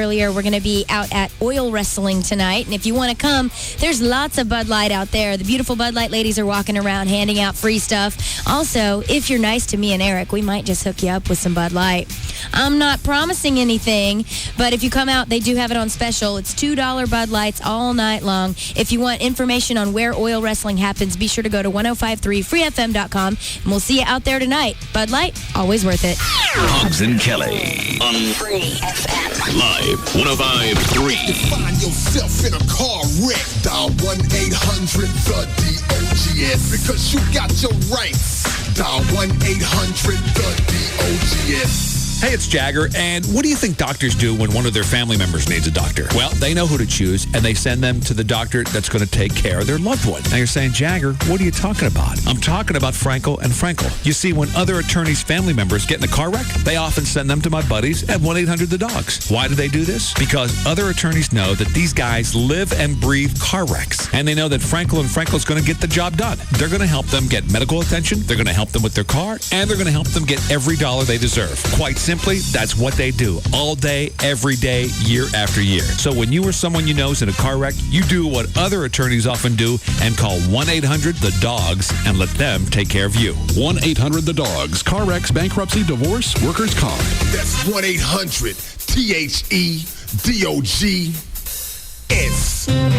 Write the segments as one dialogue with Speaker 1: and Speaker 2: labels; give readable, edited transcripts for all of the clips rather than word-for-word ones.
Speaker 1: earlier, we're going to be out at Oil Wrestling tonight. And if you want to come, there's lots of Bud Light out there. The beautiful Bud Light ladies are walking around handing out free stuff. Also, if you're nice to me and Eric, we might just hook you up with some Bud Light. I'm not promising anything, but if you come out, they do have it on special. It's $2 Bud Lights all night long. If you want information on where Oil Wrestling happens, be sure to go to 1053freefm.com, and we'll see you out there tonight. Bud Light, always worth it.
Speaker 2: Hobbs and Kelly on Free FM. Live 105.3.
Speaker 3: You find yourself in a car wreck, dial 1-800-THE-DOGS because you got your rights. Dial 1-800-THE-DOGS.
Speaker 4: Hey, it's Jagger, and what do you think doctors do when one of their family members needs a doctor? Well, they know who to choose, and they send them to the doctor that's going to take care of their loved one. Now you're saying, Jagger, what are you talking about? I'm talking about Frankel and Frankel. You see, when other attorneys' family members get in a car wreck, they often send them to my buddies at 1-800-THE-DOGS. Why do they do this? Because other attorneys know that these guys live and breathe car wrecks, and they know that Frankel and Frankel is going to get the job done. They're going to help them get medical attention, they're going to help them with their car, and they're going to help them get every dollar they deserve. Quite simply, that's what they do all day, every day, year after year. So when you or someone you know is in a car wreck, you do what other attorneys often do and call 1-800-THE-DOGS and let them take care of you.
Speaker 5: 1-800-THE-DOGS. Car wrecks, bankruptcy, divorce, workers' comp.
Speaker 3: That's 1-800-THE-DOGS.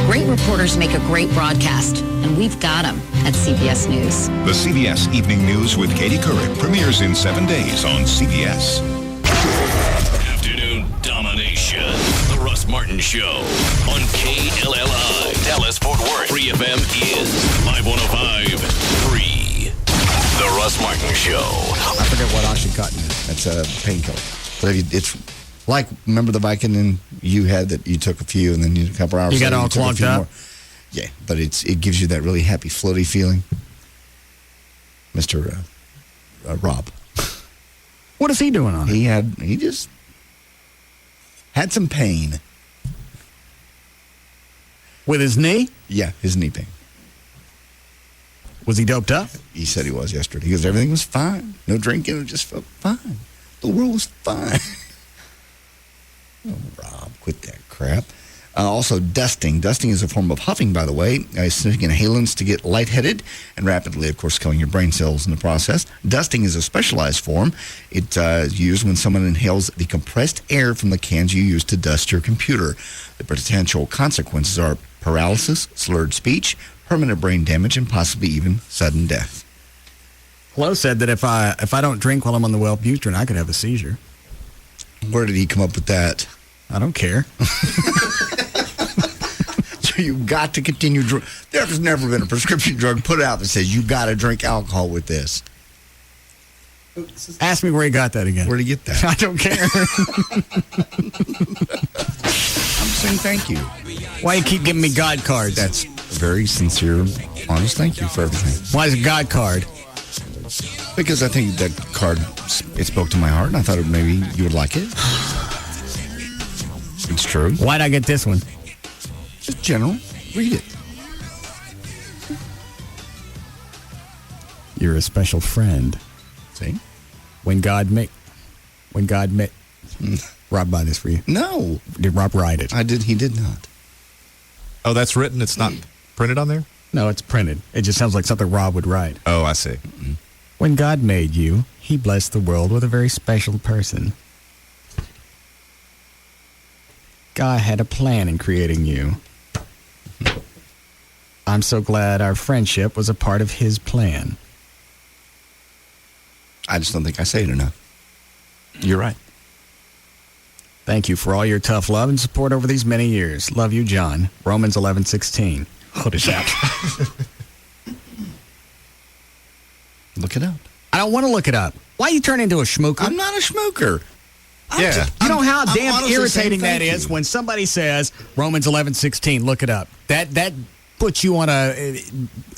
Speaker 6: Great reporters make a great broadcast, and we've got them at CBS News.
Speaker 7: The CBS Evening News with Katie Couric premieres in 7 days on CBS.
Speaker 2: Afternoon domination. The Russ Martin Show on KLLI. Dallas, Fort Worth. Free FM is Live 105.3. The Russ Martin Show.
Speaker 8: I forget what OxyContin is. That's a painkiller. But it's like, remember the Vicodin you had that you took a few and then a couple hours
Speaker 9: you got
Speaker 8: later,
Speaker 9: all clogged up?
Speaker 8: More. Yeah, but it gives you that really happy, floaty feeling. Mr. Rob.
Speaker 9: What is he doing on it?
Speaker 8: He just had some pain.
Speaker 9: With his knee?
Speaker 8: Yeah, his knee pain.
Speaker 9: Was he doped up?
Speaker 8: He said he was yesterday. He goes, everything was fine. No drinking. It just felt fine. The world was fine. Oh, Rob, quit that crap. Also, dusting. Dusting is a form of huffing, by the way. Sniffing inhalants to get lightheaded and rapidly, of course, killing your brain cells in the process. Dusting is a specialized form. It's used when someone inhales the compressed air from the cans you use to dust your computer. The potential consequences are paralysis, slurred speech, permanent brain damage, and possibly even sudden death.
Speaker 9: Flo said that if I don't drink while I'm on the Wellbutrin, I could have a seizure.
Speaker 8: Where did he come up with that?
Speaker 9: I don't care.
Speaker 8: So you got to continue. There's never been a prescription drug put out that says you got to drink alcohol with this.
Speaker 9: Ask me where he got that again.
Speaker 8: Where did he get that?
Speaker 9: I don't care.
Speaker 8: I'm saying thank you.
Speaker 9: Why you keep giving me God cards?
Speaker 8: That's a very sincere, honest thank you for everything.
Speaker 9: Why is it God card?
Speaker 8: Because I think that card, it spoke to my heart, and I thought maybe you would like it. It's true.
Speaker 9: Why'd I get this one?
Speaker 8: Just general. Read it.
Speaker 9: You're a special friend.
Speaker 8: See?
Speaker 9: When God met. Rob buy this for you.
Speaker 8: No.
Speaker 9: Did Rob write it?
Speaker 8: He did not.
Speaker 10: Oh, that's written? It's not printed on there?
Speaker 9: No, it's printed. It just sounds like something Rob would write.
Speaker 10: Oh, I see.
Speaker 8: Mm-hmm.
Speaker 9: When God made you, he blessed the world with a very special person. God had a plan in creating you. I'm so glad our friendship was a part of his plan.
Speaker 8: I just don't think I say it enough. You're right.
Speaker 9: Thank you for all your tough love and support over these many years. Love you, John. Romans 11:16. What is that?
Speaker 8: Look it up.
Speaker 9: I don't want to look it up. Why you turn into a schmooker?
Speaker 8: I'm not a schmooker.
Speaker 10: Yeah.
Speaker 9: You know how damn irritating that
Speaker 8: thank
Speaker 9: is
Speaker 8: you.
Speaker 9: when somebody says Romans 11:16. Look it up. That puts you on a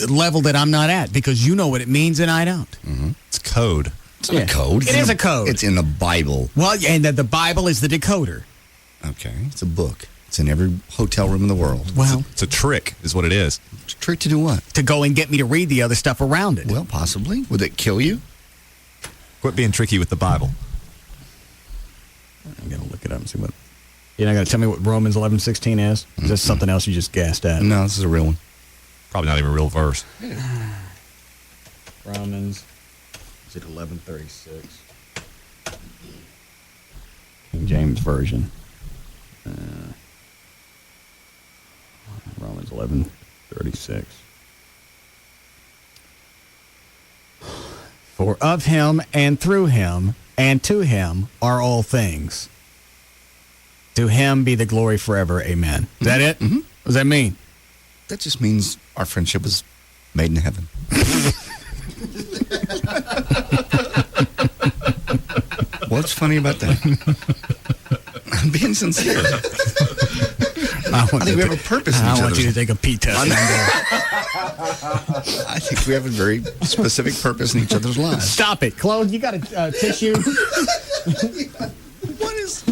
Speaker 9: level that I'm not at because you know what it means and I don't.
Speaker 8: Mm-hmm.
Speaker 10: It's code.
Speaker 8: It's not a code.
Speaker 9: It is a code.
Speaker 8: It's in the Bible.
Speaker 9: Well, and the Bible is the decoder.
Speaker 8: Okay. It's a book. It's in every hotel room in the world.
Speaker 9: Well,
Speaker 10: It's a trick, is what it is.
Speaker 8: It's a trick to do what?
Speaker 9: to go and get me to read the other stuff around it.
Speaker 8: Well, possibly. Would it kill you?
Speaker 10: Quit being tricky with the Bible.
Speaker 9: I'm going to look it up and see what You're not going to tell me what Romans 11:16 is? Is this something else you just gassed at?
Speaker 8: No, this is a real one.
Speaker 10: Probably not even a real verse.
Speaker 9: Romans, is it 11:36? King James Version. Romans 11:36. For of him and through him and to him are all things. To him be the glory forever. Amen. Is that it?
Speaker 8: Mm-hmm.
Speaker 9: What does that mean?
Speaker 8: That just means our friendship was made in heaven. What's funny about that? I'm being sincere. I think we have a purpose in each
Speaker 9: I want
Speaker 8: other's
Speaker 9: you to take a pee test.
Speaker 8: I think we have a very specific purpose in each other's lives.
Speaker 9: Stop it. Claude, you got a tissue?
Speaker 8: What is...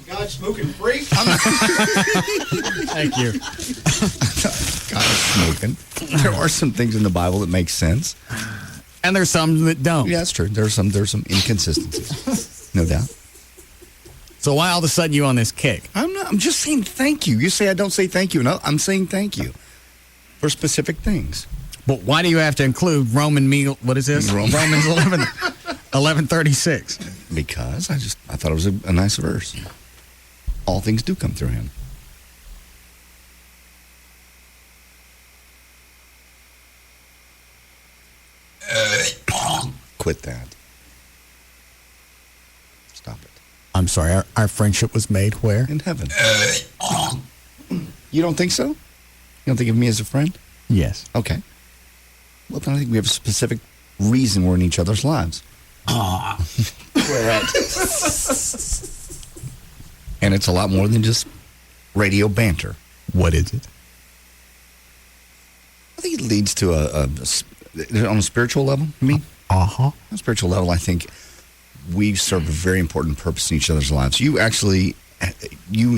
Speaker 3: God smoking free?
Speaker 9: Thank you.
Speaker 8: God smoking. There are some things in the Bible that make sense.
Speaker 9: And there's some that don't.
Speaker 8: Yeah, that's true. There's some inconsistencies. No doubt.
Speaker 9: So why all of a sudden you on this kick?
Speaker 8: I'm just saying thank you. You say I don't say thank you. No, I'm saying thank you for specific things.
Speaker 9: But why do you have to include what is this? Romans 11:36.
Speaker 8: Because I thought it was a nice verse. All things do come through him. Quit that. Stop it.
Speaker 9: I'm sorry, our friendship was made where?
Speaker 8: In heaven. You don't think so? You don't think of me as a friend?
Speaker 9: Yes.
Speaker 8: Okay. Well, then I think we have a specific reason we're in each other's lives. And it's a lot more than just radio banter.
Speaker 9: What is it?
Speaker 8: I think it leads to on a spiritual level, you mean?
Speaker 9: Uh-huh.
Speaker 8: On a spiritual level, I think we serve a very important purpose in each other's lives. You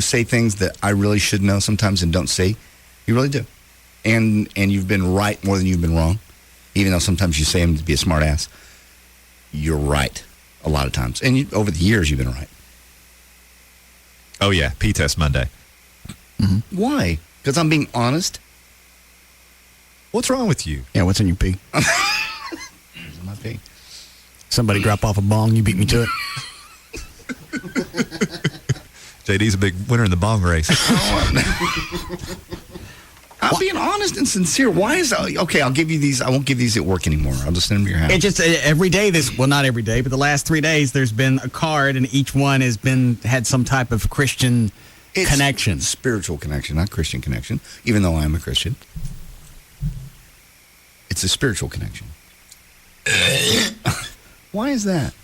Speaker 8: say things that I really should know sometimes and don't say. You really do. And you've been right more than you've been wrong. Even though sometimes you say them to be a smart ass. You're right a lot of times. And over the years, you've been right.
Speaker 10: Oh, yeah. P-Test Monday.
Speaker 8: Mm-hmm. Why? Because I'm being honest?
Speaker 10: What's wrong with you?
Speaker 9: Yeah, what's in your pee?
Speaker 8: What's in my pee?
Speaker 9: Somebody drop off a bong, you beat me to it.
Speaker 10: JD's a big winner in the bong race.
Speaker 8: I'm being honest and sincere. Why is that? Okay, I'll give you these. I won't give these at work anymore. I'll just send them to your house.
Speaker 9: It just every day not every day, but the last 3 days there's been a card and each one had some type of Christian connection.
Speaker 8: Spiritual connection, not Christian connection, even though I'm a Christian. It's a spiritual connection. Why is that?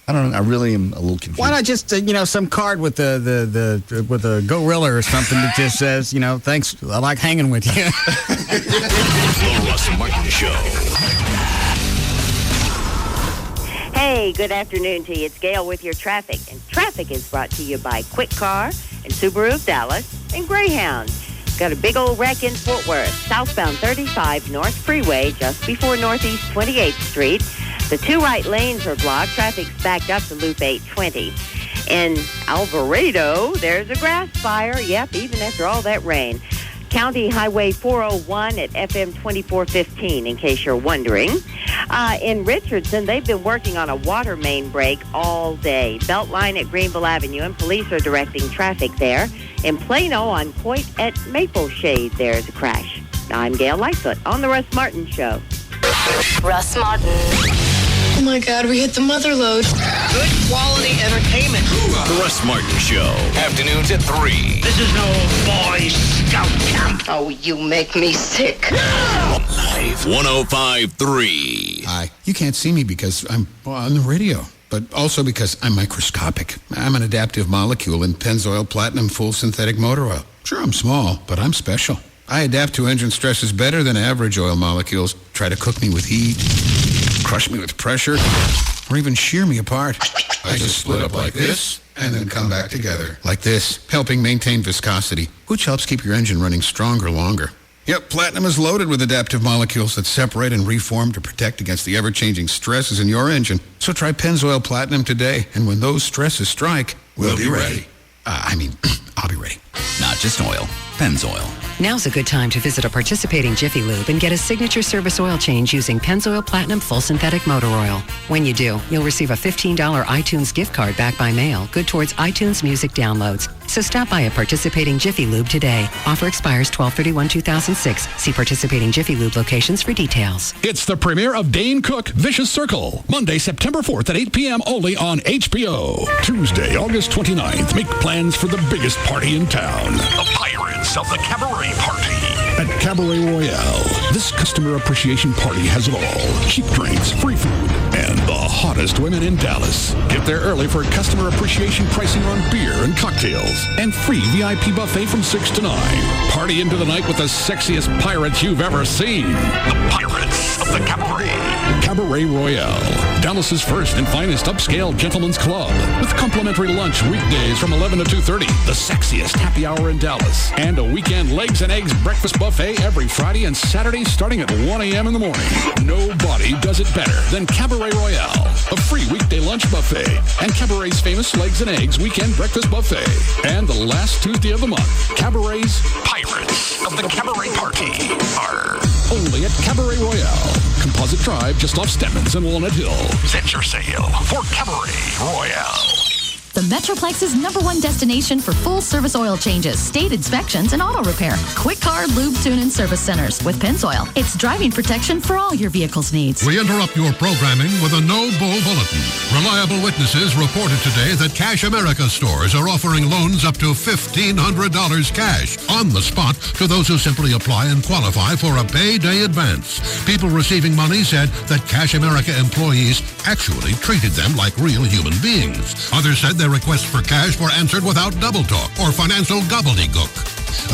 Speaker 8: I don't know. I really am a little confused.
Speaker 9: Why not just some card with with a gorilla or something that just says thanks, I like hanging with you.
Speaker 2: The Russ Martin Show.
Speaker 11: Hey, good afternoon to you. It's Gail with your traffic. And traffic is brought to you by Quick Car and Subaru of Dallas and Greyhound. Got a big old wreck in Fort Worth, southbound 35 North Freeway, just before Northeast 28th Street. The two right lanes are blocked. Traffic's backed up to Loop 820. In Alvarado, there's a grass fire. Yep, even after all that rain. County Highway 401 at FM 2415, in case you're wondering. In Richardson, they've been working on a water main break all day. Beltline at Greenville Avenue, and police are directing traffic there. In Plano, on Point at Maple Shade, there's a crash. I'm Gail Lightfoot on The Russ Martin Show.
Speaker 12: Russ Martin. Oh my God, we hit the mother lode. Good quality entertainment.
Speaker 2: The Russ Martin Show. Afternoons at 3.
Speaker 12: This is no Boy Scout camp. Oh, you make me sick.
Speaker 2: Live 105.3.
Speaker 13: Hi. You can't see me because I'm on the radio, but also because I'm microscopic. I'm an adaptive molecule in Pennzoil Platinum Full Synthetic Motor Oil. Sure, I'm small, but I'm special. I adapt to engine stresses better than average oil molecules. Try to cook me with heat, crush me with pressure, or even shear me apart. I just split up like this and then come back together like this, helping maintain viscosity, which helps keep your engine running stronger longer. Yep, Platinum is loaded with adaptive molecules that separate and reform to protect against the ever-changing stresses in your engine. So try Pennzoil Platinum today, and when those stresses strike, we'll be ready. I'll be ready.
Speaker 14: Not just oil, Pennzoil.
Speaker 15: Now's a good time to visit a participating Jiffy Lube and get a signature service oil change using Pennzoil Platinum Full Synthetic Motor Oil. When you do, you'll receive a $15 iTunes gift card back by mail, good towards iTunes music downloads. So stop by a participating Jiffy Lube today. Offer expires 12/31/2006. See participating Jiffy Lube locations for details.
Speaker 5: It's the premiere of Dane Cook, Vicious Circle. Monday, September 4th at 8 p.m. only on HBO. Tuesday, August 29th. Make plans for the biggest party in town.
Speaker 2: The Pirates of the Cabaret Party.
Speaker 5: At Cabaret Royale, this customer appreciation party has it all. Cheap drinks, free food, and the hottest women in Dallas. Get there early for customer appreciation pricing on beer and cocktails. And free VIP buffet from 6 to 9. Party into the night with the sexiest pirates you've ever seen.
Speaker 2: The Pirates of the Cabaret.
Speaker 5: Cabaret Royale, Dallas's first and finest upscale gentlemen's club. With complimentary lunch weekdays from 11 to 2:30. The sexiest happy hour in Dallas. And a weekend legs and eggs breakfast buffet every Friday and Saturday starting at 1 a.m. in the morning. Nobody does it better than Cabaret Royale. A free weekday lunch buffet. And Cabaret's famous legs and eggs weekend breakfast buffet. And the last Tuesday of the month, Cabaret's
Speaker 2: Pirates of the Cabaret Party are
Speaker 5: only at Cabaret Royale. Composite Drive just off Stemmons and Walnut Hill.
Speaker 2: Set your sail for Cabaret Royale.
Speaker 16: The Metroplex's #1 destination for full-service oil changes, state inspections, and auto repair. Quick Car Lube Tune and Service Centers with Pennzoil. It's driving protection for all your vehicle's needs.
Speaker 17: We interrupt your programming with a no-bull bulletin. Reliable witnesses reported today that Cash America stores are offering loans up to $1,500 cash on the spot to those who simply apply and qualify for a payday advance. People receiving money said that Cash America employees actually treated them like real human beings. Others said their requests for cash were answered without double talk or financial gobbledygook.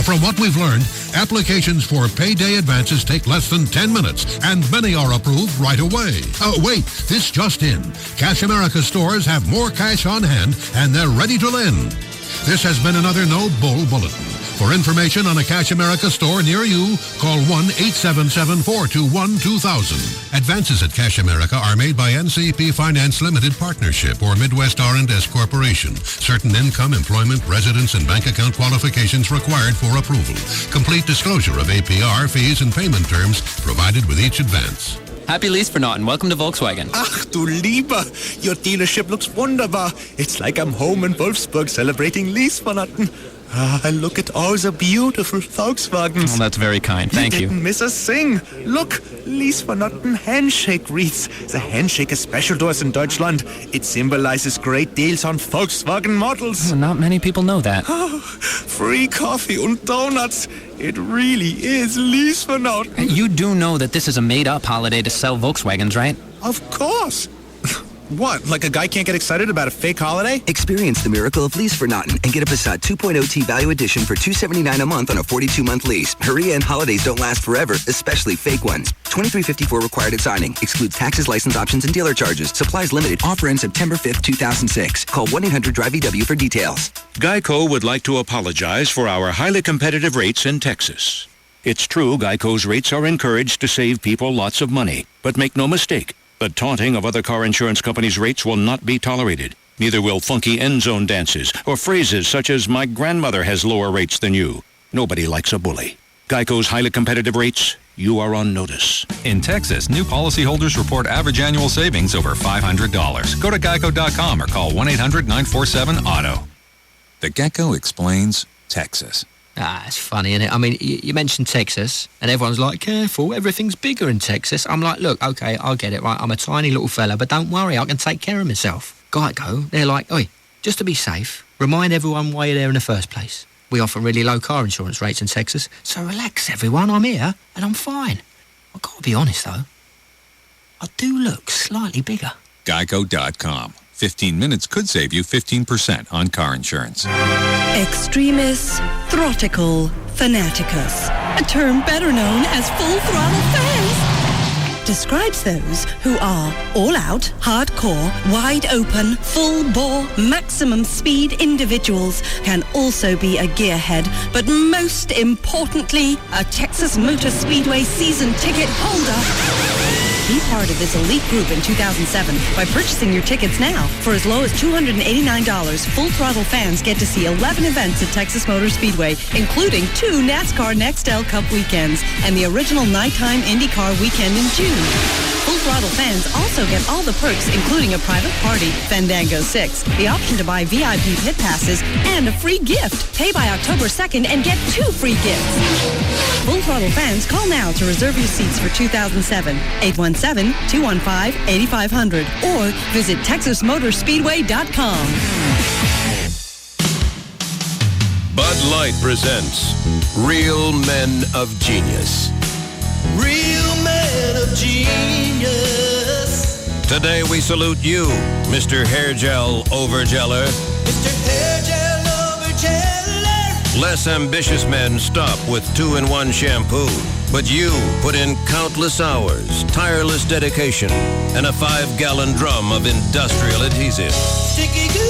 Speaker 17: From what we've learned, applications for payday advances take less than 10 minutes, and many are approved right away. Oh, wait, this just in. Cash America stores have more cash on hand, and they're ready to lend. This has been another No Bull Bulletin. For information on a Cash America store near you, call 1-877-421-2000. Advances at Cash America are made by NCP Finance Limited Partnership or Midwest R&S Corporation. Certain income, employment, residence, and bank account qualifications required for approval. Complete disclosure of APR, fees, and payment terms provided with each advance.
Speaker 18: Happy Lease-for-Not and welcome to Volkswagen.
Speaker 19: Ach du Lieber, your dealership looks wunderbar. It's like I'm home in Wolfsburg celebrating Lease-for-Noten. Look at all the beautiful Volkswagens.
Speaker 18: Well, that's very kind. Thank you.
Speaker 19: Didn't miss a thing. Look, Lease-for-Noten handshake wreaths. The handshake is special to us in Deutschland. It symbolizes great deals on Volkswagen models.
Speaker 18: Well, not many people know that.
Speaker 19: Free coffee and donuts. It really is Lease-for-Noten.
Speaker 18: You do know that this is a made-up holiday to sell Volkswagens, right?
Speaker 19: Of course. What, like a guy can't get excited about a fake holiday?
Speaker 20: Experience the miracle of Lease-for-Noten and get a Passat 2.0 T-Value Edition for $279 a month on a 42-month lease. Hurry in, holidays don't last forever, especially fake ones. $23.54 required at signing. Excludes taxes, license options, and dealer charges. Supplies limited. Offer ends September 5th, 2006. Call 1-800-DRIVE-EW for details.
Speaker 21: Geico would like to apologize for our highly competitive rates in Texas. It's true, Geico's rates are encouraged to save people lots of money. But make no mistake, the taunting of other car insurance companies' rates will not be tolerated. Neither will funky end zone dances or phrases such as, "My grandmother has lower rates than you." Nobody likes a bully. Geico's highly competitive rates, you are on notice.
Speaker 22: In Texas, new policyholders report average annual savings over $500. Go to geico.com or call 1-800-947-AUTO. The Gecko Explains Texas.
Speaker 23: It's funny, isn't it? I mean, you mentioned Texas, and everyone's like, careful, everything's bigger in Texas. I'm like, look, okay, I'll get it, right? I'm a tiny little fella, but don't worry, I can take care of myself. Geico, they're like, oi, just to be safe, remind everyone why you're there in the first place. We offer really low car insurance rates in Texas, so relax, everyone, I'm here, and I'm fine. I've got to be honest, though. I do look slightly bigger.
Speaker 22: Geico.com. 15 minutes could save you 15% on car insurance.
Speaker 24: Extremis Throtical Fanaticus, a term better known as full throttle fans, describes those who are all-out, hardcore, wide-open, full-bore, maximum speed individuals, can also be a gearhead, but most importantly, a Texas Motor Speedway season ticket holder. Be part of this elite group in 2007 by purchasing your tickets now. For as low as $289, Full Throttle fans get to see 11 events at Texas Motor Speedway, including 2 NASCAR Nextel Cup weekends and the original nighttime IndyCar weekend in June. Full Throttle fans also get all the perks, including a private party, Fandango 6, the option to buy VIP pit passes, and a free gift. Pay by October 2nd and get 2 free gifts. Full Throttle fans, call now to reserve your seats for 2007. 817-215-8500 or visit TexasMotorspeedway.com.
Speaker 1: Bud Light presents Real Men of Genius.
Speaker 4: Real men of genius.
Speaker 1: Today we salute you, Mr. Hair Gel Overgeller.
Speaker 4: Mr. Hair Gel Overgeller.
Speaker 1: Less ambitious men stop with 2-in-1 shampoo. But you put in countless hours, tireless dedication, and a 5-gallon drum of industrial adhesive.
Speaker 4: Sticky goo.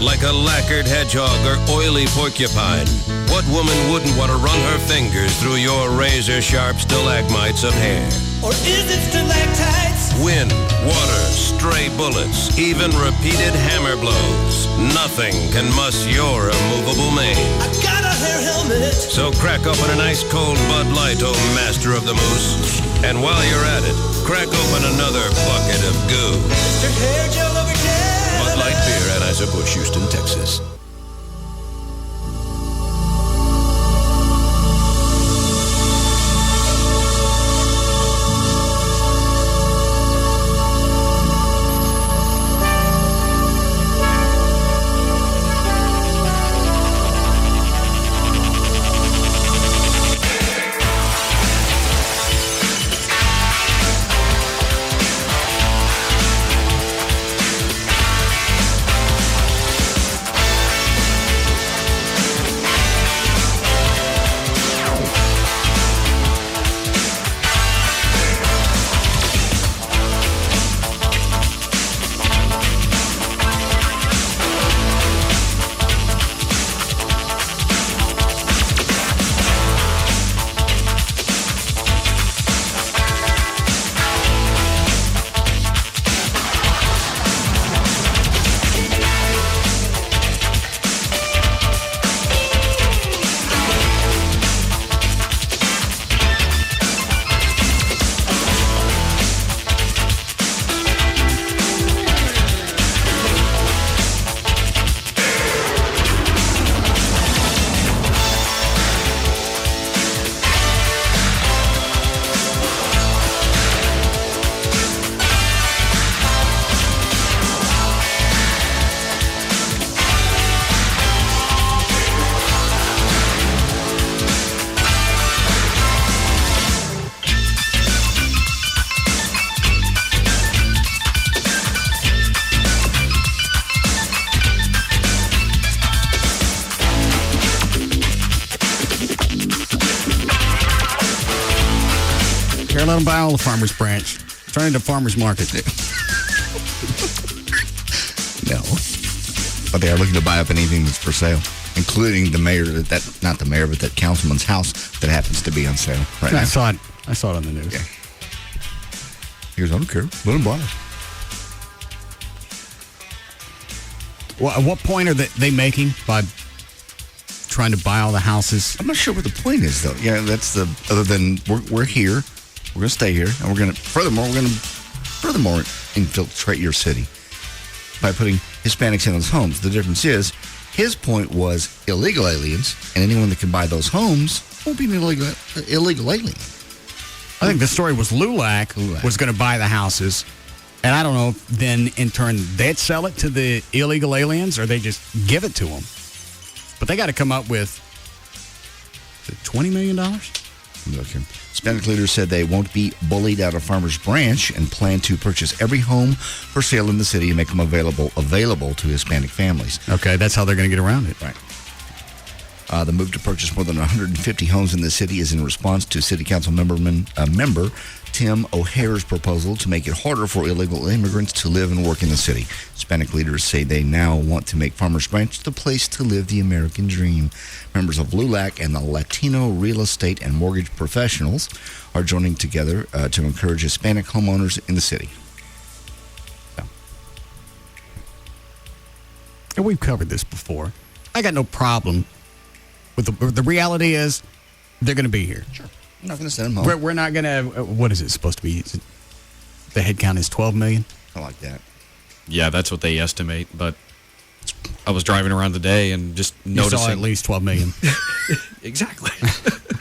Speaker 1: Like a lacquered hedgehog or oily porcupine, what woman wouldn't want to run her fingers through your razor-sharp stalagmites of hair?
Speaker 4: Or is it stalactites?
Speaker 1: Wind, water, stray bullets, even repeated hammer blows. Nothing can muss your immovable mane.
Speaker 4: I got a hair helmet.
Speaker 1: So crack open an ice-cold Bud Light, oh master of the moose. And while you're at it, crack open another bucket of goo.
Speaker 4: Mr. Hair Gel Overgeller.
Speaker 1: Bud Light Beer, Anheuser-Busch, Houston, Texas.
Speaker 9: Let them buy all the Farmers Branch. Turn into Farmers Market.
Speaker 8: No. But they are looking to buy up anything that's for sale, including the mayor, not the mayor, but that councilman's house that happens to be on sale right now.
Speaker 9: I saw it on the news.
Speaker 8: Yeah. He goes, I don't care. Let them buy it.
Speaker 9: Well, at what point are they making by trying to buy all the houses?
Speaker 8: I'm not sure what the point is, though. Yeah, that's other than we're here. We're going to stay here, and we're going to infiltrate your city by putting Hispanics in those homes. The difference is, his point was illegal aliens, and anyone that can buy those homes won't be an illegal alien.
Speaker 9: I think the story was LULAC was going to buy the houses, and I don't know if then, in turn, they'd sell it to the illegal aliens, or they just give it to them. But they got to come up with $20 million?
Speaker 8: Okay. Hispanic leaders said they won't be bullied out of Farmers Branch and plan to purchase every home for sale in the city and make them available to Hispanic families.
Speaker 9: Okay, that's how they're going to get around it.
Speaker 8: Right. The move to purchase more than 150 homes in the city is in response to City Council member Tim O'Hare's proposal to make it harder for illegal immigrants to live and work in the city. Hispanic leaders say they now want to make Farmers Branch the place to live the American dream. Members of LULAC and the Latino real estate and mortgage professionals are joining together to encourage Hispanic homeowners in the city.
Speaker 9: And we've covered this before. I got no problem with the reality is they're going to be here.
Speaker 8: Sure. I'm not going to send them home.
Speaker 9: We're not going to, what is it supposed to be? The head count is 12 million?
Speaker 8: I like that.
Speaker 3: Yeah, that's what they estimate. But I was driving around today and just noticing.
Speaker 9: You saw at least 12 million.
Speaker 3: Exactly.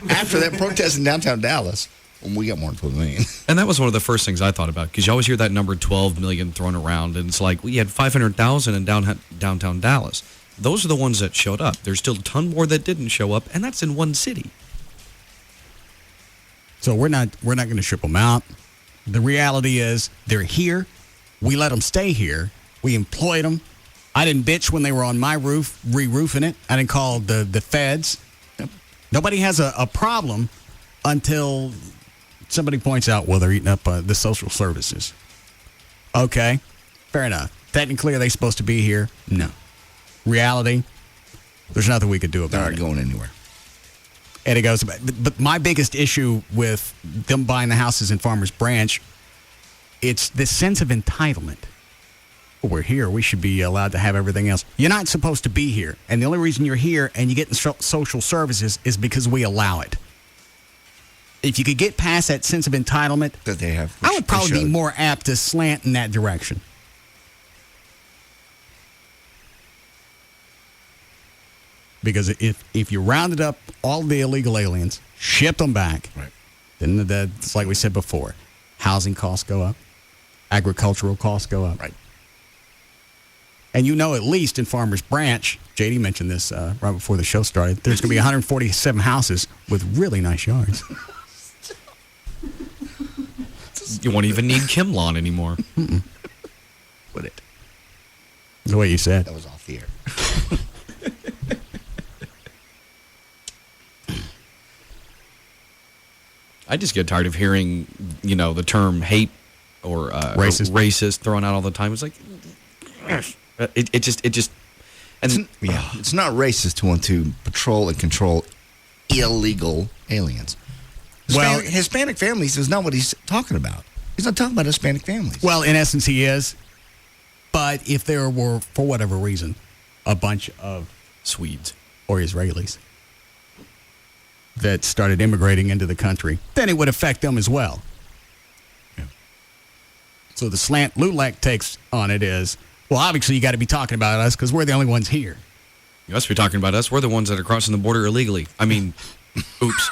Speaker 8: After that protest in downtown Dallas, we got more than 12 million.
Speaker 3: And that was one of the first things I thought about, because you always hear that number 12 million thrown around, and it's like, we had 500,000 in downtown Dallas. Those are the ones that showed up. There's still a ton more that didn't show up, and that's in one city.
Speaker 9: So we're not going to ship them out. The reality is they're here. We let them stay here. We employed them. I didn't bitch when they were on my roof, re-roofing it. I didn't call the feds. Yep. Nobody has a problem until somebody points out, well, they're eating up the social services. Okay, fair enough. Technically, are they supposed to be here? No. Reality, there's nothing we could do about it.
Speaker 8: They're not going anywhere.
Speaker 9: And it goes, but my biggest issue with them buying the houses in Farmers Branch, it's this sense of entitlement. We're here. We should be allowed to have everything else. You're not supposed to be here. And the only reason you're here and you get in social services is because we allow it. If you could get past that sense of entitlement,
Speaker 8: that they have,
Speaker 9: I would probably be more apt to slant in that direction. Because if you rounded up all the illegal aliens, shipped them back,
Speaker 8: right,
Speaker 9: then that's like we said before, housing costs go up, agricultural costs go up.
Speaker 8: Right.
Speaker 9: And you know, at least in Farmers Branch, JD mentioned this right before the show started, there's going to be 147 houses with really nice yards.
Speaker 3: You won't even need Kim lawn anymore.
Speaker 8: Would it?
Speaker 9: The way you said.
Speaker 8: That was off the air.
Speaker 3: I just get tired of hearing, the term hate or racist thrown out all the time. It's like, it just, and
Speaker 8: it's not racist to want to patrol and control illegal aliens. Hispanic families is not what he's talking about. He's not talking about Hispanic families.
Speaker 9: Well, in essence, he is. But if there were, for whatever reason, a bunch of
Speaker 3: Swedes
Speaker 9: or Israelis that started immigrating into the country, then it would affect them as well. Yeah. So the slant LULAC takes on it is, well, obviously you got to be talking about us because we're the only ones here.
Speaker 3: You must be talking about us. We're the ones that are crossing the border illegally. I mean, oops.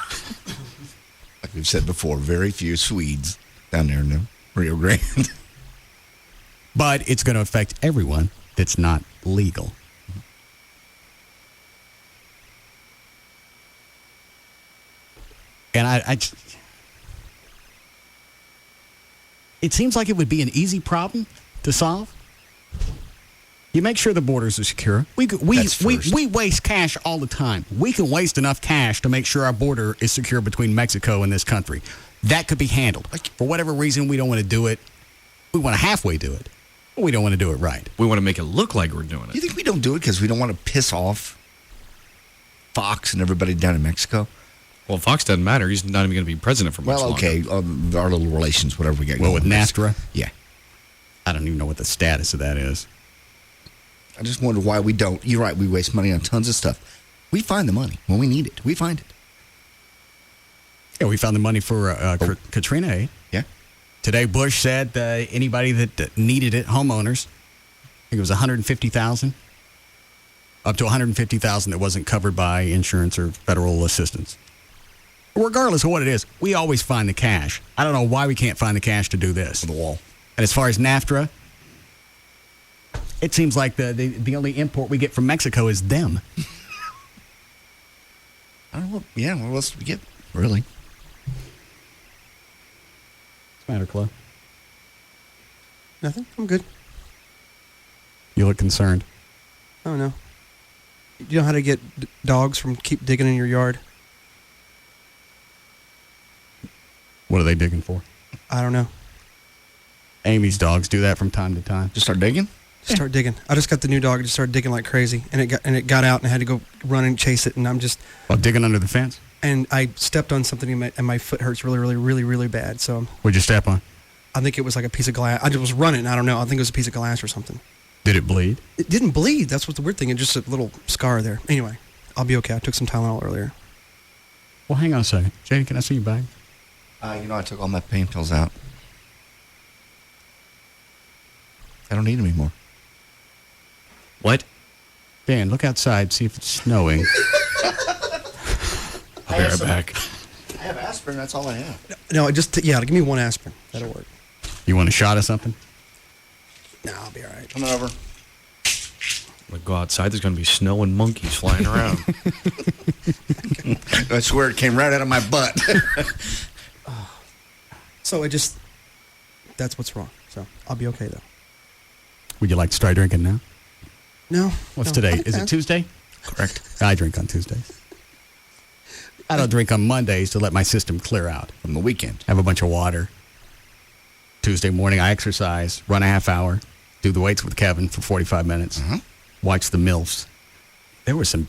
Speaker 8: Like we've said before, very few Swedes down there in the Rio Grande.
Speaker 9: But it's going to affect everyone that's not legal. And it seems like it would be an easy problem to solve. You make sure the borders are secure. We waste cash all the time. We can waste enough cash to make sure our border is secure between Mexico and this country. That could be handled. For whatever reason, we don't want to do it. We want to halfway do it. But we don't want to do it right.
Speaker 3: We want to make it look like we're doing it.
Speaker 8: You think we don't do it because we don't want to piss off Fox and everybody down in Mexico?
Speaker 3: Well, Fox doesn't matter. He's not even going to be president for much longer.
Speaker 8: Well, okay. Our little relations, whatever we got going.
Speaker 9: Well, with NAFTA?
Speaker 8: Yeah.
Speaker 9: I don't even know what the status of that is.
Speaker 8: I just wonder why we don't. You're right. We waste money on tons of stuff. We find the money when we need it. We find it.
Speaker 9: Yeah, we found the money for Katrina aid.
Speaker 8: Yeah.
Speaker 9: Today, Bush said anybody that needed it, homeowners, I think it was $150,000, up to $150,000 that wasn't covered by insurance or federal assistance. Regardless of what it is, we always find the cash. I don't know why we can't find the cash to do this.
Speaker 8: For the wall.
Speaker 9: And as far as NAFTA, it seems like the only import we get from Mexico is them.
Speaker 8: I don't know. Yeah, what else do we get? Really?
Speaker 9: What's the matter, Chloe?
Speaker 6: Nothing. I'm good.
Speaker 9: You look concerned.
Speaker 6: Oh, no. You know how to get dogs from keep digging in your yard?
Speaker 9: What are they digging for?
Speaker 6: I don't know.
Speaker 9: Amy's dogs do that from time to time.
Speaker 8: Just start digging?
Speaker 6: Just start digging. I just got the new dog. It just started digging like crazy, and it got out, and I had to go run and chase it, and I'm just...
Speaker 9: Well, digging under the fence?
Speaker 6: And I stepped on something, and my foot hurts really, really, really, really bad, so...
Speaker 9: What'd you step on?
Speaker 6: I think it was like a piece of glass. I just was running. I don't know. I think it was a piece of glass or something.
Speaker 9: Did it bleed?
Speaker 6: It didn't bleed. That's what's the weird thing. It's just a little scar there. Anyway, I'll be okay. I took some Tylenol earlier.
Speaker 9: Well, hang on a second. Jane, can I see your bag?
Speaker 8: I took all my pain pills out. I don't need them anymore.
Speaker 3: What?
Speaker 9: Dan, look outside, see if it's snowing.
Speaker 3: I'll be right back.
Speaker 8: I have aspirin. That's all I have.
Speaker 6: No, give me one aspirin. That'll work.
Speaker 9: You want a shot of something?
Speaker 6: No, I'll be all right.
Speaker 8: Coming over.
Speaker 3: I'll go outside. There's going to be snow and monkeys flying around.
Speaker 8: I swear it came right out of my butt.
Speaker 6: So that's what's wrong. So I'll be okay, though.
Speaker 9: Would you like to start drinking now?
Speaker 6: No.
Speaker 9: What's
Speaker 6: no,
Speaker 9: today? Is it Tuesday?
Speaker 3: Correct.
Speaker 9: I drink on Tuesdays. I don't drink on Mondays to let my system clear out.
Speaker 8: From the weekend.
Speaker 9: Have a bunch of water. Tuesday morning, I exercise, run a half hour, do the weights with Kevin for 45 minutes, watch the MILFs. There were some,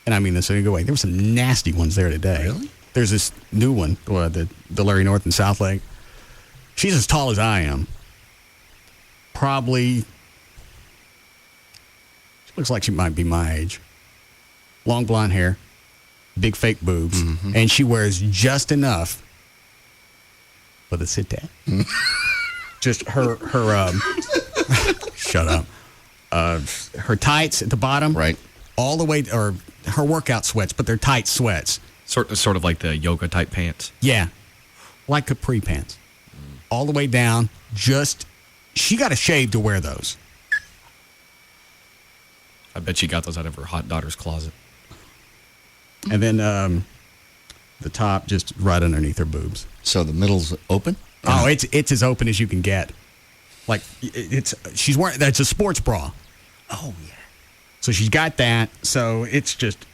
Speaker 9: and I mean this in a good way, there were some nasty ones there today.
Speaker 8: Really?
Speaker 9: There's this new one, the Larry North in South Lake. She's as tall as I am. Probably, she looks like she might be my age. Long blonde hair, big fake boobs, and she wears just enough for the sit down. Just her shut up. Her tights at the bottom,
Speaker 8: right?
Speaker 9: All the way, or her workout sweats, but they're tight sweats.
Speaker 3: Sort of like the yoga type pants.
Speaker 9: Yeah, like capri pants, all the way down. She got a shave to wear those.
Speaker 3: I bet she got those out of her hot daughter's closet.
Speaker 9: And then the top just right underneath her boobs.
Speaker 8: So the middle's open?
Speaker 9: Oh, it's as open as you can get. Like she's wearing that's a sports bra.
Speaker 8: Oh yeah.
Speaker 9: So she's got that. So it's just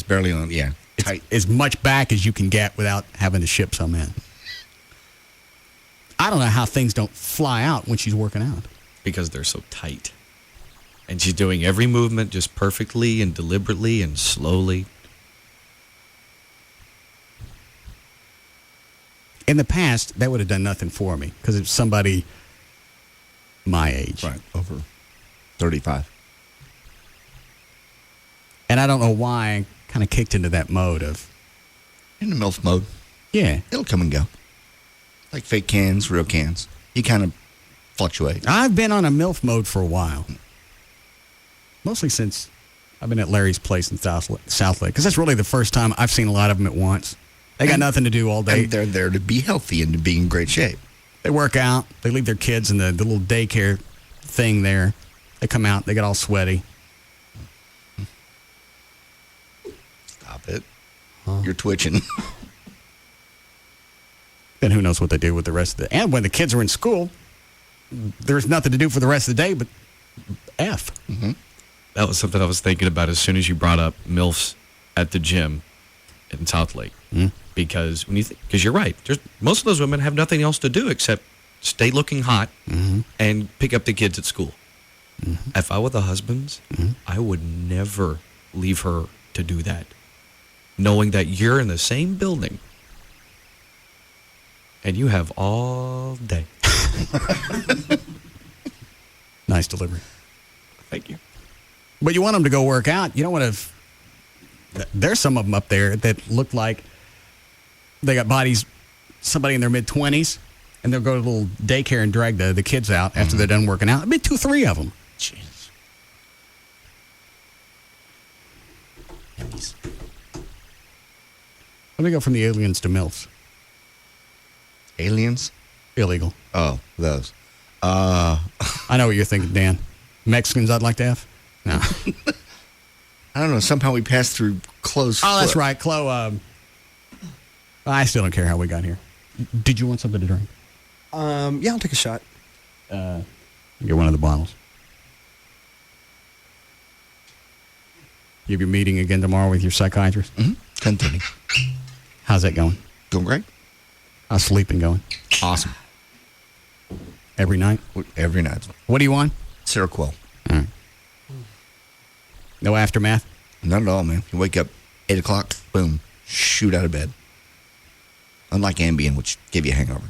Speaker 8: barely on. Yeah,
Speaker 9: tight. As much back as you can get without having to ship some in. I don't know how things don't fly out when she's working out.
Speaker 3: Because they're so tight. And she's doing every movement just perfectly and deliberately and slowly.
Speaker 9: In the past, that would have done nothing for me because it's somebody my age.
Speaker 8: Right, over 35.
Speaker 9: And I don't know why I kind of kicked into that mode of...
Speaker 8: In the MILF mode.
Speaker 9: Yeah.
Speaker 8: It'll come and go. Like fake cans, real cans. You kind of fluctuate.
Speaker 9: I've been on a MILF mode for a while. Mostly since I've been at Larry's place in South Lake. Because that's really the first time I've seen a lot of them at once. They got nothing to do all day.
Speaker 8: And they're there to be healthy and to be in great shape.
Speaker 9: They work out. They leave their kids in the little daycare thing there. They come out. They get all sweaty.
Speaker 8: Stop it. Huh? You're twitching.
Speaker 9: Then who knows what they do with the rest of the... And when the kids are in school, there's nothing to do for the rest of the day but F.
Speaker 8: Mm-hmm.
Speaker 3: That was something I was thinking about as soon as you brought up MILFs at the gym in South Lake.
Speaker 9: Mm-hmm.
Speaker 3: Because because you're right. Most of those women have nothing else to do except stay looking hot and pick up the kids at school. Mm-hmm. If I were the husbands, I would never leave her to do that. Knowing that you're in the same building and you have all day.
Speaker 9: Nice delivery.
Speaker 3: Thank you.
Speaker 9: But you want them to go work out. You don't want to... There's some of them up there that look like they got bodies, somebody in their mid-20s, and they'll go to a little daycare and drag the kids out after they're done working out. Maybe 2 or 3 of them.
Speaker 8: Jeez.
Speaker 9: Let me go from the aliens to MILFs.
Speaker 8: Aliens?
Speaker 9: Illegal.
Speaker 8: Oh, those.
Speaker 9: I know what you're thinking, Dan. Mexicans I'd like to have? No.
Speaker 8: I don't know. Somehow we passed through Chloe's
Speaker 9: Oh, that's right. Chloe, I still don't care how we got here. Did you want something to drink?
Speaker 6: Yeah, I'll take a shot.
Speaker 9: Get one of the bottles. You have your meeting again tomorrow with your psychiatrist?
Speaker 8: 10:30.
Speaker 9: How's that going?
Speaker 8: Going great.
Speaker 9: How's sleeping going?
Speaker 8: Awesome.
Speaker 9: Every night?
Speaker 8: Every night.
Speaker 9: What do you want?
Speaker 8: Seroquel.
Speaker 9: All right. No aftermath?
Speaker 8: Not at all, man. You wake up 8 o'clock, boom, shoot out of bed. Unlike Ambien, which gave you a hangover.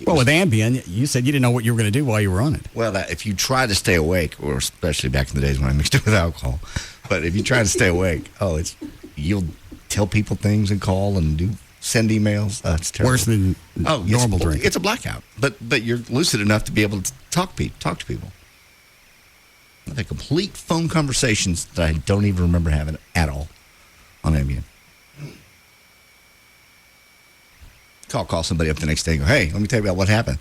Speaker 9: Well, with Ambien, you said you didn't know what you were going to do while you were on it.
Speaker 8: Well, if you try to stay awake, or especially back in the days when I mixed it with alcohol, but if you try to stay awake, you'll tell people things and call and send emails. It's terrible.
Speaker 9: Worse than normal drink.
Speaker 8: It's a blackout, but you're lucid enough to be able to talk to people. The complete phone conversations that I don't even remember having at all on Ambien. Call somebody up the next day and go, hey, let me tell you about what happened.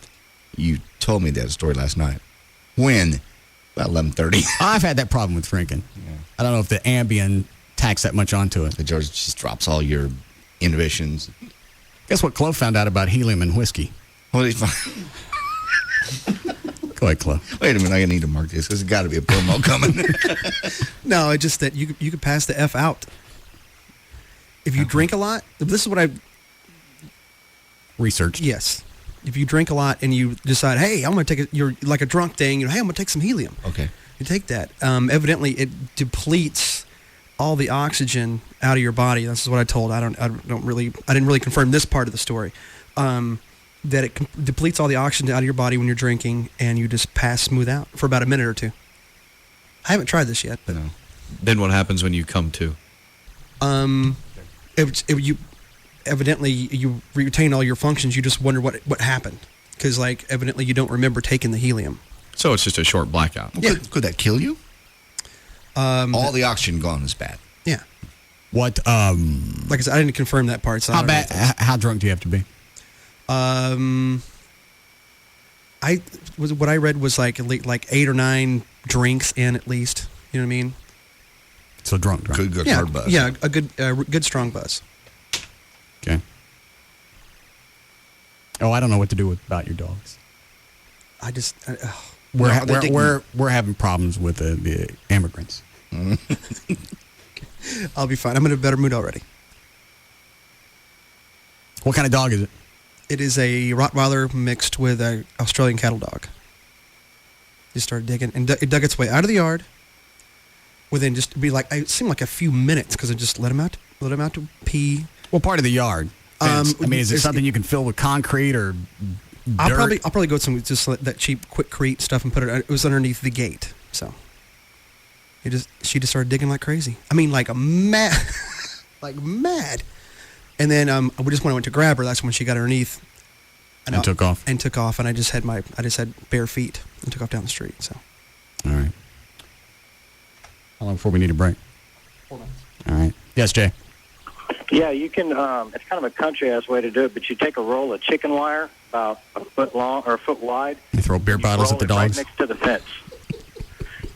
Speaker 8: You told me that story last night. When? About 11:30.
Speaker 9: I've had that problem with drinking. Yeah. I don't know if the Ambien tacks that much onto it.
Speaker 8: It just drops all your inhibitions.
Speaker 9: Guess what Chloe found out about helium and whiskey?
Speaker 8: Well,
Speaker 9: Go ahead, Chloe.
Speaker 8: Wait a minute, I need to mark this. There's got to be a promo coming.
Speaker 6: No, it's just that you could pass the F out. If you drink a lot, this is what I
Speaker 9: researched.
Speaker 6: Yes. If you drink a lot and you decide, hey, I'm going to take you're like a drunk thing, hey, I'm going to take some helium.
Speaker 8: Okay.
Speaker 6: You take that. Evidently, it depletes all the oxygen out of your body. This is what I told. I didn't really confirm this part of the story. That it depletes all the oxygen out of your body when you're drinking, and you just pass smooth out for about a minute or two. I haven't tried this yet, but
Speaker 3: no. Then what happens when you come to?
Speaker 6: Evidently you retain all your functions. You just wonder what happened, because evidently you don't remember taking the helium.
Speaker 3: So it's just a short blackout.
Speaker 8: Yeah. Could that kill you? All the oxygen gone is bad.
Speaker 6: Yeah.
Speaker 9: What?
Speaker 6: Like I said, I didn't confirm that part. So
Speaker 9: how bad? How drunk do you have to be?
Speaker 6: What I read was like 8 or 9 drinks in at least. You know what I mean?
Speaker 9: So drunk.
Speaker 8: Good
Speaker 6: yeah,
Speaker 8: hard buzz.
Speaker 6: Yeah, a good strong buzz.
Speaker 9: Okay. Oh, I don't know what to do about your dogs.
Speaker 6: I just
Speaker 9: we're having problems with the immigrants.
Speaker 6: I'll be fine. I'm in a better mood already.
Speaker 9: What kind of dog is it?
Speaker 6: It is a Rottweiler mixed with an Australian cattle dog. Just started digging, and it dug its way out of the yard. Within just it seemed like a few minutes, because I just let him out to pee.
Speaker 9: What part of the yard? Is it something you can fill with concrete or dirt?
Speaker 6: I'll probably go with some just that cheap Quickcrete stuff and put it. It was underneath the gate, so she just started digging like crazy. I mean, like a mad, like mad. And then just when I went to grab her, that's when she got underneath
Speaker 9: and took off.
Speaker 6: And I just had bare feet and took off down the street. So.
Speaker 9: All right. How long before we need a break?
Speaker 6: 4 minutes.
Speaker 9: All right. Yes, Jay.
Speaker 7: Yeah, you can. It's kind of a country-ass way to do it, but you take a roll of chicken wire about a foot long or a foot wide.
Speaker 9: You throw beer bottles at the dogs.
Speaker 7: Right next to the fence,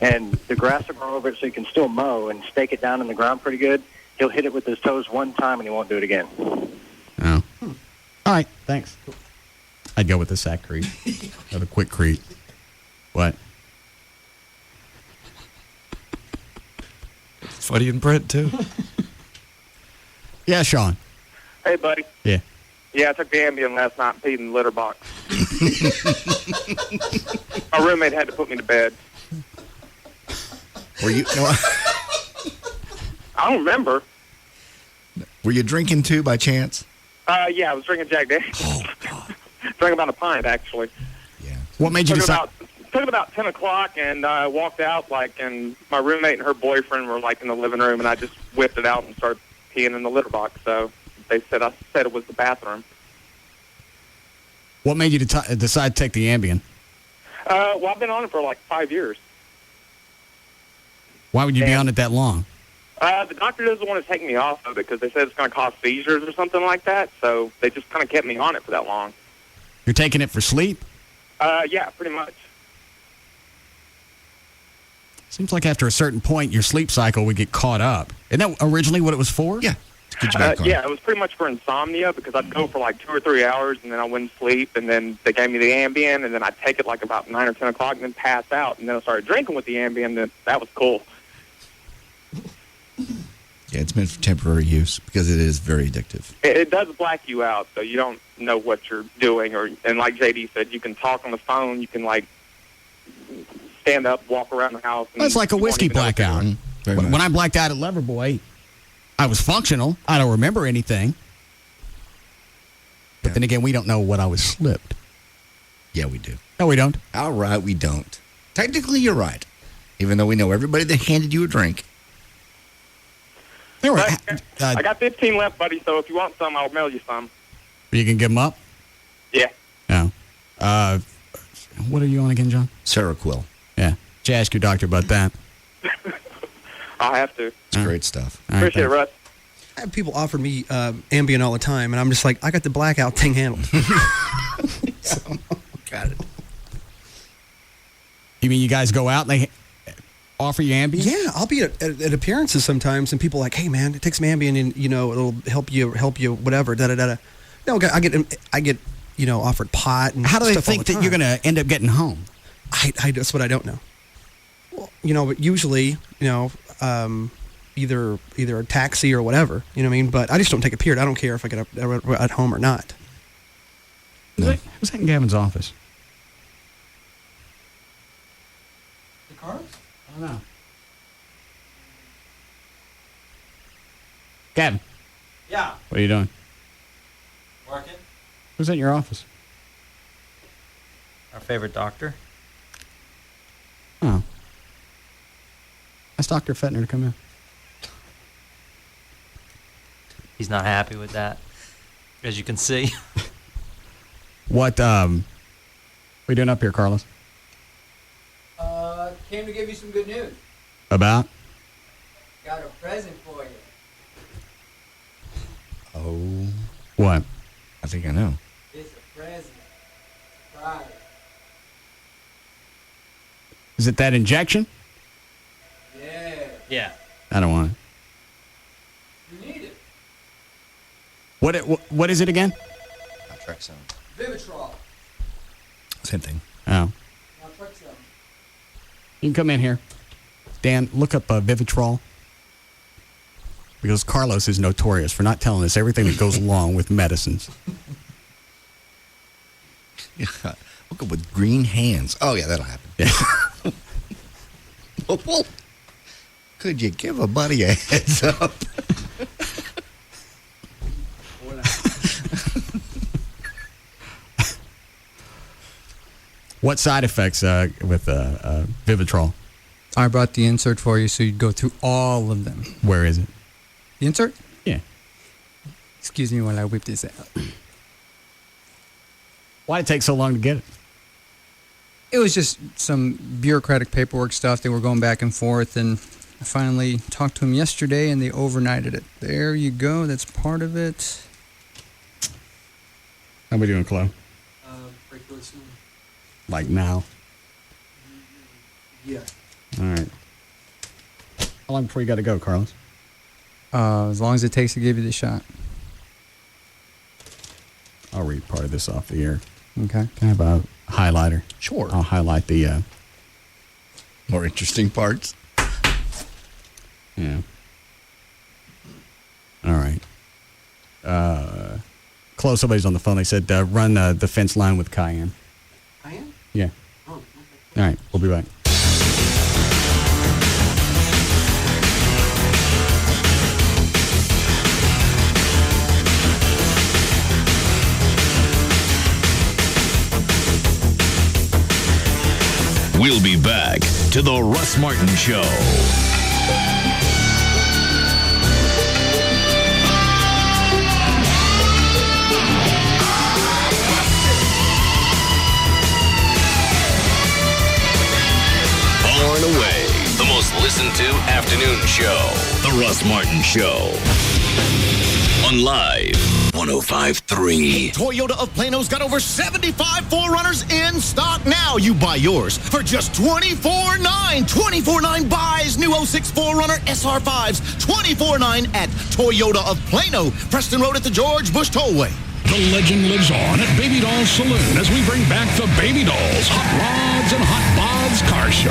Speaker 7: and the grass will grow over it, so you can still mow and stake it down in the ground pretty good. He'll hit it with his toes one time, and he won't do it again.
Speaker 9: Oh. All right. Thanks. I'd go with the Sackcrete or the Quickcrete. What?
Speaker 3: Funny and Brent too.
Speaker 9: Yeah, Sean.
Speaker 10: Hey, buddy.
Speaker 9: Yeah.
Speaker 10: Yeah, I took the Ambien last night and peed in the litter box. My roommate had to put me to bed.
Speaker 8: Were you? No,
Speaker 10: I don't remember.
Speaker 8: Were you drinking too by chance?
Speaker 10: Yeah, I was drinking Jack Daniels. Oh, God. Drank about a pint, actually.
Speaker 8: Yeah.
Speaker 9: What made you decide?
Speaker 10: Took it about 10 o'clock, and I walked out, and my roommate and her boyfriend were, in the living room, and I just whipped it out and started peeing in the litter box. So I said it was the bathroom.
Speaker 9: What made you decide to take the Ambien?
Speaker 10: Well, I've been on it for 5 years.
Speaker 9: Why would you be on it that long?
Speaker 10: The doctor doesn't want to take me off of it because they said it's going to cause seizures or something like that. So they just kind of kept me on it for that long.
Speaker 9: You're taking it for sleep?
Speaker 10: Yeah, pretty much.
Speaker 9: Seems like after a certain point, your sleep cycle would get caught up. Isn't that originally what it was for?
Speaker 8: Yeah.
Speaker 10: Yeah, it was pretty much for insomnia because I'd go for 2 or 3 hours and then I wouldn't sleep, and then they gave me the Ambien, and then I'd take it about 9 or 10 o'clock and then pass out, and then I started drinking with the Ambien, and that was cool.
Speaker 8: Yeah, it's meant for temporary use because it is very addictive.
Speaker 10: It does black you out, so you don't know what you're doing. And like JD said, you can talk on the phone. You can, like, stand up, walk around the house.
Speaker 9: Well, it's like a whiskey blackout. When I blacked out at Loverboy, I was functional. I don't remember anything. But then again, we don't know what I was slipped.
Speaker 8: Yeah, we do.
Speaker 9: No, we don't.
Speaker 8: All right, we don't. Technically, you're right. Even though we know everybody that handed you a drink.
Speaker 10: I got 15 left, buddy, so if you want some, I'll mail you some.
Speaker 9: You can give them up?
Speaker 10: Yeah.
Speaker 9: No. What are you on again, John?
Speaker 8: Seroquel.
Speaker 9: Yeah. Just ask your doctor about that.
Speaker 10: I'll have to.
Speaker 8: It's great stuff.
Speaker 10: Appreciate it, Russ.
Speaker 6: I have people offer me Ambien all the time, and I'm just like, I got the blackout thing handled.
Speaker 8: Got it.
Speaker 9: You mean you guys go out and they offer you Ambien?
Speaker 6: Yeah, I'll be at appearances sometimes, and people are like, "Hey, man, take some Ambien, and it'll help you, whatever." Da da da. No, I get offered pot and
Speaker 9: how do they
Speaker 6: stuff
Speaker 9: think that you're going to end up getting home?
Speaker 6: That's what I don't know. Well, but usually, either a taxi or whatever. You know what I mean? But I just don't take a period. I don't care if I get at home or not.
Speaker 9: No. Who's that in Gavin's office?
Speaker 6: The cars?
Speaker 9: I don't know. Gavin.
Speaker 11: Yeah.
Speaker 9: What are you doing?
Speaker 11: Working.
Speaker 9: Who's in your office?
Speaker 11: Our favorite doctor.
Speaker 9: Oh. Ask Dr. Fettner to come in.
Speaker 11: He's not happy with that, as you can see.
Speaker 9: What are you doing up here, Carlos?
Speaker 12: Came to give you some good news.
Speaker 9: About?
Speaker 12: Got a present for you.
Speaker 8: Oh.
Speaker 9: What?
Speaker 8: I think I know.
Speaker 12: It's a present. Surprise.
Speaker 9: Is it that injection?
Speaker 12: Yeah.
Speaker 11: Yeah.
Speaker 9: I don't want it.
Speaker 12: You need it.
Speaker 9: What is it again?
Speaker 8: Naltrexone.
Speaker 12: Vivitrol.
Speaker 8: Same thing.
Speaker 9: Oh.
Speaker 12: Naltrexone.
Speaker 9: You can come in here. Dan, look up Vivitrol. Because Carlos is notorious for not telling us everything that goes along with medicines.
Speaker 8: Yeah. Look up with green hands. Oh, yeah, that'll happen. Yeah. Well, could you give a buddy a heads up?
Speaker 9: What side effects with Vivitrol?
Speaker 13: I brought the insert for you so you'd go through all of them.
Speaker 9: Where is it?
Speaker 13: The insert?
Speaker 9: Yeah.
Speaker 13: Excuse me while I whip this out.
Speaker 9: Why did it take so long to get it?
Speaker 13: It was just some bureaucratic paperwork stuff. They were going back and forth, and I finally talked to them yesterday, and they overnighted it. There you go. That's part of it.
Speaker 9: How we doing, Chloe?
Speaker 12: Pretty good soon.
Speaker 9: Like now?
Speaker 12: Yeah.
Speaker 9: All right. How long before you got to go, Carlos?
Speaker 13: As long as it takes to give you the shot.
Speaker 9: I'll read part of this off the air.
Speaker 13: Okay.
Speaker 9: Can I have a highlighter?
Speaker 8: Sure.
Speaker 9: I'll highlight the
Speaker 8: more interesting parts.
Speaker 9: Yeah. All right. Close. Somebody's on the phone. They said run the fence line with Cayenne.
Speaker 12: Cayenne?
Speaker 9: Yeah.
Speaker 12: Oh, okay.
Speaker 9: All right. We'll be back.
Speaker 2: We'll be back to the Russ Martin Show. Far and away, the most listened to afternoon show. The Russ Martin Show. On Live 105.3.
Speaker 14: Toyota of Plano's got over 75 4Runners in stock now. You buy yours for just $24,900. $24,900 buys new 06 4Runner SR5s. $24,900 at Toyota of Plano, Preston Road at the George Bush Tollway.
Speaker 5: The legend lives on at Baby Doll Saloon as we bring back the Baby Dolls Hot Rods and Hot Bods Car Show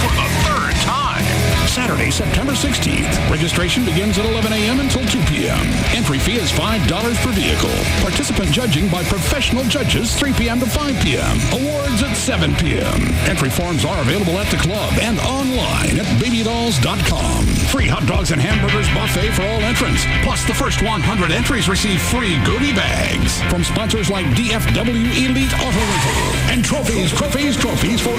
Speaker 5: for the third time. Saturday, September 16th. Registration begins at 11 a.m. until 2 p.m. Entry fee is $5 per vehicle. Participant judging by professional judges, 3 p.m. to 5 p.m. Awards at 7 p.m. Entry forms are available at the club and online at babydolls.com. Free hot dogs and hamburgers buffet for all entrants. Plus, the first 100 entries receive free goodie bags from sponsors like DFW Elite Auto Rental and trophies for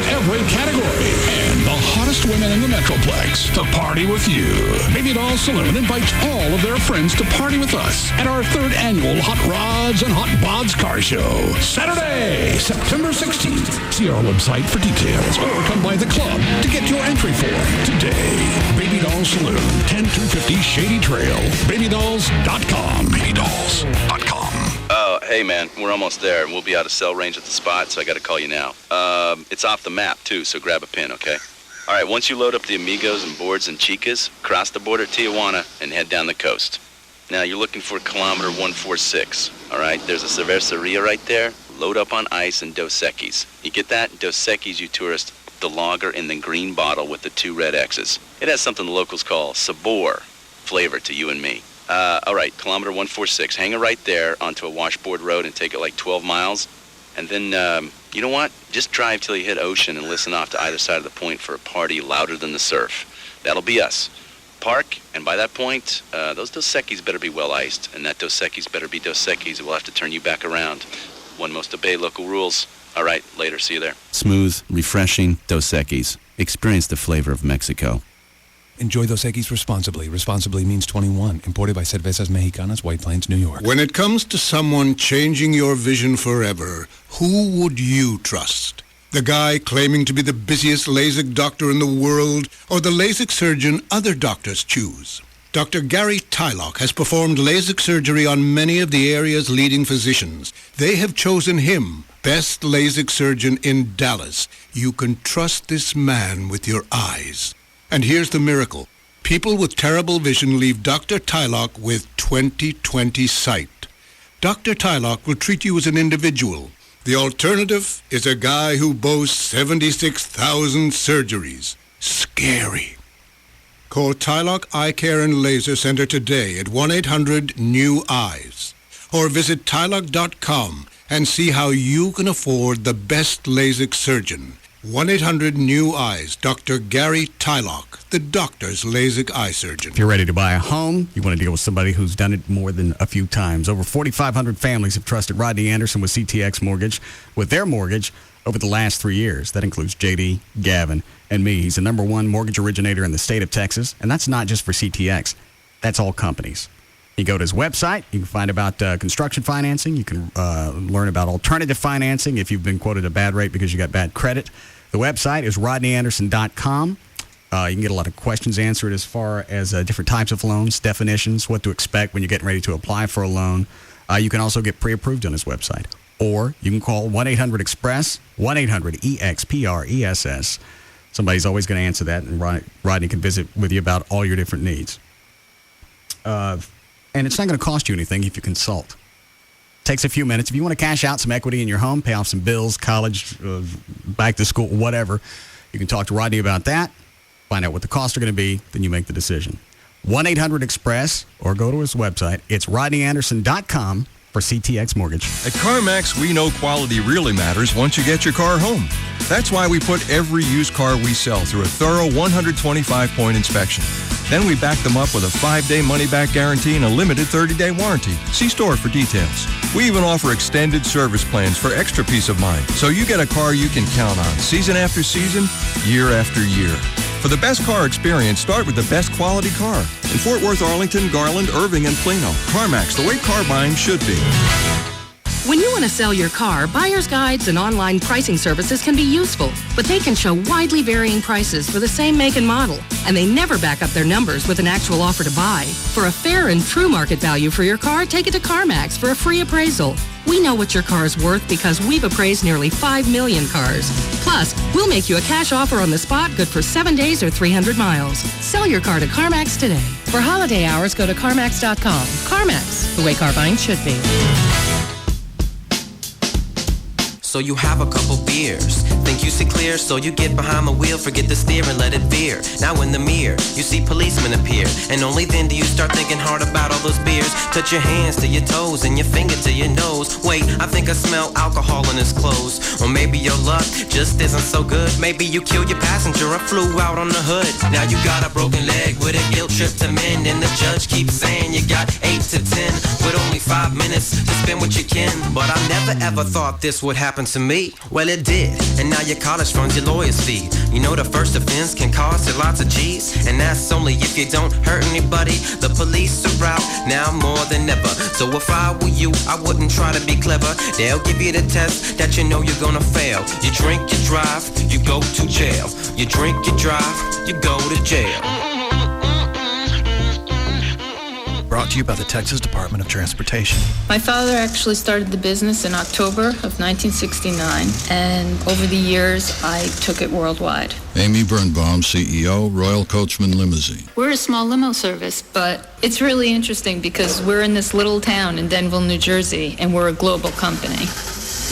Speaker 5: every category. And the hottest women in the Metroplex to party with you. Baby Doll Saloon invites all of their friends to party with us at our 3rd annual Hot Rods and Hot Bods Car Show. Saturday, September 16th. See our website for details or come by the club to get your entry form today. Baby Doll Saloon, 10250 Shady Trail. Babydolls.com. Babydolls.com.
Speaker 15: Oh, hey, man, we're almost there. We'll be out of cell range at the spot, so I got to call you now. It's off the map, too, so grab a pin, okay? All right, once you load up the Amigos and Boards and Chicas, cross the border at Tijuana and head down the coast. Now, you're looking for kilometer 146, all right? There's a cerveceria right there. Load up on ice and Dos Equis. You get that? Dos Equis, you tourist, the lager in the green bottle with the 2 red X's. It has something the locals call sabor, flavor to you and me. All right, kilometer 146. Hang it right there onto a washboard road and take it like 12 miles. And then, you know what? Just drive till you hit ocean and listen off to either side of the point for a party louder than the surf. That'll be us. Park, and by that point, those Dos Equis better be well iced, and that Dos Equis better be Dos Equis. We'll have to turn you back around. One must obey local rules. All right, later. See you there.
Speaker 16: Smooth, refreshing Dos Equis. Experience the flavor of Mexico.
Speaker 17: Enjoy Dos Equis responsibly. Responsibly means 21. Imported by Cervezas Mexicanas, White Plains, New York.
Speaker 18: When it comes to someone changing your vision forever, who would you trust? The guy claiming to be the busiest LASIK doctor in the world, or the LASIK surgeon other doctors choose? Dr. Gary Tylock has performed LASIK surgery on many of the area's leading physicians. They have chosen him best LASIK surgeon in Dallas. You can trust this man with your eyes. And here's the miracle. People with terrible vision leave Dr. Tylock with 20/20 sight. Dr. Tylock will treat you as an individual. The alternative is a guy who boasts 76,000 surgeries. Scary. Call Tylock Eye Care and Laser Center today at 1-800-NEW-EYES. Or visit Tylock.com and see how you can afford the best LASIK surgeon. 1-800-NEW-EYES. Dr. Gary Tylock, the doctor's LASIK eye surgeon.
Speaker 9: If you're ready to buy a home, you want to deal with somebody who's done it more than a few times. Over 4,500 families have trusted Rodney Anderson with CTX Mortgage with their mortgage over the last 3 years. That includes JD, Gavin, and me. He's the #1 mortgage originator in the state of Texas, and that's not just for CTX. That's all companies. You go to his website, you can find about construction financing. You can learn about alternative financing if you've been quoted a bad rate because you got bad credit. The website is rodneyanderson.com. You can get a lot of questions answered as far as different types of loans, definitions, what to expect when you're getting ready to apply for a loan. You can also get pre-approved on his website. Or you can call 1-800-EXPRESS, 1-800-EXPRESS. Somebody's always going to answer that, and Rodney can visit with you about all your different needs. And it's not going to cost you anything if you consult. Takes a few minutes. If you want to cash out some equity in your home, pay off some bills, college, back to school, whatever, you can talk to Rodney about that, find out what the costs are going to be, then you make the decision. 1-800-EXPRESS, or go to his website. It's rodneyanderson.com for CTX Mortgage.
Speaker 25: At CarMax, we know quality really matters once you get your car home. That's why we put every used car we sell through a thorough 125-point inspection. Then we back them up with a 5-day money-back guarantee and a limited 30-day warranty. See store for details. We even offer extended service plans for extra peace of mind, so you get a car you can count on season after season, year after year. For the best car experience, start with the best quality car. In Fort Worth, Arlington, Garland, Irving, and Plano. CarMax, the way car buying should be.
Speaker 26: When you want to sell your car, buyer's guides and online pricing services can be useful, but they can show widely varying prices for the same make and model, and they never back up their numbers with an actual offer to buy. For a fair and true market value for your car, take it to CarMax for a free appraisal. We know what your car is worth because we've appraised nearly 5 million cars. Plus, we'll make you a cash offer on the spot good for 7 days or 300 miles. Sell your car to CarMax today. For holiday hours, go to CarMax.com. CarMax, the way car buying should be.
Speaker 19: so you have a couple beers. Think you see clear, so you get behind the wheel, forget the steer and let it veer. Now in the mirror, you see policemen appear, and only then do you start thinking hard about all those beers. Touch your hands to your toes and your finger to your nose. Wait, I think I smell alcohol in his clothes. Or maybe your luck just isn't so good. Maybe you killed your passenger and flew out on the hood. Now you got a broken leg with a guilt trip to mend, and the judge keeps saying you got 8 to 10 with only 5 minutes to spend with your kin. But I never ever thought this would happen to me. Well, it did, and now your college funds your lawyer's fee. You know the first offense can cost you lots of G's, and that's only if you don't hurt anybody. The police are out now more than ever, so if I were you, I wouldn't try to be clever. They'll give you the test that you know you're gonna fail. You drink, you drive, you go to jail. You drink, you drive, you go to jail.
Speaker 20: Brought to you by the Texas Department of Transportation.
Speaker 21: My father actually started the business in October of 1969, and over the years, I took it worldwide.
Speaker 22: Amy Birnbaum, CEO, Royal Coachman Limousine.
Speaker 21: We're a small limo service, but it's really interesting because we're in this little town in Denville, New Jersey, and we're a global company.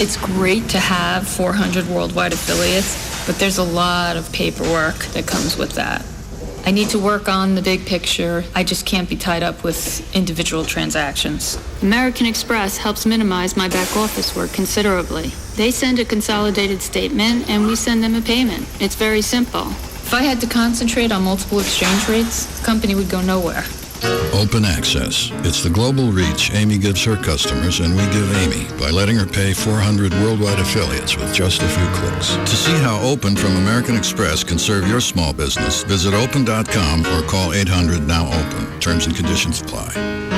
Speaker 21: It's great to have 400 worldwide affiliates, but there's a lot of paperwork that comes with that. I need to work on the big picture. I just can't be tied up with individual transactions. American Express helps minimize my back office work considerably. They send a consolidated statement and we send them a payment. It's very simple. If I had to concentrate on multiple exchange rates, the company would go nowhere.
Speaker 22: Open Access. It's the global reach Amy gives her customers, and we give Amy by letting her pay 400 worldwide affiliates with just a few clicks. To see how Open from American Express can serve your small business, visit open.com or call 800-NOW-OPEN. Terms and conditions apply.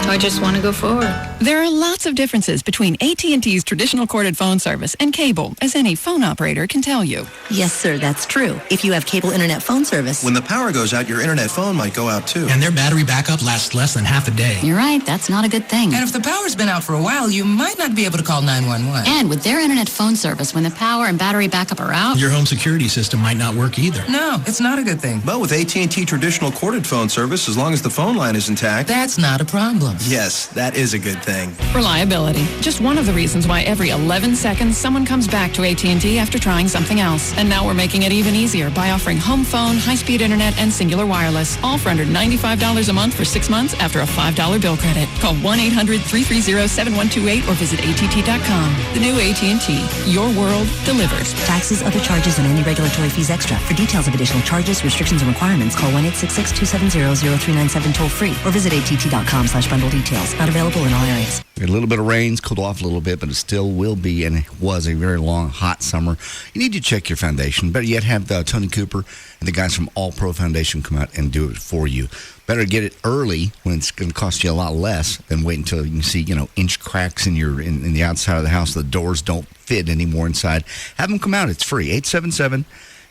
Speaker 21: I just want to go forward.
Speaker 23: There are lots of differences between AT&T's traditional corded phone service and cable, as any phone operator can tell you.
Speaker 24: Yes, sir, that's true. If you have cable internet phone service.
Speaker 20: When the power goes out, your internet phone might go out too.
Speaker 27: And their battery backup lasts less than half a day.
Speaker 24: You're right, that's not a good thing.
Speaker 27: And if the power's been out for a while, you might not be able to call 911.
Speaker 24: And with their internet phone service, when the power and battery backup are out,
Speaker 27: your home security system might not work either. No, it's not a good thing.
Speaker 20: But with AT&T traditional corded phone service, as long as the phone line is intact.
Speaker 27: That's not a problem.
Speaker 20: Yes, that is a good thing.
Speaker 23: Reliability. Just one of the reasons why every 11 seconds someone comes back to AT&T after trying something else. And now we're making it even easier by offering home phone, high-speed internet, and singular wireless, all for under $95 a month for 6 months after a $5 bill credit. Call 1-800-330-7128 or visit ATT.com. The new AT&T. Your world delivers.
Speaker 24: Taxes, other charges, and any regulatory fees extra. For details of additional charges, restrictions, and requirements, call 1-866-270-0397 toll-free or visit att.com/bundle details. Not available in all areas.
Speaker 8: A little bit of rain's cooled off a little bit, but it still will be, and it was a very long, hot summer. You need to check your foundation. Better yet, have Tony Cooper and the guys from All Pro Foundation come out and do it for you. Better get it early when it's going to cost you a lot less than wait until you can see, inch cracks in in the outside of the house. The doors don't fit anymore inside. Have them come out. It's free. 877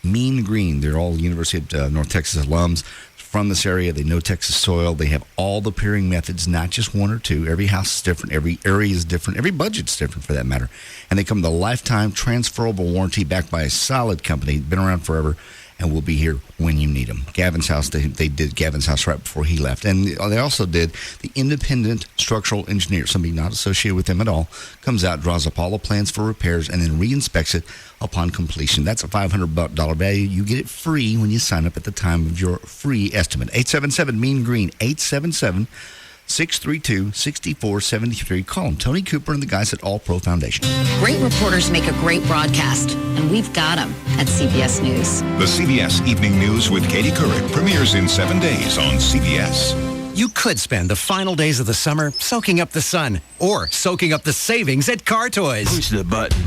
Speaker 8: Mean Green. They're all University of North Texas alums from this area. They know Texas soil. They have all the peering methods, not just one or two. Every house is different. Every area is different. Every budget's different, for that matter. And they come with a lifetime transferable warranty backed by a solid company. Been around forever and will be here when you need them. Gavin's house, they did Gavin's house right before he left. And they also did the independent structural engineer, somebody not associated with them at all, comes out, draws up all the plans for repairs, and then re-inspects it upon completion. That's a $500 value. You get it free when you sign up at the time of your free estimate. 877 Mean Green, 877-632-6473. Call them, Tony Cooper and the guys at All Pro Foundation.
Speaker 24: Great reporters make a great broadcast, and we've got them at CBS News.
Speaker 28: The CBS Evening News with Katie Couric premieres in 7 days on CBS.
Speaker 29: You could spend the final days of the summer soaking up the sun or soaking up the savings at Car Toys.
Speaker 28: Push the button.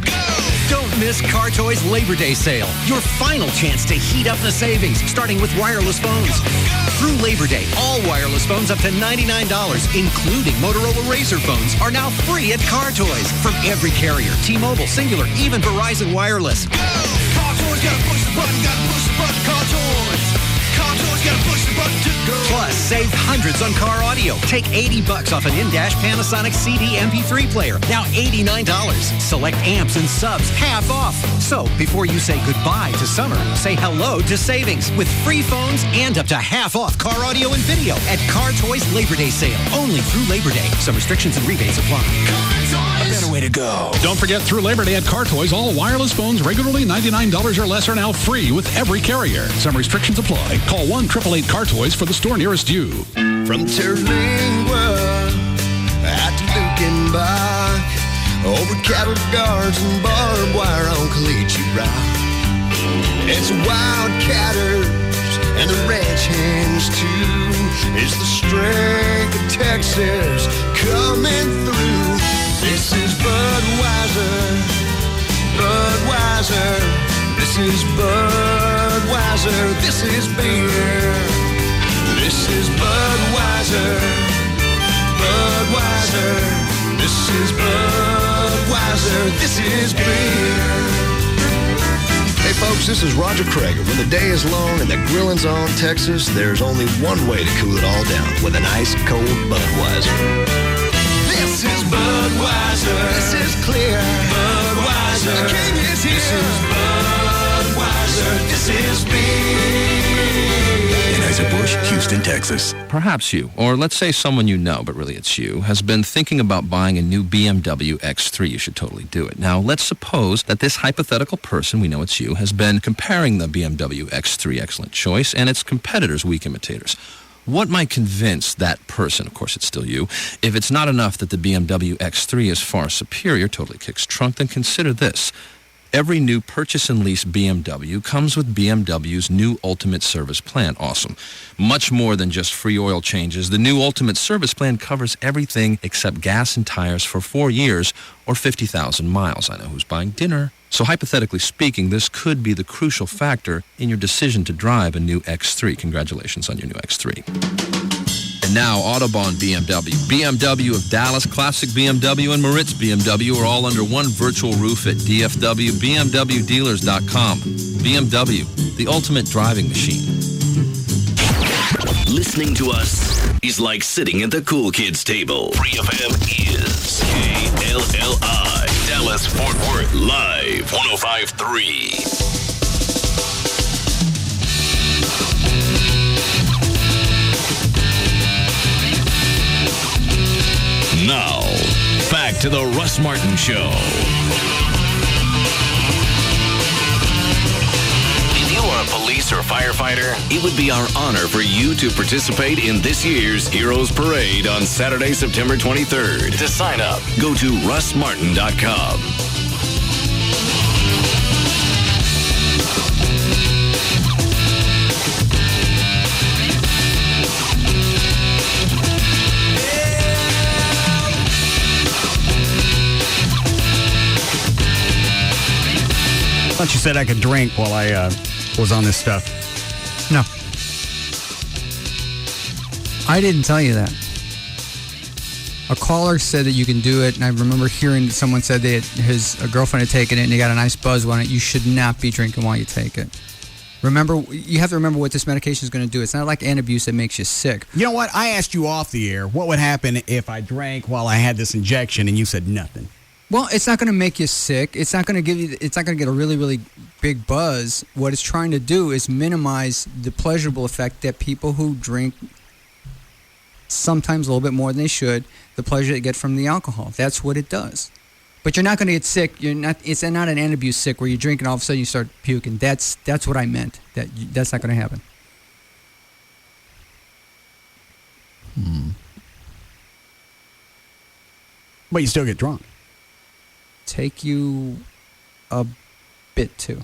Speaker 29: Don't miss Car Toys Labor Day sale. Your final chance to heat up the savings, starting with wireless phones. Through Labor Day, all wireless phones up to $99, including Motorola Razr phones, are now free at Car Toys from every carrier, T-Mobile, Singular, even Verizon Wireless.
Speaker 4: Car Toys, gotta push the button, Car Toys. Car Toys, gotta push the button.
Speaker 29: Plus, save hundreds on car audio. Take $80 off an in-dash Panasonic CD MP3 player. Now $89. Select amps and subs half off. So, before you say goodbye to summer, say hello to savings with free phones and up to half off car audio and video at Car Toys Labor Day sale. Only through Labor Day. Some restrictions and rebates apply.
Speaker 5: A better way to go. Don't forget, through Labor Day at Car Toys, all wireless phones regularly $99 or less are now free with every carrier. Some restrictions apply. Call 1-888-CAR-TOYS for the store nearest you.
Speaker 1: From Terlingua out to Lukenbach, over cattle guards and barbed wire on Caliche Rock. It's wildcatters and the ranch hands too. It's the strength of Texas coming through. This is Budweiser, Budweiser. This is Budweiser, this is beer. This is Budweiser, Budweiser. This is Budweiser, this is beer.
Speaker 14: Hey folks, this is Roger Craig. When the day is long and the grilling's on Texas, there's only one way to cool it all down, with an ice cold Budweiser.
Speaker 1: This is Budweiser. This is clear. Budweiser. The king is here. This is Budweiser. This is beer.
Speaker 28: Anheuser-Busch, Houston, Texas.
Speaker 15: Perhaps you, or let's say someone you know, but really it's you, has been thinking about buying a new BMW X3. You should totally do it. Now, let's suppose that this hypothetical person, we know it's you, has been comparing the BMW X3, excellent choice, and its competitors, weak imitators. What might convince that person, of course it's still you, if it's not enough that the BMW X3 is far superior, totally kicks trunk, then consider this. Every new purchase and lease BMW comes with BMW's new Ultimate Service Plan. Awesome. Much more than just free oil changes. The new Ultimate Service Plan covers everything except gas and tires for 4 years or 50,000 miles. I know who's buying dinner. So hypothetically speaking, this could be the crucial factor in your decision to drive a new X3. Congratulations on your new X3. And now, Autobahn BMW, BMW of Dallas, Classic BMW, and Moritz BMW are all under one virtual roof at DFWBMWdealers.com. BMW, the ultimate driving machine.
Speaker 28: Listening to us is like sitting at the cool kids table. Free FM is KLLI, Dallas, Fort Worth, live 105.3. Now, back to the Russ Martin Show. If you are a police or firefighter, it would be our honor for you to participate in this year's Heroes Parade on Saturday, September 23rd. To sign up, go to russmartin.com.
Speaker 9: I thought you said I could drink while I was on this stuff.
Speaker 2: No. I didn't tell you that. A caller said that you can do it, and I remember hearing someone said that a girlfriend had taken it and he got a nice buzz on it. You should not be drinking while you take it. Remember, you have to remember what this medication is going to do. It's not like Antabuse that makes you sick.
Speaker 9: You know what? I asked you off the air what would happen if I drank while I had this injection, and you said nothing.
Speaker 2: Well, it's not going to make you sick. It's not going to give you. It's not going to get a really, really big buzz. What it's trying to do is minimize the pleasurable effect that people who drink sometimes a little bit more than they should, the pleasure they get from the alcohol. That's what it does. But you're not going to get sick. You're not. It's not an Antabuse sick where you drink and all of a sudden you start puking. That's what I meant. That's not going to happen.
Speaker 9: But you still get drunk.
Speaker 2: Take you a bit to.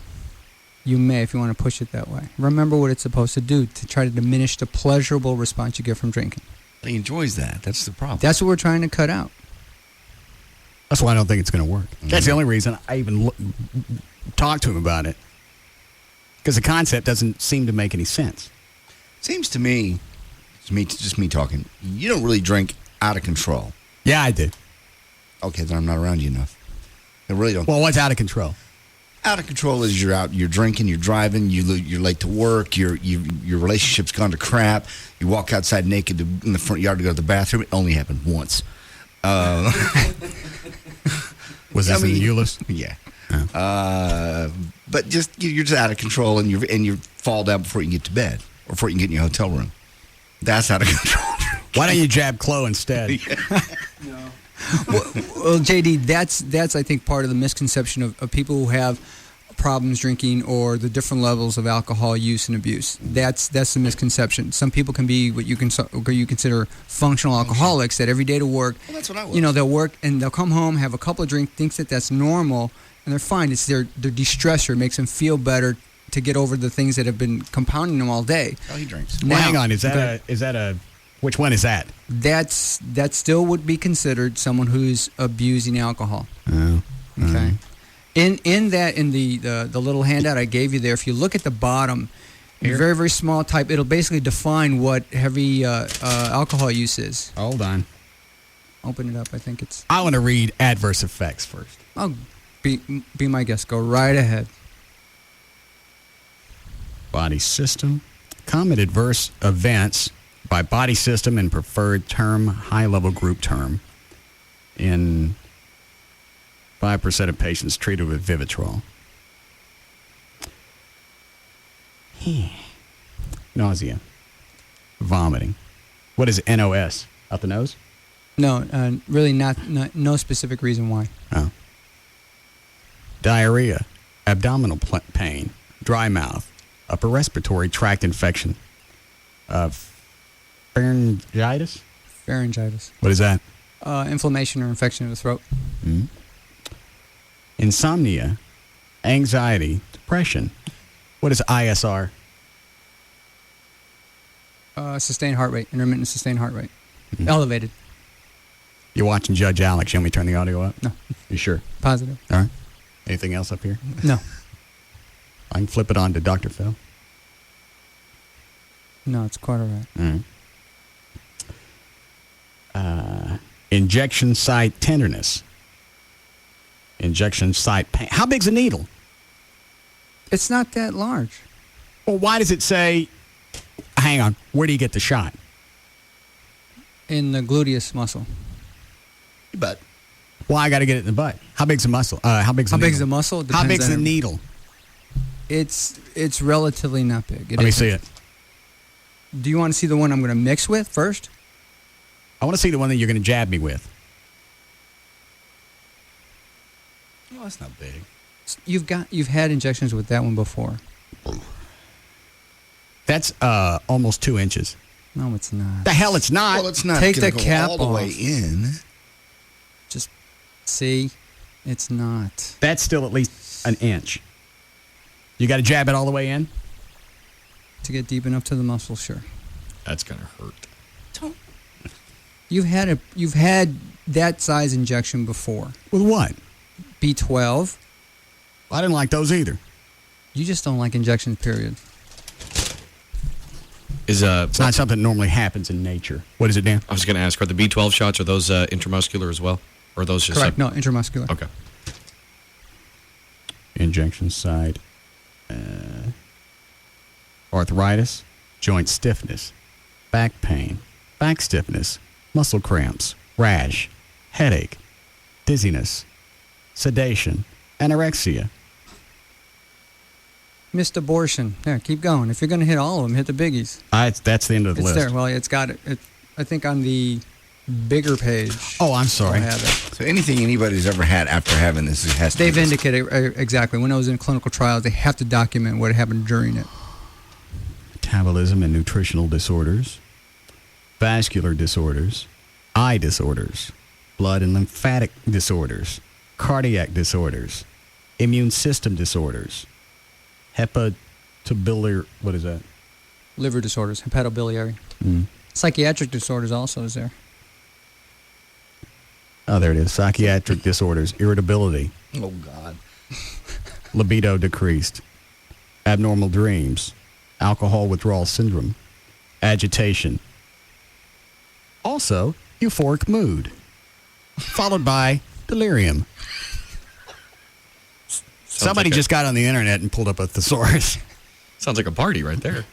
Speaker 2: You may if you want to push it that way. Remember what it's supposed to do, to try to diminish the pleasurable response you get from drinking.
Speaker 8: He enjoys that. That's the problem.
Speaker 2: That's what we're trying to cut out.
Speaker 9: That's why I don't think it's going to work. That's the only reason I even talked to him about it. Because the concept doesn't seem to make any sense.
Speaker 8: Seems to me, just me talking, you don't really drink out of control.
Speaker 9: Yeah, I do.
Speaker 8: Okay, then I'm not around you enough. I really don't.
Speaker 9: Well, what's out of control?
Speaker 8: Out of control is you're out, you're drinking, you're driving, you're late to work, your relationship's gone to crap. You walk outside naked in the front yard to go to the bathroom. It only happened once.
Speaker 9: Was this in Euless?
Speaker 8: Yeah. But just you're just out of control, and you fall down before you can get to bed or before you can get in your hotel room. That's out of control.
Speaker 9: Why don't you jab Chloe instead?
Speaker 2: Well, JD, that's I think part of the misconception of people who have problems drinking or the different levels of alcohol use and abuse. That's the misconception. Some people can be what you consider functional alcoholics that every day to work.
Speaker 8: Well, that's what I was.
Speaker 2: They'll work and they'll come home, have a couple of drinks, thinks that that's normal, and they're fine. It's their de-stressor. It makes them feel better to get over the things that have been compounding them all day.
Speaker 8: Oh, he drinks.
Speaker 9: Well, hang on. Is that a which one is that?
Speaker 2: That still would be considered someone who's abusing alcohol.
Speaker 9: Oh.
Speaker 2: Okay. In the little handout I gave you there, if you look at the bottom, in very, very small type, it'll basically define what heavy alcohol use is.
Speaker 9: Hold on.
Speaker 2: Open it up. I think it's...
Speaker 9: I want to read adverse effects first.
Speaker 2: Oh, be my guest. Go right ahead.
Speaker 9: Body system. Common adverse events by body system and preferred term, high-level group term in 5% of patients treated with Vivitrol. Nausea. Vomiting. What is NOS? Out the nose?
Speaker 2: No, really no specific reason why.
Speaker 9: Oh. Diarrhea. Abdominal pain. Dry mouth. Upper respiratory tract infection. Pharyngitis?
Speaker 2: Pharyngitis.
Speaker 9: What is that?
Speaker 2: Inflammation or infection of the throat.
Speaker 9: Mm-hmm. Insomnia, anxiety, depression. What is ISR?
Speaker 2: Sustained heart rate, intermittent sustained heart rate.
Speaker 9: Mm-hmm.
Speaker 2: Elevated.
Speaker 9: You're watching Judge Alex. You want me to turn the audio up?
Speaker 2: No.
Speaker 9: You sure?
Speaker 2: Positive.
Speaker 9: All right. Anything else up here?
Speaker 2: No.
Speaker 9: I can flip it on to Dr. Phil.
Speaker 2: No, it's quite all right.
Speaker 9: All right. Injection site tenderness. Injection site pain. How big's a needle?
Speaker 2: It's not that large.
Speaker 9: Well, why does it say, hang on, where do you get the shot?
Speaker 2: In the gluteus muscle.
Speaker 8: Butt.
Speaker 9: Well, I got to get it in the butt. How big's the muscle? How big's the
Speaker 2: needle?
Speaker 9: needle?
Speaker 2: Big's the muscle?
Speaker 9: How big's the needle?
Speaker 2: It's relatively not big.
Speaker 9: Let me see it.
Speaker 2: Do you want to see the one I'm going to mix with first?
Speaker 9: I want to see the one that you're going to jab me with.
Speaker 8: Oh, that's not big.
Speaker 2: You've had injections with that one before.
Speaker 9: That's almost 2 inches.
Speaker 2: No, it's not.
Speaker 9: The hell, it's not.
Speaker 8: Well, it's not.
Speaker 2: Take the
Speaker 8: go
Speaker 2: cap
Speaker 8: all the
Speaker 2: off.
Speaker 8: way in.
Speaker 2: Just see, it's not.
Speaker 9: That's still at least an inch. You got to jab it all the way in?
Speaker 2: To get deep enough to the muscle, sure.
Speaker 3: That's gonna hurt.
Speaker 2: You've had that size injection before.
Speaker 9: With what?
Speaker 2: B12.
Speaker 9: I didn't like those either.
Speaker 2: You just don't like injections, period.
Speaker 3: It's
Speaker 9: not something that normally happens in nature. What is it, Dan?
Speaker 3: I was going to ask, are the B12 shots, are those intramuscular as well? Or are those just...
Speaker 2: Correct, no, intramuscular.
Speaker 3: Okay.
Speaker 9: Injection site. Arthritis, joint stiffness, back pain, back stiffness, muscle cramps, rash, headache, dizziness, sedation, anorexia.
Speaker 2: Missed abortion. There, keep going. If you're going to hit all of them, hit the biggies.
Speaker 9: That's the end of the list.
Speaker 2: It's there. Well, it's got it. I think on the bigger page.
Speaker 9: Oh, I'm sorry.
Speaker 2: Have it.
Speaker 8: So anything anybody's ever had after having this, it has to
Speaker 2: They've
Speaker 8: be
Speaker 2: indicated exactly. When I was in clinical trials, they have to document what happened during it.
Speaker 9: Metabolism and nutritional disorders, vascular disorders, eye disorders, blood and lymphatic disorders, cardiac disorders, immune system disorders, hepatobiliary, what is that?
Speaker 2: Liver disorders, hepatobiliary. Psychiatric disorders also is there.
Speaker 9: Oh, there it is. Psychiatric disorders, irritability.
Speaker 8: Oh, God.
Speaker 9: Libido decreased, abnormal dreams, alcohol withdrawal syndrome, agitation. Also, euphoric mood, followed by delirium. Somebody just got on the internet and pulled up a thesaurus.
Speaker 3: Sounds like a party right there.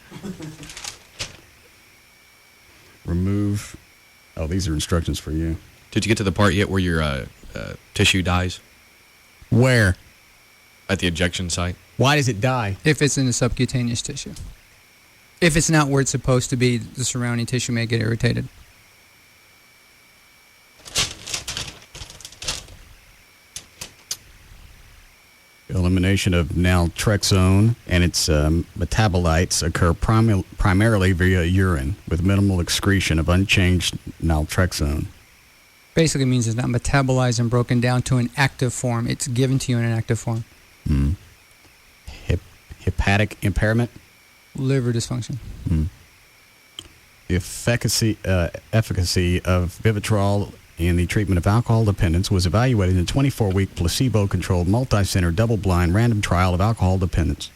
Speaker 9: Remove. Oh, these are instructions for you.
Speaker 3: Did you get to the part yet where your tissue dies?
Speaker 9: Where?
Speaker 3: At the injection site.
Speaker 9: Why does it die?
Speaker 2: If it's in the subcutaneous tissue. If it's not where it's supposed to be, the surrounding tissue may get irritated.
Speaker 9: Elimination of naltrexone and its metabolites occur primarily via urine with minimal excretion of unchanged naltrexone.
Speaker 2: Basically means it's not metabolized and broken down to an active form. It's given to you in an active form.
Speaker 9: Hepatic impairment?
Speaker 2: Liver dysfunction.
Speaker 9: The efficacy of Vivitrol in the treatment of alcohol dependence was evaluated in a 24-week placebo-controlled, multi-center, double-blind, random trial of alcohol dependence.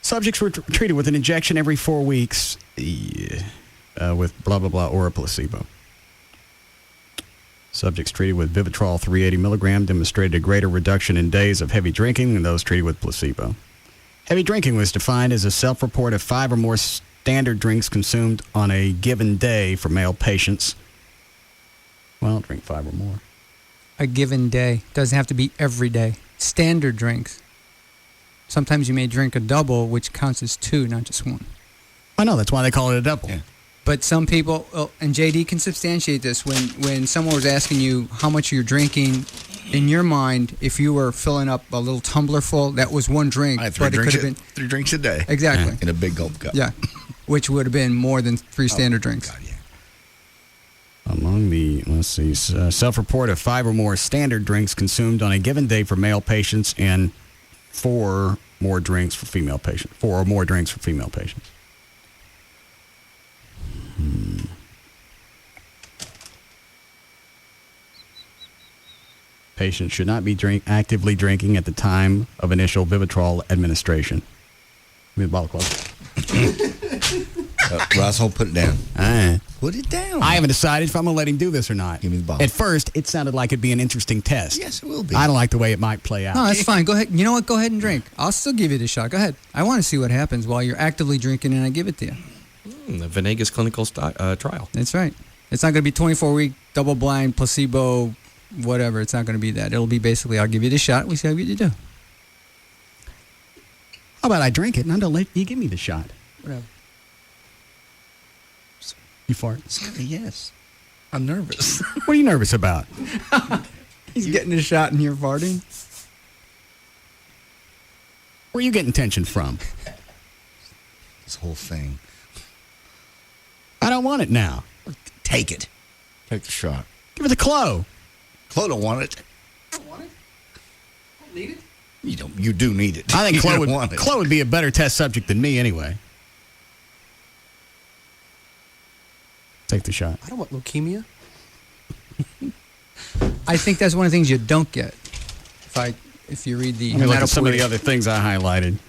Speaker 9: Subjects were treated with an injection every 4 weeks with blah, blah, blah, or a placebo. Subjects treated with Vivitrol 380 milligram demonstrated a greater reduction in days of heavy drinking than those treated with placebo. Heavy drinking was defined as a self-report of 5 or more standard drinks consumed on a given day for male patients. Well, drink 5 or more.
Speaker 2: A given day. Doesn't have to be every day. Standard drinks. Sometimes you may drink a double, which counts as 2, not just 1.
Speaker 9: I know, that's why they call it a double. Yeah.
Speaker 2: But some people, and JD can substantiate this, when someone was asking you how much you're drinking, in your mind, if you were filling up a little tumbler full, that was 1 drink.
Speaker 8: I
Speaker 2: but it could have been
Speaker 8: 3 drinks a day.
Speaker 2: Exactly.
Speaker 8: In a big gulp cup.
Speaker 2: Yeah. Which would have been more than 3 standard drinks.
Speaker 8: God, yeah.
Speaker 9: Among the, self-report of 5 or more standard drinks consumed on a given day for male patients and 4 or more drinks for female patients. Patients should not be actively drinking at the time of initial Vivitrol administration. Give me the bottle close.
Speaker 8: Russell, put it down. Put it down.
Speaker 9: I haven't decided if I'm going to let him do this or not.
Speaker 8: Give me the bottle.
Speaker 9: At first, it sounded like it'd be an interesting test.
Speaker 8: Yes, it will be.
Speaker 9: I don't like the way it might play out.
Speaker 2: No, that's fine. Go ahead. You know what? Go ahead and drink. I'll still give you the shot. Go ahead. I want to see what happens while you're actively drinking and I give it to you.
Speaker 3: The Venegas clinical trial.
Speaker 2: That's right. It's not going to be 24-week, double-blind, placebo, whatever. It's not going to be that. It'll be basically, I'll give you the shot. We see how you do.
Speaker 9: How about I drink it and I don't let you give me the shot?
Speaker 2: Whatever.
Speaker 9: You fart?
Speaker 8: Yes. I'm nervous.
Speaker 9: What are you nervous about?
Speaker 2: He's getting a shot and you're farting?
Speaker 9: Where are you getting tension from?
Speaker 8: This whole thing.
Speaker 9: I don't want it now.
Speaker 8: Take it. Take the shot.
Speaker 9: Give it to Chloe.
Speaker 8: Chloe don't want it.
Speaker 2: I don't want it. I don't need it.
Speaker 8: You do need it.
Speaker 9: I think
Speaker 8: Chloe
Speaker 9: Chloe would be a better test subject than me anyway. Take the shot.
Speaker 27: I don't want leukemia.
Speaker 2: I think that's one of the things you don't get. If you read the
Speaker 9: look at some of the other things I highlighted.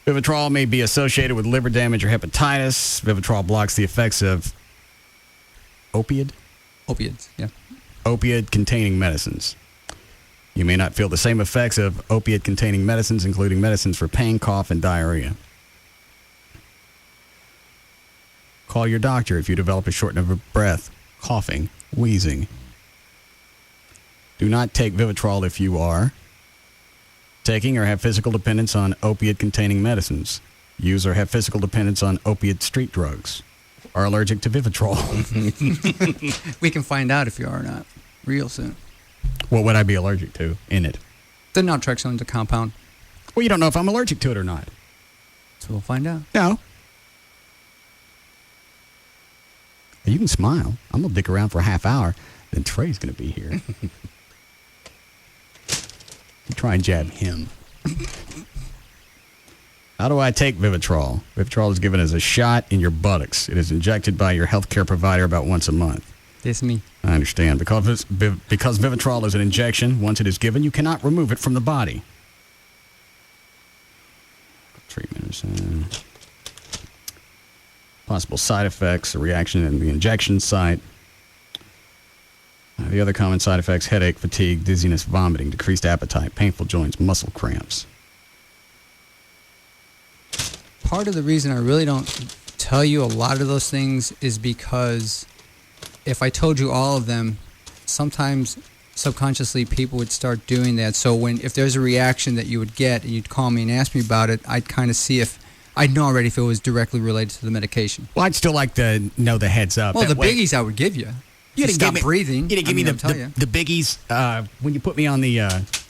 Speaker 9: Vivitrol may be associated with liver damage or hepatitis. Vivitrol blocks the effects of opiates,
Speaker 2: yeah.
Speaker 9: Opiate-containing medicines. You may not feel the same effects of opiate-containing medicines, including medicines for pain, cough, and diarrhea. Call your doctor if you develop a shortness of breath, coughing, wheezing. Do not take Vivitrol if you are taking or have physical dependence on opiate-containing medicines. Use or have physical dependence on opiate street drugs. Are allergic to Vivitrol.
Speaker 2: We can find out if you are or not real soon.
Speaker 9: What would I be allergic to in it?
Speaker 2: The naltrexone is a compound.
Speaker 9: Well, you don't know if I'm allergic to it or not.
Speaker 2: So we'll find out.
Speaker 9: No. You can smile. I'm going to dick around for a half hour. Then Trey's going to be here. Try and jab him. How do I take Vivitrol? Vivitrol is given as a shot in your buttocks. It is injected by your healthcare provider about once a month.
Speaker 2: That's me.
Speaker 9: I understand. Because Vivitrol is an injection, once it is given, you cannot remove it from the body. Treatment is... possible side effects, a reaction in the injection site. The other common side effects: headache, fatigue, dizziness, vomiting, decreased appetite, painful joints, muscle cramps.
Speaker 2: Part of the reason I really don't tell you a lot of those things is because if I told you all of them, sometimes subconsciously people would start doing that. So if there's a reaction that you would get and you'd call me and ask me about it, I'd kind of see if I'd know already if it was directly related to the medication.
Speaker 9: Well, I'd still like to know the heads up.
Speaker 2: Well,
Speaker 9: That
Speaker 2: the
Speaker 9: way-
Speaker 2: biggies I would give you.
Speaker 9: You
Speaker 2: Just stop breathing.
Speaker 9: You didn't give me
Speaker 2: I'll tell you.
Speaker 9: the biggies when you put me on the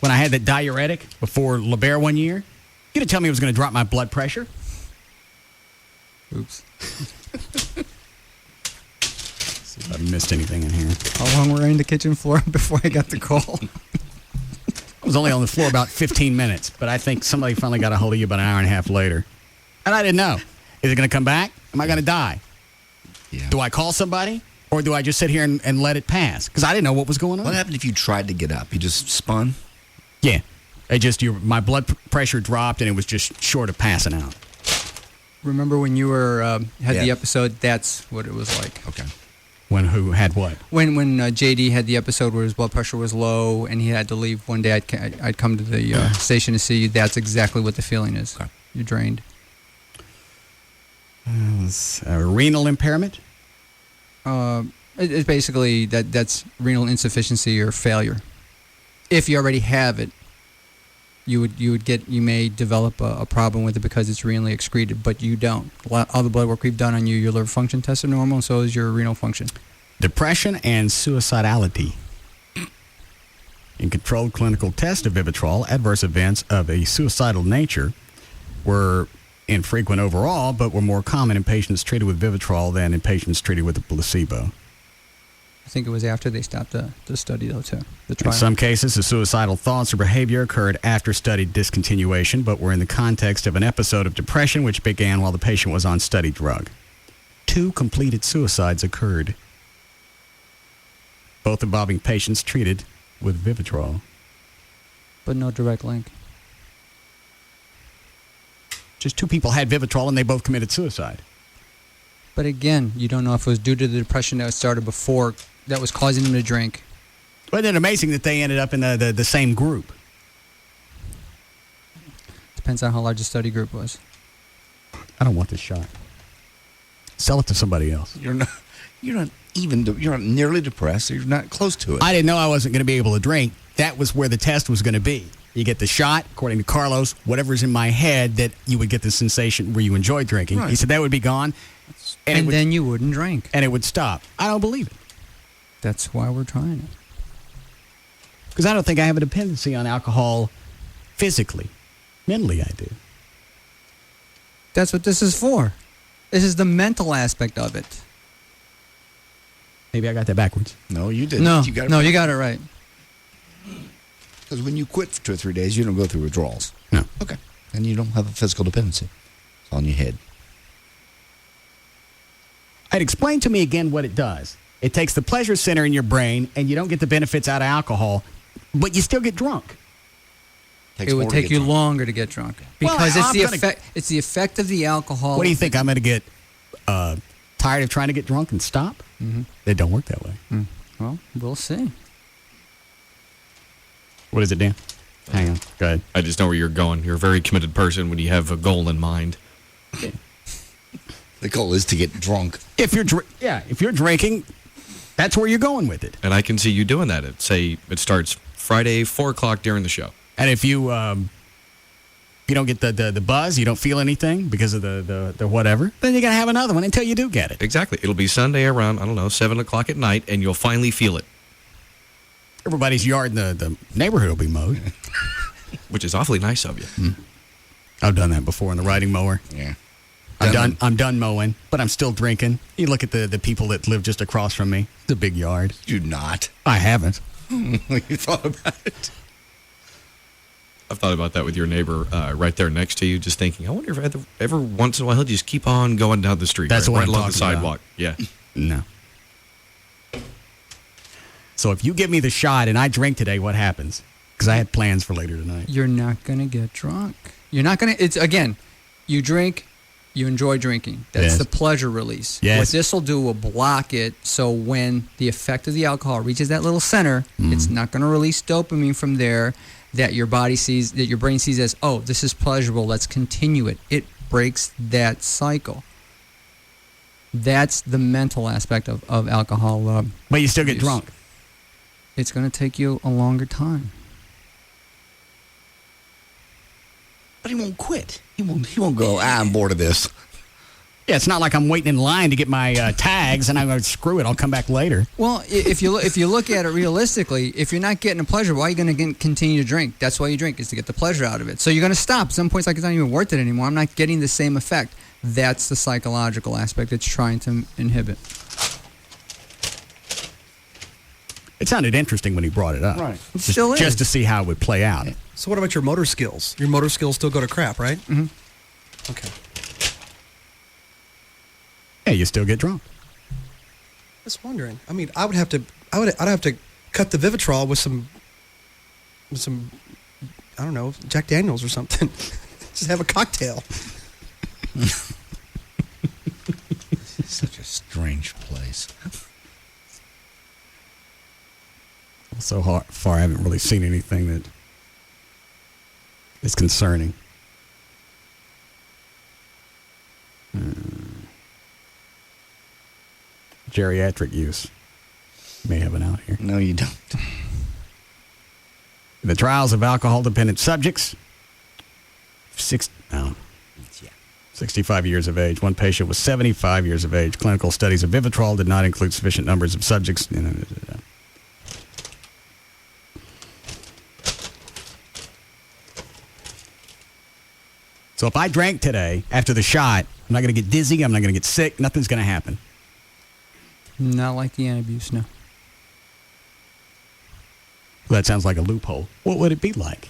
Speaker 9: when I had that diuretic before LeBaire one year. You didn't tell me it was going to drop my blood pressure.
Speaker 2: Oops.
Speaker 9: See if I missed anything in here.
Speaker 2: How long were I in the kitchen floor before I got the call?
Speaker 9: I was only on the floor about 15 minutes, but I think somebody finally got a hold of you about an hour and a half later. And I didn't know. Is it going to come back? Am I going to die?
Speaker 8: Yeah.
Speaker 9: Do I call somebody? Or do I just sit here and let it pass? Because I didn't know what was going on.
Speaker 8: What happened if you tried to get up? You just spun?
Speaker 9: Yeah. My blood pressure dropped, and it was just short of passing out.
Speaker 2: Remember when you were had the episode? That's what it was like.
Speaker 8: Okay.
Speaker 9: When who had what?
Speaker 2: When JD had the episode where his blood pressure was low and he had to leave one day, I'd come to the station to see you. That's exactly what the feeling is.
Speaker 8: Okay.
Speaker 2: You're drained.
Speaker 9: Renal impairment?
Speaker 2: It's basically that's renal insufficiency or failure. If you already have it, you may develop a problem with it because it's renally excreted, but you don't. All the blood work we've done on you, your liver function tests are normal, and so is your renal function.
Speaker 9: Depression and suicidality. In controlled clinical tests of Vivitrol, adverse events of a suicidal nature were infrequent overall, but were more common in patients treated with Vivitrol than in patients treated with the placebo.
Speaker 2: I think it was after they stopped the study, though, too. The trial.
Speaker 9: In some cases, the suicidal thoughts or behavior occurred after study discontinuation, but were in the context of an episode of depression which began while the patient was on study drug. 2 completed suicides occurred, both involving patients treated with Vivitrol.
Speaker 2: But no direct link.
Speaker 9: Just 2 people had Vivitrol and they both committed suicide.
Speaker 2: But again, you don't know if it was due to the depression that started before that was causing them to drink.
Speaker 9: But it's amazing that they ended up in the same group.
Speaker 2: Depends on how large the study group was.
Speaker 9: I don't want this shot. Sell it to somebody else.
Speaker 8: You're not nearly depressed. You're not close to it.
Speaker 9: I didn't know I wasn't going to be able to drink. That was where the test was going to be. You get the shot, according to Carlos, whatever's in my head, that you would get the sensation where you enjoy drinking.
Speaker 8: Right.
Speaker 9: He said that would be gone.
Speaker 2: And then you wouldn't drink.
Speaker 9: And it would stop. I don't believe it.
Speaker 2: That's why we're trying it.
Speaker 9: Because I don't think I have a dependency on alcohol physically. Mentally, I do.
Speaker 2: That's what this is for. This is the mental aspect of it.
Speaker 9: Maybe I got that backwards.
Speaker 8: No, you didn't.
Speaker 2: No,
Speaker 8: you
Speaker 2: got it right.
Speaker 8: Because when you quit for 2 or 3 days, you don't go through withdrawals.
Speaker 9: No.
Speaker 8: Okay. And you don't have a physical dependency. It's on your head.
Speaker 9: I'd explain to me again what it does. It takes the pleasure center in your brain, and you don't get the benefits out of alcohol, but you still get drunk.
Speaker 2: It would take you longer to get drunk because it's the effect of the alcohol.
Speaker 9: What do you think? I'm going to get tired of trying to get drunk and stop?
Speaker 2: Mm-hmm.
Speaker 9: It don't work that way.
Speaker 2: Well, we'll see.
Speaker 9: What is it, Dan? Hang on. Go ahead.
Speaker 3: I just know where you're going. You're a very committed person when you have a goal in mind.
Speaker 8: The goal is to get drunk.
Speaker 9: If you're drinking, that's where you're going with it.
Speaker 3: And I can see you doing that. Say it starts Friday, 4 o'clock during the show.
Speaker 9: And if you don't get the buzz, you don't feel anything because of the whatever, then you're going to have another one until you do get it.
Speaker 3: Exactly. It'll be Sunday around, 7 o'clock at night, and you'll finally feel it.
Speaker 9: Everybody's yard in the neighborhood will be mowed.
Speaker 3: Which is awfully nice of you.
Speaker 9: I've done that before in the riding mower.
Speaker 8: Yeah.
Speaker 9: I'm done mowing, but I'm still drinking. You look at the people that live just across from me. It's a big yard.
Speaker 8: You not.
Speaker 9: I haven't.
Speaker 8: You thought about it.
Speaker 3: I've thought about that with your neighbor right there next to you, just thinking, I wonder if ever once in a while he'll just keep on going down the street.
Speaker 9: That's
Speaker 3: right
Speaker 9: what I'm
Speaker 3: along the
Speaker 9: talking
Speaker 3: sidewalk.
Speaker 9: about.
Speaker 3: Yeah.
Speaker 9: No. So if you give me the shot and I drink today, what happens? Because I had plans for later tonight.
Speaker 2: You're not going to get drunk. You're not going to... It's, again, you drink, You enjoy drinking. That's the pleasure release.
Speaker 9: Yes.
Speaker 2: What this will do will block it, so when the effect of the alcohol reaches that little center, it's not going to release dopamine from there that your body sees, that your brain sees as, oh, this is pleasurable, let's continue it. It breaks that cycle. That's the mental aspect of alcohol.
Speaker 9: But you still get drunk.
Speaker 2: It's going to take you a longer time.
Speaker 8: But he won't quit. He won't go, I'm bored of this.
Speaker 9: Yeah, it's not like I'm waiting in line to get my tags and I'm going to screw it. I'll come back later.
Speaker 2: Well, if you look at it realistically, if you're not getting a pleasure, why are you going to continue to drink? That's why you drink, is to get the pleasure out of it. So you're going to stop. Some points, like, it's not even worth it anymore. I'm not getting the same effect. That's the psychological aspect it's trying to inhibit.
Speaker 9: It sounded interesting when he brought it up.
Speaker 2: Right. It still is.
Speaker 9: Just to see how it would play out.
Speaker 6: So what about your motor skills? Your motor skills still go to crap, right?
Speaker 2: Mm-hmm.
Speaker 6: Okay.
Speaker 9: Yeah, you still get drunk.
Speaker 6: Just wondering. I mean, I'd have to cut the Vivitrol with some I don't know, Jack Daniels or something. Just have a cocktail.
Speaker 8: Such a strange place.
Speaker 9: So far, I haven't really seen anything that is concerning. Geriatric use. May have it out here.
Speaker 8: No, you don't.
Speaker 9: The trials of alcohol-dependent subjects. 65 years of age. One patient was 75 years of age. Clinical studies of Vivitrol did not include sufficient numbers of subjects. So if I drank today after the shot, I'm not going to get dizzy. I'm not going to get sick. Nothing's going to happen.
Speaker 2: Not like the antabuse, no.
Speaker 9: Well, that sounds like a loophole. What would it be like?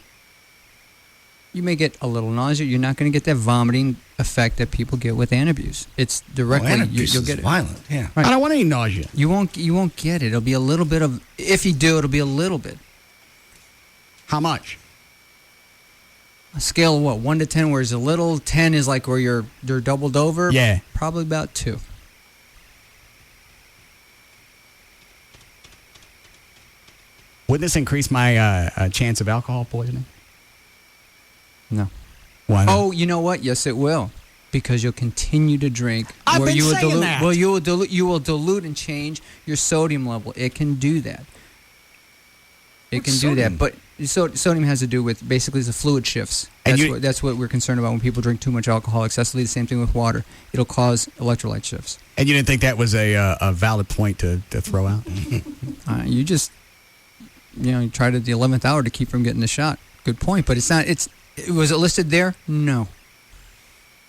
Speaker 2: You may get a little nausea. You're not going to get that vomiting effect that people get with antabuse. It's directly you'll get it.
Speaker 8: Violent, yeah.
Speaker 2: Right.
Speaker 9: I don't want any nausea.
Speaker 2: You won't get it. It'll be a little bit of. If you do, it'll be a little bit.
Speaker 9: How much?
Speaker 2: A scale of what? 1 to 10, where it's a little. 10 is like where you're doubled over.
Speaker 9: Yeah.
Speaker 2: Probably about 2.
Speaker 9: Would this increase my chance of alcohol poisoning?
Speaker 2: No.
Speaker 9: Why not?
Speaker 2: Oh, you know what? Yes, it will, because you'll continue to drink.
Speaker 9: I've been saying that.
Speaker 2: Well, you will dilute and change your sodium level. It can do that. It can do that, but sodium has to do with basically the fluid shifts. That's what we're concerned about when people drink too much alcohol excessively. The same thing with water; it'll cause electrolyte shifts.
Speaker 9: And you didn't think that was a valid point to throw out?
Speaker 2: You just, you tried at the 11th hour to keep from getting the shot. Good point, but it's not. Was it listed there? No,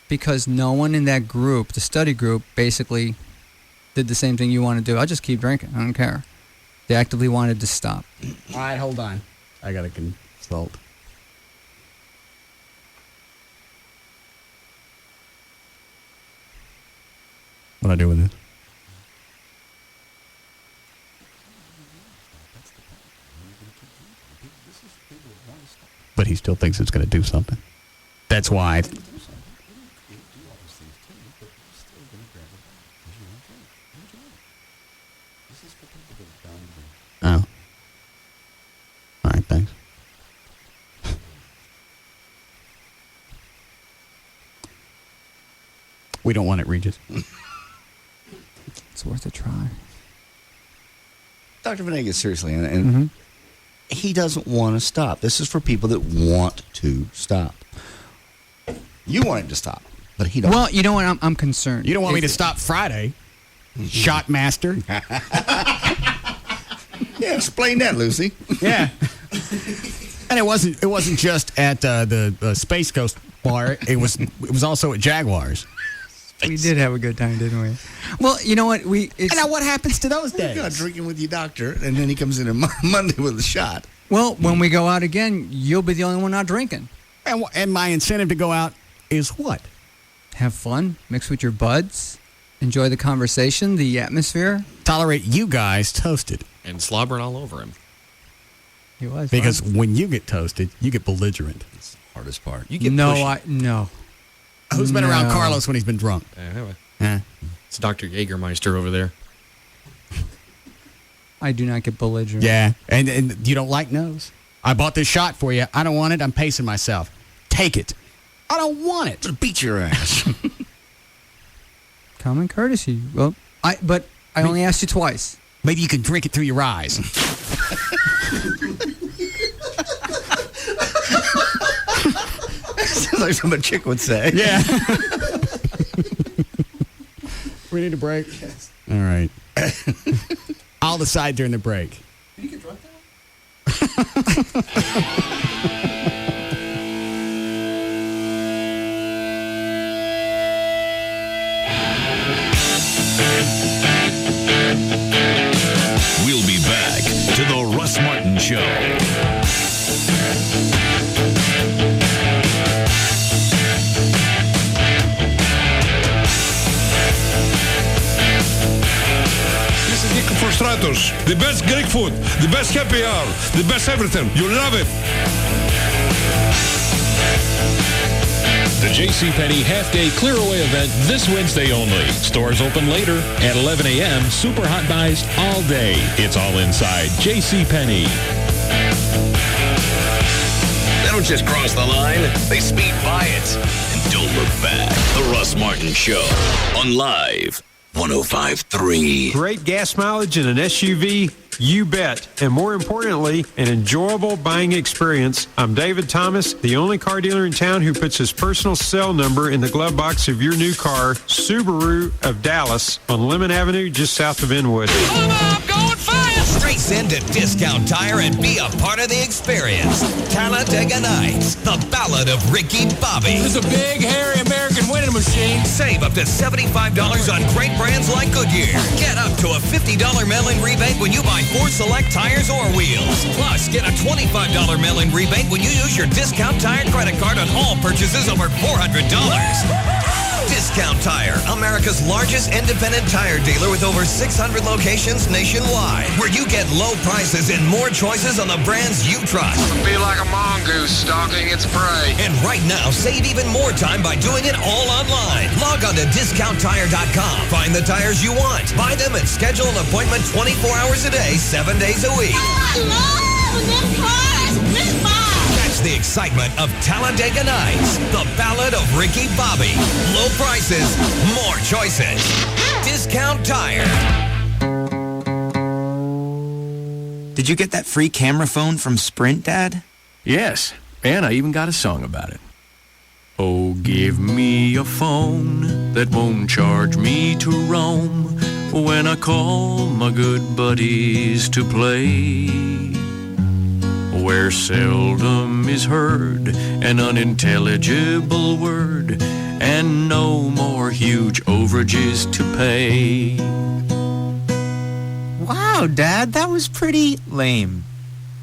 Speaker 2: because no one in that group, the study group, basically did the same thing you want to do. I'll just keep drinking. I don't care. They actively wanted to stop.
Speaker 9: All right, hold on. I got to consult. What do I do with it? But he still thinks it's going to do something. That's why. Oh. All right, thanks. We don't want it, Regis.
Speaker 2: It's worth a try.
Speaker 8: Dr. Venegas, seriously, and he doesn't want to stop. This is for people that want to stop. You want him to stop, but he doesn't.
Speaker 2: Well, you know what? I'm concerned.
Speaker 9: You don't want me to stop Friday, shot master.
Speaker 8: Yeah, explain that, Lucy.
Speaker 9: Yeah. And it wasn't just at the Space Coast bar. It was also at Jaguars.
Speaker 2: We did have a good time, didn't we? Well, you know what?
Speaker 9: And now what happens to those days?
Speaker 8: You're drinking with your doctor, and then he comes in on Monday with a shot.
Speaker 2: Well, when we go out again, you'll be the only one not drinking.
Speaker 9: And my incentive to go out is what?
Speaker 2: Have fun, mix with your buds, enjoy the conversation, the atmosphere.
Speaker 9: Tolerate you guys toasted.
Speaker 3: And slobbering all over him.
Speaker 2: He was.
Speaker 9: Because when you get toasted, you get belligerent.
Speaker 8: It's the hardest part.
Speaker 3: You get
Speaker 2: no.
Speaker 9: Who's been around
Speaker 2: No.
Speaker 9: Carlos when he's been drunk? Huh?
Speaker 3: It's Dr. Jägermeister over there.
Speaker 2: I do not get belligerent.
Speaker 9: Yeah, and you don't like no's. I bought this shot for you. I don't want it. I'm pacing myself. Take it. I don't want it.
Speaker 8: Just beat your ass.
Speaker 2: Common courtesy. Well, I only asked you twice.
Speaker 9: Maybe you can drink it through your eyes.
Speaker 8: Sounds like something a chick would say.
Speaker 9: Yeah. We need a break.
Speaker 8: Yes.
Speaker 9: All right. I'll decide during the break.
Speaker 6: You get drunk now?
Speaker 28: We'll be back to the Russ Martin Show.
Speaker 7: This is Nico for Stratos. The best Greek food, the best happy hour, the best everything. You love it.
Speaker 10: The JCPenney half-day clear-away event this Wednesday only. Stores open later at 11 a.m. Super hot buys all day. It's all inside JCPenney.
Speaker 28: They don't just cross the line, they speed by it. And don't look back. The Russ Martin Show on Live 105.3.
Speaker 11: Great gas mileage in an SUV? You bet. And more importantly, an enjoyable buying experience. I'm David Thomas, the only car dealer in town who puts his personal cell number in the glove box of your new car, Subaru of Dallas, on Lemon Avenue, just south of Inwood.
Speaker 12: Race into Discount Tire and be a part of the experience. Talladega Nights, the Ballad of Ricky Bobby.
Speaker 13: This is a big, hairy American winning machine.
Speaker 12: Save up to $75 on great brands like Goodyear. Get up to a $50 mail-in rebate when you buy 4 select tires or wheels. Plus, get a $25 mail-in rebate when you use your Discount Tire credit card on all purchases over $400. Discount Tire, America's largest independent tire dealer with over 600 locations nationwide, where you get low prices and more choices on the brands you trust.
Speaker 16: Be like a mongoose stalking its prey.
Speaker 12: And right now, save even more time by doing it all online. Log on to discounttire.com. Find the tires you want, buy them, and schedule an appointment 24 hours a day, 7 days a week.
Speaker 17: I love them cars.
Speaker 12: Catch the excitement of Talladega Nights, the Ballad of Ricky Bobby. Low prices, more choices. Discount Tire.
Speaker 18: Did you get that free camera phone from Sprint, Dad?
Speaker 25: Yes, and I even got a song about it. Oh, give me a phone that won't charge me to roam when I call my good buddies to play. Where seldom is heard an unintelligible word, and no more huge overages to pay.
Speaker 18: Wow, Dad, that was pretty lame.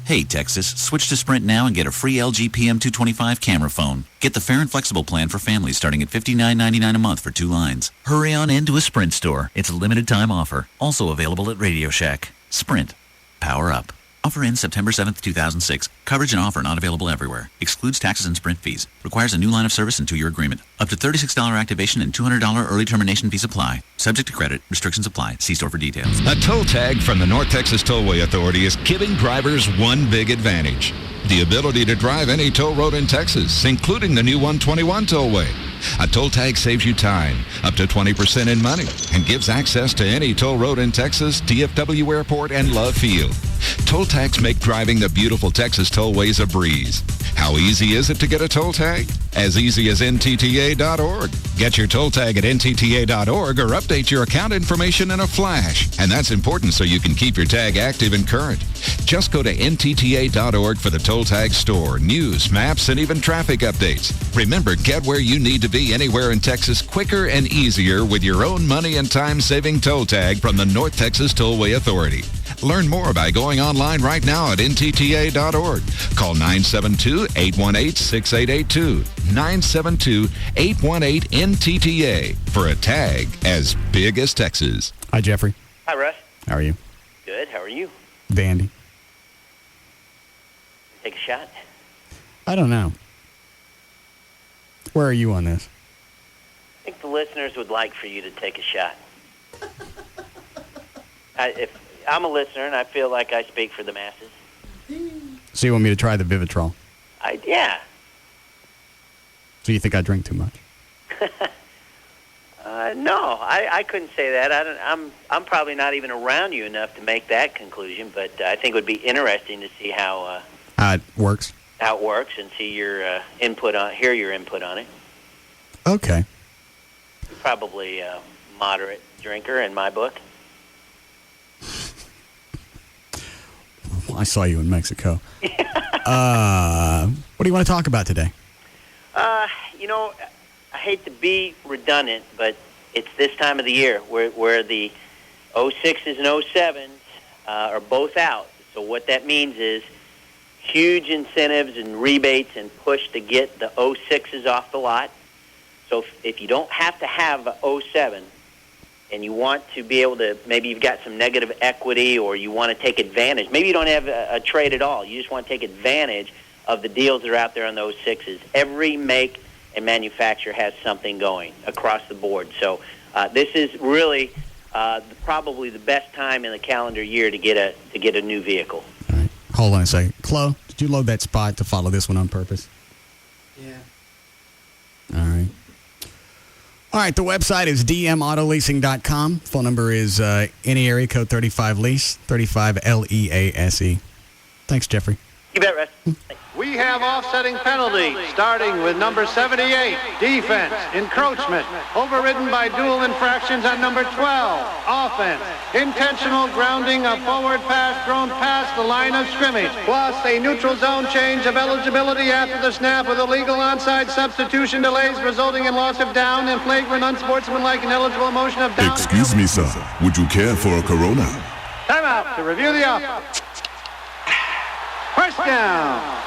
Speaker 30: Hey, Texas, switch to Sprint now and get a free LG PM225 camera phone. Get the fair and flexible plan for families starting at $59.99 a month for 2 lines. Hurry on into a Sprint store. It's a limited time offer. Also available at Radio Shack. Sprint. Power up. Offer ends September 7th, 2006. Coverage and offer not available everywhere. Excludes taxes and Sprint fees. Requires a new line of service and 2-year agreement. Up to $36 activation and $200 early termination fees apply. Subject to credit. Restrictions apply. See store for details.
Speaker 31: A toll tag from the North Texas Tollway Authority is giving drivers one big advantage: the ability to drive any toll road in Texas, including the new 121 tollway. A toll tag saves you time, up to 20% in money, and gives access to any toll road in Texas, DFW Airport, and Love Field. Toll tags make driving the beautiful Texas tollways a breeze. How easy is it to get a toll tag? As easy as NTTA.org. Get your toll tag at NTTA.org or update your account information in a flash. And that's important so you can keep your tag active and current. Just go to NTTA.org for the toll tag store, news, maps, and even traffic updates. Remember, get where you need to be anywhere in Texas quicker and easier with your own money and time-saving toll tag from the North Texas Tollway Authority. Learn more by going online right now at NTTA.org. Call 972-818-6882. 972-818-NTTA for a tag as big as Texas.
Speaker 9: Hi, Jeffrey.
Speaker 32: Hi, Russ.
Speaker 9: How are you?
Speaker 32: Good. How are you?
Speaker 9: Vandy.
Speaker 32: Take a shot?
Speaker 9: I don't know. Where are you on this?
Speaker 4: I think the listeners would like for you to take a shot. If I'm a listener, and I feel like I speak for the masses.
Speaker 9: So you want me to try the Vivitrol?
Speaker 4: Yeah.
Speaker 9: So you think I drink too much?
Speaker 4: No, I couldn't say that. I'm probably not even around you enough to make that conclusion, but I think it would be interesting to see how
Speaker 9: it works.
Speaker 4: How it works, and see your hear your input on it.
Speaker 9: Okay.
Speaker 4: You're probably a moderate drinker in my book.
Speaker 9: I saw you in Mexico. What do you want to talk about today?
Speaker 4: I hate to be redundant, but it's this time of the year where the 06s and 07s are both out. So what that means is huge incentives and rebates and push to get the 06s off the lot. So if you don't have to have a 07 and you want to be able to, maybe you've got some negative equity or you want to take advantage. Maybe you don't have a trade at all. You just want to take advantage of the deals that are out there on those 06s. Every make and manufacturer has something going across the board. So this is really probably the best time in the calendar year to get a new vehicle.
Speaker 9: All right. Hold on a second. Chloe, did you load that spot to follow this one on purpose?
Speaker 6: Yeah.
Speaker 9: All right. All right, the website is dmautoleasing.com. Phone number is any area code 35LEASE, 35LEASE. Thanks, Jeffrey.
Speaker 4: You bet, Russ.
Speaker 5: We have offsetting penalties, starting with number 78, defense, encroachment, overridden by dual infractions on number 12, offense, intentional grounding of forward pass thrown past the line of scrimmage, plus a neutral zone change of eligibility after the snap with illegal onside substitution delays resulting in loss of down and flagrant unsportsmanlike and eligible motion of down.
Speaker 14: Excuse me, sir. Would you care for a Corona?
Speaker 5: Time out to review the offense. First down.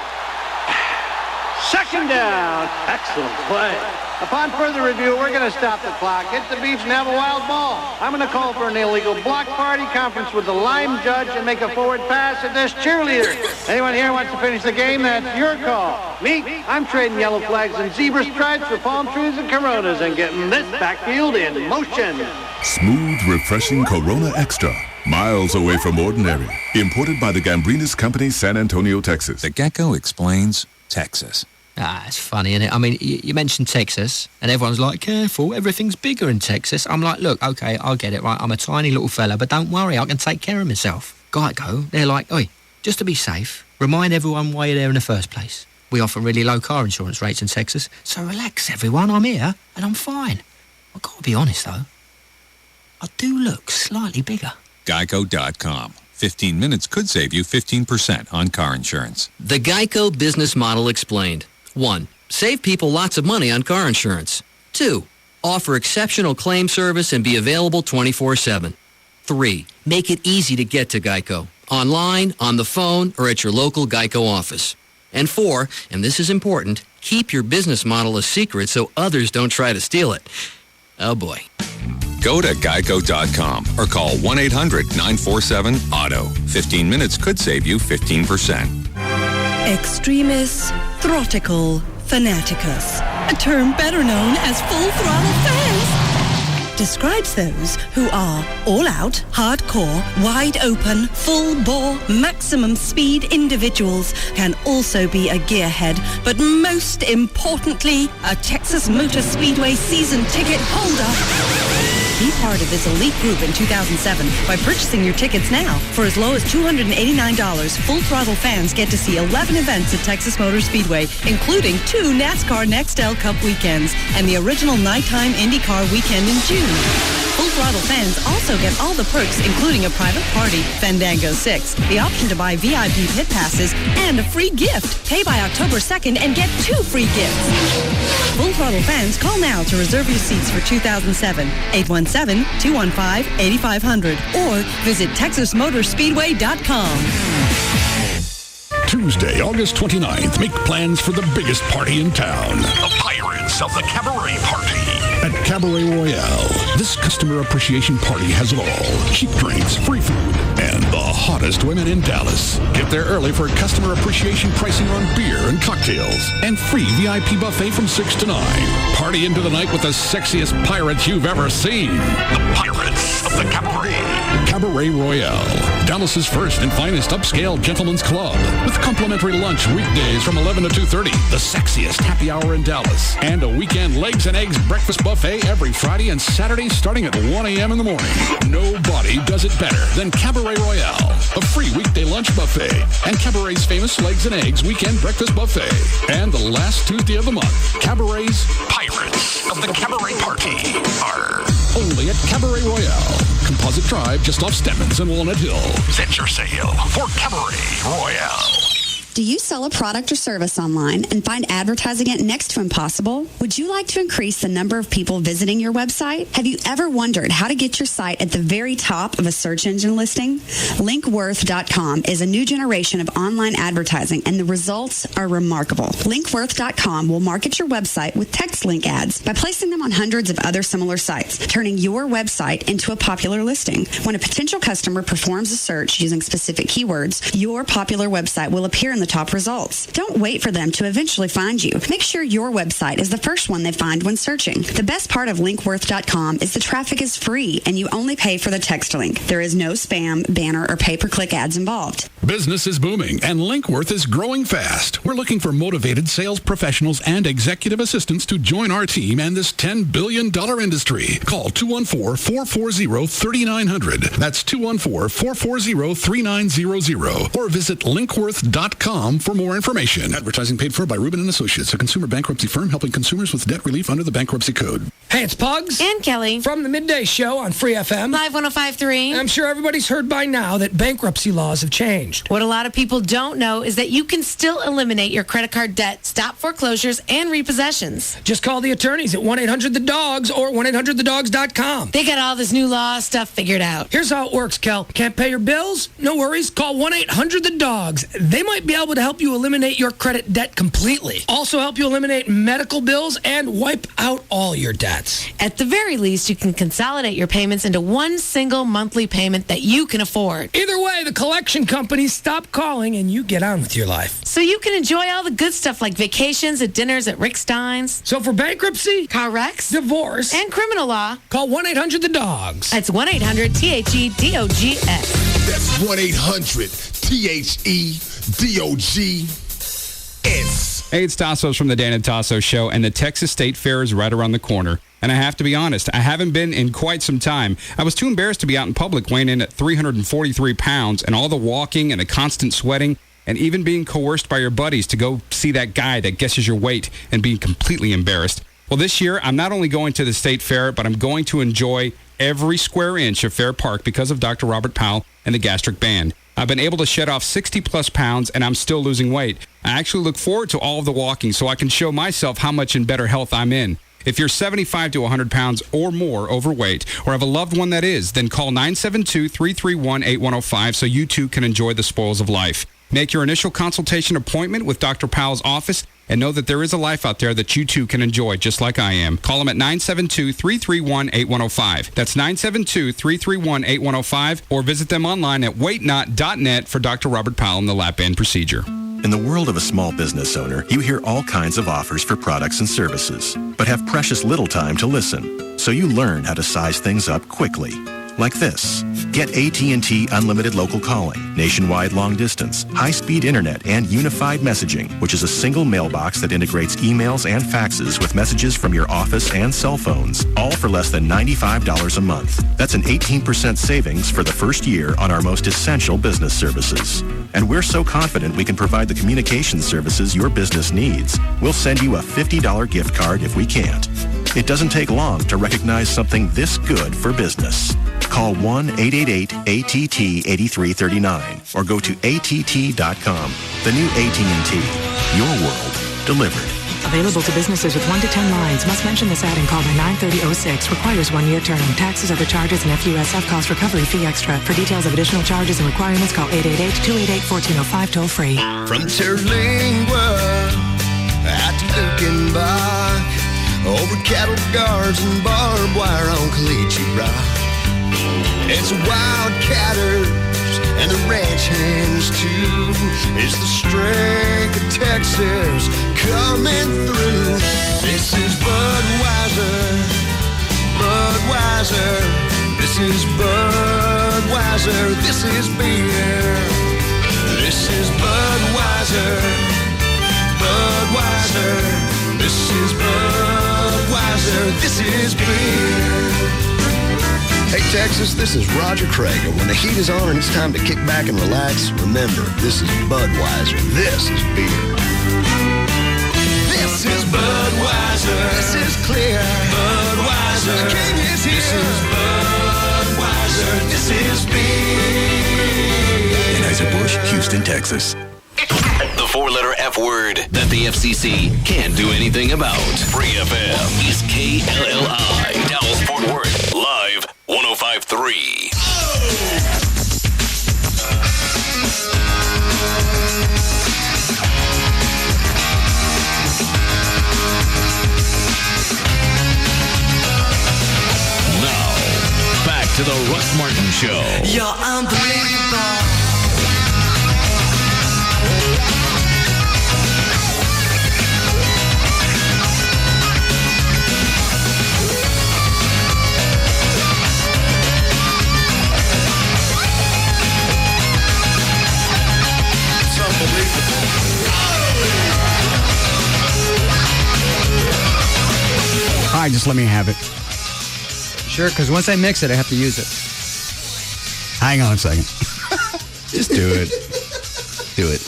Speaker 5: Second down. Excellent play. Upon further review, we're going to stop the clock, hit the beach, and have a wild ball. I'm going to call for an illegal block party, conference with the lime judge, and make a forward pass at this cheerleader. Anyone here wants to finish the game? That's your call. Me, I'm trading yellow flags and zebra stripes for palm trees and Coronas and getting this backfield in motion.
Speaker 14: Smooth, refreshing Corona Extra. Miles away from ordinary. Imported by the Gambrinus Company, San Antonio, Texas.
Speaker 19: The Gecko explains Texas.
Speaker 20: It's funny, isn't it? I mean, you mentioned Texas, and everyone's like, careful, everything's bigger in Texas. I'm like, look, okay, I'll get it, right? I'm a tiny little fella, but don't worry, I can take care of myself. Geico, they're like, oi, just to be safe, remind everyone why you're there in the first place. We offer really low car insurance rates in Texas, so relax, everyone, I'm here, and I'm fine. I've got to be honest, though. I do look slightly bigger.
Speaker 19: Geico.com. 15 minutes could save you 15% on car insurance.
Speaker 21: The Geico business model explained. 1. Save people lots of money on car insurance. 2. Offer exceptional claim service and be available 24/7. 3. Make it easy to get to Geico. Online, on the phone, or at your local Geico office. And 4, and this is important, keep your business model a secret so others don't try to steal it. Oh boy.
Speaker 19: Go to geico.com or call 1-800-947-AUTO. 15 minutes could save you 15%.
Speaker 22: Extremis Throtical Fanaticus, a term better known as full throttle fans, describes those who are all-out, hardcore, wide-open, full-bore, maximum speed individuals, can also be a gearhead, but most importantly, a Texas Motor Speedway season ticket holder. Be part of this elite group in 2007 by purchasing your tickets now. For as low as $289, Full Throttle fans get to see 11 events at Texas Motor Speedway, including 2 NASCAR Nextel Cup weekends and the original nighttime IndyCar weekend in June. Full Throttle fans also get all the perks, including a private party, Fandango 6, the option to buy VIP pit passes, and a free gift. Pay by October 2nd and get 2 free gifts. Full Throttle fans, call now to reserve your seats for 2007. 817-215-8500 or visit TexasMotorspeedway.com.
Speaker 23: Tuesday, August 29th, make plans for the biggest party in town. The Pirates of the Cabaret Party at Cabaret Royale. This customer appreciation party has it all. Cheap drinks, free food, and the hottest women in Dallas. Get there early for customer appreciation pricing on beer and cocktails. And free VIP buffet from 6 to 9. Party into the night with the sexiest pirates you've ever seen. The Pirates of the Cabaret. Cabaret Royale. Dallas's first and finest upscale gentlemen's club. With complimentary lunch weekdays from 11 to 2:30. The sexiest happy hour in Dallas. And a weekend legs and eggs breakfast buffet every Friday and Saturday starting at 1 a.m. in the morning. Nobody does it better than Cabaret Royale. A free weekday lunch buffet. And Cabaret's famous legs and eggs weekend breakfast buffet. And the last Tuesday of the month, Cabaret's Pirates of the Cabaret Party are only at Cabaret Royale. Composite Drive just off Stemmons and Walnut Hill. Set your sail for Cabaret Royale.
Speaker 1: Do you sell a product or service online and find advertising it next to impossible? Would you like to increase the number of people visiting your website? Have you ever wondered how to get your site at the very top of a search engine listing? Linkworth.com is a new generation of online advertising, and the results are remarkable. Linkworth.com will market your website with text link ads by placing them on hundreds of other similar sites, turning your website into a popular listing. When a potential customer performs a search using specific keywords, your popular website will appear in the top results. Don't wait for them to eventually find you. Make sure your website is the first one they find when searching. The best part of Linkworth.com is the traffic is free and you only pay for the text link. There is no spam, banner, or pay-per-click ads involved.
Speaker 23: Business is booming and Linkworth is growing fast. We're looking for motivated sales professionals and executive assistants to join our team and this $10 billion industry. Call 214-440-3900. That's 214-440-3900. Or visit Linkworth.com for more information. Advertising paid for by Rubin & Associates, a consumer bankruptcy firm helping consumers with debt relief under the bankruptcy code.
Speaker 13: Hey, it's Pugs.
Speaker 2: And Kelly.
Speaker 13: From the Midday Show on Free FM.
Speaker 2: Live 105.3.
Speaker 13: I'm sure everybody's heard by now that bankruptcy laws have changed.
Speaker 2: What a lot of people don't know is that you can still eliminate your credit card debt, stop foreclosures, and repossessions.
Speaker 13: Just call the attorneys at 1-800-THE-DOGS or 1-800-THEDOGS.com.
Speaker 2: They got all this new law stuff figured out.
Speaker 13: Here's how it works, Kel. Can't pay your bills? No worries. Call 1-800-THE-DOGS. They might be able to help you eliminate your credit debt completely. Also help you eliminate medical bills and wipe out all your debts.
Speaker 2: At the very least, you can consolidate your payments into one single monthly payment that you can afford.
Speaker 13: Either way, the collection companies stop calling and you get on with your life.
Speaker 2: So you can enjoy all the good stuff like vacations and dinners at Rick Stein's.
Speaker 13: So for bankruptcy,
Speaker 2: car wrecks,
Speaker 13: divorce,
Speaker 2: and criminal law,
Speaker 13: call 1-800-THE-DOGS.
Speaker 2: That's 1-800-THEDOGS.
Speaker 3: That's 1-800-THEDOGS.
Speaker 7: Hey, it's Tassos from the Dan and Tassos Show, and the Texas State Fair is right around the corner. And I have to be honest, I haven't been in quite some time. I was too embarrassed to be out in public weighing in at 343 pounds, and all the walking and the constant sweating, and even being coerced by your buddies to go see that guy that guesses your weight and being completely embarrassed. Well, this year, I'm not only going to the State Fair, but I'm going to enjoy every square inch of Fair Park because of Dr. Robert Powell and the Gastric Band. I've been able to shed off 60-plus pounds, and I'm still losing weight. I actually look forward to all of the walking so I can show myself how much in better health I'm in. If you're 75 to 100 pounds or more overweight or have a loved one that is, then call 972-331-8105 so you too can enjoy the spoils of life. Make your initial consultation appointment with Dr. Powell's office and know that there is a life out there that you too can enjoy just like I am. Call him at 972-331-8105. That's 972-331-8105 or visit them online at weightnot.net for Dr. Robert Powell and the lap band procedure.
Speaker 8: In the world of a small business owner, you hear all kinds of offers for products and services, but have precious little time to listen. So you learn how to size things up quickly. Like this. Get AT&T Unlimited Local Calling, nationwide long distance, high-speed internet, and unified messaging, which is a single mailbox that integrates emails and faxes with messages from your office and cell phones, all for less than $95 a month. That's an 18% savings for the first year on our most essential business services. And we're so confident we can provide the communication services your business needs, we'll send you a $50 gift card if we can't. It doesn't take long to recognize something this good for business. Call 1-888-ATT-8339 or go to ATT.com. The new AT&T. Your world delivered.
Speaker 10: Available to businesses with 1 to 10 lines. Must mention this ad and call by 9/30/06. Requires 1-year term. Taxes, other charges, and FUSF cost recovery fee extra. For details of additional charges and requirements, call 888-288-1405 toll free.
Speaker 3: From Terlingua out to Lukenbach, over cattle guards and barbed wire on Caliche Rock. It's Wildcatters and the chance to. It's the strength of Texas coming through. This is Budweiser, Budweiser. This is Budweiser, this is beer. This is Budweiser, Budweiser. This is Budweiser, this is beer. Hey Texas, this is Roger Craig, and when the heat is on and it's time to kick back and relax, remember, this is Budweiser, this is beer. This is Budweiser, this is clear. Budweiser, the king is here. This is Budweiser, this is beer.
Speaker 11: Anheuser-Busch, Houston, Texas. The four-letter F word that the FCC can't do anything about. Free FM is KLLI. Dallas Fort Worth, live 105.3. Now, back to the Russ Martin Show.
Speaker 3: You're unbelievable.
Speaker 9: All right, just let me have it.
Speaker 12: Sure, because once I mix it, I have to use it.
Speaker 9: Hang on a second.
Speaker 15: Just do it. Do it.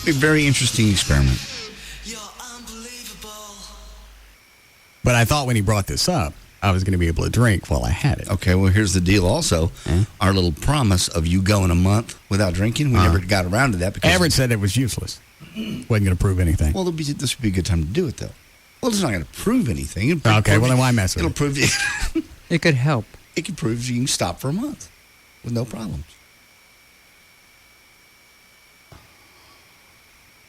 Speaker 15: Be a very interesting experiment.
Speaker 9: But I thought when he brought this up, I was going to be able to drink while I had it.
Speaker 15: Okay, well, here's the deal also. Our little promise of you going a month without drinking, we never got around to that. Because
Speaker 9: Everett said it was useless. Wasn't going to prove anything.
Speaker 15: Well, this would be a good time to do it, though. Well, it's not going to prove anything.
Speaker 9: Okay, well, then why mess with
Speaker 15: it? It'll prove you.
Speaker 12: It could help.
Speaker 15: It could prove you can stop for a month with no problems.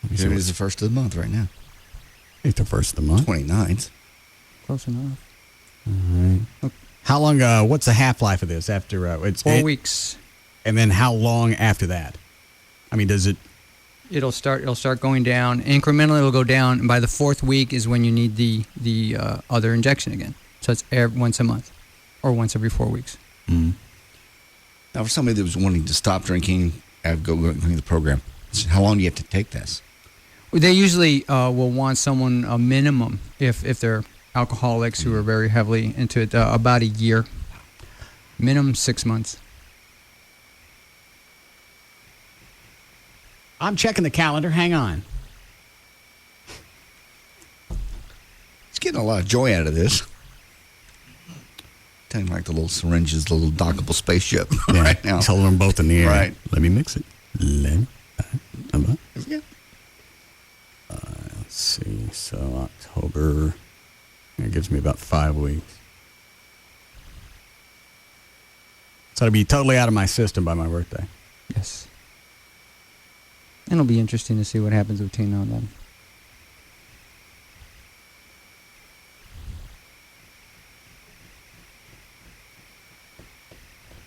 Speaker 15: It is the first of the month right now.
Speaker 9: It's the first of the month?
Speaker 15: 29th.
Speaker 12: Close enough.
Speaker 9: All right. How long, what's the half-life of this after? It's
Speaker 12: 4 weeks.
Speaker 9: And then how long after that? I mean, does it?
Speaker 12: It'll start going down. Incrementally, it'll go down. And by the 4th week is when you need the other injection again. So it's once a month or once every 4 weeks.
Speaker 15: Mm. Now, for somebody that was wanting to stop drinking, go through the program, how long do you have to take this?
Speaker 12: They usually will want someone a minimum if they're alcoholics who are very heavily into it, about a year. Minimum 6 months.
Speaker 9: I'm checking the calendar. Hang on.
Speaker 15: He's getting a lot of joy out of this. Kind of like the little syringes, the little dockable spaceship right now.
Speaker 9: He's holding them both in the air.
Speaker 15: Right.
Speaker 9: Let me mix it. Let's see. So October. It gives me about 5 weeks. So it'll be totally out of my system by my birthday.
Speaker 12: Yes. And it'll be interesting to see what happens between now and then.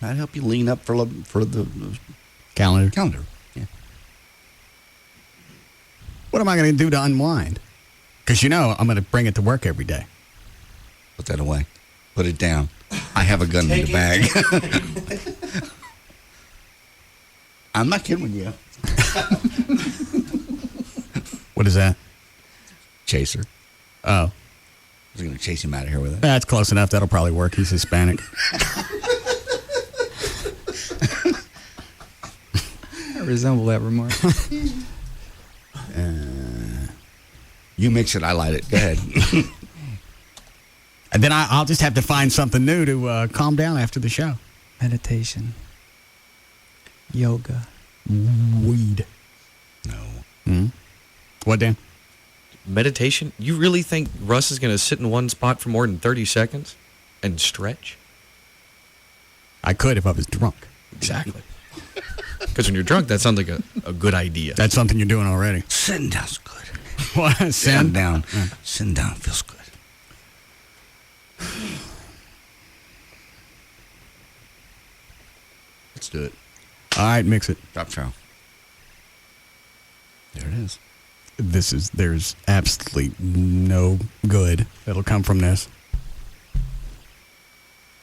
Speaker 15: I'd help you lean up for the
Speaker 9: calendar.
Speaker 15: Yeah.
Speaker 9: What am I going to do to unwind? Because I'm going to bring it to work every day.
Speaker 15: Put that away. Put it down. I have a gun in the bag. I'm not kidding with you.
Speaker 9: What is that?
Speaker 15: Chaser.
Speaker 9: Oh.
Speaker 15: I was going to chase him out of here with it.
Speaker 9: That's close enough. That'll probably work. He's Hispanic.
Speaker 12: I resemble that remark.
Speaker 15: You mix it, I light it. Go ahead.
Speaker 9: And then I'll just have to find something new to calm down after the show.
Speaker 12: Meditation. Yoga.
Speaker 9: Weed.
Speaker 15: No.
Speaker 9: Mm-hmm. What, Dan?
Speaker 16: Meditation? You really think Russ is going to sit in one spot for more than 30 seconds and stretch?
Speaker 9: I could if I was drunk.
Speaker 16: Exactly. Because when you're drunk, that sounds like a good idea.
Speaker 9: That's something you're doing already.
Speaker 15: Sitting down's good.
Speaker 9: What?
Speaker 15: Sitting down. Yeah. Sitting down feels good. Let's do it.
Speaker 9: All right, mix it.
Speaker 15: Drop trout. There it is.
Speaker 9: There's absolutely no good that'll come from this.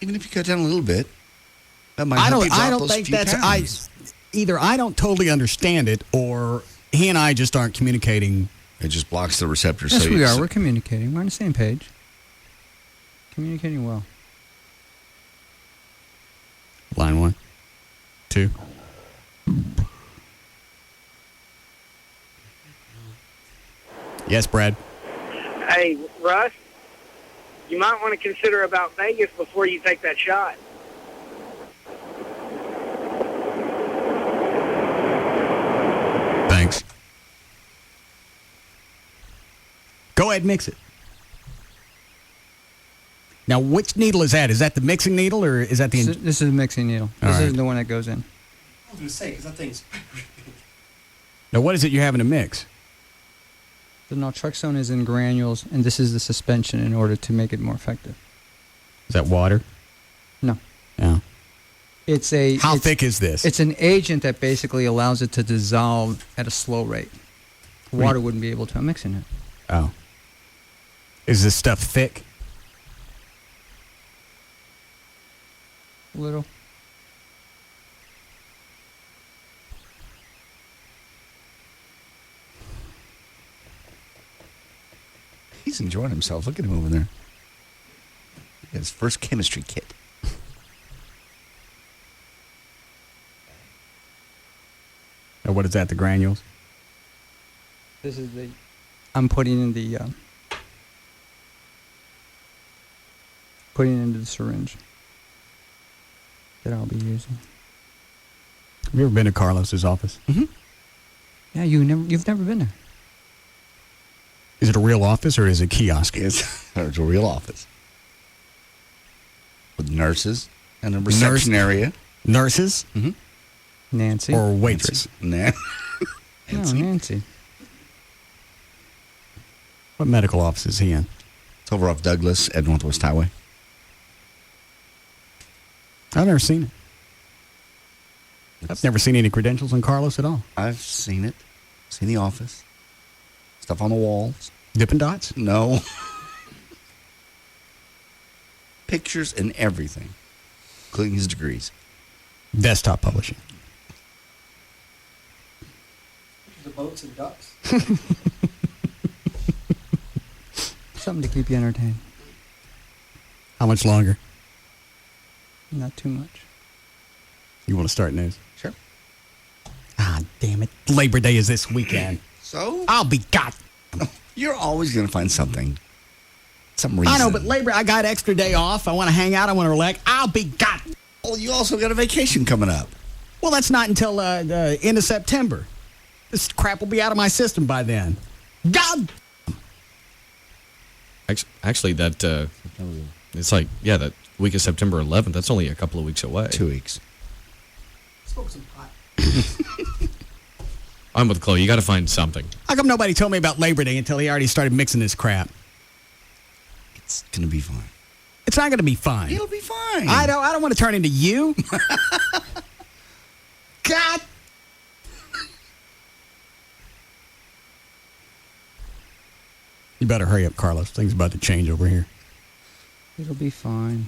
Speaker 15: Even if you cut down a little bit, that might help you drop
Speaker 9: I don't
Speaker 15: those
Speaker 9: think
Speaker 15: few
Speaker 9: that's
Speaker 15: pounds.
Speaker 9: either I don't totally understand it, or he and I just aren't communicating.
Speaker 15: It just blocks the receptors.
Speaker 12: Yes,
Speaker 15: so
Speaker 12: we are. We're communicating. We're on the same page. Communicating well.
Speaker 9: Line 1, 2. Yes, Brad.
Speaker 6: Hey, Russ, you might want to consider about Vegas before you take that shot.
Speaker 9: Thanks. Go ahead, mix it. Now, which needle is that? Is that the mixing needle, or is that the...
Speaker 12: This is the mixing needle. This is the one that goes in.
Speaker 15: I was going to say, because that thing's...
Speaker 9: Now, what is it you're having to mix?
Speaker 12: The naltrexone is in granules, and this is the suspension in order to make it more effective.
Speaker 9: Is that water?
Speaker 12: No.
Speaker 9: Yeah.
Speaker 12: How
Speaker 9: thick is this?
Speaker 12: It's an agent that basically allows it to dissolve at a slow rate. Water wouldn't be able to. I'm mixing it.
Speaker 9: Oh. Is this stuff thick?
Speaker 12: A little.
Speaker 15: He's enjoying himself. Look at him over there. He got his first chemistry kit.
Speaker 9: Now, what is that, the granules?
Speaker 12: This is I'm putting in the... putting it into the syringe that I'll be using.
Speaker 9: Have you ever been to Carlos's office?
Speaker 12: Mm-hmm. Yeah, you've never been there.
Speaker 9: Is it a real office or is it a kiosk?
Speaker 15: It's a real office. With nurses and a reception area.
Speaker 9: Nurses?
Speaker 15: Mm-hmm.
Speaker 12: Nancy.
Speaker 9: Or waitress?
Speaker 15: Nancy.
Speaker 12: No, Nancy.
Speaker 9: What medical office is he in?
Speaker 15: It's over off Douglas at Northwest Highway.
Speaker 9: I've never seen it. I've never seen any credentials on Carlos at all.
Speaker 15: I've seen it. Seen the office. Stuff on the walls.
Speaker 9: Dippin' Dots?
Speaker 15: No. Pictures and everything, including his degrees.
Speaker 9: Desktop publishing.
Speaker 12: The boats and ducks. Something to keep you entertained.
Speaker 9: How much longer?
Speaker 12: Not too much.
Speaker 9: You want to start news?
Speaker 15: Sure.
Speaker 9: Ah, damn it. Labor Day is this weekend.
Speaker 15: So?
Speaker 9: I'll be got.
Speaker 15: You're always going to find something. Some reason.
Speaker 9: I know, but Labor, I got extra day off. I want to hang out. I want to relax. I'll be got.
Speaker 15: Well, you also got a vacation coming up.
Speaker 9: Well, that's not until the end of September. This crap will be out of my system by then. God.
Speaker 16: Actually, that it's like, that week of September 11th. That's only a couple of weeks away.
Speaker 15: 2 weeks.
Speaker 12: Smoke some pot.
Speaker 16: I'm with Chloe. You got to find something.
Speaker 9: How come nobody told me about Labor Day until he already started mixing this crap?
Speaker 15: It's going to be fine.
Speaker 9: It's not going to be fine.
Speaker 15: It'll be fine.
Speaker 9: I don't want to turn into you. God. You better hurry up, Carlos. Things about to change over here.
Speaker 12: It'll be fine.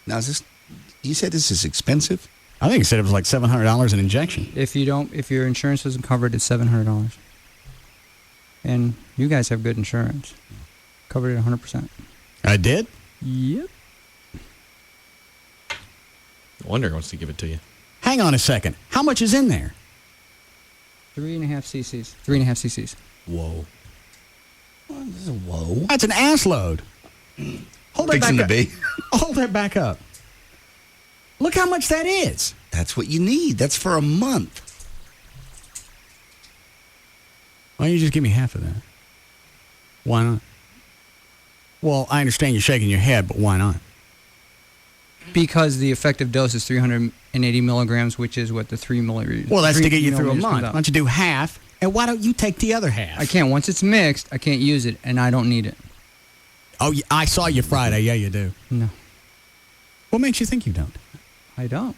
Speaker 15: Now, you said this is expensive?
Speaker 9: I think he said it was like $700 an injection.
Speaker 12: If your insurance isn't covered, it's $700. And you guys have good insurance. Covered it 100%.
Speaker 9: I did?
Speaker 12: Yep.
Speaker 16: Wonder wants to give it to you.
Speaker 9: Hang on a second. How much is in there?
Speaker 12: 3.5 cc's. 3.5 cc's.
Speaker 15: Whoa. What is a whoa?
Speaker 9: That's an ass load. Hold that
Speaker 15: Fixing
Speaker 9: back
Speaker 15: to
Speaker 9: up.
Speaker 15: be.
Speaker 9: Hold that back up. Look how much that is.
Speaker 15: That's what you need. That's for a month.
Speaker 9: Why don't you just give me half of that? Why not? Well, I understand you're shaking your head, but why not?
Speaker 12: Because the effective dose is 380 milligrams, which is what the 3 milligrams.
Speaker 9: Well, that's to get you through a month. Why don't you do half, and why don't you take the other half?
Speaker 12: I can't. Once it's mixed, I can't use it, and I don't need it.
Speaker 9: Oh, I saw you Friday. Yeah, you do.
Speaker 12: No.
Speaker 9: What makes you think you don't?
Speaker 12: I don't.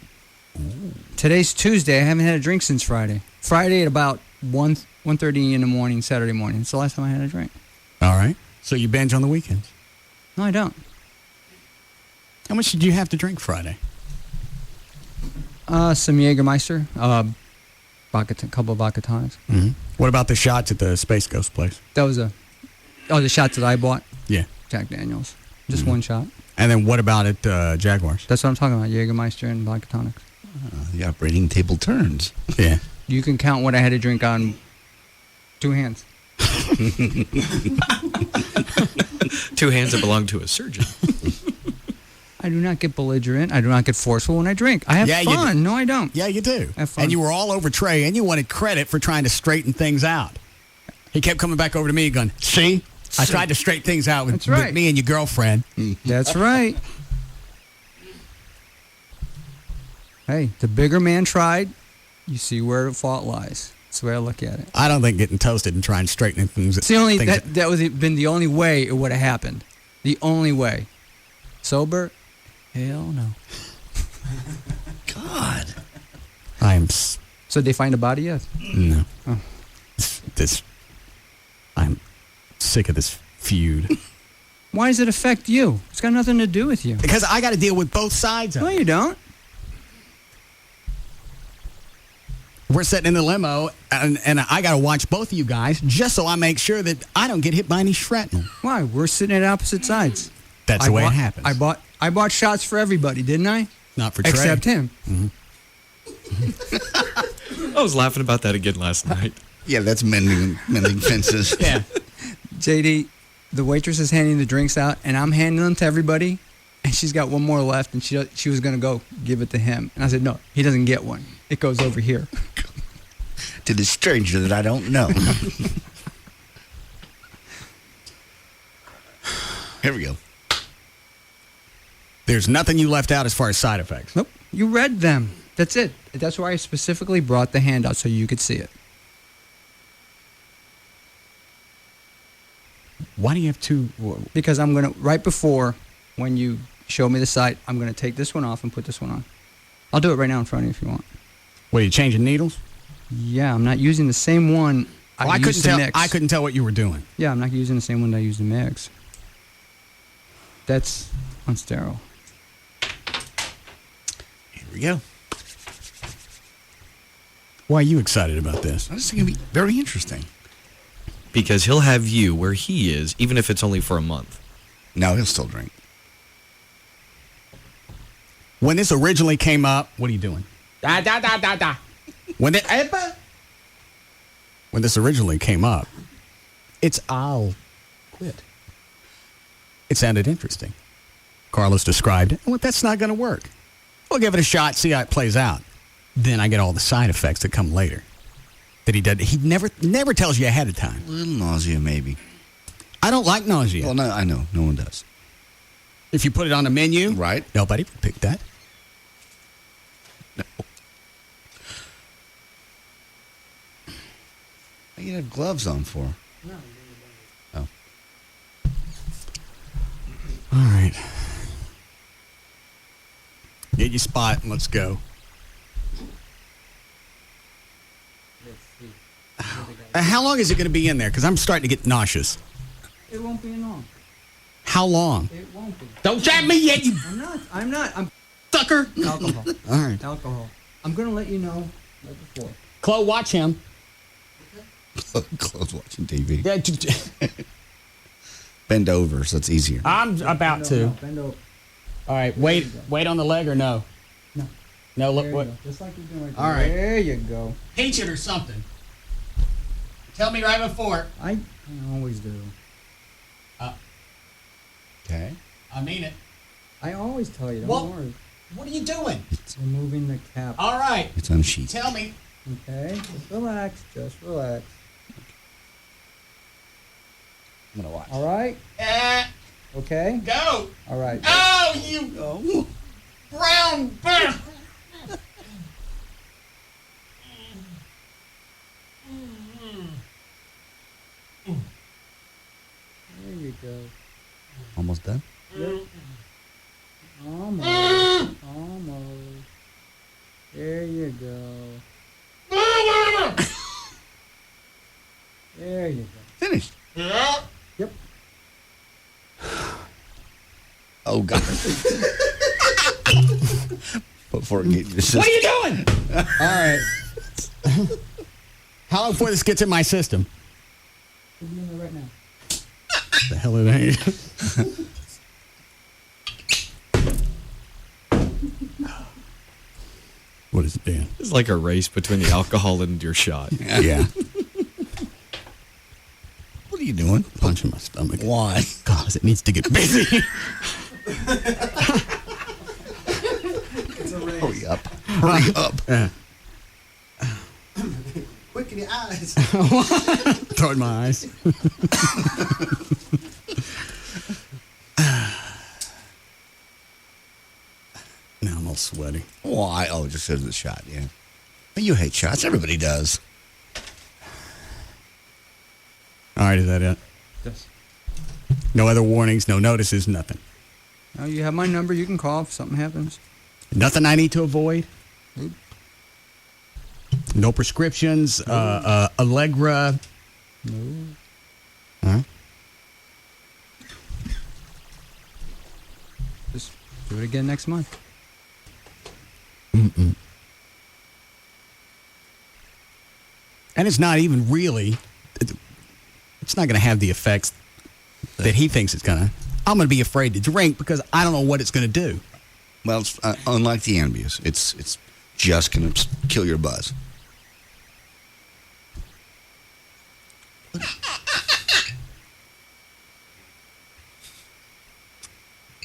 Speaker 12: Today's Tuesday. I haven't had a drink since Friday. Friday at about 1:30 in the morning, Saturday morning. It's the last time I had a drink.
Speaker 9: All right. So you binge on the weekends?
Speaker 12: No, I don't.
Speaker 9: How much did you have to drink Friday?
Speaker 12: Some Jägermeister, a couple of vodka tonics.
Speaker 9: Mm-hmm. What about the shots at the Space Ghost place?
Speaker 12: That was the shots that I bought.
Speaker 9: Yeah.
Speaker 12: Jack Daniels. Just one shot.
Speaker 9: And then what about at Jaguars?
Speaker 12: That's what I'm talking about, Jägermeister and vodka tonics.
Speaker 15: The operating table turns.
Speaker 9: Yeah.
Speaker 12: You can count what I had to drink on 2 hands.
Speaker 16: 2 hands that belong to a surgeon.
Speaker 12: I do not get belligerent. I do not get forceful when I drink. I have fun. No, I don't.
Speaker 9: Yeah, you do.
Speaker 12: I have fun.
Speaker 9: And you were all over Trey, and you wanted credit for trying to straighten things out. He kept coming back over to me going, see? I tried to straighten things out with me and your girlfriend.
Speaker 12: That's right. Hey, the bigger man tried. You see where the fault lies. That's the way I look at it.
Speaker 9: I don't think getting toasted and trying to straighten things.
Speaker 12: It's the only that was been the only way it would have happened. The only way. Sober? Hell no.
Speaker 15: God.
Speaker 9: I am.
Speaker 12: So did they find a body yet?
Speaker 9: No.
Speaker 12: Oh.
Speaker 9: I'm sick of this feud.
Speaker 12: Why does it affect you? It's got nothing to do with you.
Speaker 9: Because I got to deal with both sides of it.
Speaker 12: No, you don't.
Speaker 9: We're sitting in the limo, and I got to watch both of you guys just so I make sure that I don't get hit by any shrapnel.
Speaker 12: Why? We're sitting at opposite sides.
Speaker 9: That's the way it happens.
Speaker 12: I bought shots for everybody, didn't I?
Speaker 9: Not for Trey.
Speaker 12: Except him.
Speaker 16: I was laughing about that again last night.
Speaker 15: Yeah, that's mending fences.
Speaker 12: Yeah. JD, the waitress is handing the drinks out, and I'm handing them to everybody, and she's got one more left, and she was going to go give it to him. And I said, no, he doesn't get one. It goes over here.
Speaker 15: To the stranger that I don't know. Here we go.
Speaker 9: There's nothing you left out as far as side effects.
Speaker 12: Nope. You read them. That's it. That's why I specifically brought the handout so you could see it.
Speaker 9: Why do you have two?
Speaker 12: Because I'm going to, right before when you show me the site, I'm going to take this one off and put this one on. I'll do it right now in front of you if you want.
Speaker 9: What, are you changing needles?
Speaker 12: Yeah, I'm not using the same one I used to mix.
Speaker 9: I couldn't tell what you were doing.
Speaker 12: Yeah, I'm not using the same one that I used to mix. That's unsterile.
Speaker 15: Here we go.
Speaker 9: Why are you excited about this?
Speaker 15: I just think it'd be very interesting.
Speaker 16: Because he'll have you where he is, even if it's only for a month.
Speaker 15: No, he'll still drink.
Speaker 9: When this originally came up, what are you doing? When this originally came up, I'll quit. It sounded interesting. Carlos described it. Well, that's not going to work. We'll give it a shot, see how it plays out. Then I get all the side effects that come later. That he did. He never tells you ahead of time.
Speaker 15: A little nausea, maybe.
Speaker 9: I don't like nausea.
Speaker 15: Well, no, I know. No one does.
Speaker 9: If you put it on a menu,
Speaker 15: right?
Speaker 9: Nobody would pick that.
Speaker 15: No. What do you have gloves on for?
Speaker 12: No.
Speaker 15: Oh.
Speaker 9: All right. Get your spot and let's go. How long is it going to be in there? Because I'm starting to get nauseous.
Speaker 12: It won't be long.
Speaker 9: How long?
Speaker 12: It won't be.
Speaker 9: Don't jab me yet, you
Speaker 12: I'm not. I'm
Speaker 9: sucker.
Speaker 12: Alcohol.
Speaker 9: All right.
Speaker 12: Alcohol. I'm going to let you know right before.
Speaker 9: Chloe, watch him.
Speaker 15: Chloe's watching TV.
Speaker 9: Yeah,
Speaker 15: Bend over so it's easier.
Speaker 9: I'm about to.
Speaker 12: No, bend over.
Speaker 9: All right, wait on the leg or no?
Speaker 12: No.
Speaker 9: No, look
Speaker 12: There
Speaker 9: what.
Speaker 12: you go. Just like you're doing right
Speaker 9: All right.
Speaker 12: There you go.
Speaker 9: Teach it or something. Tell me right before.
Speaker 12: I always do.
Speaker 15: Okay.
Speaker 9: I mean it.
Speaker 12: I always tell you. Don't
Speaker 9: What?
Speaker 12: worry.
Speaker 9: What are you doing?
Speaker 12: Removing the cap.
Speaker 9: All right.
Speaker 15: It's unsheathed.
Speaker 9: Tell me.
Speaker 12: Okay. Just relax. Just relax.
Speaker 15: I'm going to watch.
Speaker 12: All right. Okay.
Speaker 9: Go.
Speaker 12: All right.
Speaker 9: Oh, you brown bear.
Speaker 12: There you go.
Speaker 15: Almost done?
Speaker 12: Yep. Almost. you go. There you go.
Speaker 15: Finished.
Speaker 12: Yeah. Yep.
Speaker 15: Oh, God. Before it gets
Speaker 9: What are you doing? All right. How long before this gets in my system?
Speaker 12: Right now.
Speaker 9: The hell are they? What is it, Dan?
Speaker 16: It's like a race between the alcohol and your shot.
Speaker 9: Yeah.
Speaker 15: What are you doing?
Speaker 9: Punching my stomach.
Speaker 15: Why?
Speaker 9: Because it needs to get busy.
Speaker 15: Hurry up. Hurry up.
Speaker 12: Quick in the eyes.
Speaker 9: Throw it in my eyes. Now I'm all sweaty.
Speaker 15: Why? Oh, just because of the shot, yeah. Well, you hate shots. Everybody does.
Speaker 9: All right, is that it?
Speaker 12: Yes.
Speaker 9: No other warnings, no notices, nothing.
Speaker 12: Now you have my number. You can call if something happens.
Speaker 9: Nothing I need to avoid?
Speaker 12: Nope.
Speaker 9: No prescriptions, Allegra.
Speaker 12: No.
Speaker 9: Huh?
Speaker 12: Just do it again next month.
Speaker 9: Mm-mm. And it's not even really, it's not going to have the effects that he thinks it's going to. I'm going to be afraid to drink because I don't know what it's going to do.
Speaker 15: Well, it's, unlike the Ambius, it's just going to kill your buzz.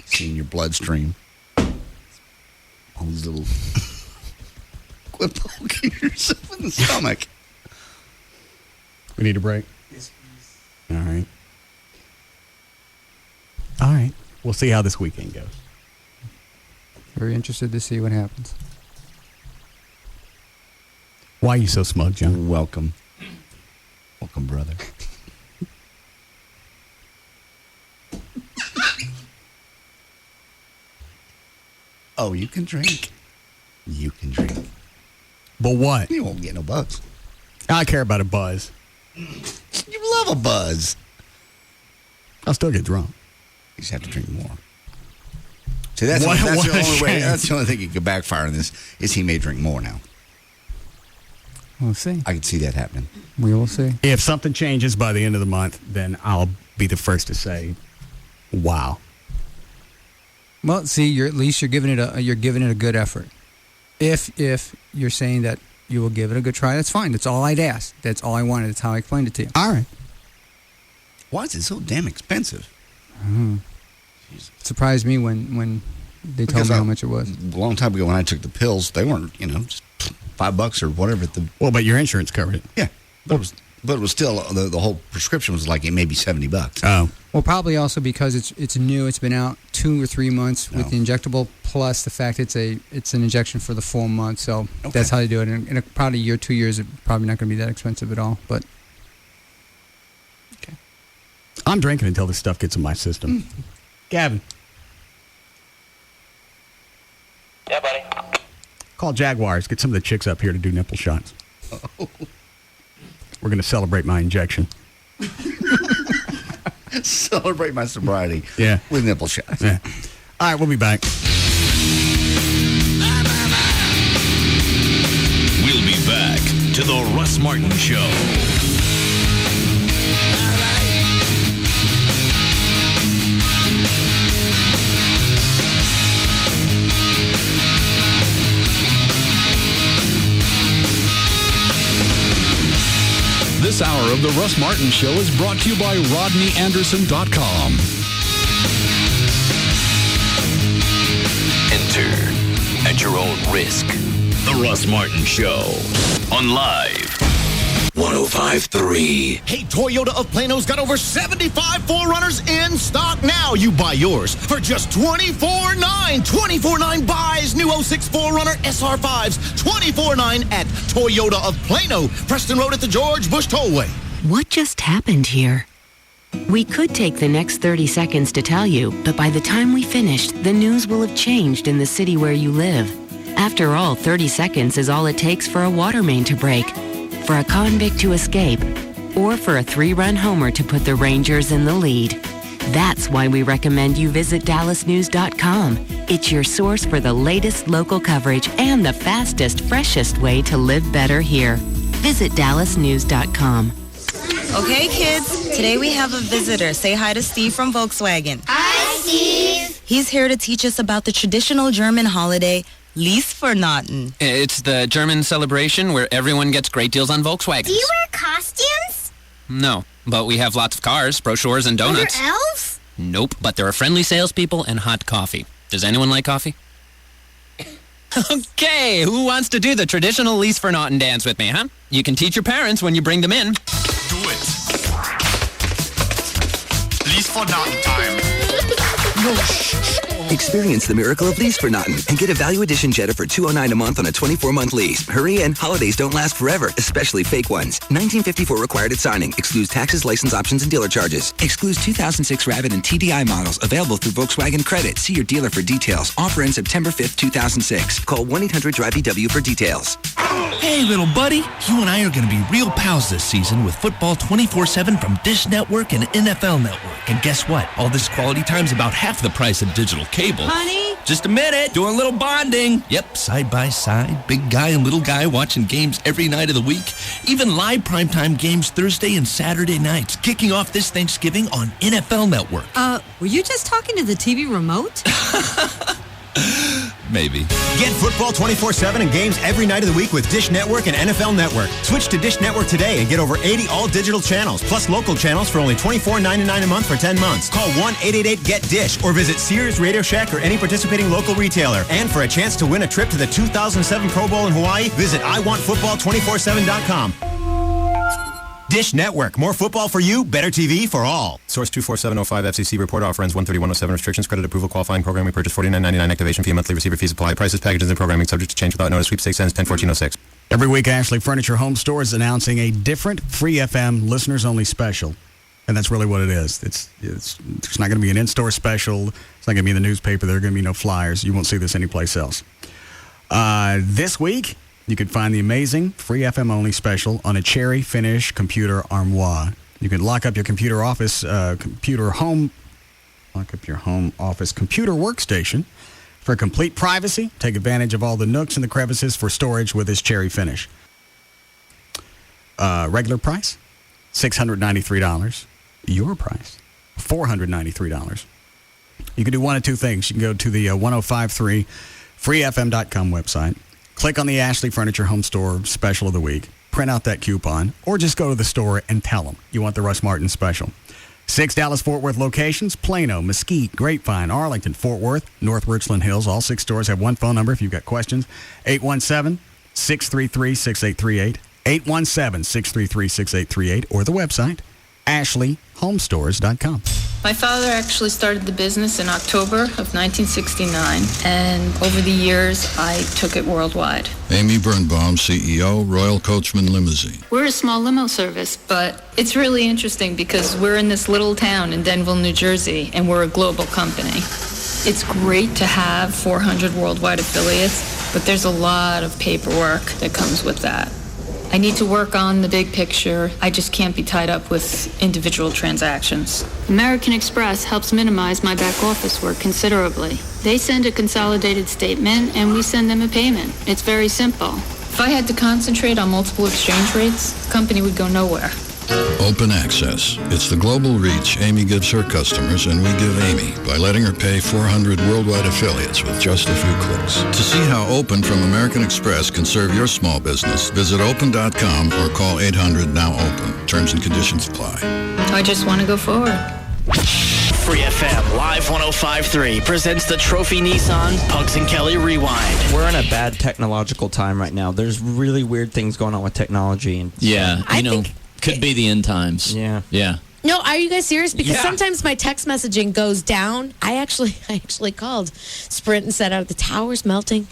Speaker 15: See in your bloodstream. All these little... Quit poking yourself in the stomach.
Speaker 9: We need a break?
Speaker 12: Yes, please.
Speaker 9: All right. All right. We'll see how this weekend goes.
Speaker 12: Very interested to see what happens.
Speaker 9: Why are you so smug, John?
Speaker 15: Welcome. Welcome, brother. Oh, you can drink. You can drink.
Speaker 9: But what?
Speaker 15: You won't get no buzz.
Speaker 9: I care about a buzz.
Speaker 15: You love a buzz.
Speaker 9: I'll still get drunk.
Speaker 15: You just have to drink more. See, that's
Speaker 9: What-
Speaker 15: that's
Speaker 9: what
Speaker 15: the
Speaker 9: a
Speaker 15: only way.
Speaker 9: shame.
Speaker 15: That's the only thing that could backfire in this is he may drink more now.
Speaker 12: We'll see.
Speaker 15: I can see that happening.
Speaker 12: We will see.
Speaker 9: If something changes by the end of the month, then I'll be the first to say, wow.
Speaker 12: Well, see, you're giving it a good effort. If you're saying that you will give it a good try, that's fine. That's all I'd ask. That's all I wanted. That's how I explained it to you.
Speaker 9: All right.
Speaker 15: Why is it so damn expensive?
Speaker 12: It surprised me when they told me how much it was.
Speaker 15: A long time ago when I took the pills, they weren't, just $5 or whatever.
Speaker 9: Well, but your insurance covered it.
Speaker 15: Yeah. But it was still, the whole prescription was like maybe $70.
Speaker 9: Oh.
Speaker 12: Well, probably also because it's new. It's been out 2 or 3 months with the injectable, plus the fact it's an injection for the full month. So that's how they do it. And in probably a year, 2 years, it's probably not going to be that expensive at all. But
Speaker 9: I'm drinking until this stuff gets in my system. Gavin.
Speaker 4: Yeah, buddy.
Speaker 9: Call Jaguars. Get some of the chicks up here to do nipple shots. We're going to celebrate my injection.
Speaker 15: Celebrate my sobriety.
Speaker 9: Yeah.
Speaker 15: With nipple shots.
Speaker 9: Yeah. All right, we'll be back.
Speaker 11: We'll be back to the Russ Martin Show.
Speaker 23: This hour of the Russ Martin Show is brought to you by RodneyAnderson.com.
Speaker 11: Enter at your own risk. The Russ Martin Show on Live 105.3.
Speaker 17: Hey, Toyota of Plano's got over 75 4Runners in stock now. You buy yours for just $24,900. $24,900 buys new 06 4Runner SR5s. $24,900 at Toyota of Plano, Preston Road at the George Bush Tollway.
Speaker 18: What just happened here? We could take the next 30 seconds to tell you, but by the time we finished, the news will have changed in the city where you live. After all, 30 seconds is all it takes for a water main to break, for a convict to escape, or for a 3-run homer to put the Rangers in the lead. That's why we recommend you visit DallasNews.com. It's your source for the latest local coverage and the fastest, freshest way to live better here. Visit DallasNews.com.
Speaker 5: Okay, kids, today we have a visitor. Say hi to Steve from Volkswagen.
Speaker 14: Hi, Steve.
Speaker 5: He's here to teach us about the traditional German holiday, Liesvernaten.
Speaker 20: It's the German celebration where everyone gets great deals on Volkswagens.
Speaker 14: Do you wear costumes?
Speaker 20: No, but we have lots of cars, brochures, and donuts.
Speaker 14: Are there elves?
Speaker 20: Nope, but there are friendly salespeople and hot coffee. Does anyone like coffee? Okay, who wants to do the traditional Liesvernaten dance with me, huh? You can teach your parents when you bring them in.
Speaker 24: Do it. Liesvernaten time.
Speaker 25: Experience the miracle of Liesvernaten and get a Value Edition Jetta for $209 a month on a 24-month lease. Hurry in, holidays don't last forever, especially fake ones. 1954 required at signing. Excludes taxes, license options, and dealer charges. Excludes 2006 Rabbit and TDI models. Available through Volkswagen Credit. See your dealer for details. Offer ends September 5th, 2006. Call 1-800-DRIVE-EW for details.
Speaker 26: Hey, little buddy. You and I are going to be real pals this season with football 24/7 from Dish Network and NFL Network. And guess what? All this quality time's about half the price of digital cable.
Speaker 22: Honey?
Speaker 26: Just a minute. Doing a little bonding. Yep, side by side. Big guy and little guy watching games every night of the week. Even live primetime games Thursday and Saturday nights. Kicking off this Thanksgiving on NFL Network.
Speaker 22: Were you just talking to the TV remote?
Speaker 26: Maybe.
Speaker 27: Get football 24/7 and games every night of the week with Dish Network and NFL Network. Switch to Dish Network today and get over 80 all-digital channels, plus local channels for only $24.99 a month for 10 months. Call 1-888-GET-DISH or visit Sears, Radio Shack, or any participating local retailer. And for a chance to win a trip to the 2007 Pro Bowl in Hawaii, visit iwantfootball247.com. Dish Network. More football for you, better TV for all. Source 24705 FCC report offer ends 13107. Restrictions, credit approval, qualifying programming purchase $49.99. Activation fee, monthly receiver fees apply. Prices, packages, and programming subject to change without notice. Sweepstakes ends 10/14/06.
Speaker 9: Every week, Ashley Furniture Home Store is announcing a different Free FM listeners-only special. And that's really what it is. It's there's not going to be an in-store special. It's not going to be in the newspaper. There are going to be no flyers. You won't see this anyplace else. This week, you can find the amazing Free FM only special on a cherry finish computer armoire. You can lock up your computer office, lock up your home office computer workstation for complete privacy. Take advantage of all the nooks and the crevices for storage with this cherry finish. Regular price, $693. Your price, $493. You can do one of two things. You can go to the 1053freefm.com website. Click on the Ashley Furniture Home Store special of the week, print out that coupon, or just go to the store and tell them you want the Russ Martin special. 6 Dallas-Fort Worth locations: Plano, Mesquite, Grapevine, Arlington, Fort Worth, North Richland Hills. All 6 stores have one phone number if you've got questions: 817-633-6838, 817-633-6838, or the website, AshleyHomestores.com.
Speaker 28: My father actually started the business in October of 1969, and over the years, I took it worldwide.
Speaker 29: Amy Birnbaum, CEO, Royal Coachman Limousine.
Speaker 28: We're a small limo service, but it's really interesting because we're in this little town in Denville, New Jersey, and we're a global company. It's great to have 400 worldwide affiliates, but there's a lot of paperwork that comes with that. I need to work on the big picture. I just can't be tied up with individual transactions. American Express helps minimize my back office work considerably. They send a consolidated statement and we send them a payment. It's very simple. If I had to concentrate on multiple exchange rates, the company would go nowhere.
Speaker 29: Open Access. It's the global reach Amy gives her customers, and we give Amy by letting her pay 400 worldwide affiliates with just a few clicks. To see how Open from American Express can serve your small business, visit open.com or call 800-NOW-OPEN. Terms and conditions apply.
Speaker 28: I just want to go forward.
Speaker 30: Free FM Live 105.3 presents the Trophy Nissan Pugs and Kelly Rewind.
Speaker 31: We're in a bad technological time right now. There's really weird things going on with technology. And
Speaker 32: yeah, could be the end times.
Speaker 31: Yeah.
Speaker 32: Yeah.
Speaker 2: No, are you guys serious? Because
Speaker 31: Yeah.
Speaker 2: sometimes my text messaging goes down. I actually called Sprint and said, "Are the towers melting?"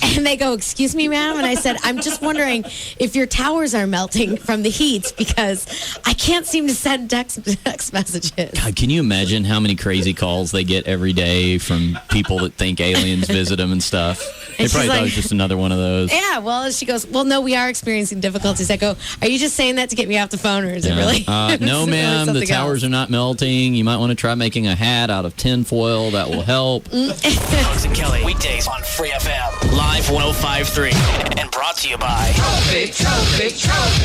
Speaker 2: And they go, excuse me, ma'am? And I said, I'm just wondering if your towers are melting from the heat because I can't seem to send text messages.
Speaker 32: God, can you imagine how many crazy calls they get every day from people that think aliens visit them and stuff? They probably thought it was just another one of those.
Speaker 2: Yeah, well, she goes, well, no, we are experiencing difficulties. I go, are you just saying that to get me off the phone, or is it really?
Speaker 32: No, ma'am, the towers
Speaker 2: else?
Speaker 32: are not melting. You might want to try making a hat out of tinfoil. That will help.
Speaker 30: Bugs and Kelly, weekdays on Free FM, Live 105.3, and brought to you by Trophy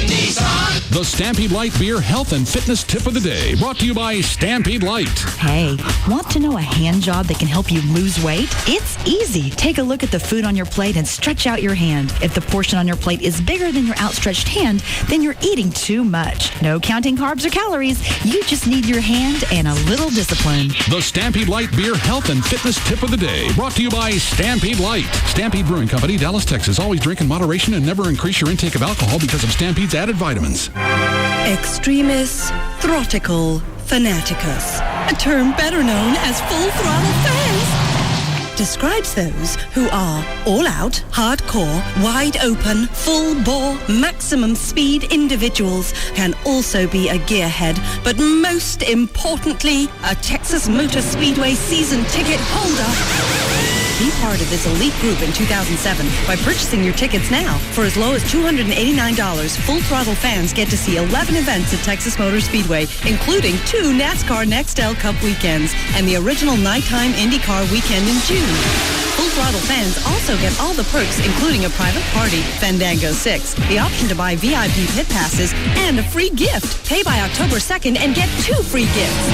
Speaker 30: Nissan.
Speaker 23: The Stampede Light Beer Health and Fitness Tip of the Day, brought to you by Stampede Light.
Speaker 1: Hey, want to know a hand job that can help you lose weight? It's easy. Take a look at the food on your plate and stretch out your hand. If the portion on your plate is bigger than your outstretched hand, then you're eating too much. No counting carbs or calories. You just need your hand and a little discipline.
Speaker 23: The Stampede Light Beer Health and Fitness Tip of the Day, brought to you by Stampede Light. Stampede Brewing Company, Dallas, Texas. Always drink in moderation and never increase your intake of alcohol because of Stampede's added vitamins.
Speaker 22: Extremis Throttical Fanaticus, a term better known as full throttle fans, describes those who are all-out, hardcore, wide-open, full-bore, maximum speed individuals, can also be a gearhead, but most importantly, a Texas Motor Speedway season ticket holder. Be part of this elite group in 2007 by purchasing your tickets now. For as low as $289, Full Throttle fans get to see 11 events at Texas Motor Speedway, including 2 NASCAR Nextel Cup weekends and the original nighttime IndyCar weekend in June. Full Throttle fans also get all the perks, including a private party, Fandango 6, the option to buy VIP pit passes, and a free gift. Pay by October 2nd and get 2 free gifts.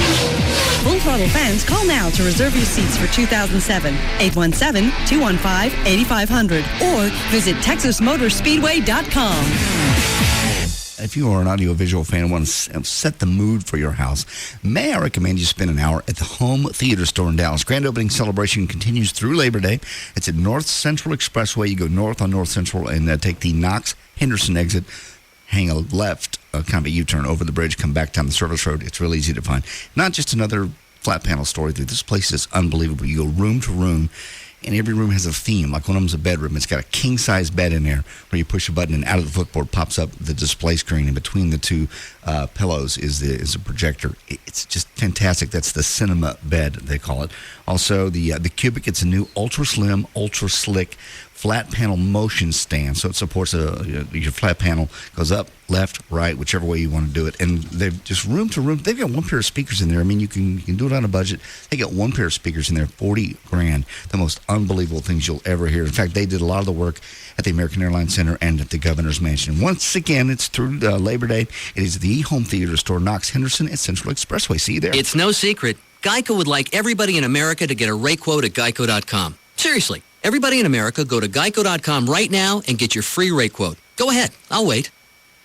Speaker 22: Full Throttle fans, call now to reserve your seats for 2007. 817-215-8500 or visit TexasMotorspeedway.com.
Speaker 15: If you are an audiovisual fan and want to set the mood for your house, may I recommend you spend an hour at the Home Theater Store in Dallas. Grand opening celebration continues through Labor Day. It's at North Central Expressway. You go north on North Central and take the Knox-Henderson exit, hang a left, kind of a U-turn over the bridge, come back down the service road. It's really easy to find. Not just another flat panel store. This place is unbelievable. You go room to room, and every room has a theme. Like one of them's a bedroom. It's got a king-size bed in there where you push a button and out of the footboard pops up the display screen. And between the two pillows is a projector. It's just fantastic. That's the cinema bed, they call it. Also, the Cubic, it's a new ultra-slim, ultra-slick flat panel motion stand. So it supports your flat panel goes up, left, right, whichever way you want to do it. And they've just room to room. They've got 1 pair of speakers in there. I mean, you can do it on a budget. They got 1 pair of speakers in there, $40,000. The most unbelievable things you'll ever hear. In fact, they did a lot of the work at the American Airlines Center and at the Governor's Mansion. Once again, it's through Labor Day. It is the Home Theater Store, Knox-Henderson at Central Expressway. See you there.
Speaker 3: It's no secret. Geico would like everybody in America to get a rate quote at Geico.com. Seriously. Everybody in America, go to Geico.com right now and get your free rate quote. Go ahead. I'll wait.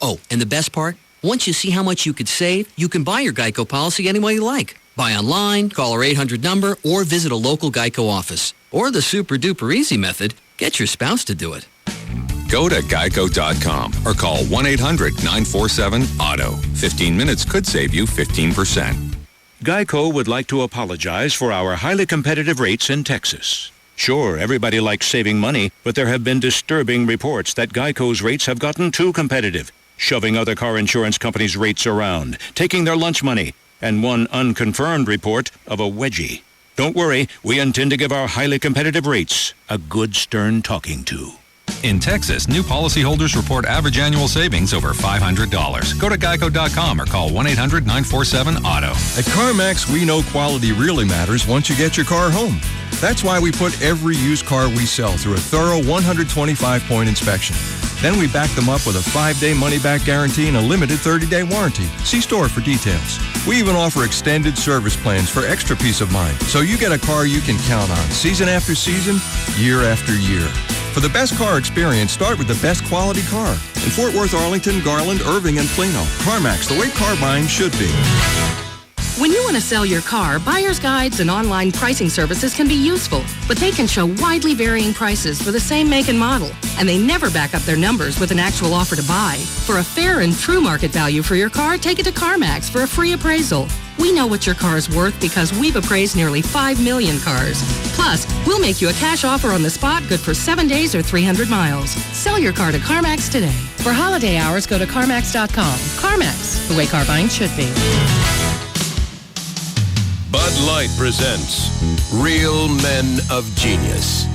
Speaker 3: Oh, and the best part? Once you see how much you could save, you can buy your Geico policy any way you like. Buy online, call our 800 number, or visit a local Geico office. Or the super-duper easy method, get your spouse to do it.
Speaker 4: Go to Geico.com or call 1-800-947-AUTO. 15 minutes could save you 15%.
Speaker 6: Geico would like to apologize for our highly competitive rates in Texas. Sure, everybody likes saving money, but there have been disturbing reports that Geico's rates have gotten too competitive, shoving other car insurance companies' rates around, taking their lunch money, and one unconfirmed report of a wedgie. Don't worry, we intend to give our highly competitive rates a good stern talking to.
Speaker 7: In Texas, new policyholders report average annual savings over $500. Go to Geico.com or call 1-800-947-AUTO.
Speaker 8: At CarMax, we know quality really matters once you get your car home. That's why we put every used car we sell through a thorough 125-point inspection. Then we back them up with a 5-day money-back guarantee and a limited 30-day warranty. See store for details. We even offer extended service plans for extra peace of mind, so you get a car you can count on season after season, year after year. For the best car experience, start with the best quality car. In Fort Worth, Arlington, Garland, Irving, and Plano. CarMax, the way car buying should be.
Speaker 5: When you want to sell your car, buyer's guides and online pricing services can be useful, but they can show widely varying prices for the same make and model, and they never back up their numbers with an actual offer to buy. For a fair and true market value for your car, take it to CarMax for a free appraisal. We know what your car is worth because we've appraised nearly 5 million cars. Plus, we'll make you a cash offer on the spot good for 7 days or 300 miles. Sell your car to CarMax today. For holiday hours, go to CarMax.com. CarMax, the way car buying should be.
Speaker 10: Bud Light presents Real Men of Genius.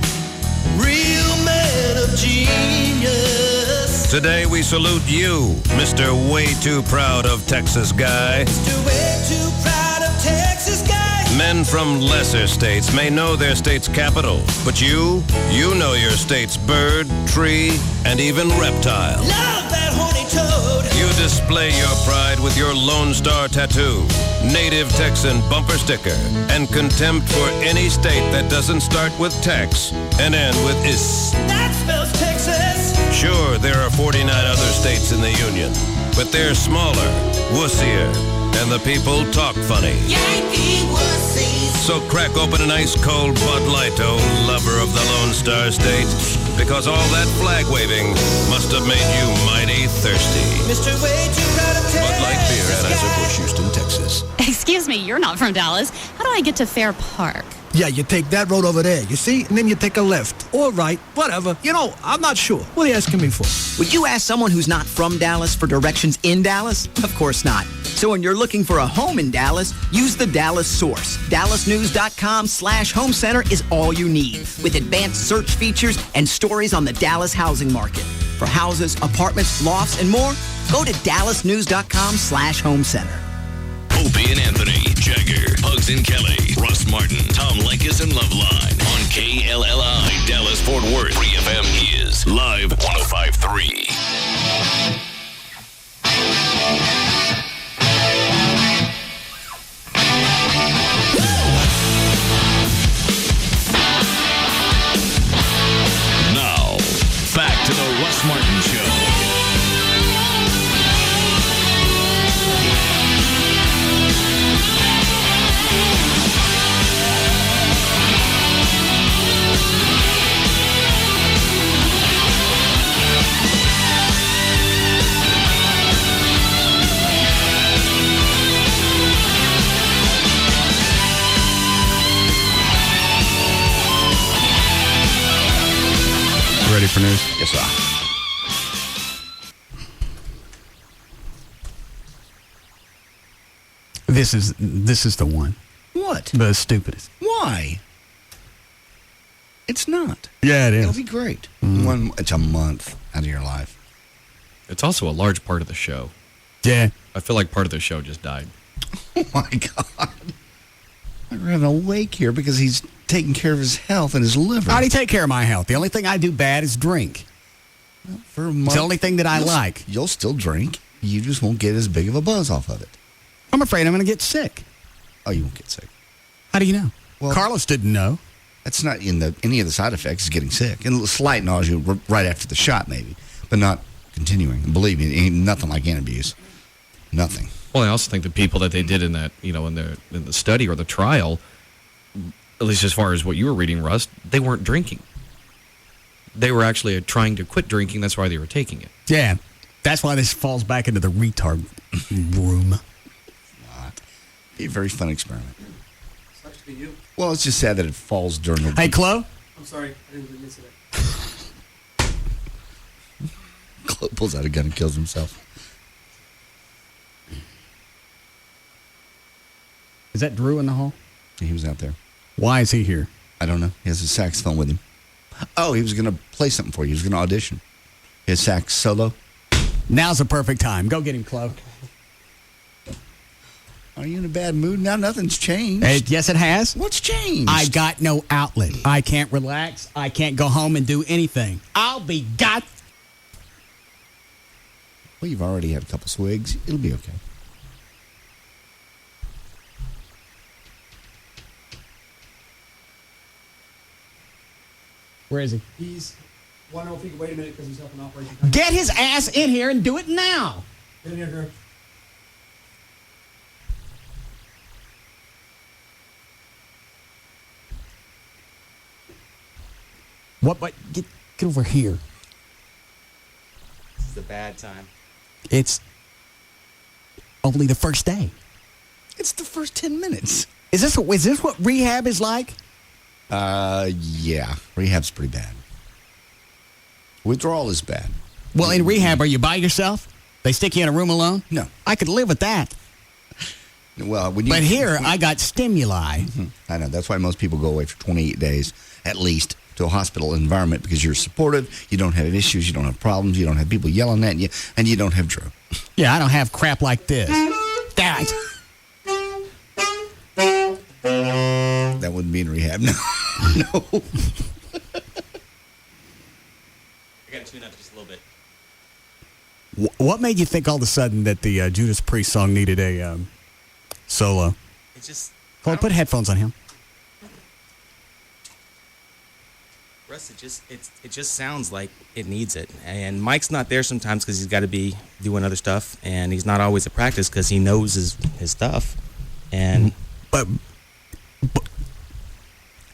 Speaker 11: Real men of genius.
Speaker 10: Today we salute you, Mr. Way Too Proud of Texas Guy.
Speaker 11: Mr. Way Too Proud of Texas Guy.
Speaker 10: Men from lesser states may know their state's capital, but you know your state's bird, tree, and even reptile.
Speaker 11: Love that horny toad.
Speaker 10: You display your pride with your Lone Star tattoo, native Texan bumper sticker, and contempt for any state that doesn't start with Tex and end with is.
Speaker 11: That spells Texas.
Speaker 10: Sure, there are 49 other states in the Union, but they're smaller, wussier, and the people talk funny.
Speaker 11: Yankee wussies.
Speaker 10: So crack open an ice cold Bud Light, oh lover of the Lone Star State, because all that flag waving must have made you mighty thirsty.
Speaker 11: Mr. Way Too Proud of Texas.
Speaker 10: Bud Light beer, Anheuser-Busch, Houston, Texas.
Speaker 12: Excuse me, you're not from Dallas. How do I get to Fair Park?
Speaker 13: Yeah, you take that road over there, you see? And then you take a left. All right, whatever. You know, I'm not sure. What are you asking me for?
Speaker 14: Would you ask someone who's not from Dallas for directions in Dallas? Of course not. So when you're looking for a home in Dallas, use the Dallas Source. DallasNews.com/home center is all you need, with advanced search features and stories on the Dallas housing market. For houses, apartments, lofts, and more, go to DallasNews.com/home center.
Speaker 16: Opie and Anthony, Jagger, Pugs and Kelly, Russ Martin, Tom Leykis, and Loveline on KLLI, Dallas Fort Worth. 3FM is Live 105.3. Now, back to the Russ Martin Show.
Speaker 9: Ready for news?
Speaker 15: Yes, sir.
Speaker 9: This is the one.
Speaker 15: What?
Speaker 9: The stupidest.
Speaker 15: Why? It's not.
Speaker 9: Yeah, it is.
Speaker 15: It'll be great. It's a month out of your life.
Speaker 17: It's also a large part of the show.
Speaker 9: Yeah.
Speaker 17: I feel like part of the show just died.
Speaker 15: Oh, my God. We're having a wake here because he's taking care of his health and his liver.
Speaker 9: How do you take care of my health? The only thing I do bad is drink.
Speaker 15: Well, for a month,
Speaker 9: it's the only thing that I like.
Speaker 15: You'll still drink. You just won't get as big of a buzz off of it.
Speaker 9: I'm afraid I'm going to get sick.
Speaker 15: Oh, you won't get sick.
Speaker 9: How do you know?
Speaker 15: Well,
Speaker 9: Carlos didn't know.
Speaker 15: That's not in any of the side effects is getting sick. And slight nausea right after the shot, maybe, but not continuing. And believe me, it ain't nothing like abuse. Nothing.
Speaker 17: Well, I also think the people that they did in that, in the study or the trial, at least as far as what you were reading, Russ, they weren't drinking. They were actually trying to quit drinking. That's why they were taking it.
Speaker 9: Yeah. That's why this falls back into the retard room.
Speaker 15: Be a very fun experiment.
Speaker 18: Sucks to be you.
Speaker 15: Well, it's just sad that it falls during the...
Speaker 9: Hey, Chloe?
Speaker 18: I'm sorry. I didn't miss it.
Speaker 15: Chloe pulls out a gun and kills himself.
Speaker 9: Is that Drew in the hall?
Speaker 15: He was out there.
Speaker 9: Why is he here?
Speaker 15: I don't know. He has a saxophone with him. Oh, he was going to play something for you. He was going to audition. His sax solo.
Speaker 9: Now's the perfect time. Go get him, Chloe.
Speaker 15: Are you in a bad mood now? Nothing's changed.
Speaker 9: Yes, it has.
Speaker 15: What's changed?
Speaker 9: I got no outlet. I can't relax. I can't go home and do anything. I'll be got.
Speaker 15: Well, you've already had a couple swigs. It'll be okay.
Speaker 9: Where is he?
Speaker 18: He's wondering if he can wait a minute because he's helping Operation.
Speaker 9: Get his ass in here and do it now.
Speaker 18: Get in here, girl.
Speaker 9: What? Get over here.
Speaker 2: It's a bad time.
Speaker 9: It's only the first day.
Speaker 15: It's the first 10 minutes.
Speaker 9: Is this what rehab is like?
Speaker 15: Yeah. Rehab's pretty bad. Withdrawal is bad.
Speaker 9: Well, in rehab, are you by yourself? They stick you in a room alone?
Speaker 15: No.
Speaker 9: I could live with that.
Speaker 15: Well, but
Speaker 9: here, I got stimuli.
Speaker 15: Mm-hmm. I know. That's why most people go away for 28 days, at least, to a hospital environment, because you're supportive, you don't have issues, you don't have problems, you don't have people yelling at you, and you don't have drugs.
Speaker 9: Yeah, I don't have crap like this. That
Speaker 15: wouldn't be in rehab. No. No.
Speaker 2: I got to tune up just a little bit.
Speaker 9: What made you think all of a sudden that the Judas Priest song needed a solo?
Speaker 2: It's just...
Speaker 9: Well, put headphones on him.
Speaker 2: Russ, it just sounds like it needs it. And Mike's not there sometimes because he's got to be doing other stuff, and he's not always at practice because he knows his stuff. And
Speaker 9: but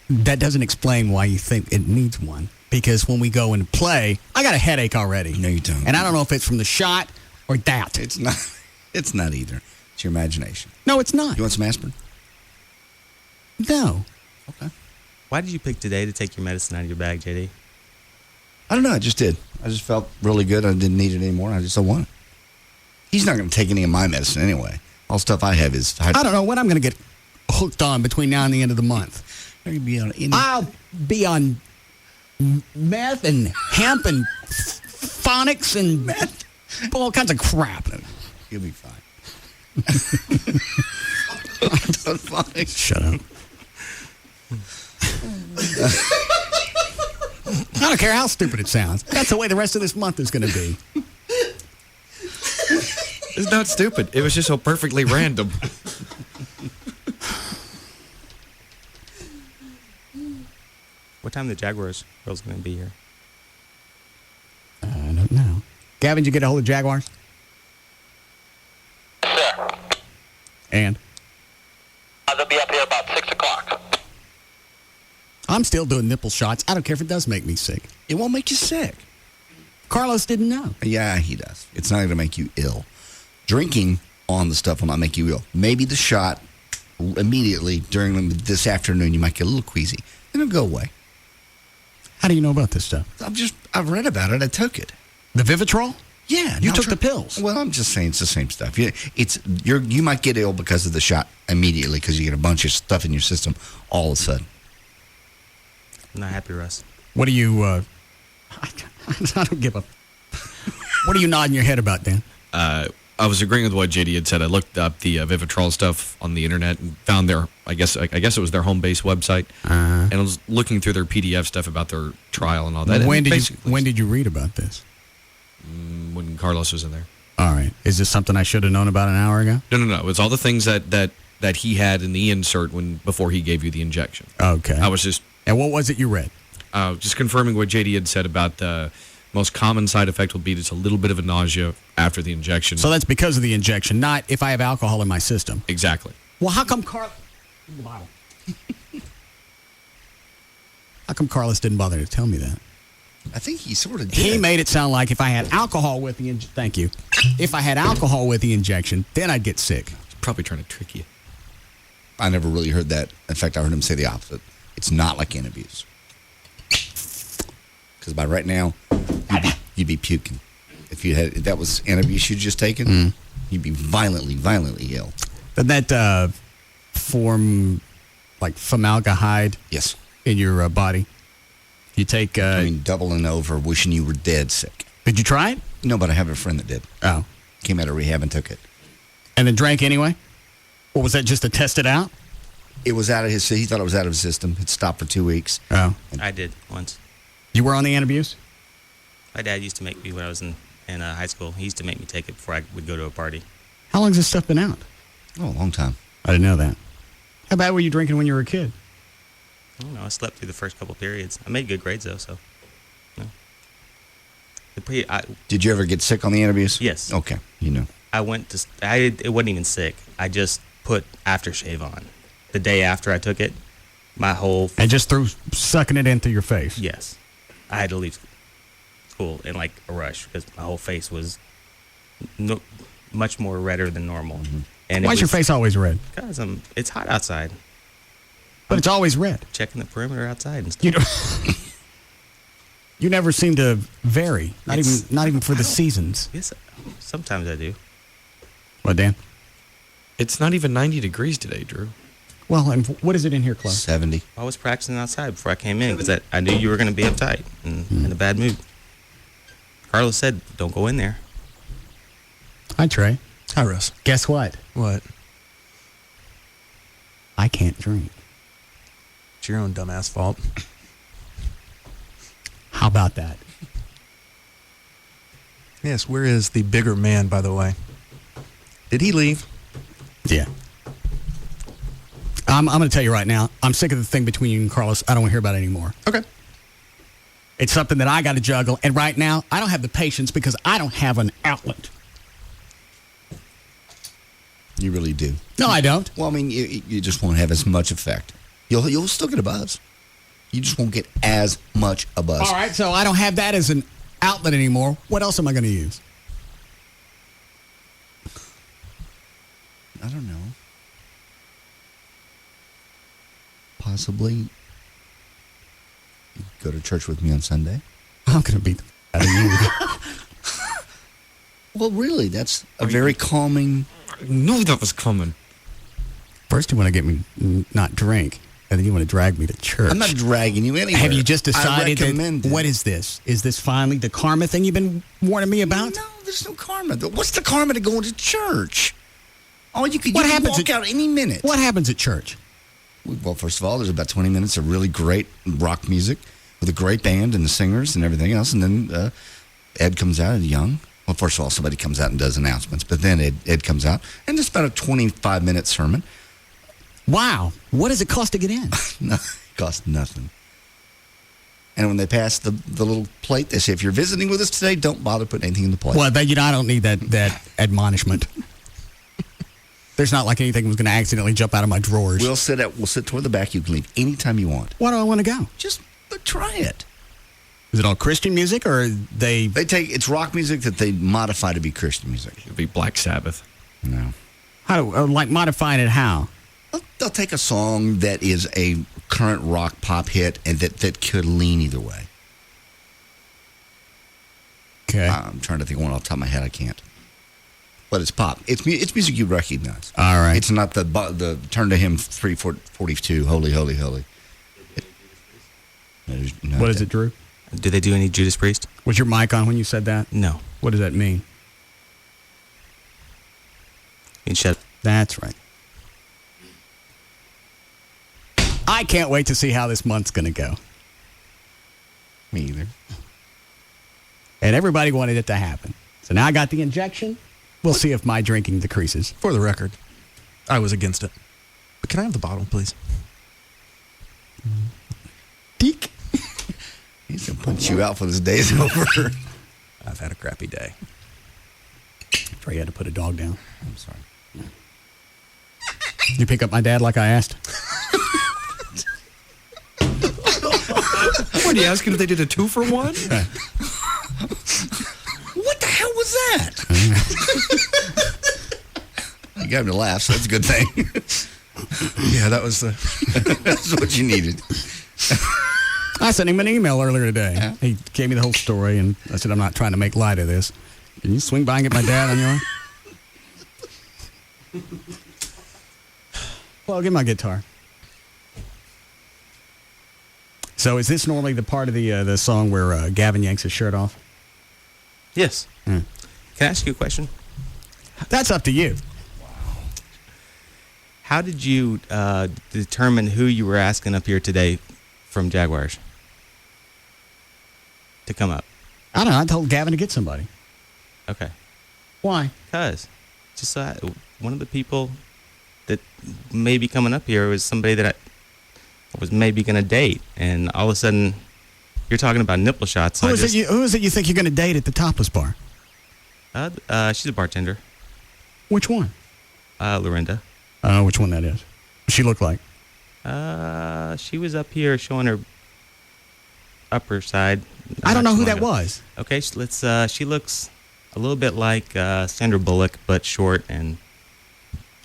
Speaker 9: that doesn't explain why you think it needs one. Because when we go and play, I got a headache already.
Speaker 15: No, you don't.
Speaker 9: And I don't know if it's from the shot or that.
Speaker 15: It's not. It's not either. It's your imagination.
Speaker 9: No, it's not.
Speaker 15: You want some aspirin?
Speaker 9: No.
Speaker 15: Okay.
Speaker 2: Why did you pick today to take your medicine out of your bag, JD?
Speaker 15: I don't know. I just did. I just felt really good. I didn't need it anymore. I just don't want it. He's not going to take any of my medicine anyway. All stuff I have is...
Speaker 9: I don't know what I'm going to get hooked on between now and the end of the month. I'll be on meth and hemp and phonics and meth. All kinds of crap.
Speaker 15: You'll be fine. Phonics.
Speaker 9: Shut up. I don't care how stupid it sounds. That's the way the rest of this month is going to be.
Speaker 17: It's not stupid. It was just so perfectly random.
Speaker 2: What time the Jaguars girls going to be here?
Speaker 9: I don't know. Gavin, did you get a hold of Jaguars?
Speaker 19: Sir.
Speaker 9: And?
Speaker 19: They'll be up here about 6 o'clock.
Speaker 9: I'm still doing nipple shots. I don't care if it does make me sick.
Speaker 15: It won't make you sick.
Speaker 9: Carlos didn't know.
Speaker 15: Yeah, he does. It's not going to make you ill. Drinking on the stuff will not make you ill. Maybe the shot immediately during this afternoon, you might get a little queasy. Then it'll go away.
Speaker 9: How do you know about this stuff?
Speaker 15: I've read about it. I took it.
Speaker 9: The Vivitrol?
Speaker 15: Yeah.
Speaker 9: You took the pills.
Speaker 15: Well, I'm just saying it's the same stuff. You might get ill because of the shot immediately because you get a bunch of stuff in your system all of a sudden.
Speaker 2: I'm not happy, Russ.
Speaker 9: What do you... I don't give a... What are you nodding your head about, Dan?
Speaker 17: I was agreeing with what JD had said. I looked up the Vivitrol stuff on the internet and found their, I guess it was their home base website, and I was looking through their PDF stuff about their trial and all that.
Speaker 9: When did you read about this?
Speaker 17: When Carlos was in there.
Speaker 9: All right. Is this something I should have known about an hour ago?
Speaker 17: No. It's all the things that he had in the insert before he gave you the injection.
Speaker 9: Okay.
Speaker 17: I was just...
Speaker 9: And what was it you read?
Speaker 17: Just confirming what JD had said about the most common side effect will be just a little bit of a nausea after the injection.
Speaker 9: So that's because of the injection, not if I have alcohol in my system.
Speaker 17: Exactly.
Speaker 9: Well, how come Carlos... In the bottle. How come Carlos didn't bother to tell me that?
Speaker 15: I think he sort of did.
Speaker 9: He made it sound like if I had alcohol with the thank you. If I had alcohol with the injection, then I'd get sick.
Speaker 17: He's probably trying to trick you.
Speaker 15: I never really heard that. In fact, I heard him say the opposite. It's not like antabuse. Because by right now, you'd be puking. If that was antabuse you'd just taken, you'd be violently ill.
Speaker 9: Doesn't that form like formaldehyde?
Speaker 15: Yes.
Speaker 9: In your body? You take...
Speaker 15: doubling over, wishing you were dead sick.
Speaker 9: Did you try it?
Speaker 15: No, but I have a friend that did.
Speaker 9: Oh.
Speaker 15: Came out of rehab and took it.
Speaker 9: And then drank anyway? Or was that just to test it out?
Speaker 15: It was out of his... He thought it was out of his system. It stopped for 2 weeks.
Speaker 9: Oh.
Speaker 2: I did once.
Speaker 9: You were on the antabuse?
Speaker 2: My dad used to make me when I was in high school. He used to make me take it before I would go to a party.
Speaker 9: How long has this stuff been out?
Speaker 15: Oh, a long time.
Speaker 9: I didn't know that. How bad were you drinking when you were a kid?
Speaker 2: I don't know. I slept through the first couple periods. I made good grades, though, so... No.
Speaker 15: Did you ever get sick on the antabuse?
Speaker 2: Yes.
Speaker 15: Okay, you know.
Speaker 2: It wasn't even sick. I just put aftershave on. The day after I took it, my whole...
Speaker 9: And just through sucking it in through your face?
Speaker 2: Yes. I had to leave school in like a rush because my whole face was much more redder than normal.
Speaker 9: Mm-hmm.
Speaker 2: And
Speaker 9: Why's your face always red?
Speaker 2: Because it's hot outside.
Speaker 9: But it's always red.
Speaker 2: Checking the perimeter outside and stuff.
Speaker 9: You never seem to vary. Not even for the seasons.
Speaker 2: Yes, sometimes I do.
Speaker 9: What, Dan?
Speaker 17: It's not even 90 degrees today, Drew.
Speaker 9: Well, and what is it in here, Clark?
Speaker 15: 70.
Speaker 2: I was practicing outside before I came in because I knew you were going to be uptight and in a bad mood. Carlos said, "Don't go in there."
Speaker 9: Hi, Trey.
Speaker 1: Hi, Russ.
Speaker 9: Guess what?
Speaker 1: What?
Speaker 9: I can't drink.
Speaker 1: It's your own dumbass fault.
Speaker 9: How about that?
Speaker 1: Yes, where is the bigger man, by the way? Did he leave?
Speaker 9: Yeah. I'm going to tell you right now, I'm sick of the thing between you and Carlos. I don't want to hear about it anymore.
Speaker 1: Okay.
Speaker 9: It's something that I got to juggle, and right now, I don't have the patience because I don't have an outlet.
Speaker 15: You really do.
Speaker 9: No, I don't.
Speaker 15: Well, I mean, you just won't have as much effect. You'll still get a buzz. You just won't get as much a buzz.
Speaker 9: All right, so I don't have that as an outlet anymore. What else am I going to use?
Speaker 15: I don't know. Possibly you go to church with me on Sunday.
Speaker 9: I'm going to beat the out of you.
Speaker 15: Well, really, that's a very calming.
Speaker 17: I knew that was coming.
Speaker 9: First, you want to get me not drink, and then you want to drag me to church.
Speaker 15: I'm not dragging you anywhere.
Speaker 9: Have you just decided
Speaker 15: I recommend
Speaker 9: what is this? Is this finally the karma thing you've been warning me about?
Speaker 15: No, there's no karma. What's the karma to going to church? Oh, you could
Speaker 9: What happens
Speaker 15: walk out any minute.
Speaker 9: What happens at church?
Speaker 15: Well, first of all, there's about 20 minutes of really great rock music with a great band and the singers and everything else. And then Ed comes out, Ed Young. Well, first of all, somebody comes out and does announcements. But then Ed comes out, and it's about a 25-minute sermon.
Speaker 9: Wow. What does it cost to get in?
Speaker 15: No, it costs nothing. And when they pass the little plate, they say, if you're visiting with us today, don't bother putting anything in the plate.
Speaker 9: Well, I don't need that admonishment. There's not like anything was going to accidentally jump out of my drawers.
Speaker 15: We'll sit toward the back. You can leave anytime you want.
Speaker 9: Why do I want to go?
Speaker 15: Just try it.
Speaker 9: Is it all Christian music, or they
Speaker 15: take it's rock music that they modify to be Christian music?
Speaker 17: It'd be Black Sabbath.
Speaker 15: No.
Speaker 9: How like modifying it? How?
Speaker 15: They'll take a song that is a current rock pop hit and that could lean either way.
Speaker 9: Okay.
Speaker 15: I'm trying to think of one off the top of my head. I can't. But it's pop. It's music you recognize.
Speaker 9: All right.
Speaker 15: It's not the turn to him 342. Holy, holy, holy.
Speaker 9: What is it, Drew?
Speaker 2: Do they do any Judas Priest?
Speaker 9: Was your mic on when you said that?
Speaker 2: No.
Speaker 9: What does that mean?
Speaker 2: You can shut.
Speaker 9: That's right. I can't wait to see how this month's going to go.
Speaker 15: Me either.
Speaker 9: And everybody wanted it to happen. So now I got the injection. We'll see if my drinking decreases.
Speaker 1: For the record, I was against it. But can I have the bottle, please?
Speaker 9: Deek.
Speaker 15: He's going to punch you out for this day's over.
Speaker 1: I've had a crappy day.
Speaker 9: Trey had to put a dog down.
Speaker 15: I'm sorry.
Speaker 9: You pick up my dad like I asked?
Speaker 17: What, are you asking if they did a 2-for-1?
Speaker 15: What the hell was that? You got him to laugh, so that's a good thing.
Speaker 1: Yeah, that was
Speaker 15: that's what you needed.
Speaker 9: I sent him an email earlier today.
Speaker 15: Yeah.
Speaker 9: He gave me the whole story, and I said, I'm not trying to make light of this. Can you swing by and get my dad on your arm? Well, get my guitar. So is this normally the part of the song where Gavin yanks his shirt off?
Speaker 2: Yes. Can I ask you a question?
Speaker 9: That's up to you.
Speaker 2: How did you determine who you were asking up here today from Jaguars to come up?
Speaker 9: I don't know. I told Gavin to get somebody.
Speaker 2: Okay.
Speaker 9: Why?
Speaker 2: Because just one of the people that may be coming up here was somebody that I was maybe going to date, and all of a sudden you're talking about nipple shots.
Speaker 9: Who is it you think you're going to date at the Topless Bar?
Speaker 2: She's a bartender.
Speaker 9: Which one?
Speaker 2: Lorinda.
Speaker 9: I don't know which one that is. What's she look like?
Speaker 2: She was up here showing her upper side.
Speaker 9: I don't know who that was.
Speaker 2: Okay, let's. She looks a little bit like Sandra Bullock, but short and.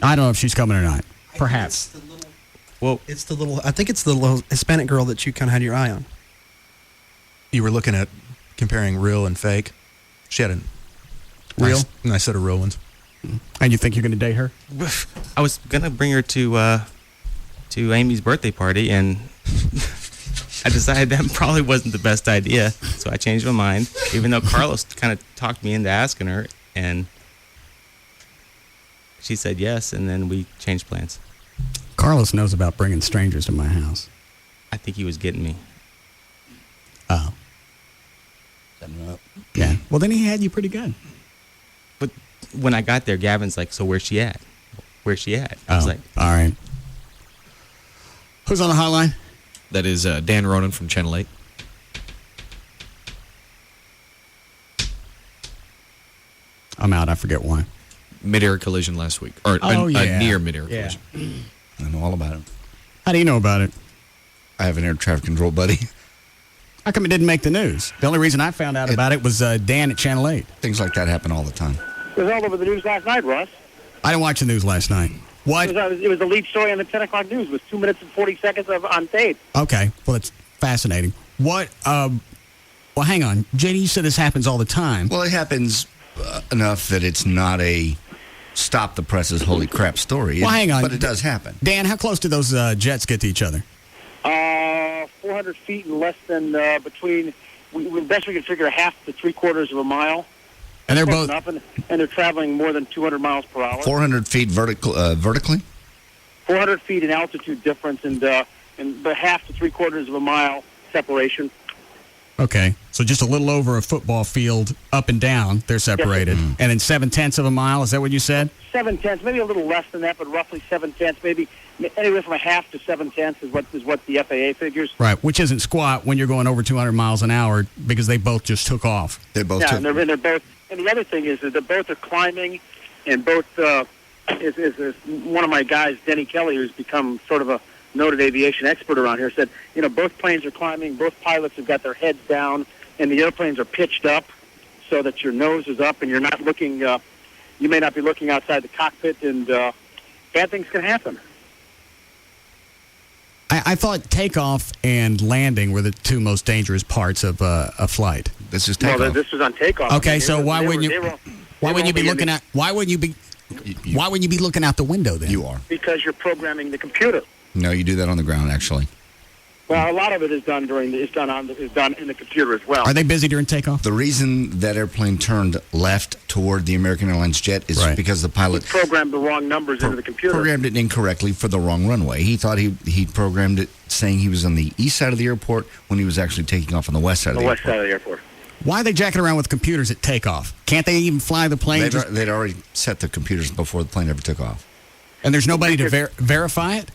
Speaker 9: I don't know if she's coming or not. Perhaps.
Speaker 2: Well,
Speaker 18: I think it's the little Hispanic girl that you kind of had your eye on.
Speaker 1: You were looking at comparing real and fake. She had a
Speaker 9: real,
Speaker 1: nice set of real ones.
Speaker 9: And you think you're going to date her?
Speaker 2: I was gonna bring her to Amy's birthday party, and I decided that probably wasn't the best idea. So I changed my mind, even though Carlos kind of talked me into asking her, and she said yes, and then we changed plans.
Speaker 9: Carlos knows about bringing strangers to my house.
Speaker 2: I think he was getting me.
Speaker 9: Oh. Yeah. Well, then he had you pretty good.
Speaker 2: But when I got there, Gavin's like, "So where's she at? Where's she at?" I was like,
Speaker 9: all right. Who's on the hotline?
Speaker 17: That is Dan Ronan from Channel 8.
Speaker 9: I'm out. I forget why.
Speaker 17: Mid-air collision last week. Or a near mid-air collision.
Speaker 15: I know all about it.
Speaker 9: How do you know about it?
Speaker 15: I have an air traffic control buddy.
Speaker 9: How come it didn't make the news? The only reason I found out about it was Dan at Channel 8.
Speaker 15: Things like that happen all the time.
Speaker 20: It was all over the news last night, Russ.
Speaker 9: I didn't watch the news last night. What?
Speaker 20: It was the lead story on the 10 o'clock news. It was 2 minutes and 40 seconds on tape.
Speaker 9: Okay. Well, that's fascinating. What? Well, hang on. JD, you said this happens all the time.
Speaker 15: Well, it happens enough that it's not a stop the press's holy crap story.
Speaker 9: Well, hang on.
Speaker 15: But it does happen.
Speaker 9: Dan, how close do those jets get to each other?
Speaker 20: 400 feet and less than between, best we can figure, a half to 3/4 of a mile.
Speaker 9: And they're both
Speaker 20: up, and they're traveling more than 200 miles per hour.
Speaker 15: 400 feet vertically?
Speaker 20: 400 feet in altitude difference and the half to 3/4 of a mile separation.
Speaker 9: Okay. So just a little over a football field up and down, they're separated.
Speaker 15: Yes.
Speaker 9: And then 7/10 of a mile, is that what you said?
Speaker 20: 7/10, maybe a little less than that, but roughly 7/10, maybe anywhere from a half to 7/10 is what the FAA figures.
Speaker 9: Right, which isn't squat when you're going over 200 miles an hour because they both just took off.
Speaker 15: They both
Speaker 20: took. And they're both. And the other thing is that they both are climbing, and both is one of my guys, Denny Kelly, who's become sort of a noted aviation expert around here, said, both planes are climbing, both pilots have got their heads down, and the airplanes are pitched up so that your nose is up and you're not looking, you may not be looking outside the cockpit, and bad things can happen.
Speaker 9: I thought takeoff and landing were the two most dangerous parts of a flight.
Speaker 15: This is takeoff.
Speaker 20: Well, this was on takeoff.
Speaker 9: Okay, so why wouldn't you be looking out the window then?
Speaker 15: You are.
Speaker 20: Because you're programming the computer.
Speaker 15: No, you do that on the ground, actually.
Speaker 20: Well, a lot of it is done is done in the computer as well.
Speaker 9: Are they busy during takeoff?
Speaker 15: The reason that airplane turned left toward the American Airlines jet is because the pilot
Speaker 20: programmed the wrong numbers into the computer.
Speaker 15: Programmed it incorrectly for the wrong runway. He thought he programmed it saying he was on the east side of the airport when he was actually taking off on the west side of the airport.
Speaker 20: The west side of the airport.
Speaker 9: Why are they jacking around with computers at takeoff? Can't they even fly the plane?
Speaker 15: They'd already set the computers before the plane ever took off.
Speaker 9: And there's nobody to verify it?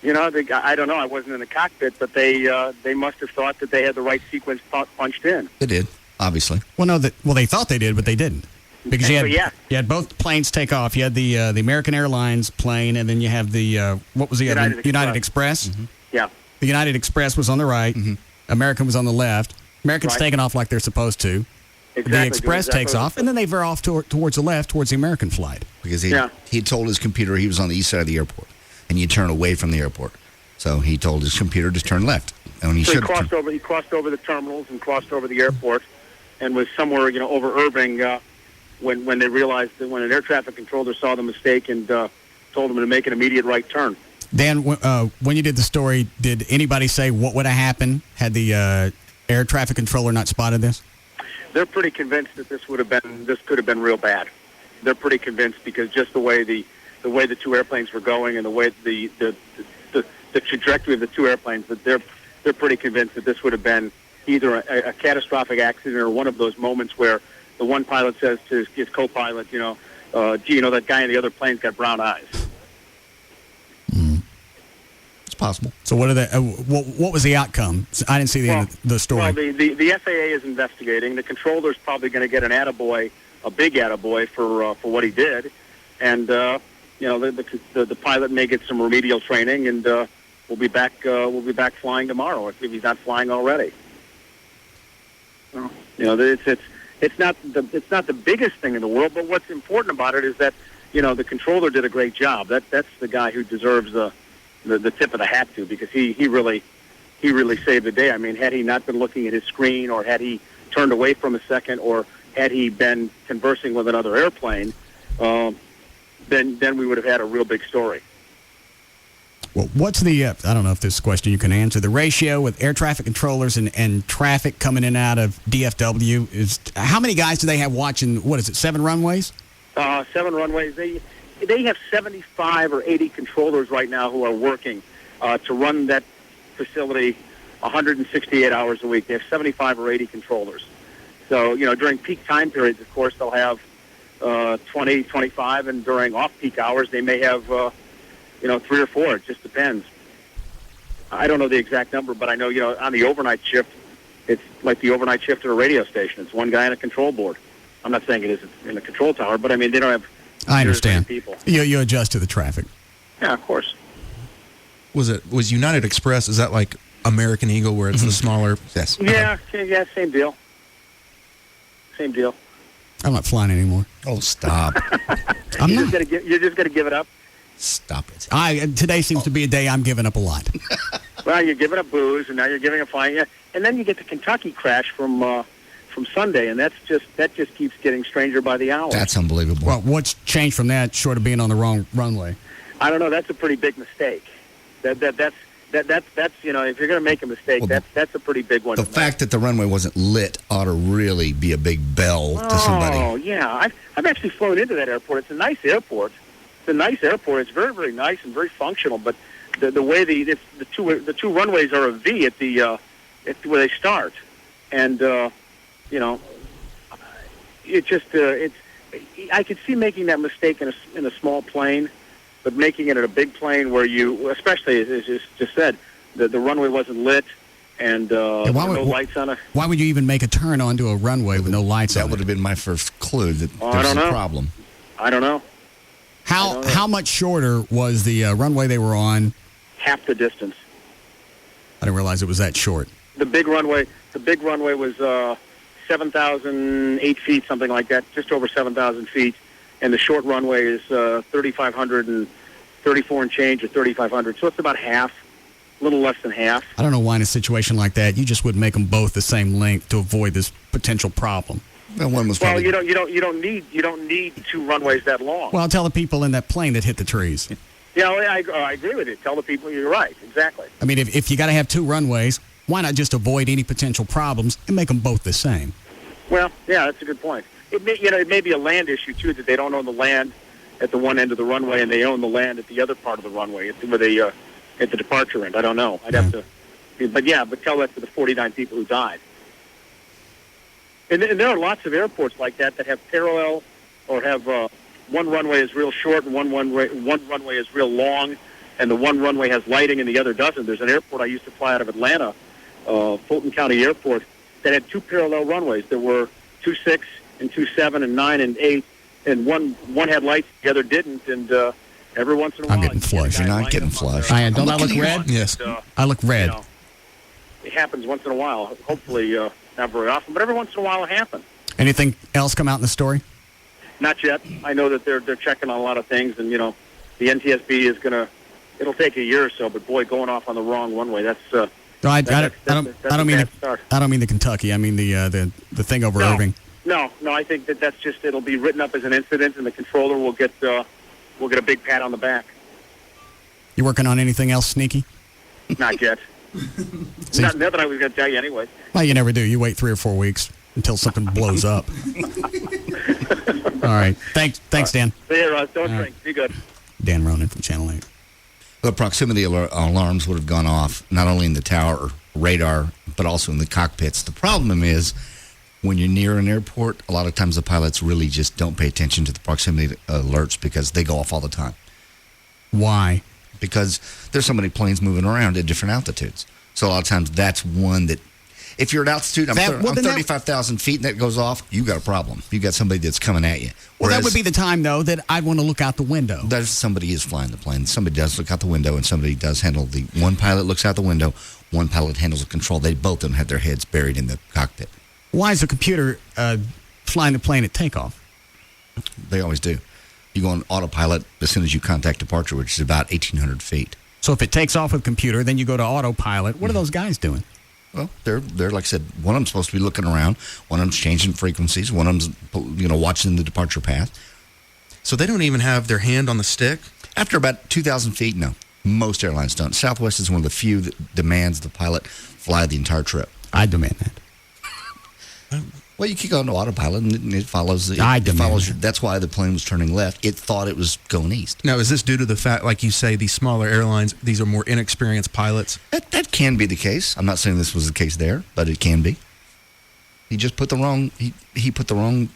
Speaker 20: I don't know. I wasn't in the cockpit, but they must have thought that they had the right sequence punched in.
Speaker 15: They did, obviously.
Speaker 9: Well, they thought they did, but they didn't. Because you had both planes take off. You had the American Airlines plane, and then you have the what was the other? United Express.
Speaker 20: Mm-hmm. Yeah.
Speaker 9: The United Express was on the right. Mm-hmm. American was on the left. American's taking off like they're supposed to.
Speaker 20: Exactly.
Speaker 9: The Express takes off, and then they veer off towards the left, towards the American flight.
Speaker 15: Because he told his computer he was on the east side of the airport, and you turn away from the airport. So he told his computer to turn left. And he
Speaker 20: crossed over the terminals and crossed over the airport, and was somewhere over Irving when they realized that when an air traffic controller saw the mistake and told him to make an immediate right turn.
Speaker 9: Dan, when you did the story, did anybody say what would have happened had the air traffic controller not spotted this?
Speaker 20: They're pretty convinced that this could have been real bad. They're pretty convinced because just the way the two airplanes were going and the way the trajectory of the two airplanes, that they're pretty convinced that this would have been either a catastrophic accident or one of those moments where the one pilot says to his co-pilot, gee, that guy in the other plane's got brown eyes.
Speaker 15: It's possible.
Speaker 9: So what was the outcome? I didn't see the end of the story.
Speaker 20: Well, the FAA is investigating. The controller's probably going to get an attaboy, a big attaboy for what he did, and the pilot may get some remedial training, and we'll be back flying tomorrow if he's not flying already. It's not the biggest thing in the world, but what's important about it is that the controller did a great job. That's the guy who deserves the tip of the hat to, because he really saved the day. I mean, had he not been looking at his screen, or had he turned away from a second, or had he been conversing with another airplane, then we would have had a real big story.
Speaker 9: Well, what's the, I don't know if this question you can answer, the ratio with air traffic controllers and traffic coming in and out of DFW is, how many guys do they have watching, 7 runways?
Speaker 20: 7 runways. They have 75 or 80 controllers right now who are working to run that facility 168 hours a week. They have 75 or 80 controllers. So, during peak time periods, of course, they'll have 20, 25, and during off-peak hours, they may have 3 or 4. It just depends. I don't know the exact number, but I know, on the overnight shift, it's like the overnight shift at a radio station. It's one guy on a control board. I'm not saying it is in a control tower, but I mean, they don't have.
Speaker 9: I understand.
Speaker 20: People.
Speaker 9: You adjust to the traffic.
Speaker 20: Yeah, of course.
Speaker 1: Was United Express? Is that like American Eagle, where it's the smaller?
Speaker 15: Yes.
Speaker 20: Yeah, same deal. Same deal.
Speaker 9: I'm not flying anymore.
Speaker 15: Oh, stop!
Speaker 20: You're just gonna give it up.
Speaker 15: Stop it.
Speaker 9: Today seems to be a day I'm giving up a lot.
Speaker 20: Well, you're giving up booze, and now you're giving up flying, and then you get the Kentucky crash from Sunday, and that just keeps getting stranger by the hour.
Speaker 15: That's unbelievable.
Speaker 9: Well, what's changed from that, short of being on the wrong runway?
Speaker 20: I don't know. That's a pretty big mistake. That's if you're going to make a mistake, that's a pretty big one.
Speaker 15: The fact that the runway wasn't lit ought to really be a big bell to somebody.
Speaker 20: Oh yeah, I've actually flown into that airport. It's a nice airport. It's a nice airport. It's very, very nice and very functional. But the way the two runways are a V at where they start, and it just I could see making that mistake in a small plane, but making it at a big plane where you, especially as you just said, the runway wasn't lit and no lights on it.
Speaker 9: Why would you even make a turn onto a runway with no lights on it?
Speaker 15: That would have been my first clue that there's a problem.
Speaker 20: I don't know.
Speaker 9: How much shorter was the runway they were on?
Speaker 20: Half the distance.
Speaker 9: I didn't realize it was that short.
Speaker 20: The big runway was 7,008 feet, something like that, just over 7,000 feet, and the short runway is 3,534 and change, or 3,500. So it's about half, a little less than half.
Speaker 9: I don't know why in a situation like that you just would make them both the same length to avoid this potential problem.
Speaker 15: Well, one was
Speaker 20: you don't need 2 runways that long.
Speaker 9: Well, tell the people in that plane that hit the trees.
Speaker 20: Yeah, I agree with you. Tell the people you're right. Exactly.
Speaker 9: I mean, if you got to have 2 runways, why not just avoid any potential problems and make them both the same?
Speaker 20: Well, yeah, that's a good point. It may be a land issue too, that they don't own the land at the one end of the runway and they own the land at the other part of the runway, where they at the departure end. I don't know. I'd have to, but tell that to the 49 people who died. And there are lots of airports like that have parallel, or have one runway is real short and one runway is real long, and the one runway has lighting and the other doesn't. There's an airport I used to fly out of Atlanta, Fulton County Airport, that had 2 parallel runways. There were 2.6 and 2.7 and 9 and 8, and one had lights, the other didn't, and every once in a while...
Speaker 15: I'm getting flushed. You're not getting flushed.
Speaker 9: Don't I look red?
Speaker 1: Yes.
Speaker 9: I look red.
Speaker 20: It happens once in a while. Hopefully not very often, but every once in a while it happens.
Speaker 9: Anything else come out in the story?
Speaker 20: Not yet. I know that they're checking on a lot of things, and, the NTSB is going to... It'll take a year or so, but boy, going off on the wrong runway, that's...
Speaker 9: No, I don't mean the Kentucky. I mean the thing over Irving.
Speaker 20: No. I think that's just, it'll be written up as an incident, and the controller will get a big pat on the back.
Speaker 9: You working on anything else sneaky?
Speaker 20: Not yet. Nothing I was going to tell you anyway.
Speaker 9: Well, you never do. You wait 3 or 4 weeks until something blows up. All right. Thanks, Dan.
Speaker 20: See you, Russ. Don't drink. Be good.
Speaker 9: Dan Ronan from Channel 8.
Speaker 15: The proximity alarms would have gone off not only in the tower or radar, but also in the cockpits. The problem is, when you're near an airport, a lot of times the pilots really just don't pay attention to the proximity alerts because they go off all the time.
Speaker 9: Why?
Speaker 15: Because there's so many planes moving around at different altitudes. So a lot of times that's one that, if you're at altitude, I'm 35,000 feet and that goes off, you got a problem. You got somebody that's coming at you.
Speaker 9: Well, that would be the time, though, that I'd want to look out the window.
Speaker 15: There's somebody is flying the plane. Somebody does look out the window, and somebody does handle one pilot looks out the window, one pilot handles the control. They both of them have their heads buried in the cockpit.
Speaker 9: Why is the computer flying the plane at takeoff?
Speaker 15: They always do. You go on autopilot as soon as you contact departure, which is about 1,800 feet.
Speaker 9: So if it takes off with computer, then you go to autopilot. What are those guys doing?
Speaker 15: Well, they're like I said, one of them's supposed to be looking around, one of them's changing frequencies, one of them's watching the departure path.
Speaker 1: So they don't even have their hand on the stick?
Speaker 15: After about 2,000 feet, no. Most airlines don't. Southwest is one of the few that demands the pilot fly the entire trip.
Speaker 9: I demand that.
Speaker 15: Well, you kick on to autopilot and it follows. That's why the plane was turning left. It thought it was going east.
Speaker 1: Now, is this due to the fact, like you say, these smaller airlines, these are more inexperienced pilots?
Speaker 15: That can be the case. I'm not saying this was the case there, but it can be. He just put the wrong. He put the wrong.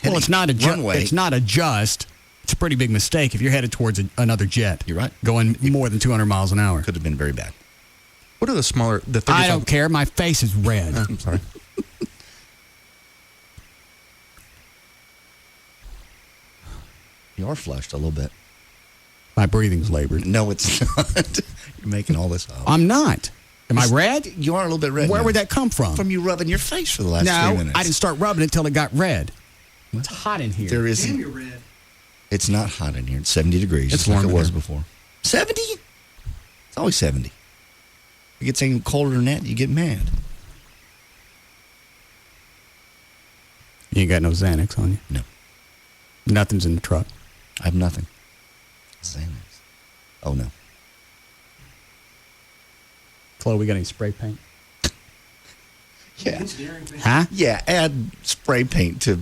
Speaker 9: Well, it's not a
Speaker 15: runway.
Speaker 9: It's not a just. It's a pretty big mistake if you're headed towards another jet.
Speaker 15: You're right.
Speaker 9: Going more than 200 miles an hour.
Speaker 15: Could have been very bad.
Speaker 1: What are the smaller? The 35?
Speaker 9: I don't care. My face is red.
Speaker 1: I'm sorry.
Speaker 15: You are flushed a little bit.
Speaker 9: My breathing's labored.
Speaker 15: No, it's not. You're making all this up.
Speaker 9: I'm not. Am I red?
Speaker 15: You are a little bit red.
Speaker 9: Where
Speaker 15: now.
Speaker 9: would that come from?
Speaker 15: From you rubbing your face for the last 3 minutes.
Speaker 9: No, I didn't start rubbing it until it got red. It's hot in here.
Speaker 15: There isn't.
Speaker 18: Damn, you're red.
Speaker 15: It's not hot in here. It's 70 degrees.
Speaker 1: It's
Speaker 15: just like
Speaker 1: warm
Speaker 15: it was
Speaker 1: in here.
Speaker 15: before. 70? It's always 70. If it gets any colder than that, you get mad.
Speaker 9: You ain't got no Xanax on you?
Speaker 15: No.
Speaker 9: Nothing's in the truck?
Speaker 15: I have nothing. Xanax. Oh, no.
Speaker 9: Chloe, we got any spray paint?
Speaker 15: Yeah.
Speaker 9: Huh?
Speaker 15: Yeah, add spray paint to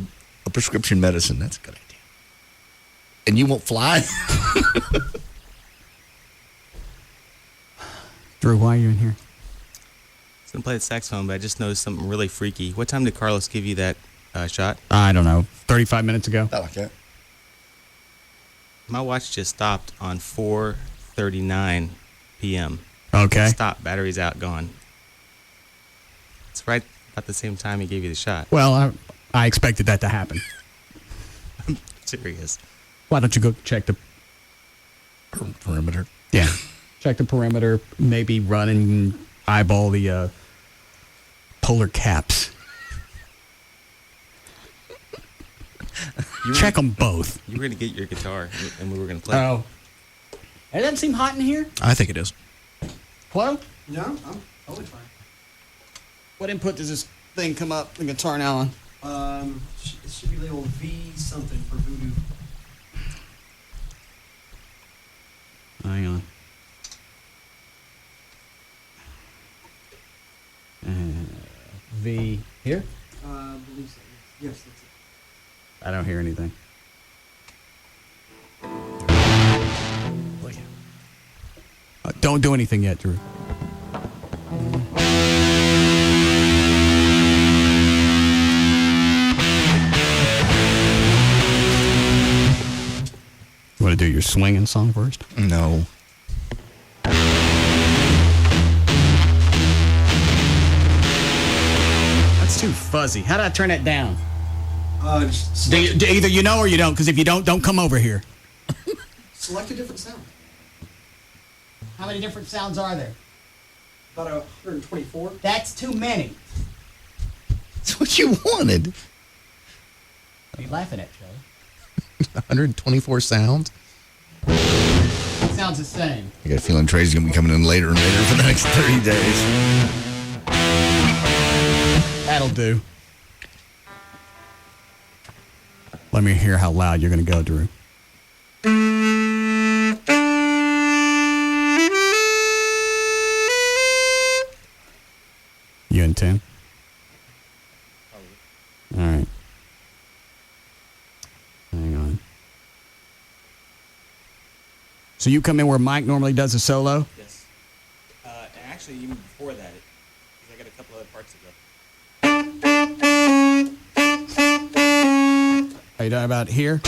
Speaker 15: a prescription medicine. That's a good idea. And you won't fly?
Speaker 9: Drew, why are you in here?
Speaker 2: I was going to play the saxophone, but I just noticed something really freaky. What time did Carlos give you that shot?
Speaker 9: I don't know. 35 minutes ago?
Speaker 15: I like that.
Speaker 2: My watch just stopped on 4:39 p.m.
Speaker 9: Okay.
Speaker 2: Stop. Battery's out. Gone. It's right about the same time he gave you the shot.
Speaker 9: Well, I expected that to happen.
Speaker 2: I'm serious.
Speaker 9: Why don't you go check the
Speaker 15: perimeter?
Speaker 9: Yeah. Check the perimeter. Maybe run and eyeball the polar caps. Check them both.
Speaker 2: You were going to get your guitar, and we were going to play.
Speaker 9: Oh. It doesn't seem hot in here.
Speaker 1: I think it is.
Speaker 9: Hello?
Speaker 18: No, I'm totally fine.
Speaker 9: What input does this thing come up, the guitar now on?
Speaker 18: It should be labeled V something for voodoo.
Speaker 9: Hang on. V here?
Speaker 18: I believe so. Yes, that's it.
Speaker 9: I don't hear anything. Don't do anything yet, Drew. You want to do your swinging song first?
Speaker 15: No.
Speaker 9: That's too fuzzy. How do I turn it down?
Speaker 18: Select
Speaker 9: Either you know or you don't, because if you don't come over here.
Speaker 18: a different sound.
Speaker 9: How many different sounds are there?
Speaker 18: About 124.
Speaker 9: That's too many.
Speaker 15: That's what you wanted.
Speaker 9: What are you laughing at, Joe?
Speaker 1: 124 sounds?
Speaker 9: Sounds the same.
Speaker 15: I got a feeling Trey's going to be coming in later and later for the next 30 days.
Speaker 9: That'll do. Let me hear how loud you're going to go, Drew. You in 10? All right. Hang on. So you come in where Mike normally does a solo?
Speaker 2: Yes. Actually, even before that, because I got a couple other parts to go.
Speaker 9: Are you talking about here?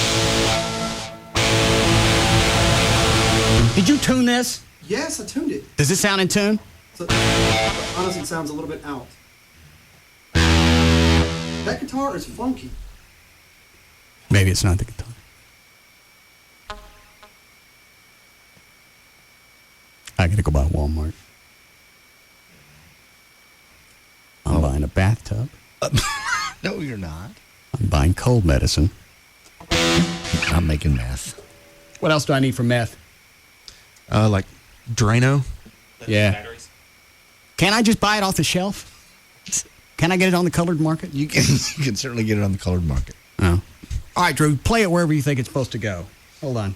Speaker 9: Did you tune this?
Speaker 18: Yes, I tuned it.
Speaker 9: Does it sound in tune?
Speaker 18: So, honestly, it sounds a little bit out. That guitar is funky.
Speaker 9: Maybe it's not the guitar. I gotta go by Walmart. I'm buying a bathtub.
Speaker 15: No, you're not.
Speaker 9: I'm buying cold medicine.
Speaker 15: I'm making meth.
Speaker 9: What else do I need for meth?
Speaker 1: Like Drano.
Speaker 9: Yeah. Can I just buy it off the shelf? Can I get it on the colored market?
Speaker 15: You can certainly get it on the colored market.
Speaker 9: Oh. All right, Drew, play it wherever you think it's supposed to go. Hold on.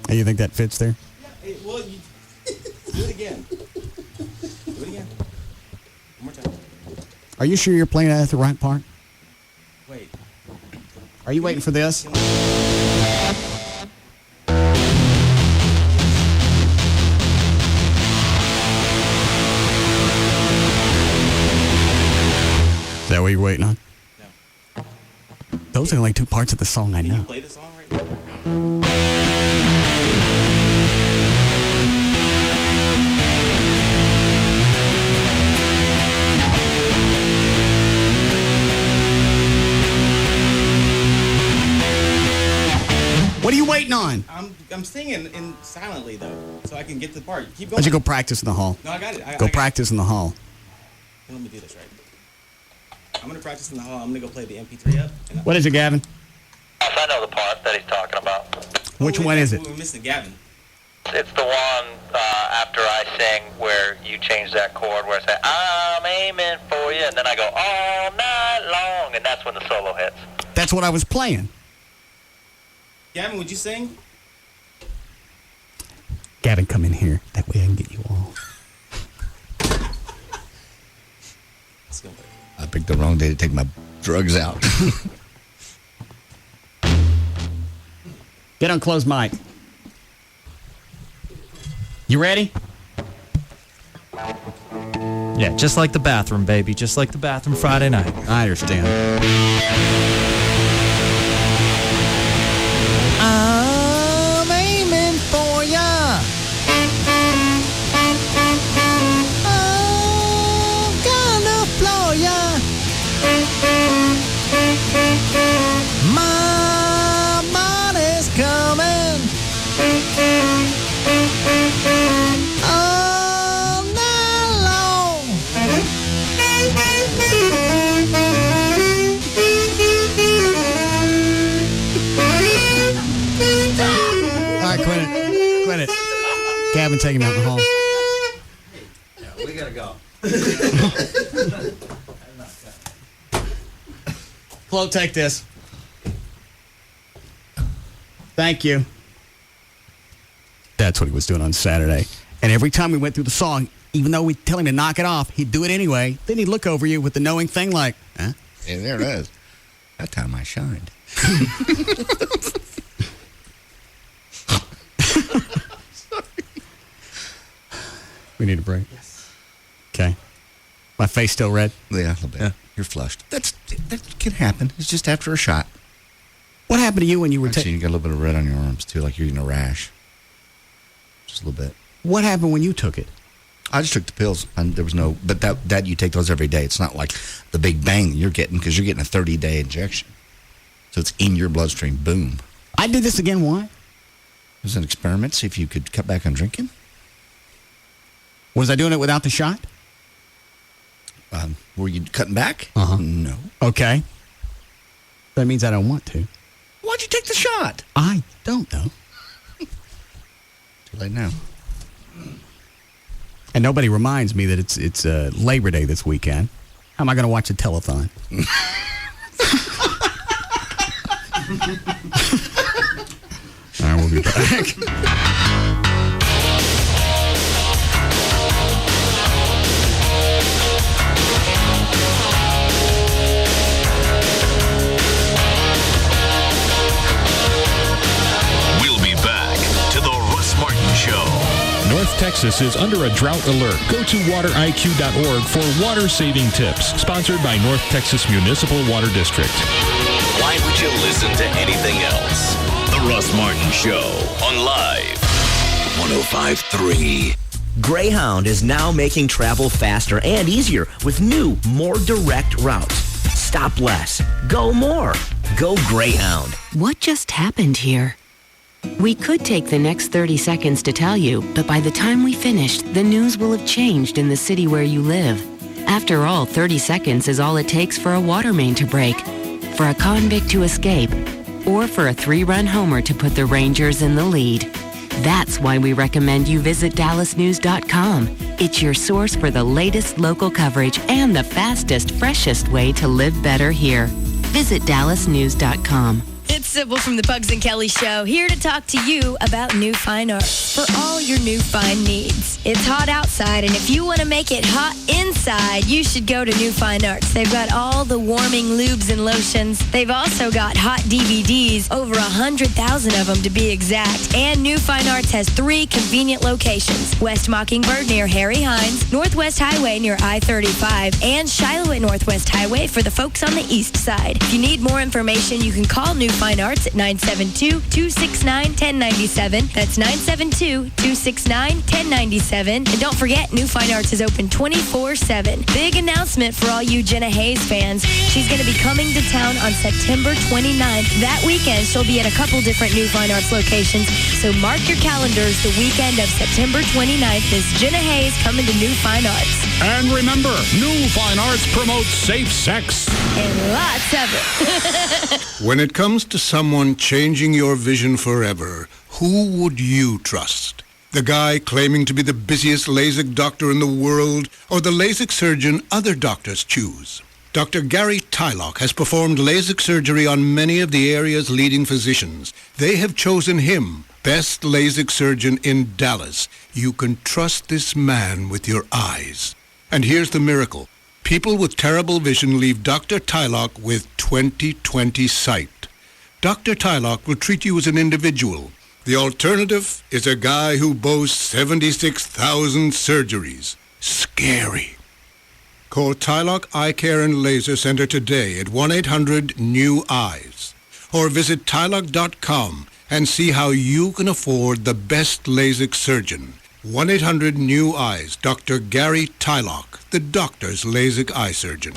Speaker 9: Hey, you think that fits there?
Speaker 2: Yeah, well, do it again. Do it again. One more time.
Speaker 9: Are you sure you're playing that at the right part?
Speaker 2: Wait.
Speaker 9: Are you waiting for this? Is that what you're waiting on?
Speaker 2: No.
Speaker 9: Those are only two parts of the song I know.
Speaker 2: Can you play the song right now?
Speaker 9: What are you waiting on?
Speaker 2: I'm singing in silently though, so I can get to the part. Keep going.
Speaker 9: Why don't you go practice in the hall?
Speaker 2: No, I got it.
Speaker 9: Go practice in the hall.
Speaker 2: Let me do this right. I'm gonna practice in the hall. I'm gonna go play the MP3 up.
Speaker 9: What is it, Gavin?
Speaker 19: I know the part that he's talking about.
Speaker 9: Which one is it?
Speaker 2: We're missing Gavin.
Speaker 19: It's the one after I sing where you change that chord where I say, I'm aiming for you, and then I go all night long, and that's when the solo hits.
Speaker 9: That's what I was playing.
Speaker 2: Gavin, would you sing?
Speaker 9: Gavin, come in here. That way I can get you all.
Speaker 2: Let's go.
Speaker 15: I picked the wrong day to take my drugs out.
Speaker 9: Get on closed mic. You ready?
Speaker 21: Yeah, just like the bathroom, baby. Just like the bathroom Friday night.
Speaker 9: I understand.
Speaker 11: I'm aiming for ya. I'm gonna floor ya. My money's coming. All night long.
Speaker 9: All right, quit it. Quit it. Gavin, take him out in the hall.
Speaker 15: Yeah, we gotta go.
Speaker 9: Flo, take this. Thank you. That's what he was doing on Saturday. And every time we went through the song, even though we'd tell him to knock it off, he'd do it anyway. Then he'd look over you with the knowing thing like, huh?
Speaker 15: Yeah, there it is. That time I shined.
Speaker 9: We need a break. Yes. Okay. My face still red?
Speaker 15: Yeah, a little bit. Yeah. You're flushed. That can happen. It's just after a shot.
Speaker 9: What happened to you when you were
Speaker 15: Actually, you got a little bit of red on your arms, too, like you're getting a rash. Just a little bit.
Speaker 9: What happened when you took it?
Speaker 15: I just took the pills, and there was no... But that you take those every day. It's not like the big bang that you're getting, because you're getting a 30-day injection. So it's in your bloodstream. Boom.
Speaker 9: I did this again. Why?
Speaker 15: It was an experiment. See if you could cut back on drinking.
Speaker 9: Was I doing it without the shot?
Speaker 15: Were you cutting back?
Speaker 9: Uh-huh.
Speaker 15: No.
Speaker 9: Okay. That means I don't want to.
Speaker 15: Why'd you take the shot?
Speaker 9: I don't know.
Speaker 15: Too late now.
Speaker 9: And nobody reminds me that it's Labor Day this weekend. How am I going to watch a telethon? All right, we'll be back.
Speaker 16: We'll be back to the Russ Martin Show.
Speaker 22: North Texas is under a drought alert. Go to wateriq.org for water-saving tips. Sponsored by North Texas Municipal Water District.
Speaker 16: Why would you listen to anything else? The Russ Martin Show on Live 105.3.
Speaker 3: Greyhound is now making travel faster and easier with new, more direct routes. Stop less. Go more. Go Greyhound.
Speaker 4: What just happened here? We could take the next 30 seconds to tell you, but by the time we finished, the news will have changed in the city where you live. After all, 30 seconds is all it takes for a water main to break, for a convict to escape, or for a 3-run homer to put the Rangers in the lead. That's why we recommend you visit DallasNews.com. It's your source for the latest local coverage and the fastest, freshest way to live better here. Visit DallasNews.com.
Speaker 23: It's Sybil from the Pugs and Kelly Show, here to talk to you about new fine art for all your new fine needs. It's hot outside, and if you want to make it hot inside, you should go to New Fine Arts. They've got all the warming lubes and lotions. They've also got hot DVDs, over 100,000 of them to be exact. And New Fine Arts has 3 convenient locations: West Mockingbird near Harry Hines, Northwest Highway near I-35, and Shiloh at Northwest Highway for the folks on the east side. If you need more information, you can call New Fine Arts at 972-269-1097. That's 972-269-1097. And don't forget, New Fine Arts is open 24/7. Big announcement for all you Jenna Hayes fans. She's going to be coming to town on September 29th. That weekend, she'll be at a couple different New Fine Arts locations. So mark your calendars. The weekend of September 29th is Jenna Hayes coming to New Fine Arts.
Speaker 24: And remember, New Fine Arts promotes safe sex.
Speaker 23: And lots of it.
Speaker 25: When it comes to someone changing your vision forever, who would you trust? The guy claiming to be the busiest LASIK doctor in the world, or the LASIK surgeon other doctors choose? Dr. Gary Tylock has performed LASIK surgery on many of the area's leading physicians. They have chosen him best LASIK surgeon in Dallas. You can trust this man with your eyes. And here's the miracle. People with terrible vision leave Dr. Tylock with 20/20 sight. Dr. Tylock will treat you as an individual. The alternative is a guy who boasts 76,000 surgeries. Scary. Call Tylock Eye Care and Laser Center today at 1-800-NEW-EYES. Or visit Tylock.com and see how you can afford the best LASIK surgeon. 1-800-NEW-EYES. Dr. Gary Tylock, the doctor's LASIK eye surgeon.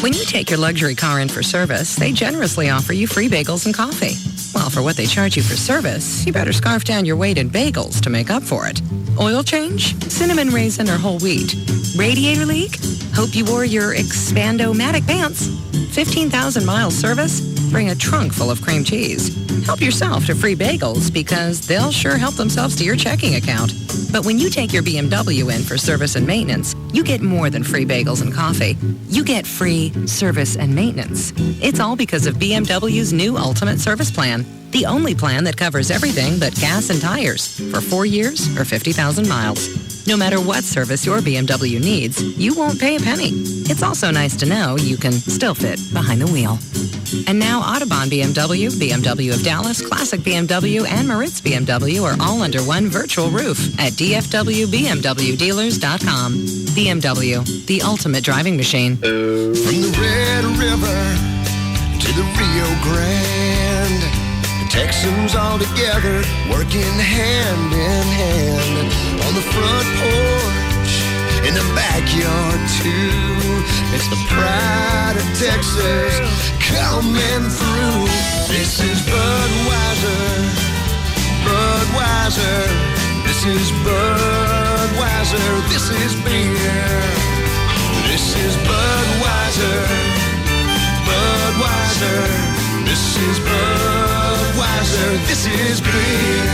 Speaker 5: When you take your luxury car in for service, they generously offer you free bagels and coffee. Well, for what they charge you for service, you better scarf down your weight in bagels to make up for it. Oil change? Cinnamon raisin or whole wheat? Radiator leak? Hope you wore your Expando-matic pants. 15,000 miles service? Bring a trunk full of cream cheese. Help yourself to free bagels because they'll sure help themselves to your checking account. But when you take your BMW in for service and maintenance, you get more than free bagels and coffee. You get free service and maintenance. It's all because of BMW's new Ultimate Service Plan. The only plan that covers everything but gas and tires for 4 years or 50,000 miles. No matter what service your BMW needs, you won't pay a penny. It's also nice to know you can still fit behind the wheel. And now Audubon BMW, BMW of Dallas, Classic BMW, and Moritz BMW are all under one virtual roof at DFWBMWdealers.com. BMW, the ultimate driving machine.
Speaker 26: From the Red River to the Rio Grande, the Texans all together working hand in hand on the front porch, in the backyard too. It's the pride of Texas coming through. This is Budweiser, Budweiser. This is Budweiser. This is beer. This is Budweiser, Budweiser. This is Budweiser. This is beer.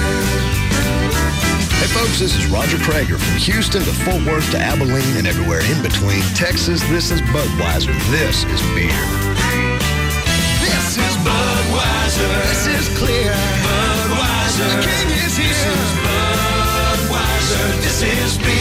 Speaker 27: Hey folks, this is Roger Krager from Houston to Fort Worth to Abilene and everywhere in between. Texas, this is Budweiser. This is beer.
Speaker 26: This is Budweiser. This is clear. Budweiser. The king is here. This is Budweiser. This is beer.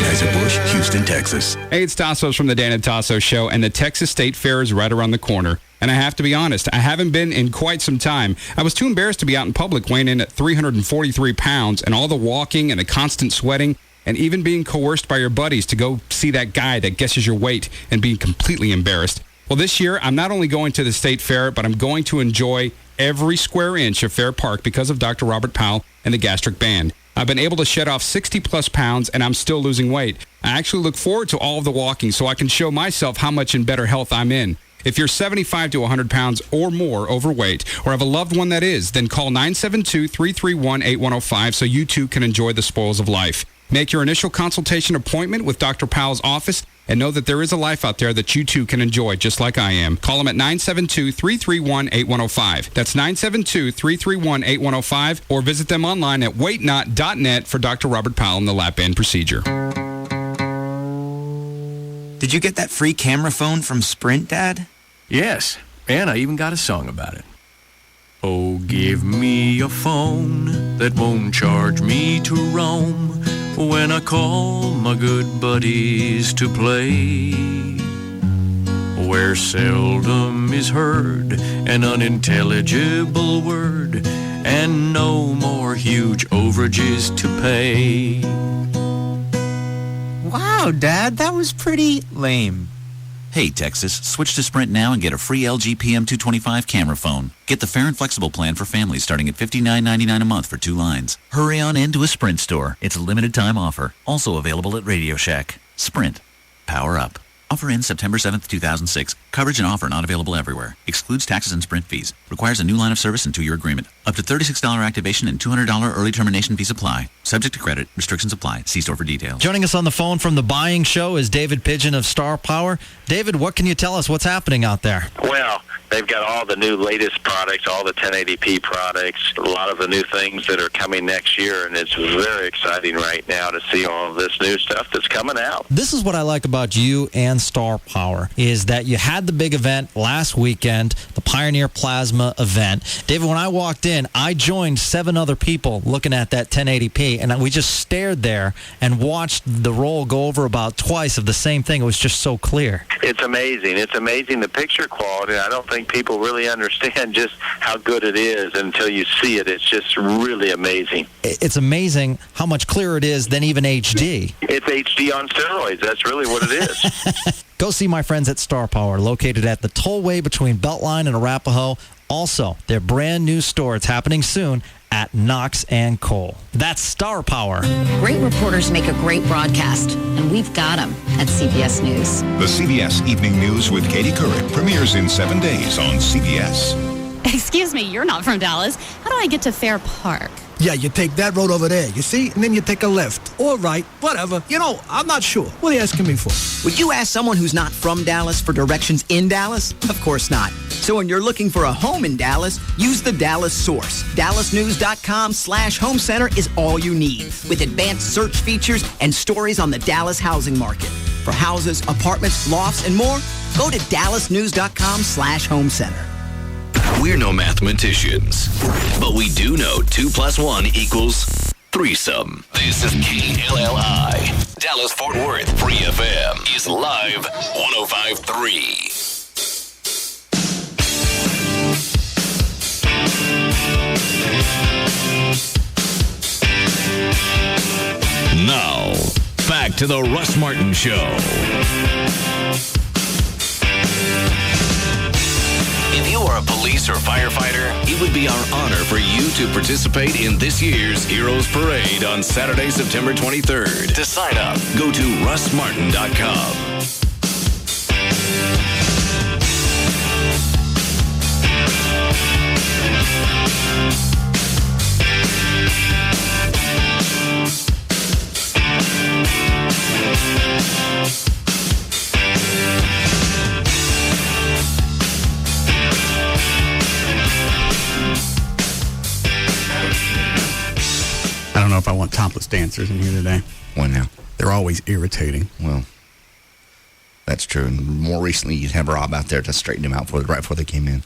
Speaker 28: Anheuser-Busch, Houston, Texas.
Speaker 29: Hey, it's Tassos from the Dan and Tasso Show, and the Texas State Fair is right around the corner. And I have to be honest, I haven't been in quite some time. I was too embarrassed to be out in public weighing in at 343 pounds and all the walking and the constant sweating and even being coerced by your buddies to go see that guy that guesses your weight and being completely embarrassed. Well, this year, I'm not only going to the State Fair, but I'm going to enjoy every square inch of Fair Park because of Dr. Robert Powell and the Gastric Band. I've been able to shed off 60-plus pounds, and I'm still losing weight. I actually look forward to all of the walking so I can show myself how much in better health I'm in. If you're 75 to 100 pounds or more overweight or have a loved one that is, then call 972-331-8105 so you too can enjoy the spoils of life. Make your initial consultation appointment with Dr. Powell's office and know that there is a life out there that you too can enjoy just like I am. Call him at 972-331-8105. That's 972-331-8105 or visit them online at weightnot.net for Dr. Robert Powell and the lap band procedure.
Speaker 6: Did you get that free camera phone from Sprint, Dad?
Speaker 7: Yes, and I even got a song about it. Oh, give me a phone that won't charge me to roam when I call my good buddies to play, where seldom is heard an unintelligible word and no more huge overages to pay.
Speaker 6: Wow, Dad, that was pretty lame.
Speaker 8: Hey, Texas, switch to Sprint now and get a free LG PM225 camera phone. Get the fair and flexible plan for families starting at $59.99 a month for 2 lines. Hurry on into a Sprint store. It's a limited time offer. Also available at Radio Shack. Sprint. Power up. Offer ends September 7th, 2006. Coverage and offer not available everywhere. Excludes taxes and Sprint fees. Requires a new line of service and 2-year agreement. Up to $36 activation and $200 early termination fees apply. Subject to credit. Restrictions apply. See store for details.
Speaker 21: Joining us on the phone from the buying show is David Pigeon of Star Power. David, what can you tell us? What's happening out there?
Speaker 19: Well, they've got all the new latest products, all the 1080p products, a lot of the new things that are coming next year, and it's very exciting right now to see all of this new stuff that's coming out.
Speaker 21: This is what I like about you and Star Power, is that you had the big event last weekend, the Pioneer Plasma event. David, when I walked in, I joined 7 other people looking at that 1080p, and we just stared there and watched the roll go over about twice of the same thing. It was just so clear.
Speaker 19: It's amazing. It's amazing, the picture quality. I don't think people really understand just how good it is until you see it. It's just really amazing.
Speaker 21: It's amazing how much clearer it is than even HD.
Speaker 19: It's HD on steroids. That's really what it is.
Speaker 21: Go see my friends at Star Power, located at the tollway between Beltline and Arapahoe. Also, their brand new store, it's happening soon, at Knox and Cole. That's Star Power.
Speaker 10: Great reporters make a great broadcast, and we've got them at CBS News.
Speaker 12: The CBS Evening News with Katie Couric premieres in 7 days on CBS.
Speaker 13: Excuse me, you're not from Dallas. How do I get to Fair Park?
Speaker 14: Yeah, you take that road over there, you see? And then you take a left. All right, whatever. You know, I'm not sure. What are you asking me for?
Speaker 17: Would you ask someone who's not from Dallas for directions in Dallas? Of course not. So when you're looking for a home in Dallas, use the Dallas Source. DallasNews.com/home center is all you need, with advanced search features and stories on the Dallas housing market. For houses, apartments, lofts, and more, go to DallasNews.com/home center.
Speaker 16: We're no mathematicians, but we do know 2 + 1 = threesome. This is KLLI. Dallas-Fort Worth Free FM is live 105.3. Now, back to the Russ Martin Show. If you are a police or firefighter, it would be our honor for you to participate in this year's Heroes Parade on Saturday, September 23rd. To sign up, go to russmartin.com.
Speaker 9: I don't know if I want topless dancers in here today.
Speaker 15: Why now?
Speaker 9: They're always irritating.
Speaker 15: Well, that's true. And more recently, you'd have Rob out there to straighten them out right before they came in.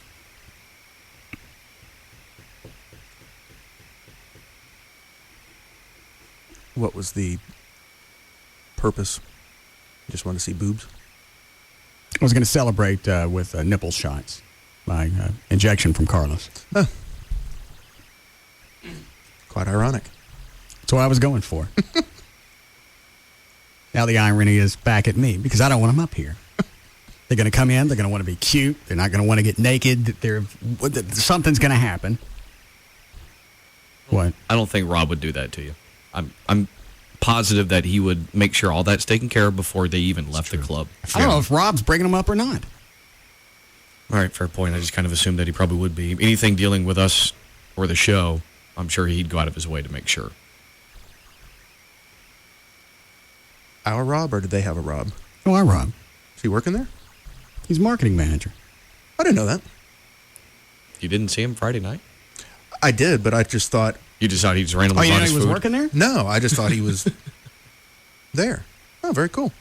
Speaker 1: What was the purpose? You just want to see boobs?
Speaker 9: I was going to celebrate with nipple shots by injection from Carlos.
Speaker 1: Huh. Quite ironic.
Speaker 9: That's what I was going for. Now the irony is back at me because I don't want him up here. They're going to come in. They're going to want to be cute. They're not going to want to get naked. Something's going to happen. What?
Speaker 2: I don't think Rob would do that to you. I'm positive that he would make sure all that's taken care of before they even left the club.
Speaker 9: I don't know if Rob's bringing them up or not.
Speaker 2: All right, fair point. I just kind of assumed that he probably would be. Anything dealing with us or the show, I'm sure he'd go out of his way to make sure.
Speaker 1: Our Rob, or did they have a Rob?
Speaker 9: Oh, our Rob.
Speaker 1: Is he working there?
Speaker 9: He's marketing manager.
Speaker 1: I didn't know that.
Speaker 2: You didn't see him Friday night?
Speaker 1: I did, but I just thought...
Speaker 2: You just thought he just randomly bought his food?
Speaker 9: He was working there?
Speaker 1: No, I just thought he was there. Oh, very cool.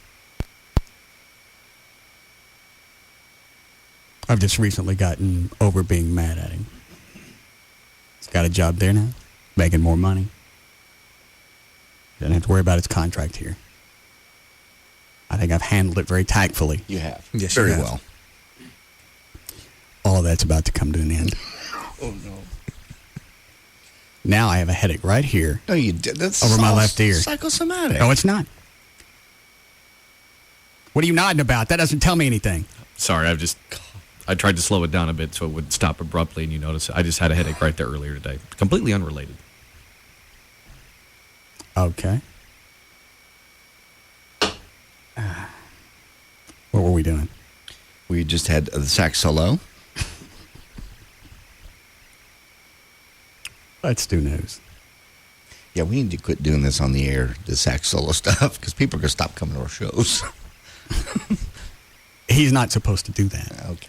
Speaker 9: I've just recently gotten over being mad at him. He's got a job there now, making more money. Doesn't have to worry about his contract here. I think I've handled it very tactfully.
Speaker 15: You have.
Speaker 1: Yes,
Speaker 15: very
Speaker 1: you have.
Speaker 15: well.
Speaker 9: All of that's about to come to an end.
Speaker 15: Oh, no.
Speaker 9: Now I have a headache right here.
Speaker 15: No, you did. That's
Speaker 9: over my left ear.
Speaker 15: Psychosomatic.
Speaker 9: No, it's not. What are you nodding about? That doesn't tell me anything.
Speaker 2: Sorry, I tried to slow it down a bit so it would stop abruptly, and you notice I just had a headache right there earlier today. Completely unrelated.
Speaker 9: Okay. What were we doing?
Speaker 15: We just had the sax solo.
Speaker 9: Let's do news.
Speaker 15: Yeah, we need to quit doing this on the air, the sax solo stuff, because people are going to stop coming to our shows.
Speaker 9: He's not supposed to do that.
Speaker 15: Okay.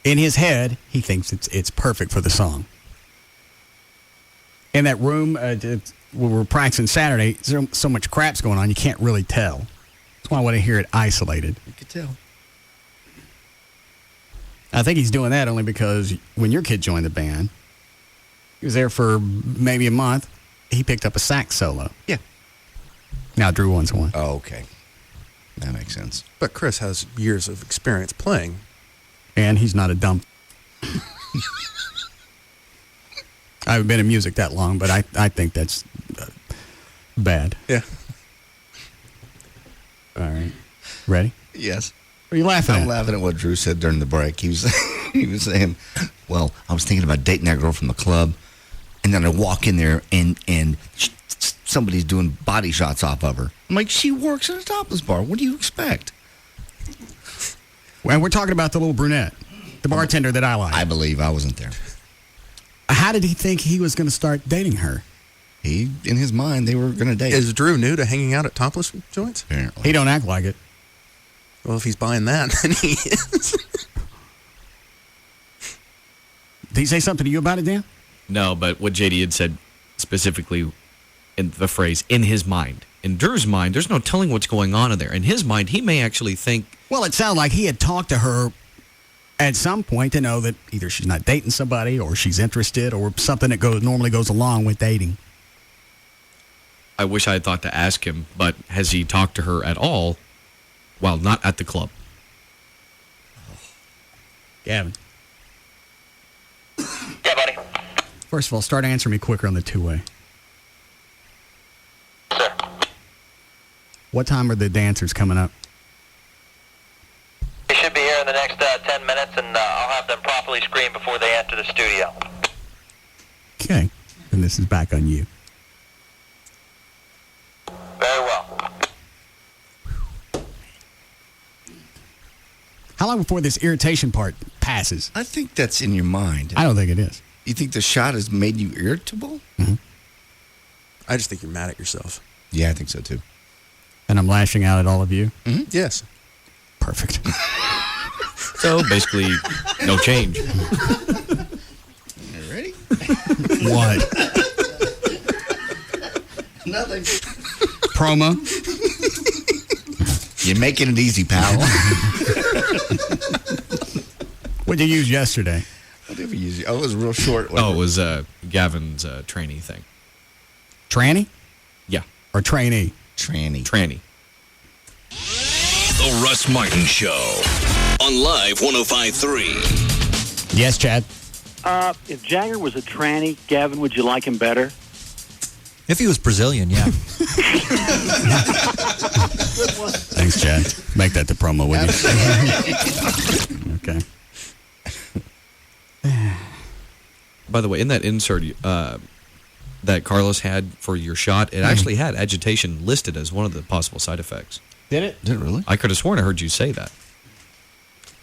Speaker 9: In his head, he thinks it's perfect for the song. In that room where we're practicing Saturday, there's so much crap's going on, you can't really tell. That's why I want to hear it isolated.
Speaker 15: You can tell.
Speaker 9: I think he's doing that only because when your kid joined the band, he was there for maybe a month. He picked up a sax solo.
Speaker 15: Yeah.
Speaker 9: Now Drew wants one.
Speaker 15: Oh, okay. That makes sense.
Speaker 1: But Chris has years of experience playing.
Speaker 9: And he's not a dumb... I haven't been in music that long, but I think that's bad.
Speaker 1: Yeah.
Speaker 9: All right. Ready?
Speaker 15: Yes.
Speaker 9: What are you laughing at?
Speaker 15: I'm laughing at what Drew said during the break. He was saying, well, I was thinking about dating that girl from the club, and then I walk in there and somebody's doing body shots off of her. I'm like, she works at a topless bar. What do you expect?
Speaker 9: Well, we're talking about the little brunette, the bartender that I like.
Speaker 15: I believe I wasn't there.
Speaker 9: How did he think he was going to start dating her?
Speaker 15: In his mind, they were going to date.
Speaker 1: Is Drew new to hanging out at topless joints?
Speaker 15: Apparently.
Speaker 9: He don't act like it.
Speaker 1: Well, if he's buying that, then he is.
Speaker 9: Did he say something to you about it, Dan?
Speaker 2: No, but what JD had said specifically in the phrase, in his mind. In Drew's mind, there's no telling what's going on in there. In his mind, he may actually think...
Speaker 9: Well, it sounded like he had talked to her at some point to know that either she's not dating somebody or she's interested or something that normally goes along with dating.
Speaker 2: I wish I had thought to ask him, but has he talked to her at all while not at the club?
Speaker 9: Gavin.
Speaker 3: Yeah, buddy.
Speaker 9: First of all, start answering me quicker on the two-way.
Speaker 3: Sir.
Speaker 9: What time are the dancers coming up?
Speaker 3: They should be here in the next 10 minutes, and I'll have them properly screened before they enter the studio.
Speaker 9: Okay. Then this is back on you.
Speaker 3: Very well.
Speaker 9: How long before this irritation part passes?
Speaker 15: I think that's in your mind.
Speaker 9: I don't think it is.
Speaker 15: You think the shot has made you irritable?
Speaker 9: Mm-hmm.
Speaker 1: I just think you're mad at yourself.
Speaker 15: Yeah, I think so too.
Speaker 9: And I'm lashing out at all of you?
Speaker 15: Mm-hmm.
Speaker 1: Yes.
Speaker 9: Perfect.
Speaker 2: So basically, no change.
Speaker 15: You ready?
Speaker 9: What?
Speaker 15: Nothing.
Speaker 9: Promo?
Speaker 15: You're making it easy, pal.
Speaker 9: What did you use yesterday?
Speaker 15: What did we use? Oh, it was real short.
Speaker 2: Oh, it was Gavin's trainee thing.
Speaker 9: Tranny?
Speaker 2: Yeah.
Speaker 9: Or trainee?
Speaker 15: Tranny.
Speaker 2: Tranny.
Speaker 16: The Russ Martin Show on Live 105.3.
Speaker 9: Yes, Chad?
Speaker 4: If Jagger was a tranny, Gavin, would you like him better?
Speaker 21: If he was Brazilian, yeah.
Speaker 9: Thanks, Chad. Make that the promo, would you? Okay.
Speaker 2: By the way, in that insert that Carlos had for your shot, it actually had agitation listed as one of the possible side effects.
Speaker 9: Did it?
Speaker 15: Did it really?
Speaker 2: I could have sworn I heard you say that.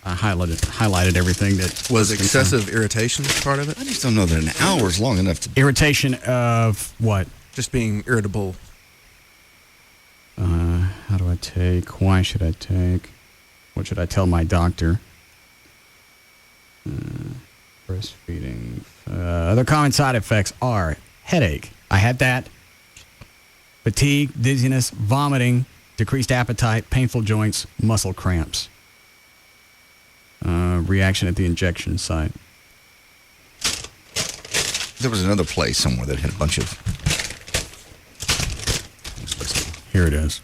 Speaker 9: I highlighted everything that
Speaker 1: Was excessive irritation part of it?
Speaker 15: I just don't know that an hour is long enough to...
Speaker 9: Irritation of what?
Speaker 1: Just being irritable.
Speaker 9: How do I take? Why should I take? What should I tell my doctor? Breastfeeding. Other common side effects are headache. I had that. Fatigue, dizziness, vomiting, decreased appetite, painful joints, muscle cramps. Reaction at the injection site.
Speaker 15: There was another place somewhere that had a bunch of...
Speaker 9: Here it is.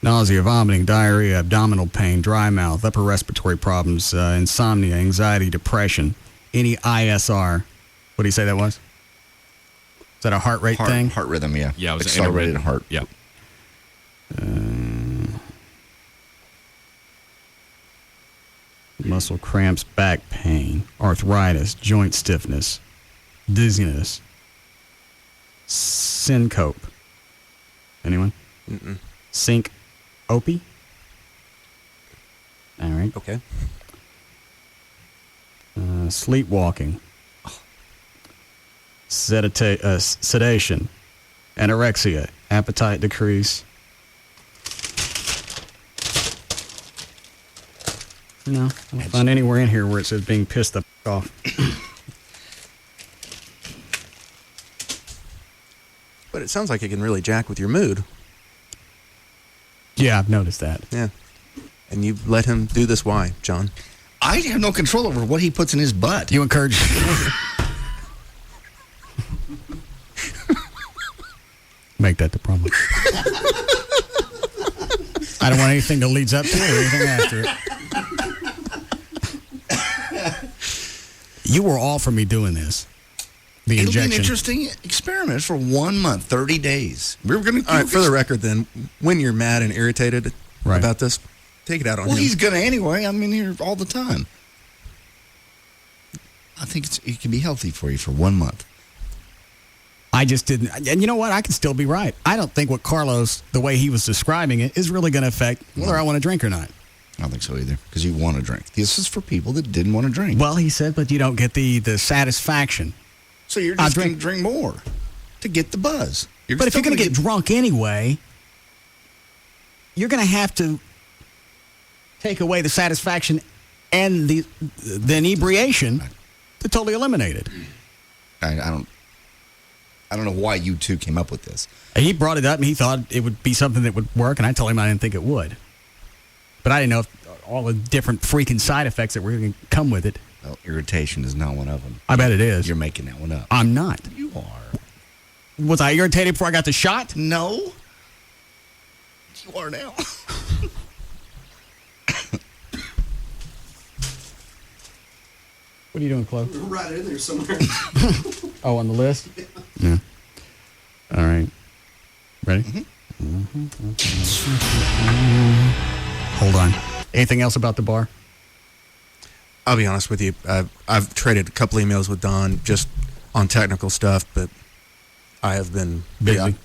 Speaker 9: Nausea, vomiting, diarrhea, abdominal pain, dry mouth, upper respiratory problems, insomnia, anxiety, depression, any ISR. What do you say that was? Is that a heart rate thing?
Speaker 15: Heart rhythm, yeah.
Speaker 2: Yeah, it was
Speaker 15: accelerated heart.
Speaker 2: Yeah.
Speaker 9: Muscle cramps, back pain, arthritis, joint stiffness, dizziness, syncope. Anyone?
Speaker 1: Mm-mm.
Speaker 9: Syncope? All right.
Speaker 1: Okay.
Speaker 9: Sleepwalking, sedation, anorexia, appetite decrease. No, I don't find anywhere in here where it says being pissed the off.
Speaker 1: But it sounds like it can really jack with your mood.
Speaker 9: Yeah, I've noticed that.
Speaker 1: Yeah. And you let him do this. Why, John?
Speaker 15: I have no control over what he puts in his butt.
Speaker 9: You encourage... Make that the promo. I don't want anything that leads up to it or anything after it. You were all for me doing this. The
Speaker 15: It'll
Speaker 9: injection.
Speaker 15: be an interesting experiment for 1 month, 30 days. We were going to...
Speaker 1: All right, for the record then, when you're mad and irritated about this, take it out on him.
Speaker 15: Well, he's going to anyway. I'm in here all the time. I think it can be healthy for you for 1 month.
Speaker 9: I just didn't. And you know what? I can still be right. I don't think what Carlos, the way he was describing it, is really going to affect whether I want to drink or not.
Speaker 15: I don't think so either, because you want to drink. This is for people that didn't want to drink.
Speaker 9: Well, he said, but you don't get the satisfaction.
Speaker 15: So you're just going to drink more to get the buzz.
Speaker 9: But if you're going to get drunk anyway, you're going to have to take away the satisfaction and the inebriation to totally eliminate it.
Speaker 15: I don't know why you two came up with this.
Speaker 9: He brought it up and he thought it would be something that would work, and I told him I didn't think it would. But I didn't know if all the different freaking side effects that were going to come with it.
Speaker 15: Well, irritation is not one of them.
Speaker 9: I bet it is.
Speaker 15: You're making that one up.
Speaker 9: I'm not.
Speaker 15: You are.
Speaker 9: Was I irritated before I got the shot?
Speaker 15: No. You are now.
Speaker 9: What are you doing, Chloe?
Speaker 4: Right in there somewhere.
Speaker 9: Oh, on the list? Yeah. All right. Ready? Hold on. Anything else about the bar?
Speaker 1: I'll be honest with you. I've traded a couple emails with Don just on technical stuff, but I have been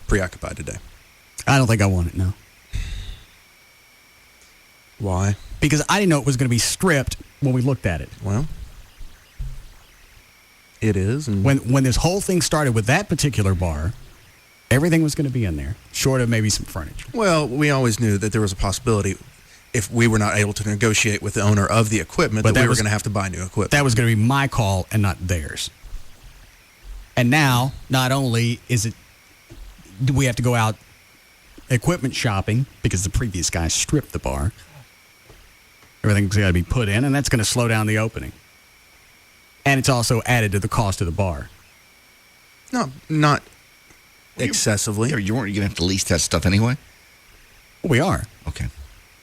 Speaker 1: preoccupied today.
Speaker 9: I don't think I want it, no.
Speaker 1: Why?
Speaker 9: Because I didn't know it was going to be stripped when we looked at it.
Speaker 1: Well, it is. And
Speaker 9: when this whole thing started with that particular bar, everything was going to be in there, short of maybe some furniture.
Speaker 1: Well, we always knew that there was a possibility, if we were not able to negotiate with the owner of the equipment, that we were going to have to buy new equipment.
Speaker 9: That was going to be my call and not theirs. And now, not only do we have to go out equipment shopping because the previous guy stripped the bar, everything's got to be put in, and that's going to slow down the opening. And it's also added to the cost of the bar.
Speaker 1: No, not excessively.
Speaker 15: You weren't going to have to lease that stuff anyway?
Speaker 9: We are.
Speaker 15: Okay.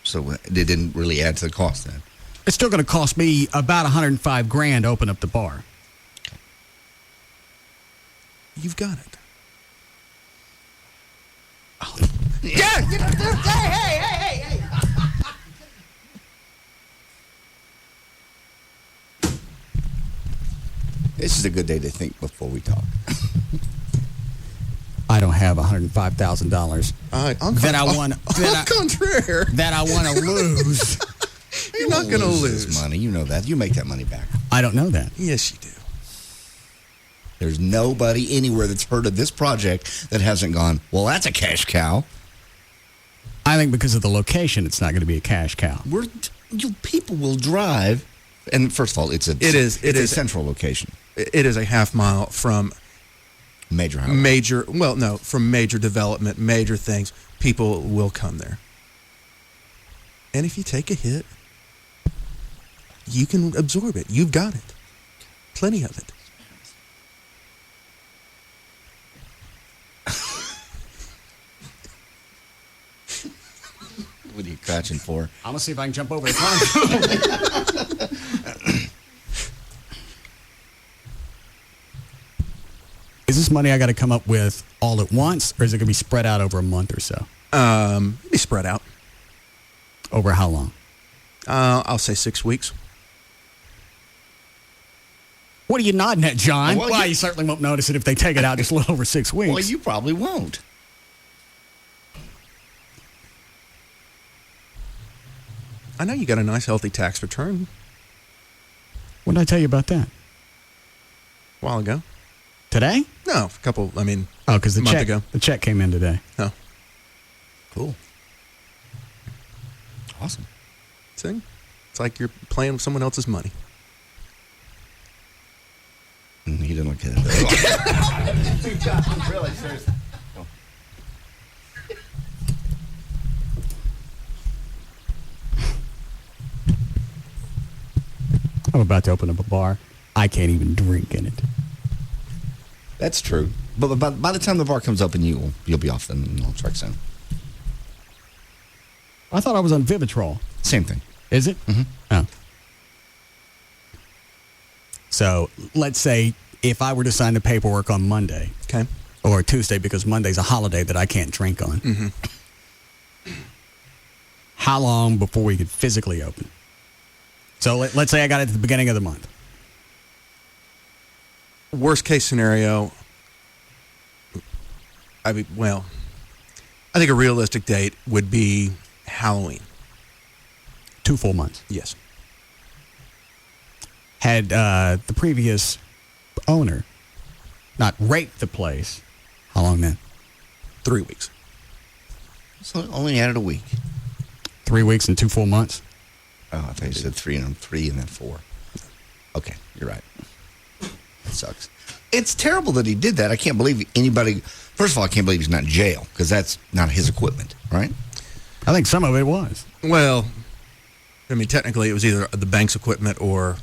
Speaker 15: So it didn't really add to the cost then?
Speaker 9: It's still going to cost me about $105,000 to open up the bar.
Speaker 1: You've got it.
Speaker 14: Hey.
Speaker 15: This is a good day to think before we talk.
Speaker 9: I don't have $105,000 that I want. That I want to lose.
Speaker 1: You're not going to lose
Speaker 15: this money. You know that. You make that money back.
Speaker 9: I don't know that.
Speaker 1: Yes, you do.
Speaker 15: There's nobody anywhere that's heard of this project that hasn't gone, well, that's a cash cow.
Speaker 9: I think because of the location, it's not going to be a cash cow.
Speaker 15: People will drive. And first of all, it's a central location.
Speaker 1: It is a half mile from
Speaker 15: major highway.
Speaker 1: From major development, major things. People will come there. And if you take a hit, you can absorb it. You've got it. Plenty of it.
Speaker 15: What are you crouching for?
Speaker 9: I'm going to see if I can jump over the console. Is this money I got to come up with all at once, or is it going to be spread out over a month or so?
Speaker 1: It'll be spread out.
Speaker 9: Over how long?
Speaker 1: I'll say 6 weeks.
Speaker 9: What are you nodding at, John?
Speaker 15: Well,
Speaker 9: you certainly won't notice it if they take it out just a little over 6 weeks.
Speaker 15: Well, you probably won't.
Speaker 1: I know you got a nice, healthy tax return.
Speaker 9: When did I tell you about that?
Speaker 1: A while ago.
Speaker 9: Today?
Speaker 1: No,
Speaker 9: because the
Speaker 1: month
Speaker 9: check
Speaker 1: ago.
Speaker 9: The check came in today.
Speaker 1: Oh.
Speaker 15: Cool. Awesome.
Speaker 1: See? It's like you're playing with someone else's money.
Speaker 15: He didn't look at it. Really, seriously.
Speaker 9: I'm about to open up a bar. I can't even drink in it.
Speaker 15: That's true. But by the time the bar comes open, you'll be off the naltrexone.
Speaker 9: I thought I was on Vivitrol.
Speaker 15: Same thing.
Speaker 9: Is it?
Speaker 15: Mm-hmm.
Speaker 9: Oh. So let's say if I were to sign the paperwork on Monday,
Speaker 1: okay,
Speaker 9: or Tuesday, because Monday's a holiday that I can't drink on.
Speaker 1: Mm-hmm.
Speaker 9: How long before we could physically open? So let's say I got it at the beginning of the month.
Speaker 1: Worst case scenario, I think a realistic date would be Halloween.
Speaker 9: 2 full months.
Speaker 1: Yes.
Speaker 9: Had the previous owner not raped the place, how long then?
Speaker 1: 3 weeks.
Speaker 15: So only added a week.
Speaker 9: 3 weeks and 2 full months?
Speaker 15: Oh, I thought you said 3 and then 4. Okay, you're right. That sucks. It's terrible that he did that. I can't believe anybody... First of all, I can't believe he's not in jail, because that's not his equipment, right?
Speaker 9: I think some of it was.
Speaker 1: Well, technically it was either the bank's equipment or...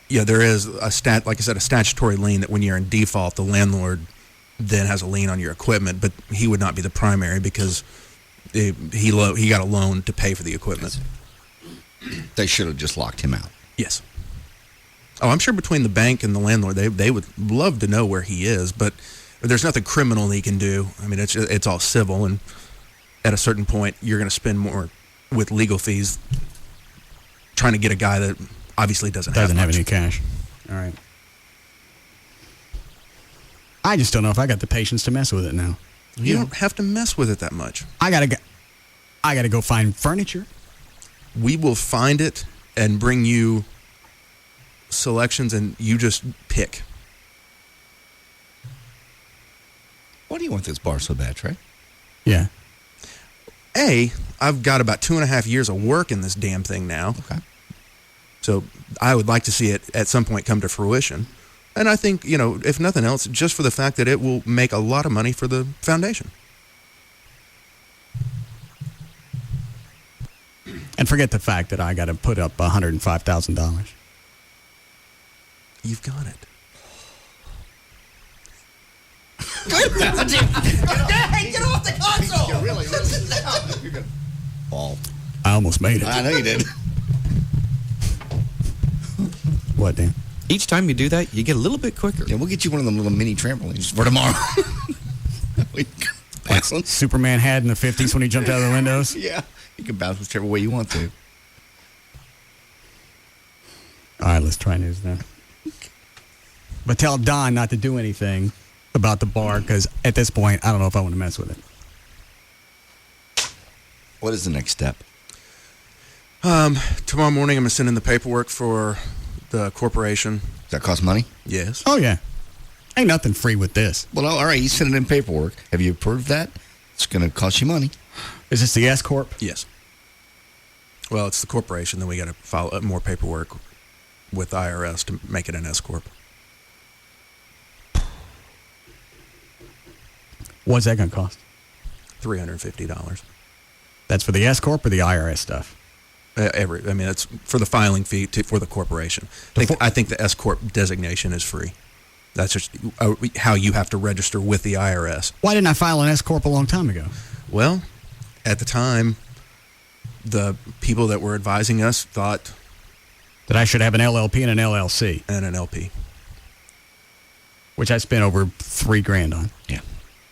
Speaker 1: Yeah, there is like I said, a statutory lien that when you're in default, the landlord then has a lien on your equipment, but he would not be the primary because he got a loan to pay for the equipment.
Speaker 15: They should have just locked him out.
Speaker 1: Yes. Oh, I'm sure between the bank and the landlord, they would love to know where he is, but there's nothing criminal he can do. It's all civil, and at a certain point, you're going to spend more with legal fees trying to get a guy that obviously doesn't have
Speaker 9: any cash. All right. I just don't know if I got the patience to mess with it now.
Speaker 1: You don't have to mess with it that much.
Speaker 9: I gotta go find furniture.
Speaker 1: We will find it and bring you selections, and you just pick.
Speaker 15: Why do you want this bar so bad, Trey?
Speaker 9: Yeah.
Speaker 1: I've got about 2.5 years of work in this damn thing now.
Speaker 15: Okay.
Speaker 1: So I would like to see it at some point come to fruition. And I think, if nothing else, just for the fact that it will make a lot of money for the foundation.
Speaker 9: And forget the fact that I got to put up $105,000.
Speaker 1: You've got it.
Speaker 14: Hey, get off the console!
Speaker 15: You're really You're gonna fall.
Speaker 9: I almost made it.
Speaker 15: I know you did.
Speaker 9: What, Dan?
Speaker 2: Each time you do that, you get a little bit quicker.
Speaker 15: Yeah, we'll get you one of them little mini trampolines for tomorrow. bounce.
Speaker 9: Superman had in the 50s when he jumped out of the windows.
Speaker 15: Yeah, you can bounce whichever way you want to.
Speaker 9: All right, let's try news now. But tell Don not to do anything about the bar, because at this point, I don't know if I want to mess with it.
Speaker 15: What is the next step?
Speaker 1: Tomorrow morning, I'm going to send in the paperwork for the corporation.
Speaker 15: Does that cost money?
Speaker 1: Yes.
Speaker 9: Oh, yeah. Ain't nothing free with this.
Speaker 15: Well, all right, you sent in paperwork. Have you approved that? It's going to cost you money.
Speaker 9: Is this the S Corp?
Speaker 1: Yes. Well, it's the corporation. Then we got to file more paperwork with the IRS to make it an S Corp.
Speaker 9: What's that going to cost?
Speaker 1: $350.
Speaker 9: That's for the S Corp or the IRS stuff?
Speaker 1: It's for the filing fee for the corporation. I think the S Corp designation is free. That's just how you have to register with the IRS.
Speaker 9: Why didn't I file an S Corp a long time ago?
Speaker 1: Well, at the time, the people that were advising us thought
Speaker 9: that I should have an LLP and an LLC.
Speaker 1: And an LP.
Speaker 9: Which I spent over $3,000 on.
Speaker 15: Yeah.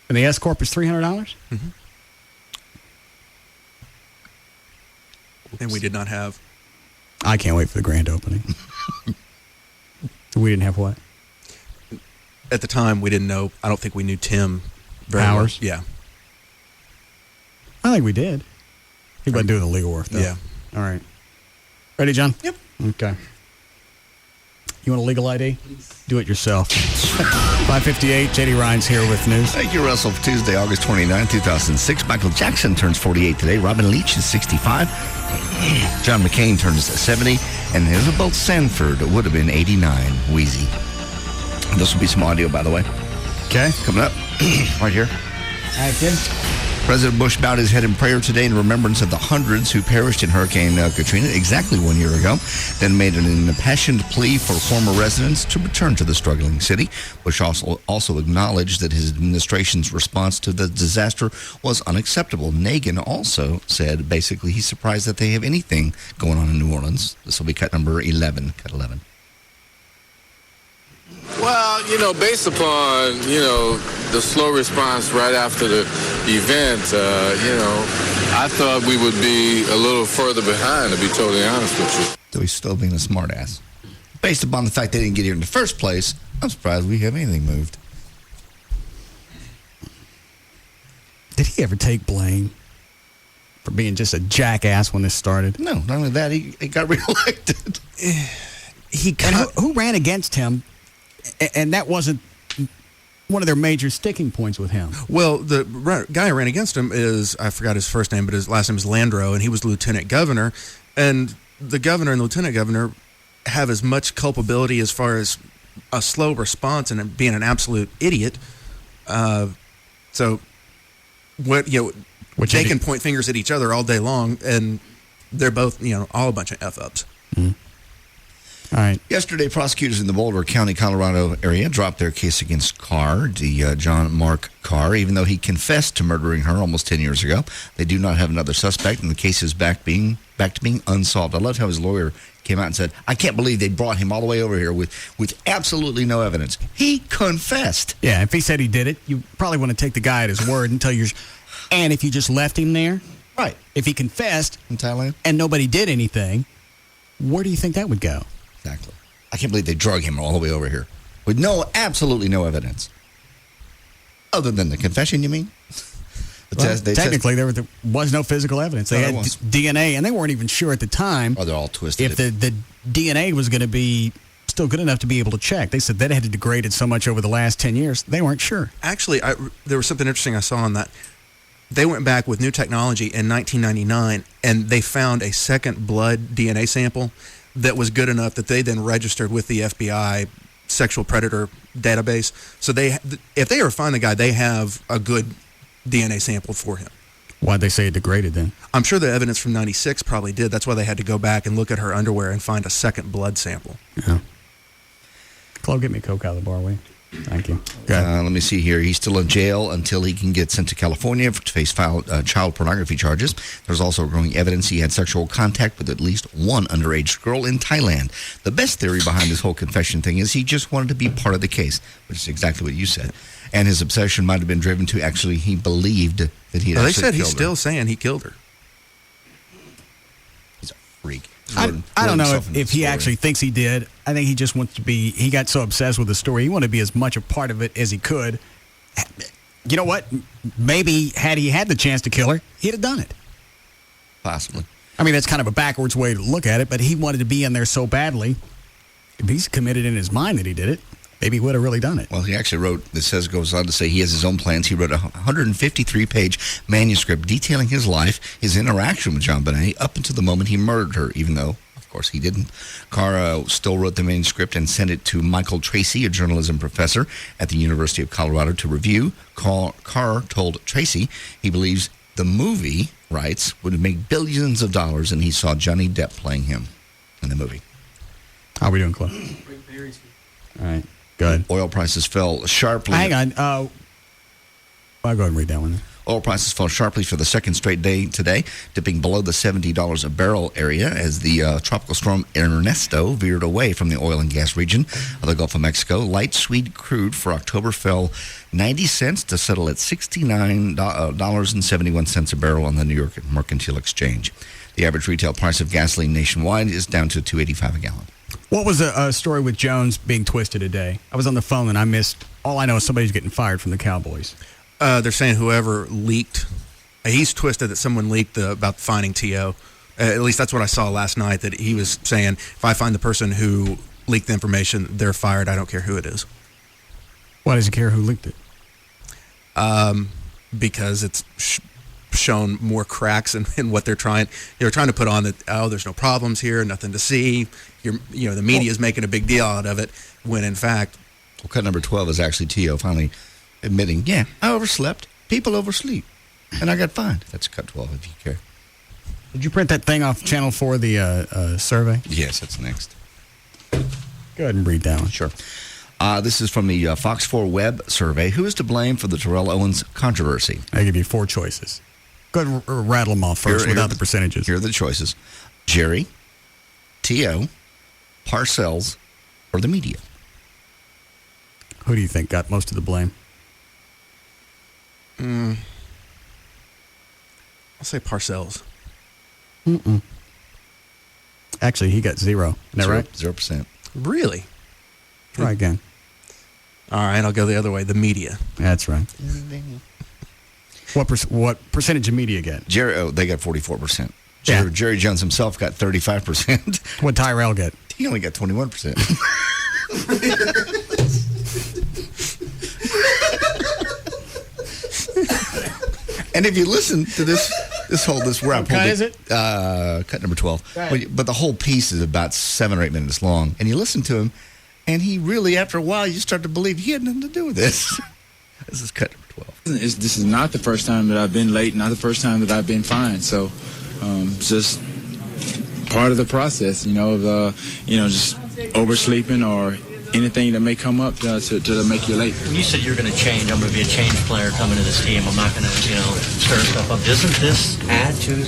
Speaker 9: And the S Corp is $300?
Speaker 1: Mm-hmm. And we did not have...
Speaker 9: I can't wait for the grand opening. We didn't have what?
Speaker 1: At the time, we didn't know. I don't think we knew Tim very
Speaker 9: Powers?
Speaker 1: well. Yeah.
Speaker 9: I think we did. He wasn't doing the legal work, though.
Speaker 1: Yeah.
Speaker 9: All right. Ready, John?
Speaker 1: Yep.
Speaker 9: Okay. You want a legal ID? Do it yourself. 5:58, J.D. Ryan's here with news.
Speaker 15: Thank you, Russell. For Tuesday, August 29, 2006, Michael Jackson turns 48 today. Robin Leach is 65. John McCain turns 70. And Isabel Sanford would have been 89. Wheezy. This will be some audio, by the way.
Speaker 9: Okay.
Speaker 15: Coming up right here.
Speaker 9: All right, kid.
Speaker 15: President Bush bowed his head in prayer today in remembrance of the hundreds who perished in Hurricane Katrina exactly 1 year ago, then made an impassioned plea for former residents to return to the struggling city. Bush also acknowledged that his administration's response to the disaster was unacceptable. Nagin also said, basically, he's surprised that they have anything going on in New Orleans. This will be cut number 11, cut 11.
Speaker 4: Well, based upon, the slow response right after the event, I thought we would be a little further behind, to be totally honest with you.
Speaker 15: So he's still being a smartass. Based upon the fact they didn't get here in the first place, I'm surprised we have anything moved.
Speaker 9: Did he ever take blame for being just a jackass when this started?
Speaker 15: No, not only that, he got reelected.
Speaker 9: Who ran against him? And that wasn't one of their major sticking points with him.
Speaker 1: Well, the guy who ran against him is, I forgot his first name, but his last name is Landreau, and he was lieutenant governor. And the governor and lieutenant governor have as much culpability as far as a slow response and being an absolute idiot. So, they can point fingers at each other all day long, and they're both, all a bunch of F-ups.
Speaker 9: Mm-hmm. All right.
Speaker 15: Yesterday, prosecutors in the Boulder County, Colorado area dropped their case against Carr, John Mark Carr, even though he confessed to murdering her almost 10 years ago. They do not have another suspect, and the case is back to being unsolved. I loved how his lawyer came out and said, I can't believe they brought him all the way over here with absolutely no evidence. He confessed.
Speaker 9: Yeah, if he said he did it, you probably want to take the guy at his word until you're... And if you just left him there...
Speaker 15: Right.
Speaker 9: If he confessed...
Speaker 15: In Thailand?
Speaker 9: And nobody did anything, where do you think that would go?
Speaker 15: Exactly. I can't believe they drug him all the way over here with absolutely no evidence. Other than the confession, you mean?
Speaker 9: Technically, there was no physical evidence. They had DNA, and they weren't even sure at the time.
Speaker 15: Oh, they're all twisted.
Speaker 9: If the DNA was going to be still good enough to be able to check. They said that had degraded so much over the last 10 years, they weren't sure.
Speaker 1: Actually, there was something interesting I saw on that. They went back with new technology in 1999, and they found a second blood DNA sample that was good enough that they then registered with the FBI sexual predator database. So if they ever find the guy, they have a good DNA sample for him.
Speaker 9: Why'd they say it degraded then?
Speaker 1: I'm sure the evidence from 96 probably did. That's why they had to go back and look at her underwear and find a second blood sample.
Speaker 9: Yeah. Chloe, get me a Coke out of the bar, will you? Thank you.
Speaker 15: Let me see here. He's still in jail until he can get sent to California to face child pornography charges. There's also growing evidence he had sexual contact with at least one underage girl in Thailand. The best theory behind this whole confession thing is he just wanted to be part of the case, which is exactly what you said. And his obsession might have been driven to actually he believed that he had
Speaker 1: They
Speaker 15: actually
Speaker 1: said he's
Speaker 15: killed
Speaker 1: still saying he killed her.
Speaker 15: He's a freak.
Speaker 9: I don't know if he actually thinks he did. I think he just wants to be, he got so obsessed with the story, he wanted to be as much a part of it as he could. You know what? Maybe had he had the chance to kill her, he'd have done it.
Speaker 15: Possibly.
Speaker 9: I mean, that's kind of a backwards way to look at it, but he wanted to be in there so badly. If he's committed in his mind that he did it, maybe he would have really done it.
Speaker 15: Well, he actually wrote, goes on to say he has his own plans. He wrote a 153-page manuscript detailing his life, his interaction with JonBenet up until the moment he murdered her, even though, of course, he didn't. Carr still wrote the manuscript and sent it to Michael Tracy, a journalism professor at the University of Colorado, to review. Carr told Tracy he believes the movie rights would make billions of dollars, and he saw Johnny Depp playing him in the movie.
Speaker 9: How are we doing, Cliff? All right. Good.
Speaker 15: Oil prices fell sharply.
Speaker 9: Hang on. I'll go ahead and read that one.
Speaker 15: Oil prices fell sharply for the second straight day today, dipping below the $70 a barrel area as the tropical storm Ernesto veered away from the oil and gas region of the Gulf of Mexico. Light sweet crude for October fell 90 cents to settle at $69.71 a barrel on the New York Mercantile Exchange. The average retail price of gasoline nationwide is down to $2.85 a gallon.
Speaker 9: What was a story with Jones being twisted today? I was on the phone and I missed. All I know is somebody's getting fired from the Cowboys.
Speaker 1: They're saying whoever leaked, he's twisted that someone leaked about finding T.O. At least that's what I saw last night, that he was saying, if I find the person who leaked the information, they're fired. I don't care who it is.
Speaker 9: Why does he care who leaked it?
Speaker 1: Because it's shown more cracks in what they're trying to put on, that, there's no problems here, nothing to see. The media is making a big deal out of it, when in fact...
Speaker 15: Well, cut number 12 is actually T.O. finally admitting, yeah, I overslept. People oversleep. And I got fined. That's cut 12 if you care.
Speaker 9: Did you print that thing off Channel 4, the survey?
Speaker 15: Yes, that's next.
Speaker 9: Go ahead and read that one.
Speaker 15: Sure. This is from the Fox 4 Web survey. Who is to blame for the Terrell Owens controversy?
Speaker 9: I give you 4 choices. Go ahead and rattle them off first without the percentages.
Speaker 15: Here are the choices. Jerry, T.O., Parcells, or the media.
Speaker 9: Who do you think got most of the blame?
Speaker 1: I'll say Parcells.
Speaker 9: Mm-mm. Actually, he got 0. Isn't that right?
Speaker 15: 0%.
Speaker 1: Really?
Speaker 9: Try again.
Speaker 1: All right, I'll go the other way. The media.
Speaker 9: That's right. What percentage of media get?
Speaker 15: They got 44%.
Speaker 9: Yeah.
Speaker 15: Jerry Jones himself got 35%.
Speaker 9: What Tyrell get?
Speaker 15: He only got 21%. And if you listen to this where I pulled
Speaker 9: is it?
Speaker 15: Cut number 12.
Speaker 9: Right.
Speaker 15: But the whole piece is about 7 or 8 minutes long, and you listen to him, and he really, after a while, you start to believe he had nothing to do with this. This is cut number 12.
Speaker 5: This is not the first time that I've been late, not the first time that I've been fined. So, just part of the process, of just oversleeping or anything that may come up to make you late.
Speaker 11: When you said you're going to change, I'm going to be a change player coming to this team, I'm not going to, stir stuff up. Doesn't this add to,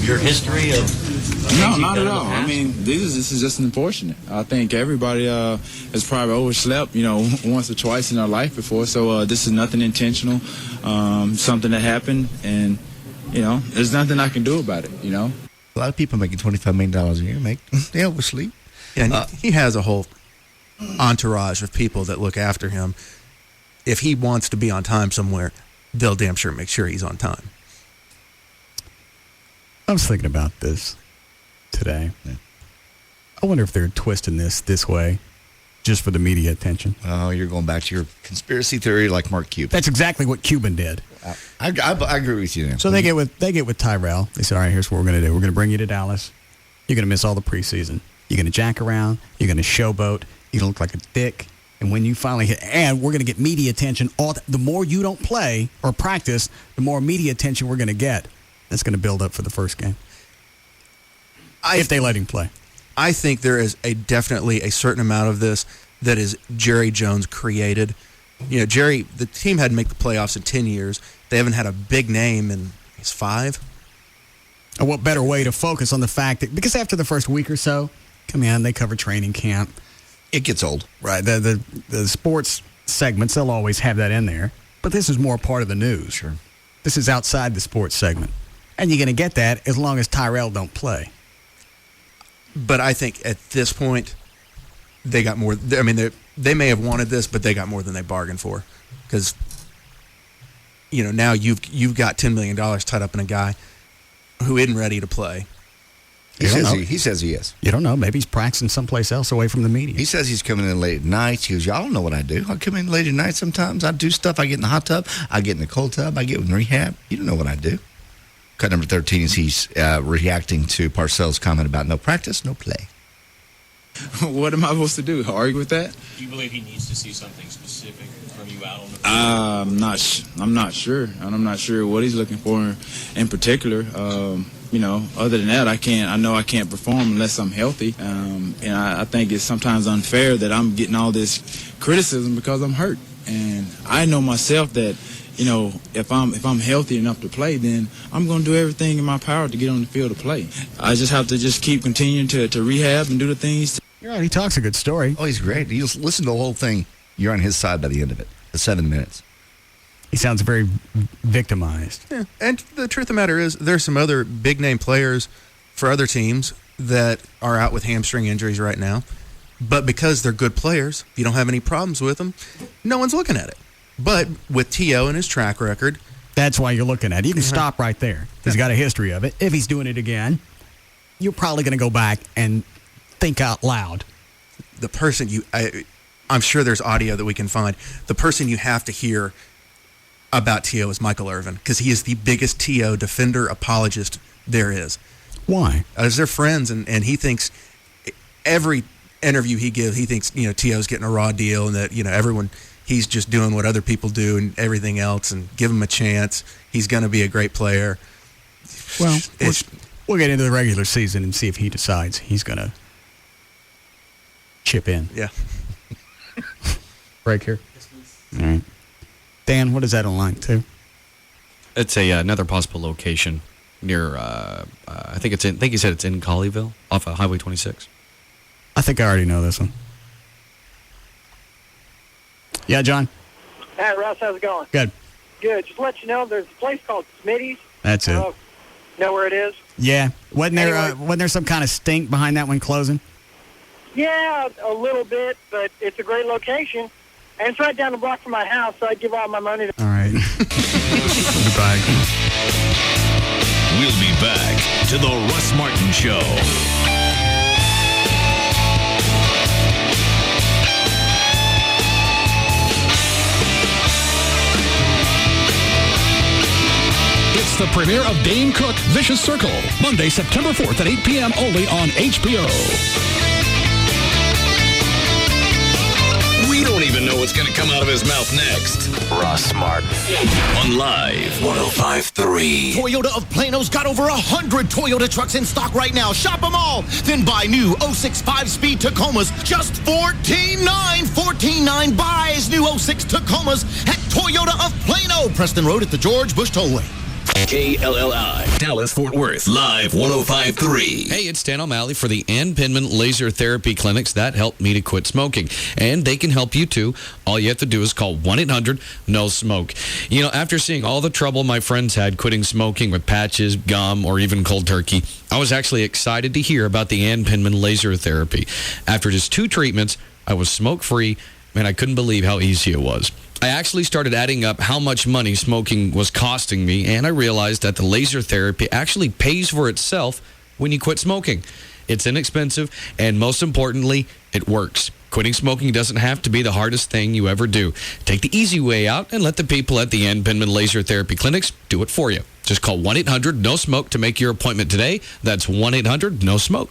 Speaker 11: your history of...
Speaker 5: No, not at all. I mean, this is just unfortunate. I think everybody has probably overslept, once or twice in their life before. So this is nothing intentional, something that happened, and, there's nothing I can do about it, A
Speaker 15: lot of people making $25 million a year they oversleep.
Speaker 1: Yeah, and he has a whole entourage of people that look after him. If he wants to be on time somewhere, they'll damn sure make sure he's on time.
Speaker 9: I was thinking about this today. Yeah. I wonder if they're twisting this way just for the media attention.
Speaker 15: Oh, you're going back to your conspiracy theory like Mark Cuban.
Speaker 9: That's exactly what Cuban did.
Speaker 15: I agree with you there.
Speaker 9: So they get with Tyrell. They say, all right, here's what we're going to do. We're going to bring you to Dallas. You're going to miss all the preseason. You're going to jack around. You're going to showboat. You look like a dick. And when you finally hit, and we're going to get media attention. The more you don't play or practice, the more media attention we're going to get. That's going to build up for the first game. If they let him play.
Speaker 1: I think there is definitely a certain amount of this that is Jerry Jones created. You know, the team hadn't made the playoffs in 10 years. They haven't had a big name in 5.
Speaker 9: And what better way to focus on the fact that, because after the first week or so, come in, they cover training camp.
Speaker 15: It gets old.
Speaker 9: Right. The sports segments, they'll always have that in there. But this is more part of the news.
Speaker 15: Sure.
Speaker 9: This is outside the sports segment. And you're going to get that as long as Tyrell don't play.
Speaker 1: But I think at this point, they got more. I mean, they may have wanted this, but they got more than they bargained for. Because, you know, now you've got $10 million tied up in a guy who isn't ready to play.
Speaker 15: He says he is.
Speaker 9: You don't know. Maybe he's practicing someplace else away from the media.
Speaker 15: He says he's coming in late at night. He goes, y'all don't know what I do. I come in late at night sometimes. I do stuff. I get in the hot tub. I get in the cold tub. I get in rehab. You don't know what I do. Cut number 13 is he's reacting to Parcells' comment about no practice, no play.
Speaker 5: What am I supposed to do? Argue with that?
Speaker 18: Do you believe he needs to see something specific from you out on the field?
Speaker 5: I'm not sure. And I'm not sure what he's looking for in particular. You know, other than that, I know I can't perform unless I'm healthy. And I think it's sometimes unfair that I'm getting all this criticism because I'm hurt. And I know myself that, you know, if I'm healthy enough to play, then I'm going to do everything in my power to get on the field to play. I just have to keep continuing to rehab and do the things.
Speaker 9: You're right. He talks a good story.
Speaker 15: Oh, he's great. You just listen to the whole thing. You're on his side by the end of it. The 7 minutes.
Speaker 9: He sounds very victimized.
Speaker 1: Yeah. And the truth of the matter is, there's some other big-name players for other teams that are out with hamstring injuries right now. But because they're good players, you don't have any problems with them, no one's looking at it. But with T.O. and his track record...
Speaker 9: That's why you're looking at it. You can stop right there. He's got a history of it. If he's doing it again, you're probably going to go back and think out loud.
Speaker 1: The person I'm sure there's audio that we can find. The person you have to hear about T.O. is Michael Irvin, because he is the biggest T.O. defender apologist there is.
Speaker 9: Why?
Speaker 1: As they're friends, and he thinks every interview he gives, he thinks, you know, T.O.'s getting a raw deal, and that, you know, he's just doing what other people do and everything else, and give him a chance. He's going to be a great player.
Speaker 9: Well, we'll get into the regular season and see if he decides he's going to chip in.
Speaker 1: Yeah.
Speaker 9: Break here. All right. Dan, what is that on line 2?
Speaker 2: It's another possible location near. I think he said it's in Colleyville, off of Highway 26.
Speaker 9: I think I already know this one. Yeah, John.
Speaker 20: Hey, Russ, how's it going?
Speaker 9: Good.
Speaker 20: Good. Just to let you know, there's a place called Smitty's.
Speaker 9: That's it.
Speaker 20: Know where it is?
Speaker 9: Yeah. Wasn't there some kind of stink behind that one closing?
Speaker 20: Yeah, a little bit, but it's a great location. And it's right down the block from my house, so I'd give all my money to...
Speaker 9: All right. Goodbye.
Speaker 16: We'll be back to the Russ Martin Show.
Speaker 22: It's the premiere of Dane Cook, Vicious Circle, Monday, September 4th at 8 p.m. only on HBO.
Speaker 16: We don't even know what's going to come out of his mouth next. Russ Martin on Live 105.3.
Speaker 23: Toyota of Plano's got over 100 Toyota trucks in stock right now. Shop them all. Then buy new 06 5-speed Tacomas just $14.9. $14.9 buys new 06 Tacomas at Toyota of Plano, Preston Road at the George Bush Tollway.
Speaker 16: KLLI, Dallas-Fort Worth, Live 105.3.
Speaker 2: Hey, it's Dan O'Malley for the Ann Pinman Laser Therapy Clinics. That helped me to quit smoking. And they can help you too. All you have to do is call 1-800-NO-SMOKE. You know, after seeing all the trouble my friends had quitting smoking with patches, gum, or even cold turkey, I was actually excited to hear about the Ann Pinman Laser Therapy. After just 2 treatments, I was smoke-free, and I couldn't believe how easy it was. I actually started adding up how much money smoking was costing me, and I realized that the laser therapy actually pays for itself when you quit smoking. It's inexpensive, and most importantly, it works. Quitting smoking doesn't have to be the hardest thing you ever do. Take the easy way out and let the people at the Ann Pinman Laser Therapy Clinics do it for you. Just call 1-800-NO-SMOKE to make your appointment today. That's 1-800-NO-SMOKE.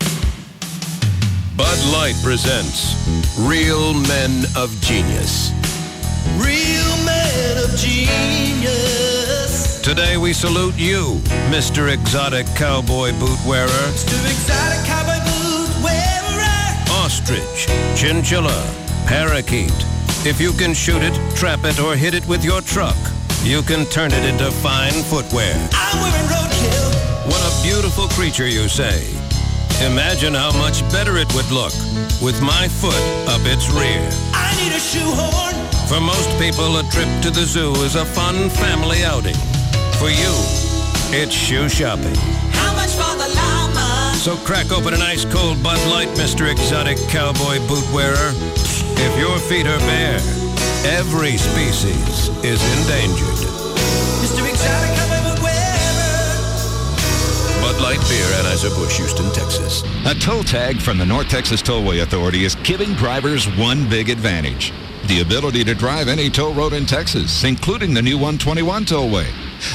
Speaker 24: Bud Light presents Real Men of Genius.
Speaker 23: Real men of genius.
Speaker 24: Today we salute you, Mr. Exotic Cowboy Boot Wearer.
Speaker 23: Mr. Exotic Cowboy Boot Wearer.
Speaker 24: Ostrich, Chinchilla, Parakeet. If you can shoot it, trap it, or hit it with your truck, you can turn it into fine footwear.
Speaker 6: I'm wearing roadkill.
Speaker 24: What a beautiful creature, you say. Imagine how much better it would look with my foot up its rear.
Speaker 6: I need a shoehorn.
Speaker 24: For most people, a trip to the zoo is a fun family outing. For you, it's shoe shopping.
Speaker 6: How much for the llama?
Speaker 24: So crack open an ice cold Bud Light, Mr. Exotic Cowboy Boot Wearer. If your feet are bare, every species is endangered.
Speaker 6: Mr. Exotic Cowboy Boot Wearer.
Speaker 24: Bud Light Beer, Anheuser-Busch, Houston, Texas.
Speaker 12: A toll tag from the North Texas Tollway Authority is giving drivers one big advantage: the ability to drive any toll road in Texas, including the new 121 tollway.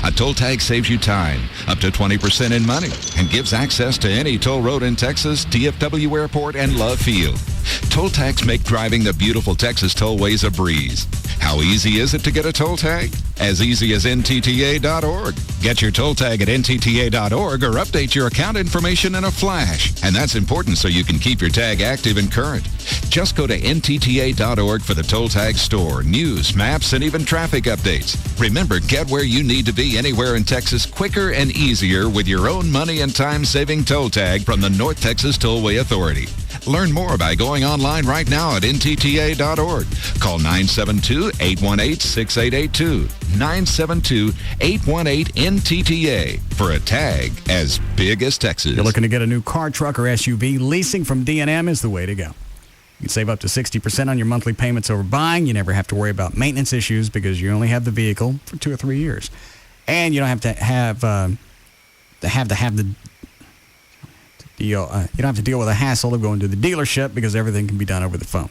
Speaker 12: A toll tag saves you time, up to 20% in money, and gives access to any toll road in Texas, DFW Airport, and Love Field. Toll tags make driving the beautiful Texas tollways a breeze. How easy is it to get a toll tag? As easy as NTTA.org. Get your toll tag at NTTA.org or update your account information in a flash. And that's important so you can keep your tag active and current. Just go to NTTA.org for the toll tag store, news, maps, and even traffic updates. Remember, get where you need to be anywhere in Texas quicker and easier with your own money and time-saving toll tag from the North Texas Tollway Authority. Learn more by going online right now at NTTA.org. Call 972-818-6882. 972-818-NTTA for a tag as big as Texas.
Speaker 9: You're looking to get a new car, truck, or SUV? Leasing from D&M is the way to go. You can save up to 60% on your monthly payments over buying. You never have to worry about maintenance issues because you only have the vehicle for 2 or 3 years. And you don't have to have the deal. You don't have to deal with the hassle of going to the dealership because everything can be done over the phone.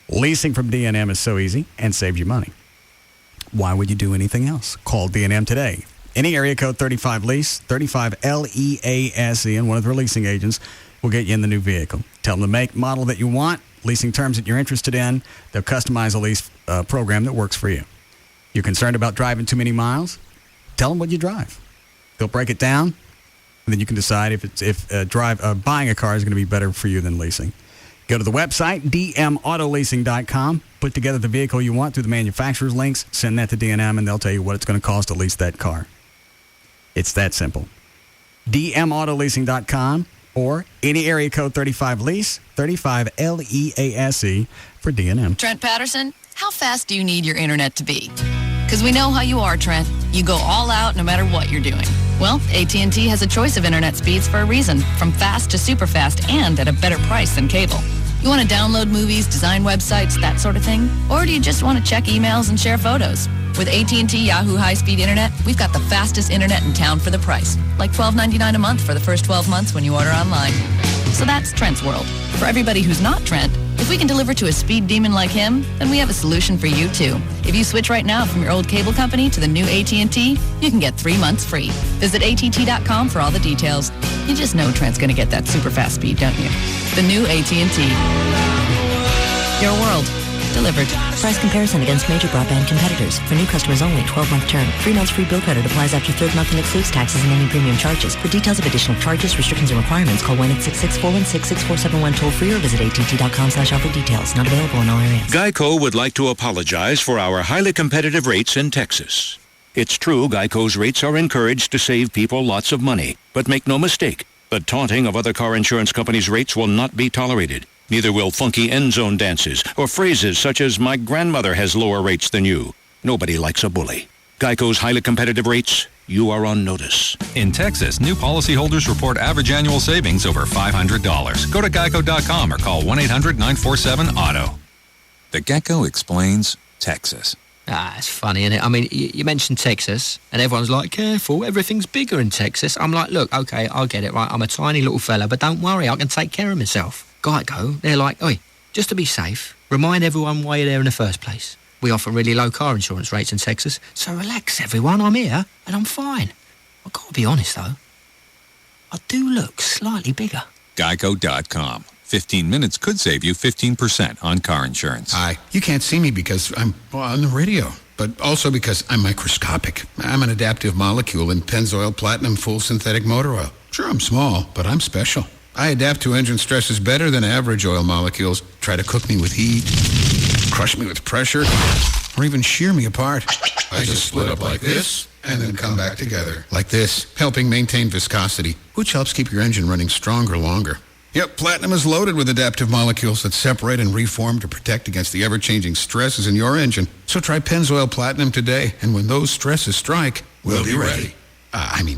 Speaker 9: Leasing from D&M is so easy and saves you money. Why would you do anything else? Call D&M today. Any area code 35-LEASE, 35-LEASE, and one of the leasing agents will get you in the new vehicle. Tell them the make, model that you want, leasing terms that you're interested in. They'll customize a lease program that works for you. You're concerned about driving too many miles? Tell them what you drive. They'll break it down, and then you can decide if buying a car is going to be better for you than leasing. Go to the website, dmautoleasing.com. Put together the vehicle you want through the manufacturer's links. Send that to D&M, and they'll tell you what it's going to cost to lease that car. It's that simple. dmautoleasing.com or any area code 35-LEASE, 35-LEASE for D&M.
Speaker 10: Trent Patterson, how fast do you need your internet to be? Because we know how you are, Trent. You go all out no matter what you're doing. Well, AT&T has a choice of internet speeds for a reason, from fast to super fast and at a better price than cable. You want to download movies, design websites, that sort of thing? Or do you just want to check emails and share photos? With AT&T Yahoo high-speed internet, we've got the fastest internet in town for the price, like $12.99 a month for the first 12 months when you order online. So that's Trent's world. For everybody who's not Trent, if we can deliver to a speed demon like him, then we have a solution for you too. If you switch right now from your old cable company to the new AT&T, you can get 3 months free. Visit ATT.com for all the details. You just know Trent's going to get that super fast speed, don't you? The new AT&T. Your world. Delivered.
Speaker 7: Price comparison against major broadband competitors. For new customers only, 12-month term. 3 months free bill credit applies after 3rd month and excludes taxes and any premium charges. For details of additional charges, restrictions, and requirements, call 1-866-416-6471 toll free or visit att.com/offer details. Not available in all areas.
Speaker 8: Geico would like to apologize for our highly competitive rates in Texas. It's true Geico's rates are encouraged to save people lots of money. But make no mistake, the taunting of other car insurance companies' rates will not be tolerated. Neither will funky end zone dances or phrases such as, "My grandmother has lower rates than you." Nobody likes a bully. Geico's highly competitive rates, you are on notice.
Speaker 19: In Texas, new policyholders report average annual savings over $500. Go to geico.com or call 1-800-947-AUTO. The Gecko Explains Texas.
Speaker 25: It's funny, isn't it? I mean, you mentioned Texas, and everyone's like, careful, everything's bigger in Texas. I'm like, look, okay, I'll get it, right? I'm a tiny little fella, but don't worry, I can take care of myself. Geico, they're like, oi, just to be safe, remind everyone why you're there in the first place. We offer really low car insurance rates in Texas, so relax, everyone, I'm here, and I'm fine. I've got to be honest, though, I do look slightly bigger.
Speaker 19: Geico.com. 15 minutes could save you 15% on car insurance.
Speaker 26: Hi. You can't see me because I'm on the radio, but also because I'm microscopic. I'm an adaptive molecule in Pennzoil Platinum Full Synthetic Motor Oil. Sure, I'm small, but I'm special. I adapt to engine stresses better than average oil molecules. Try to cook me with heat, crush me with pressure, or even shear me apart. I just split up like this and then come back together like this, helping maintain viscosity, which helps keep your engine running stronger longer. Yep, Platinum is loaded with adaptive molecules that separate and reform to protect against the ever-changing stresses in your engine. So try Pennzoil Platinum today, and when those stresses strike, we'll be ready. I'll be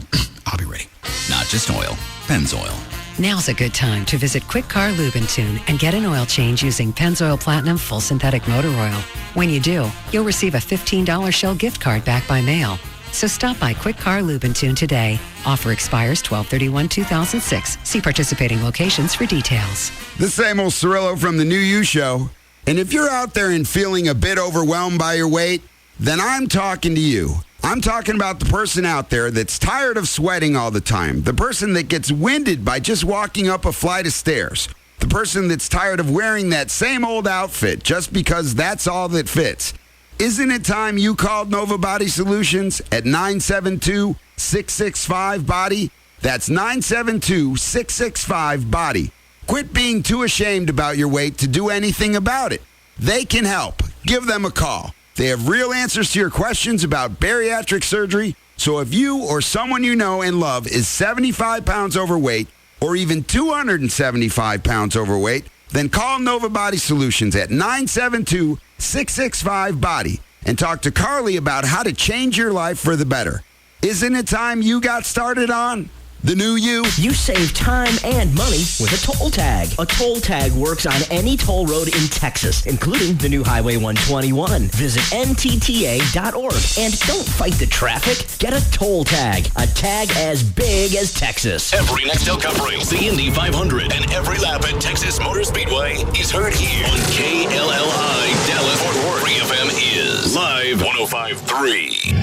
Speaker 26: ready.
Speaker 3: Not just oil, Pennzoil.
Speaker 4: Now's a good time to visit Quick Car Lube and Tune and get an oil change using Pennzoil Platinum Full Synthetic Motor Oil. When you do, you'll receive a $15 Shell gift card back by mail. So stop by Quick Car Lube and Tune today. Offer expires 12/31/2006. See participating locations for details.
Speaker 13: The same old Cirillo from the New You Show. And if you're out there and feeling a bit overwhelmed by your weight, then I'm talking to you. I'm talking about the person out there that's tired of sweating all the time. The person that gets winded by just walking up a flight of stairs. The person that's tired of wearing that same old outfit just because that's all that fits. Isn't it time you called Nova Body Solutions at 972-665-BODY? That's 972-665-BODY. Quit being too ashamed about your weight to do anything about it. They can help. Give them a call. They have real answers to your questions about bariatric surgery. So if you or someone you know and love is 75 pounds overweight or even 275 pounds overweight, then call Nova Body Solutions at 972-665-BODY and talk to Carly about how to change your life for the better. Isn't it time you got started on the new you?
Speaker 14: You save time and money with a toll tag. A toll tag works on any toll road in Texas, including the new Highway 121. Visit ntta.org and don't fight the traffic. Get a toll tag. A tag as big as Texas.
Speaker 16: Every Nextel Cup race, the Indy 500, and every lap at Texas Motor Speedway is heard here on KLLI Dallas Fort Worth. Free FM is live 105.3.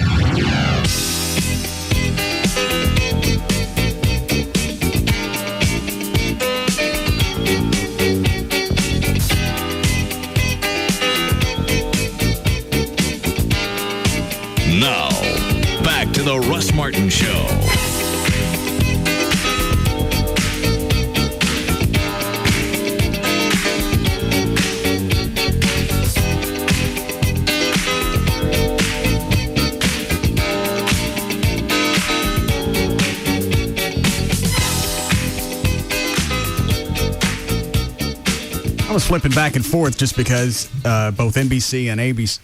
Speaker 16: Now, back to the Russ Martin Show.
Speaker 9: I was flipping back and forth just because both NBC and NBC.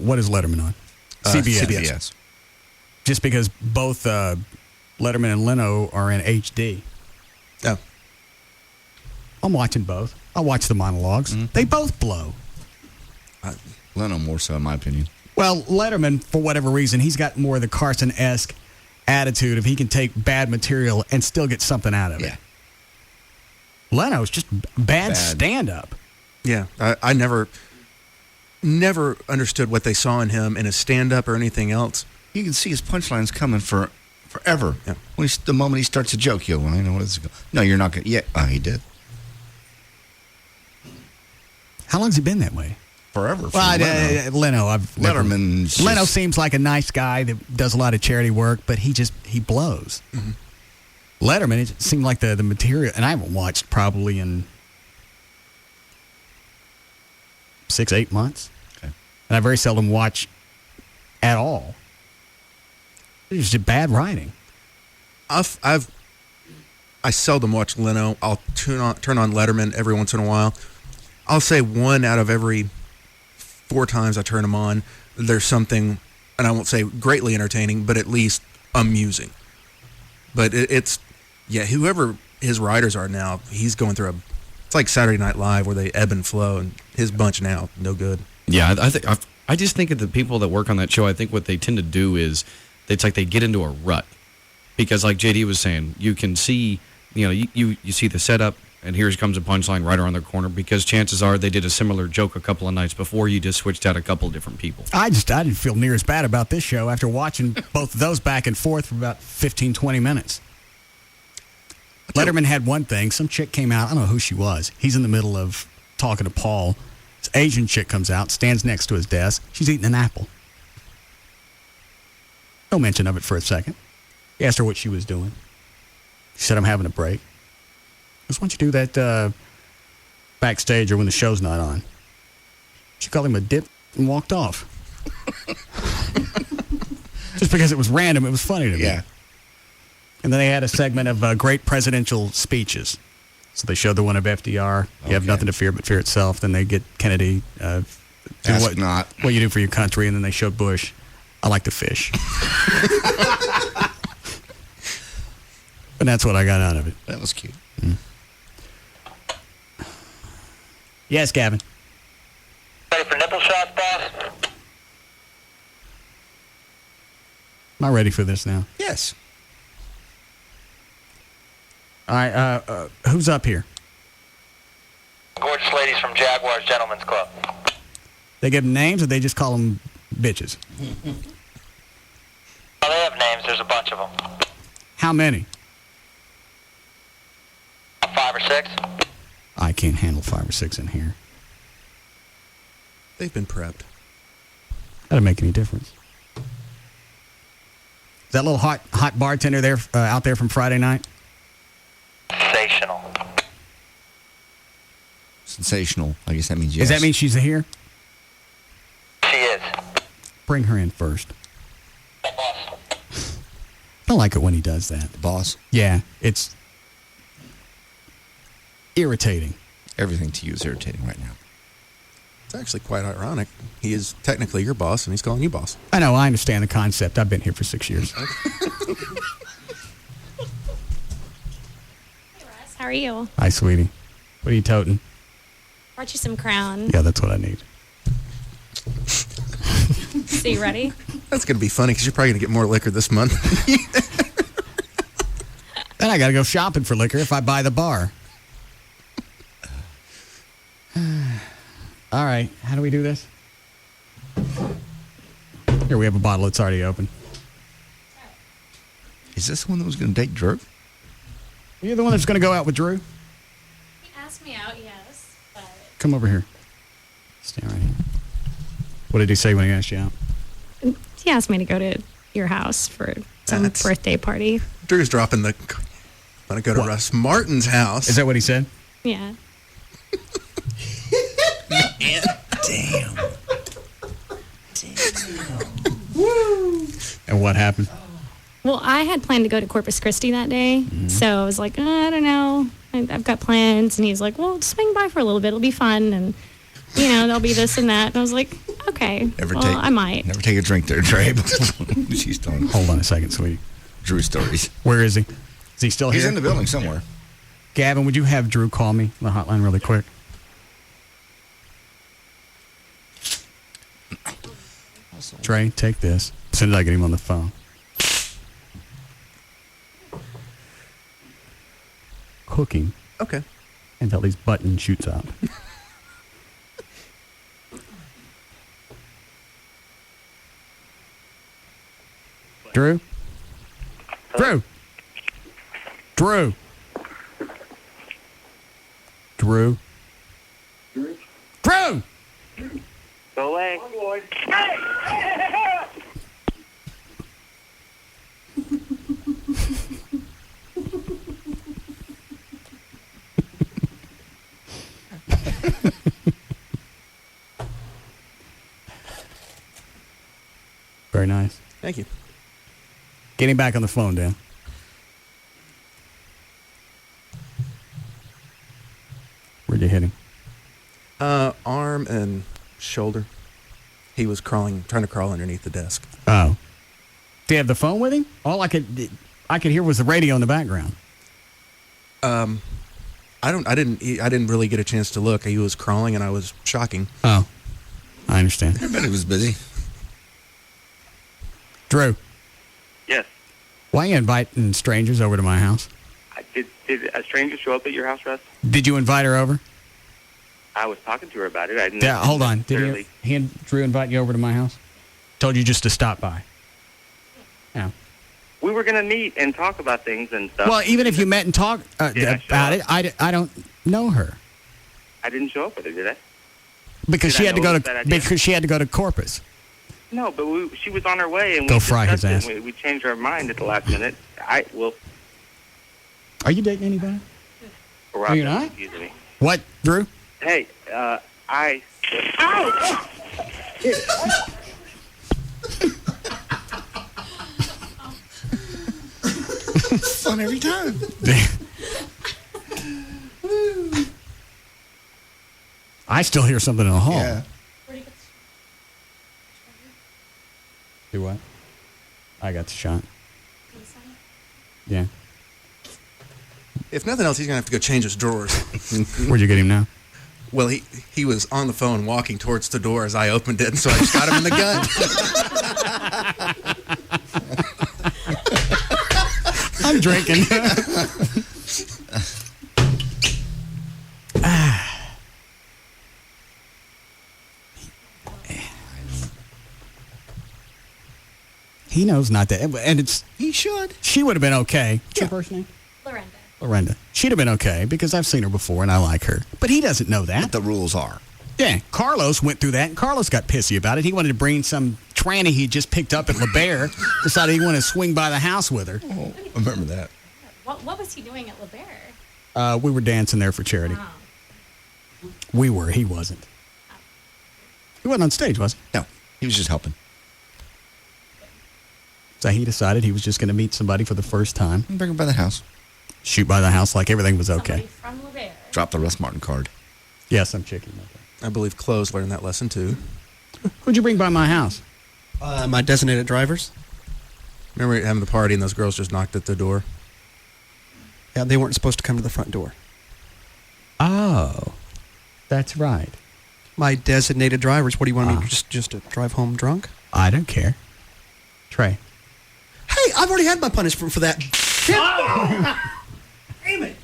Speaker 9: What is Letterman on? CBS. Just because both Letterman and Leno are in HD.
Speaker 1: Oh.
Speaker 9: I'm watching both. I'll watch the monologues. Mm-hmm. They both blow.
Speaker 15: Leno more so, in my opinion.
Speaker 9: Well, Letterman, for whatever reason, he's got more of the Carson-esque attitude if he can take bad material and still get something out of it. Leno's just bad stand-up.
Speaker 1: Yeah, I never understood what they saw in him in his stand-up or anything else.
Speaker 15: You can see his punchlines coming forever. Yeah. The moment he starts a joke, I know what it's going. No, you're not going to. Yeah, he did.
Speaker 9: How long's he been that way?
Speaker 15: Forever.
Speaker 9: Well, Leno.
Speaker 15: Letterman.
Speaker 9: Leno seems like a nice guy that does a lot of charity work, but he blows. Mm-hmm. Letterman, it seemed like the material, and I haven't watched probably in 6-8 months. Okay. And I very seldom watch at all. It's just bad writing.
Speaker 1: I seldom watch Leno. I'll turn on Letterman every once in a while. I'll say one out of every 4 times I turn him on, there's something, and I won't say greatly entertaining, but at least amusing. But it's whoever his writers are now, he's going through it's like Saturday Night Live where they ebb and flow, and his bunch now, no good.
Speaker 2: Yeah, I just think of the people that work on that show, I think what they tend to do is, it's like they get into a rut. Because like JD was saying, you can see, you see the setup, and here comes a punchline right around the corner, because chances are they did a similar joke a couple of nights before. You just switched out a couple of different people.
Speaker 9: I didn't feel near as bad about this show after watching both of those back and forth for about 15, 20 minutes. Letterman had one thing. Some chick came out. I don't know who she was. He's in the middle of talking to Paul. This Asian chick comes out, stands next to his desk. She's eating an apple. No mention of it for a second. He asked her what she was doing. She said, I'm having a break. Because why don't you do that backstage or when the show's not on? She called him a dip and walked off. Just because it was random, it was funny to me.
Speaker 15: Yeah.
Speaker 9: And then they had a segment of great presidential speeches. So they showed the one of FDR. You have nothing to fear but fear itself. Then they get Kennedy. Do
Speaker 15: Ask not.
Speaker 9: What you do for your country. And then they showed Bush. I like to fish. But that's what I got out of it.
Speaker 15: That was cute.
Speaker 9: Mm. Yes, Gavin.
Speaker 5: Ready for nipple shots, boss?
Speaker 9: Am I ready for this now?
Speaker 15: Yes.
Speaker 9: All right, who's up here?
Speaker 5: Gorgeous ladies from Jaguars Gentlemen's Club.
Speaker 9: They give them names or they just call them bitches?
Speaker 5: Oh, they have names. There's a bunch of them.
Speaker 9: How many?
Speaker 5: 5 or 6.
Speaker 9: I can't handle 5 or 6 in here.
Speaker 1: They've been prepped.
Speaker 9: That'll make any difference. Is that little hot bartender there out there from Friday night?
Speaker 5: Sensational.
Speaker 15: Sensational. I guess that means yes.
Speaker 9: Does that mean she's here?
Speaker 5: She is.
Speaker 9: Bring her in first. I don't like it when he does that.
Speaker 15: The boss?
Speaker 9: Yeah, it's irritating.
Speaker 15: Everything to you is irritating right now.
Speaker 1: It's actually quite ironic. He is technically your boss, and he's calling you boss.
Speaker 9: I know. I understand the concept. I've been here for 6 years.
Speaker 11: How are you?
Speaker 9: Hi, sweetie. What are you toting?
Speaker 11: Brought you some Crown.
Speaker 9: Yeah, that's what I need.
Speaker 11: So you ready?
Speaker 1: That's going to be funny because you're probably going to get more liquor this month.
Speaker 9: Then I got to go shopping for liquor if I buy the bar. All right, how do we do this? Here, we have a bottle. It's already open.
Speaker 15: Is this the one that was going to date Drew?
Speaker 9: You're the one that's going to go out with Drew?
Speaker 11: He asked me out, yes. But
Speaker 9: Come over here. Stay right here. What did he say when he asked you out?
Speaker 11: he asked me to go to your house for some birthday party.
Speaker 1: Drew's dropping the... Want to go to Russ Martin's house.
Speaker 9: Is that what he said?
Speaker 11: Yeah.
Speaker 15: Damn.
Speaker 9: And what happened?
Speaker 11: Well, I had planned to go to Corpus Christi that day, so I was like, I don't know. I've got plans. And he's like, well, swing by for a little bit. It'll be fun. And, you know, there'll be this and that. And I was like, okay, I might.
Speaker 15: Never take a drink there, Trey. She's done.
Speaker 9: Hold on a second, sweetie.
Speaker 15: Drew stories.
Speaker 9: Where is he? Is he still here?
Speaker 15: He's in the building somewhere.
Speaker 9: Gavin, would you have Drew call me on the hotline really quick? Trey, take this. As soon as I get him on the phone. Cooking.
Speaker 1: Okay.
Speaker 9: Until his button shoots out. Drew? Drew! Drew! Drew? Drew!
Speaker 5: Go away.
Speaker 9: Very nice.
Speaker 1: Thank you.
Speaker 9: Get him back on the phone, Dan. Where'd you hit him?
Speaker 1: Arm and shoulder. He was trying to crawl underneath the desk.
Speaker 9: Oh. Do you have the phone with him? All I could hear was the radio in the background.
Speaker 1: I didn't really get a chance to look. He was crawling and I was shocking.
Speaker 9: Oh. I understand.
Speaker 15: I bet he was busy.
Speaker 9: Drew.
Speaker 5: Yes.
Speaker 9: Why are you inviting strangers over to my house?
Speaker 5: Did a stranger show up at your house, Russ?
Speaker 9: Did you invite her over?
Speaker 5: I was talking to her about it. I didn't.
Speaker 9: Yeah, hold on. Did he and Drew invite you over to my house? Told you just to stop by. Yeah.
Speaker 5: We were going to meet and talk about things and stuff.
Speaker 9: Well, even if you met and talked about it, I don't know her.
Speaker 5: I didn't show up with her, did I?
Speaker 9: Because
Speaker 5: Did
Speaker 9: she
Speaker 5: I
Speaker 9: had to
Speaker 5: know
Speaker 9: go
Speaker 5: it was
Speaker 9: to
Speaker 5: a bad idea?
Speaker 9: because she had to go to Corpus.
Speaker 5: No, but she was on her way, and
Speaker 9: Go
Speaker 5: we
Speaker 9: fry his
Speaker 5: discussed
Speaker 9: ass.
Speaker 5: it. We changed our mind at the last minute.
Speaker 9: Are you dating anybody?
Speaker 5: Rob,
Speaker 9: you're not?
Speaker 5: excuse me.
Speaker 9: What, Drew?
Speaker 5: Hey, I... Ow!
Speaker 15: Fun every time.
Speaker 9: I still hear something in the hall.
Speaker 15: Yeah.
Speaker 9: Do what? I got the shot. Yeah.
Speaker 1: If nothing else, he's going to have to go change his drawers.
Speaker 9: Where'd you get him now?
Speaker 1: Well, he was on the phone walking towards the door as I opened it, and so I just got him in the gun.
Speaker 9: I'm drinking. He knows not to, and
Speaker 15: he should.
Speaker 9: She would have been okay. What's her first name? Lorenda. She'd have been okay because I've seen her before and I like her. But he doesn't know that.
Speaker 15: But the rules are.
Speaker 9: Yeah, Carlos went through that, and Carlos got pissy about it. He wanted to bring some tranny he just picked up at LeBaire. Decided he wanted to swing by the house with her.
Speaker 15: Oh, I remember that.
Speaker 11: What was he doing at LeBaire?
Speaker 9: We were dancing there for charity.
Speaker 11: Wow.
Speaker 9: We were. He wasn't. He wasn't on stage, was he?
Speaker 15: No, he was just helping.
Speaker 9: So he decided he was just going to meet somebody for the first time.
Speaker 15: Bring him by the house.
Speaker 9: Shoot by the house like everything was okay.
Speaker 11: From LeBaire.
Speaker 15: Drop the Russ Martin card.
Speaker 9: Yes, I'm checking.
Speaker 1: I believe Close learned that lesson, too.
Speaker 9: Who'd you bring by my house?
Speaker 17: My designated drivers.
Speaker 1: Remember having the party and those girls just knocked at the door?
Speaker 17: Yeah, they weren't supposed to come to the front door.
Speaker 9: Oh, that's right.
Speaker 17: My designated drivers. What do you want me just to drive home drunk?
Speaker 9: I don't care. Trey.
Speaker 17: Hey, I've already had my punishment for that.
Speaker 9: Damn it.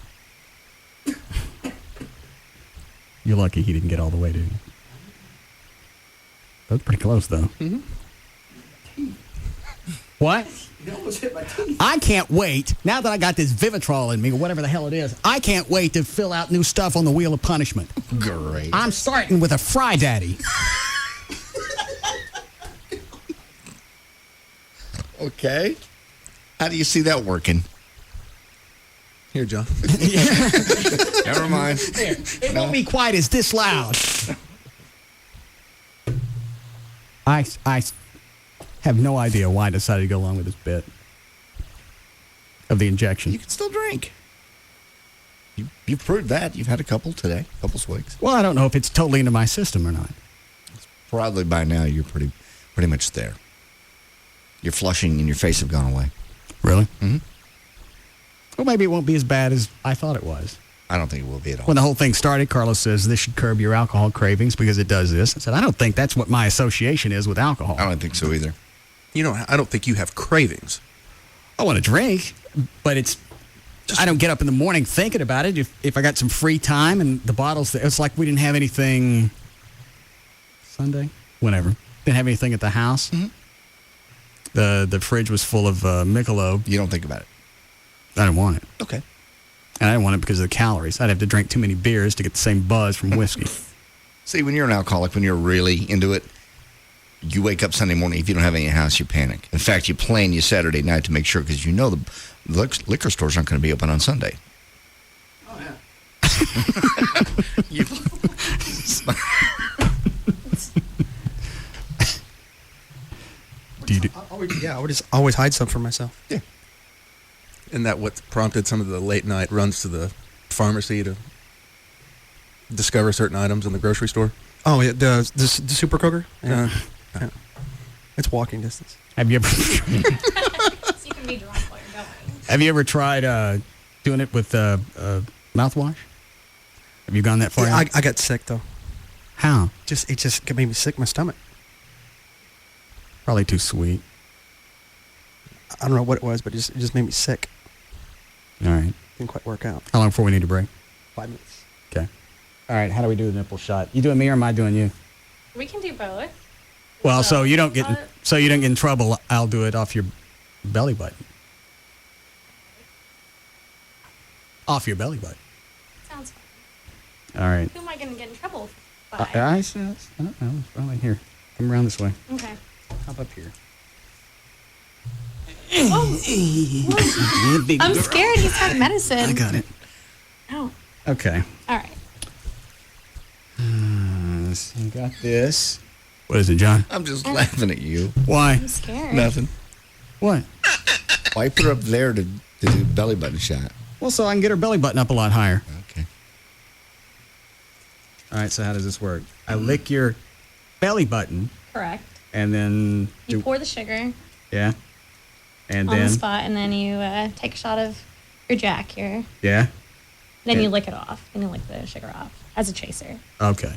Speaker 9: You're lucky he didn't get all the way, didn't you? That's pretty close, though.
Speaker 17: Mm-hmm.
Speaker 9: What?
Speaker 17: You almost hit my teeth.
Speaker 9: I can't wait. Now that I got this Vivitrol in me, or whatever the hell it is, I can't wait to fill out new stuff on the Wheel of Punishment.
Speaker 15: Great.
Speaker 9: I'm starting with a Fry Daddy.
Speaker 15: Okay. How do you see that working?
Speaker 1: Here, John.
Speaker 15: Never mind.
Speaker 9: Here, it won't be quite as this loud. I have no idea why I decided to go along with this bit of the injection.
Speaker 15: You can still drink. You've proved that. You've had a couple today, a couple swigs.
Speaker 9: Well, I don't know if it's totally into my system or not.
Speaker 15: Probably by now you're pretty much there. Your flushing and your face have gone away.
Speaker 9: Really?
Speaker 15: Mm-hmm.
Speaker 9: Well, maybe it won't be as bad as I thought it was.
Speaker 15: I don't think it will be at all.
Speaker 9: When the whole thing started, Carlos says this should curb your alcohol cravings because it does this. I said, I don't think that's what my association is with alcohol.
Speaker 15: I don't think so either.
Speaker 1: I don't think you have cravings.
Speaker 9: I want to drink, but I don't get up in the morning thinking about it. If I got some free time and the bottles, it's like we didn't have anything Sunday, whenever. Didn't have anything at the house.
Speaker 15: Mm-hmm.
Speaker 9: The fridge was full of Michelob.
Speaker 15: You don't think about it.
Speaker 9: I didn't want it.
Speaker 15: Okay.
Speaker 9: And I didn't want it because of the calories. I'd have to drink too many beers to get the same buzz from whiskey.
Speaker 15: See, when you're an alcoholic, when you're really into it, you wake up Sunday morning, if you don't have any in your house, you panic. In fact, you plan you Saturday night to make sure because you know the liquor stores aren't going to be open on Sunday.
Speaker 17: Oh, yeah. I would just always hide some for myself.
Speaker 15: Yeah.
Speaker 1: Isn't that what prompted some of the late night runs to the pharmacy to discover certain items in the grocery store?
Speaker 17: Oh, yeah, the Super Kroger? Yeah. Yeah. It's walking distance.
Speaker 9: Have you ever
Speaker 11: So you can be drunk while you're going.
Speaker 9: Have you ever tried doing it with mouthwash? Have you gone that far?
Speaker 17: Yeah, I got sick, though.
Speaker 9: How?
Speaker 17: It just made me sick in my stomach.
Speaker 9: Probably too sweet.
Speaker 17: I don't know what it was, but it just made me sick.
Speaker 9: All right.
Speaker 17: Didn't quite work out.
Speaker 9: How long before we need a break?
Speaker 17: 5 minutes.
Speaker 9: Okay. All right. How do we do the nipple shot? You doing me or am I doing you?
Speaker 11: We can do both.
Speaker 9: Well, so you don't get in trouble. I'll do it off your belly button. Off your belly button.
Speaker 11: Sounds fun.
Speaker 9: All right.
Speaker 11: Who am I going to get in trouble by?
Speaker 9: I don't know. Right here. Come around this way.
Speaker 11: Okay.
Speaker 9: Hop up here.
Speaker 11: Whoa. I'm scared. He's had medicine.
Speaker 9: I got it.
Speaker 11: Oh.
Speaker 9: Okay.
Speaker 11: All right.
Speaker 9: So you got this. What is it, John?
Speaker 15: I'm just laughing at you.
Speaker 9: Why?
Speaker 11: I'm scared.
Speaker 15: Nothing.
Speaker 9: What?
Speaker 15: Why put her up there to do belly button shot?
Speaker 9: Well, so I can get her belly button up a lot higher.
Speaker 15: Okay.
Speaker 9: All right, so how does this work? I lick your belly button,
Speaker 11: Correct.
Speaker 9: and then...
Speaker 11: You pour the sugar
Speaker 9: Yeah. And
Speaker 11: on
Speaker 9: then...
Speaker 11: the spot, and then you take a shot of your Jack here.
Speaker 9: Yeah?
Speaker 11: Then you lick it off, and you lick the sugar off as a chaser.
Speaker 9: Okay.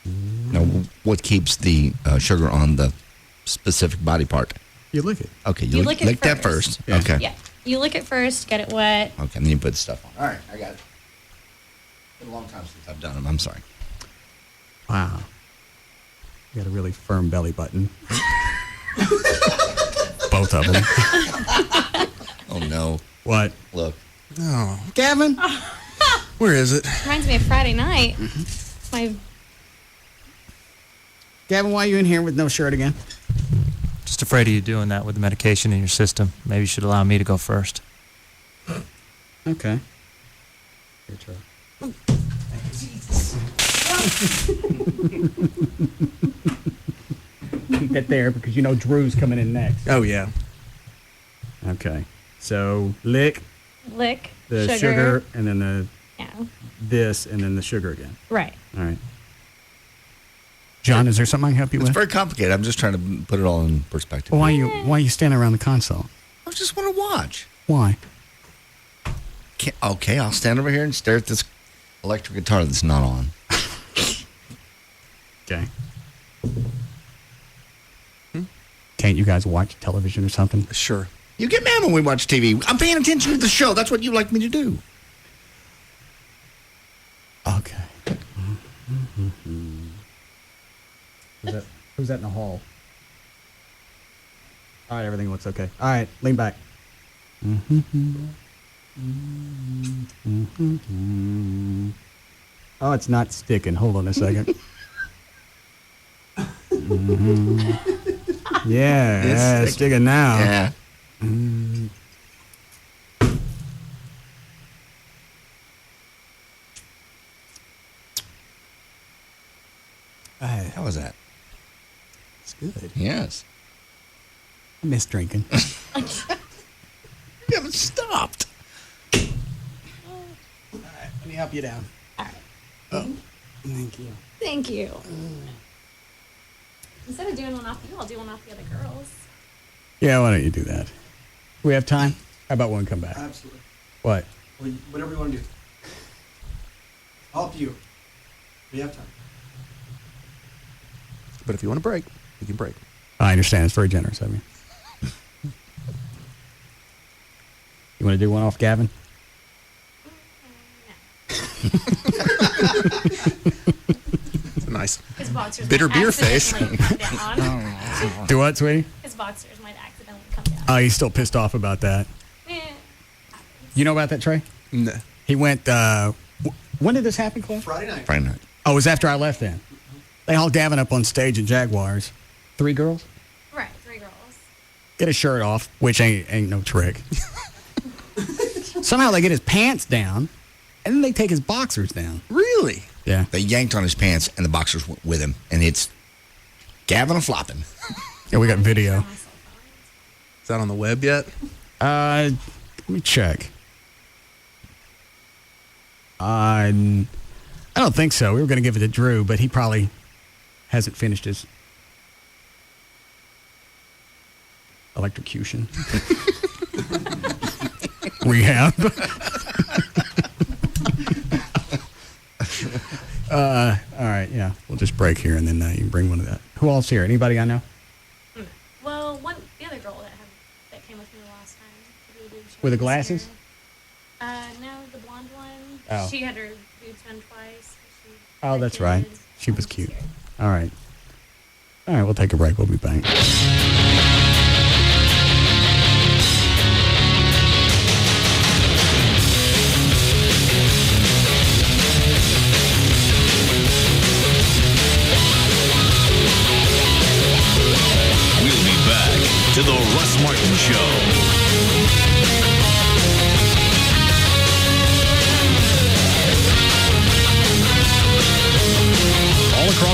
Speaker 15: Now, what keeps the sugar on the specific body part?
Speaker 9: You lick it.
Speaker 15: Okay,
Speaker 11: You lick it
Speaker 15: that
Speaker 11: first.
Speaker 15: first. Okay.
Speaker 11: Yeah. You lick it first, get it wet.
Speaker 15: Okay, and then you put stuff on. All right, I got it. It's been a long time since I've done them. I'm sorry.
Speaker 9: Wow. You got a really firm belly button. Both of them.
Speaker 15: Oh, no.
Speaker 9: What?
Speaker 15: Look.
Speaker 1: Oh,
Speaker 9: Gavin?
Speaker 1: where is it?
Speaker 11: Reminds me of Friday night. My
Speaker 9: Gavin, why are you in here with no shirt again?
Speaker 6: Just afraid of you doing that with the medication in your system. Maybe you should allow me to go first.
Speaker 9: Okay. Here, try. Keep that there because you know Drew's coming in next.
Speaker 1: Oh, yeah.
Speaker 9: Okay. So lick
Speaker 11: lick,
Speaker 9: the sugar and then the
Speaker 11: Yeah.
Speaker 9: this and then the sugar again.
Speaker 11: Right.
Speaker 9: All right. John, is there something I can help you
Speaker 15: It's
Speaker 9: with?
Speaker 15: very complicated. I'm just trying to put it all in perspective.
Speaker 9: Well, why are you standing around the console?
Speaker 15: I just want to watch.
Speaker 9: Why?
Speaker 15: Okay, I'll stand over here and stare at this electric guitar that's not on.
Speaker 9: Okay. Can't you guys watch television or something?
Speaker 1: Sure.
Speaker 15: You get mad when we watch TV. I'm paying attention to the show. That's what you like me to do.
Speaker 9: Okay. Who's that in the hall? All right, everything looks okay. All right, lean back. Oh, it's not sticking. Hold on a second. Yeah, it's sticking now.
Speaker 15: Yeah. How was that?
Speaker 9: It's good.
Speaker 15: Yes.
Speaker 9: I miss drinking.
Speaker 15: You haven't stopped.
Speaker 9: All right, let me help you down.
Speaker 11: All right.
Speaker 9: Oh, thank you.
Speaker 11: Thank you. Instead of doing one off you, I'll do one off the other girls.
Speaker 9: Yeah, why don't you do that? We have time? How about when we come back?
Speaker 17: Absolutely.
Speaker 9: What?
Speaker 17: Whatever you want to do. I'll help you. We have time.
Speaker 1: But if you want to break, you can break.
Speaker 9: I understand. It's very generous of you. You want to do one off Gavin?
Speaker 1: It's a nice
Speaker 11: His boxers
Speaker 1: bitter
Speaker 11: might
Speaker 1: beer face.
Speaker 11: accidentally come down.
Speaker 9: Do what, sweetie?
Speaker 11: His boxers might accidentally come down.
Speaker 9: Oh, he's still pissed off about that. You know about that, Trey?
Speaker 1: No.
Speaker 9: He went, when did this happen, Cliff?
Speaker 17: Friday night.
Speaker 15: Friday night.
Speaker 9: Oh, it was after I left then. They hauled Gavin up on stage at Jaguars. 3 girls?
Speaker 11: Right, 3 girls.
Speaker 9: Get his shirt off, which ain't no trick. Somehow they get his pants down, and then they take his boxers down.
Speaker 1: Really?
Speaker 9: Yeah.
Speaker 15: They yanked on his pants, and the boxers went with him, and it's Gavin a flopping.
Speaker 9: Yeah, we got video.
Speaker 1: Is that on the web yet?
Speaker 9: Let me check. I don't think so. We were going to give it to Drew, but he probably hasn't finished his electrocution. Rehab. All right, yeah. We'll just break here, and then you can bring one of that. Who else here? Anybody I know?
Speaker 11: Well, the other girl that came with me the last time.
Speaker 9: With the glasses?
Speaker 11: No, the blonde one.
Speaker 9: Oh.
Speaker 11: She had her boobs done twice.
Speaker 9: Oh, that's right. She was cute. All right. All right, we'll take a break. We'll be back.
Speaker 16: We'll be back to the Russ Martin Show.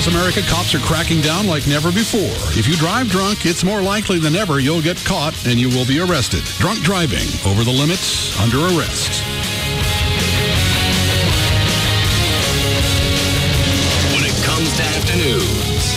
Speaker 18: Across America, cops are cracking down like never before. If you drive drunk, it's more likely than ever you'll get caught and you will be arrested. Drunk driving, over the limits, under arrest.
Speaker 16: When it comes to afternoons,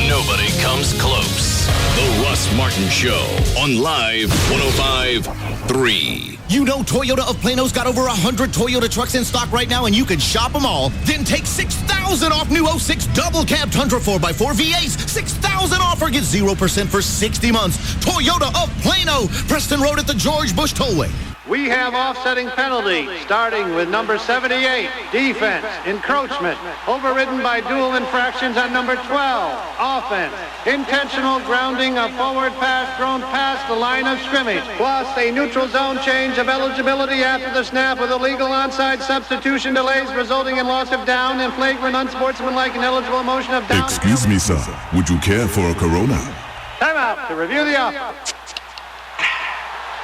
Speaker 16: nobody comes close. The Russ Martin Show on Live 105.3.
Speaker 20: You know Toyota of Plano's got over 100 Toyota trucks in stock right now, and you can shop them all. Then take $6,000 off new 06 double cab Tundra 4x4 V8s. $6,000 off or get 0% for 60 months. Toyota of Plano, Preston Road at the George Bush Tollway.
Speaker 21: We have offsetting penalties, starting with number 78, defense, encroachment, overridden by dual infractions on number 12, offense, intentional grounding of forward pass thrown past the line of scrimmage, plus a neutral zone change of eligibility after the snap with illegal onside substitution delays resulting in loss of down and flagrant unsportsmanlike ineligible motion of down.
Speaker 22: Excuse me, sir. Would you care for a Corona?
Speaker 21: Time out to review the offense.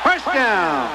Speaker 21: First down.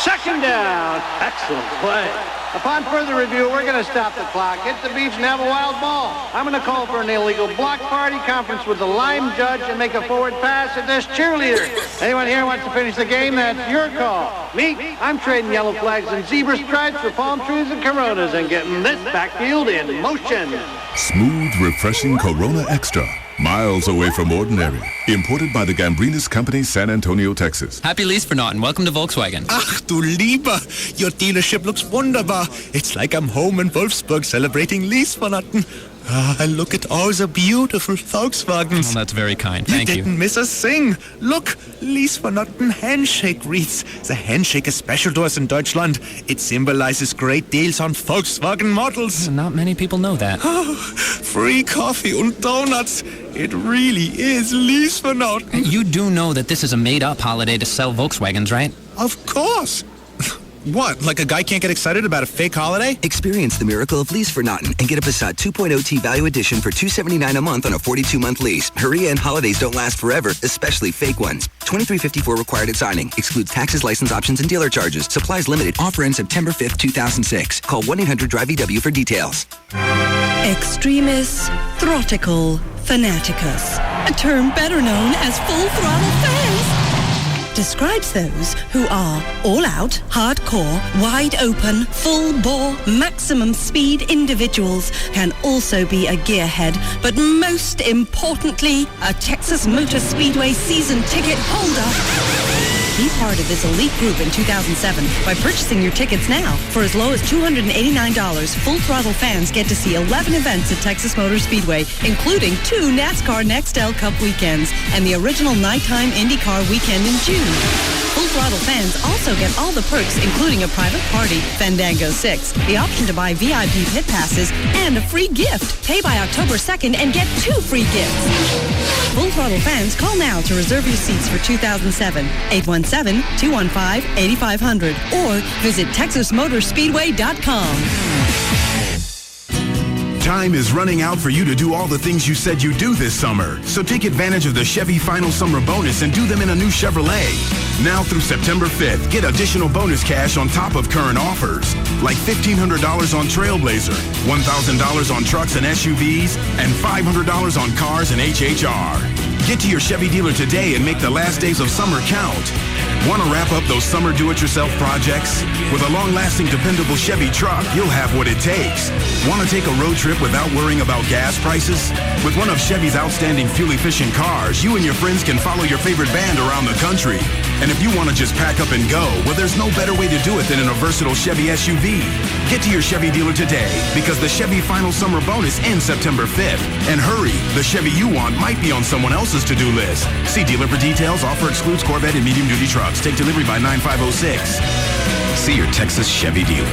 Speaker 21: Second down. Excellent play. Upon further review, we're going to stop the clock, hit the beach, and have a wild ball. I'm going to call for an illegal block party, conference with the line judge, and make a forward pass at this cheerleader. Anyone here wants to finish the game? That's your call. Me, I'm trading yellow flags and zebra stripes for palm trees and Coronas and getting this backfield in motion.
Speaker 22: Smooth, refreshing Corona Extra. Miles away from ordinary. Imported by the Gambrinus Company, San Antonio, Texas.
Speaker 23: Happy lease for Norton. Welcome to Volkswagen.
Speaker 24: Ach du Lieber, your dealership looks wunderbar. It's like I'm home in Wolfsburg celebrating lease for Norton. Look at all the beautiful Volkswagens.
Speaker 23: Well, that's very kind. Thank you.
Speaker 24: You didn't miss a thing. Look, lease for Norton handshake wreaths. The handshake is special to us in Deutschland. It symbolizes great deals on Volkswagen models.
Speaker 23: Not many people know that.
Speaker 24: Free coffee and donuts. It really is lease for Norton.
Speaker 23: You do know that this is a made-up holiday to sell Volkswagens, right?
Speaker 24: Of course. What, like a guy can't get excited about a fake holiday?
Speaker 27: Experience the miracle of lease for Norton and get a Passat 2.0 T-Value Edition for $279 a month on a 42-month lease. Hurry in, holidays don't last forever, especially fake ones. $23.54 required at signing. Excludes taxes, license options, and dealer charges. Supplies limited. Offer ends September 5th, 2006. Call 1-800-DRIVE-EW for details.
Speaker 28: Extremis Throtical Fanaticus, a term better known as full throttle fans, describes those who are all-out, hardcore, wide-open, full-bore, maximum-speed individuals, can also be a gearhead, but most importantly, a Texas Motor Speedway season ticket holder. Be part of this elite group in 2007 by purchasing your tickets now. For as low as $289, Full Throttle fans get to see 11 events at Texas Motor Speedway, including 2 NASCAR Nextel Cup weekends and the original nighttime IndyCar weekend in June. Full Throttle fans also get all the perks, including a private party, Fandango 6, the option to buy VIP pit passes, and a free gift. Pay by October 2nd and get 2 free gifts. Full Throttle fans, call now to reserve your seats for 2007. 817-215-8500 or visit TexasMotorspeedway.com.
Speaker 29: Time is running out for you to do all the things you said you'd do this summer. So take advantage of the Chevy Final Summer Bonus and do them in a new Chevrolet. Now through September 5th, get additional bonus cash on top of current offers. Like $1,500 on Trailblazer, $1,000 on trucks and SUVs, and $500 on cars and HHR. Get to your Chevy dealer today and make the last days of summer count. Want to wrap up those summer do-it-yourself projects? With a long-lasting, dependable Chevy truck, you'll have what it takes. Want to take a road trip without worrying about gas prices? With one of Chevy's outstanding fuel-efficient cars, you and your friends can follow your favorite band around the country. And if you want to just pack up and go, well, there's no better way to do it than in a versatile Chevy SUV. Get to your Chevy dealer today, because the Chevy Final Summer Bonus ends September 5th. And hurry, the Chevy you want might be on someone else's to-do list. See dealer for details. Offer excludes Corvette and medium-duty trucks. Take delivery by 9506. See your Texas Chevy dealer.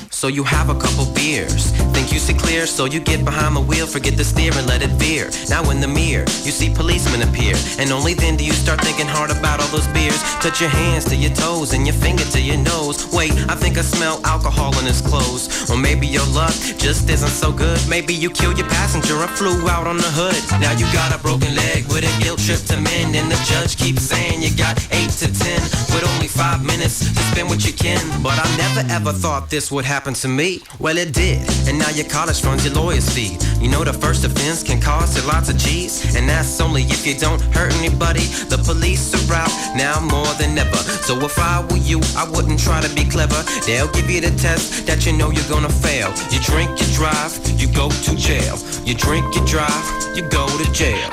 Speaker 30: So you have a couple beers, think you see clear, so you get behind the wheel, forget the steer and let it veer. Now in the mirror, you see policemen appear, and only then do you start thinking hard about all those beers. Touch your hands to your toes and your finger to your nose. Wait, I think I smell alcohol in his clothes. Or maybe your luck just isn't so good. Maybe you killed your passenger or flew out on the hood. Now you got a broken leg with a guilt trip to mend, and the judge keeps saying you got 8 to 10 with only 5 minutes to spend with your kin. But I never ever thought this would happen happened to me? Well, it did. And now your college funds your lawyer's fee. You know the first offense can cost you lots of G's, and that's only if you don't hurt anybody. The police are out now more than ever. So if I were you, I wouldn't try to be clever. They'll give you the test that you know you're gonna fail. You drink, you drive, you go to jail. You drink, you drive, you go to jail.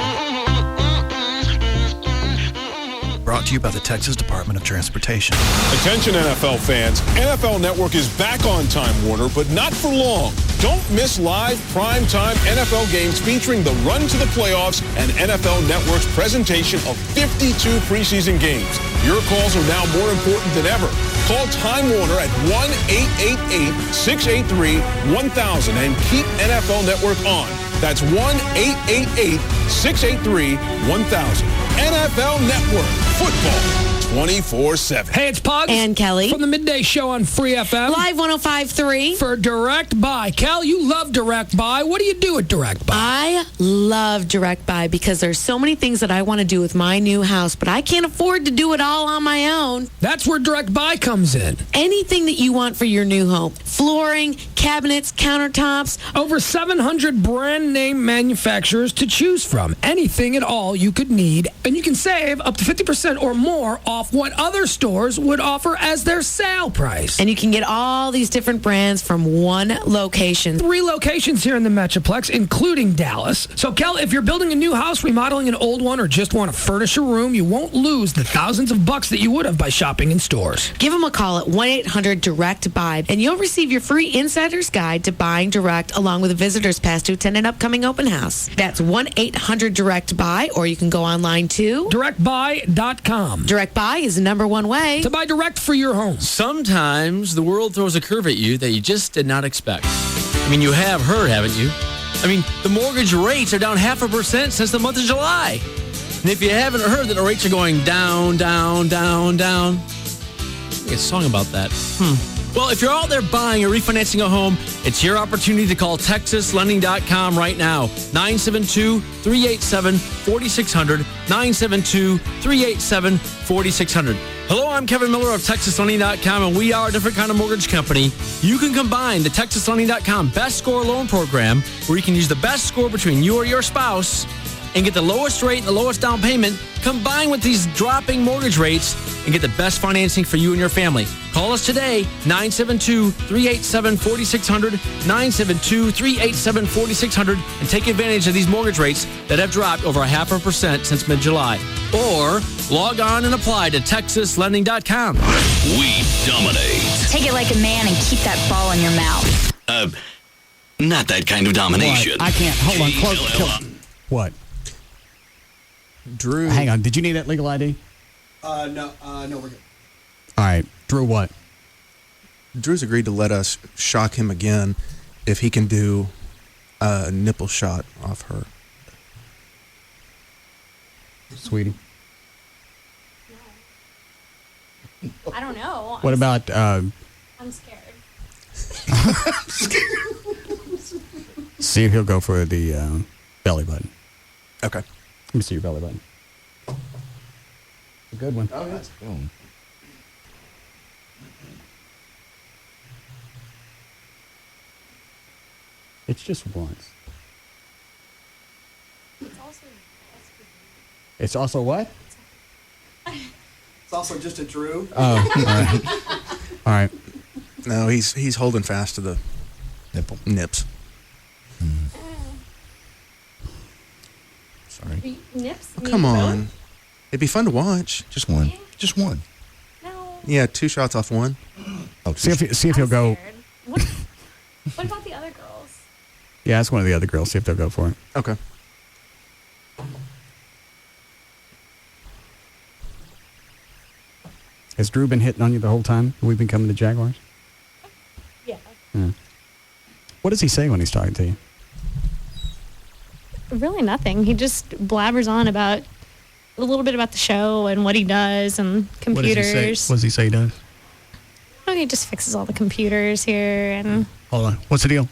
Speaker 3: Brought to you by the Texas Department of Transportation.
Speaker 4: Attention NFL fans, NFL Network is back on Time Warner, but not for long. Don't miss live primetime NFL games featuring the run to the playoffs and NFL Network's presentation of 52 preseason games. Your calls are now more important than ever. Call Time Warner at 1-888-683-1000 and keep NFL Network on. That's 1-888-683-1000. NFL Network. Football 24/7.
Speaker 7: Hey, it's Pugs.
Speaker 8: And Kelly.
Speaker 7: From the Midday Show on Free FM.
Speaker 8: Live 105.3.
Speaker 7: For Direct Buy. Kel, you love Direct Buy. What do you do at Direct Buy?
Speaker 8: I love Direct Buy because there's so many things that I want to do with my new house, but I can't afford to do it all on my own.
Speaker 7: That's where Direct Buy comes in.
Speaker 8: Anything that you want for your new home. Flooring, cabinets, countertops.
Speaker 7: Over 700 brand name manufacturers to choose from. Anything at all you could need. And you can save up to 50% or more off what other stores would offer as their sale price.
Speaker 8: And you can get all these different brands from one location.
Speaker 7: 3 locations here in the Metroplex, including Dallas. So, Kel, if you're building a new house, remodeling an old one, or just want to furnish a room, you won't lose the thousands of bucks that you would have by shopping in stores.
Speaker 8: Give them a call at 1-800-DIRECT-BUY, and you'll receive your free insider's guide to buying direct, along with a visitor's pass to attend an upcoming open house. That's 1-800-DIRECT-BUY, or you can go online to
Speaker 7: directbuy.com.
Speaker 8: Direct Buy is the #1 way
Speaker 7: to buy direct for your home.
Speaker 10: Sometimes the world throws a curve at you that you just did not expect. I mean, you have heard, haven't you? I mean, the mortgage rates are down 0.5% since the month of July. And if you haven't heard that the rates are going down, down, down, down, a song about that. Well, if you're out there buying or refinancing a home, it's your opportunity to call TexasLending.com right now. 972-387-4600. 972-387-4600. Hello, I'm Kevin Miller of TexasLending.com, and we are a different kind of mortgage company. You can combine the TexasLending.com Best Score Loan Program, where you can use the best score between you or your spouse and get the lowest rate and the lowest down payment, combined with these dropping mortgage rates, and get the best financing for you and your family. Call us today, 972-387-4600, 972-387-4600, and take advantage of these mortgage rates that have dropped over 0.5% since mid-July. Or log on and apply to TexasLending.com.
Speaker 16: We dominate.
Speaker 12: Take it like a man and keep that ball in your mouth.
Speaker 16: Not that kind of domination.
Speaker 9: What? I can't. Hold on. Close. What?
Speaker 1: Drew.
Speaker 9: Hang on. Did you need that legal ID?
Speaker 17: No, we're good.
Speaker 9: All right. Drew, what?
Speaker 1: Drew's agreed to let us shock him again if he can do a nipple shot off her.
Speaker 9: Sweetie.
Speaker 11: I don't know.
Speaker 9: What about...
Speaker 11: I'm scared.
Speaker 9: See if he'll go for the belly button.
Speaker 1: Okay.
Speaker 9: Let me see your belly button. A good one.
Speaker 15: Oh, that's cool.
Speaker 9: It's just once.
Speaker 11: It's also
Speaker 9: It's also what?
Speaker 17: It's also just a Drew.
Speaker 9: Oh, all right. All right.
Speaker 1: No, he's holding fast to the nips.
Speaker 15: Sorry.
Speaker 11: Nips?
Speaker 1: Oh, come on. It'd be fun to watch.
Speaker 15: Just one. Just one.
Speaker 11: No.
Speaker 1: Yeah, 2 shots off one.
Speaker 15: Oh,
Speaker 9: see if he'll go.
Speaker 11: What about the other girls?
Speaker 9: Yeah, that's one of the other girls. See if they'll go for it.
Speaker 1: Okay.
Speaker 9: Has Drew been hitting on you the whole time we've been coming to Jaguars?
Speaker 11: Yeah.
Speaker 9: What does he say when he's talking to you?
Speaker 11: Really nothing. He just blabbers on about a little bit about the show and what he does and computers.
Speaker 9: What does he say he does?
Speaker 11: Oh, he just fixes all the computers here and...
Speaker 9: Hold on. What's the deal?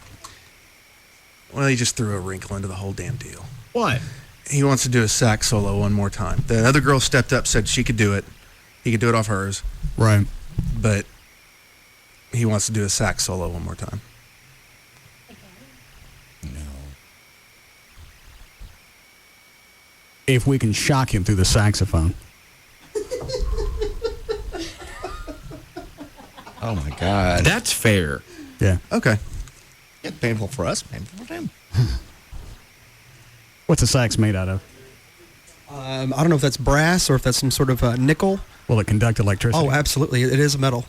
Speaker 1: Well, he just threw a wrinkle into the whole damn deal.
Speaker 9: What?
Speaker 1: He wants to do a sax solo one more time. The other girl stepped up, said she could do it. He could do it off hers.
Speaker 9: Right.
Speaker 1: But he wants to do a sax solo one more time.
Speaker 9: If we can shock him through the saxophone.
Speaker 15: Oh, my God.
Speaker 10: That's fair.
Speaker 9: Yeah.
Speaker 1: Okay.
Speaker 15: Yeah, painful for us, painful for him.
Speaker 9: What's a sax made out of?
Speaker 17: I don't know if that's brass or if that's some sort of nickel.
Speaker 9: Will it conduct electricity?
Speaker 17: Oh, absolutely. It is metal.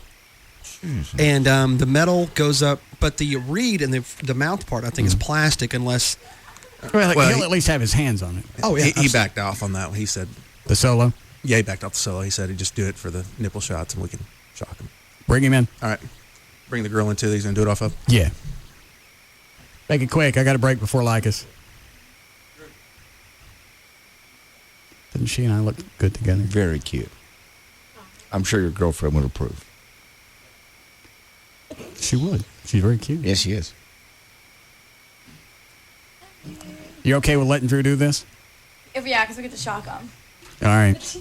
Speaker 17: And the metal goes up, but the reed and the mouth part, I think, is plastic unless...
Speaker 9: Well, he'll at least have his hands on it.
Speaker 17: Oh, yeah.
Speaker 1: He backed off on that. He said...
Speaker 9: The solo?
Speaker 1: Yeah, he backed off the solo. He said he'd just do it for the nipple shots and we can shock him.
Speaker 9: Bring him in.
Speaker 1: All right. Bring the girl in, too. He's going to do it off of?
Speaker 9: Yeah. Make it quick. I got a break before Lycus. Didn't she and I look good together?
Speaker 15: Very cute. I'm sure your girlfriend would approve.
Speaker 9: She would. She's very cute.
Speaker 15: Yes, she is.
Speaker 9: You okay with letting Drew do this?
Speaker 2: Yeah, because we get to shock him.
Speaker 9: All right.
Speaker 2: That's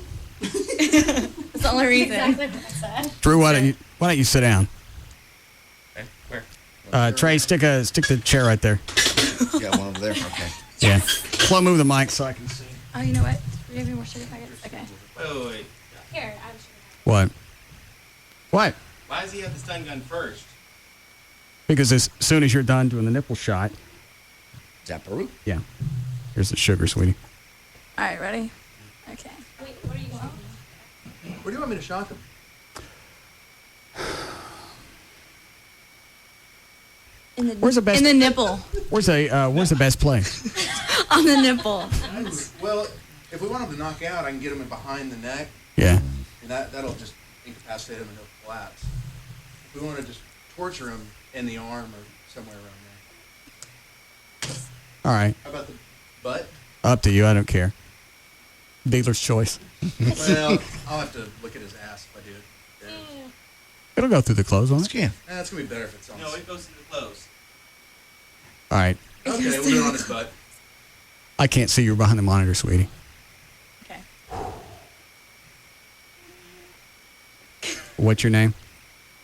Speaker 2: the only reason.
Speaker 11: Exactly what I said.
Speaker 9: Drew, why don't you sit down?
Speaker 5: Okay, where?
Speaker 9: Trey, stick the chair right there.
Speaker 15: Got one over there. Okay.
Speaker 9: Yeah. Slow move the mic so I can see.
Speaker 2: Oh, you know what? Do you have any more sugar packets? Okay.
Speaker 5: Wait.
Speaker 11: Here, I'm sure.
Speaker 9: What? What?
Speaker 5: Why does he have the stun gun first?
Speaker 9: Because as soon as you're done doing the nipple shot.
Speaker 15: Zapparoo?
Speaker 9: Yeah. Here's the sugar, sweetie.
Speaker 2: All right, ready? Okay.
Speaker 11: Wait, what are you doing?
Speaker 1: Where do you want me to shock him?
Speaker 9: Where's the best?
Speaker 2: In the nipple.
Speaker 9: Where's the best place?
Speaker 2: On the nipple.
Speaker 1: Well, if we want him to knock out, I can get him in behind the neck.
Speaker 9: Yeah.
Speaker 1: And that'll just incapacitate him and he'll collapse. If we want to just torture him in the arm or somewhere around there.
Speaker 9: All right.
Speaker 1: How about the butt?
Speaker 9: Up to you. I don't care. Dealer's choice.
Speaker 1: Well, I'll have to look at his ass if I do it. Yeah.
Speaker 9: It'll go through the clothes, won't it?
Speaker 15: Yeah.
Speaker 1: That's going to be better if it's on.
Speaker 5: No, it goes through the clothes.
Speaker 9: All right.
Speaker 1: Okay, we'll do it on his butt.
Speaker 9: I can't see you behind the monitor, sweetie.
Speaker 2: Okay.
Speaker 9: What's your name?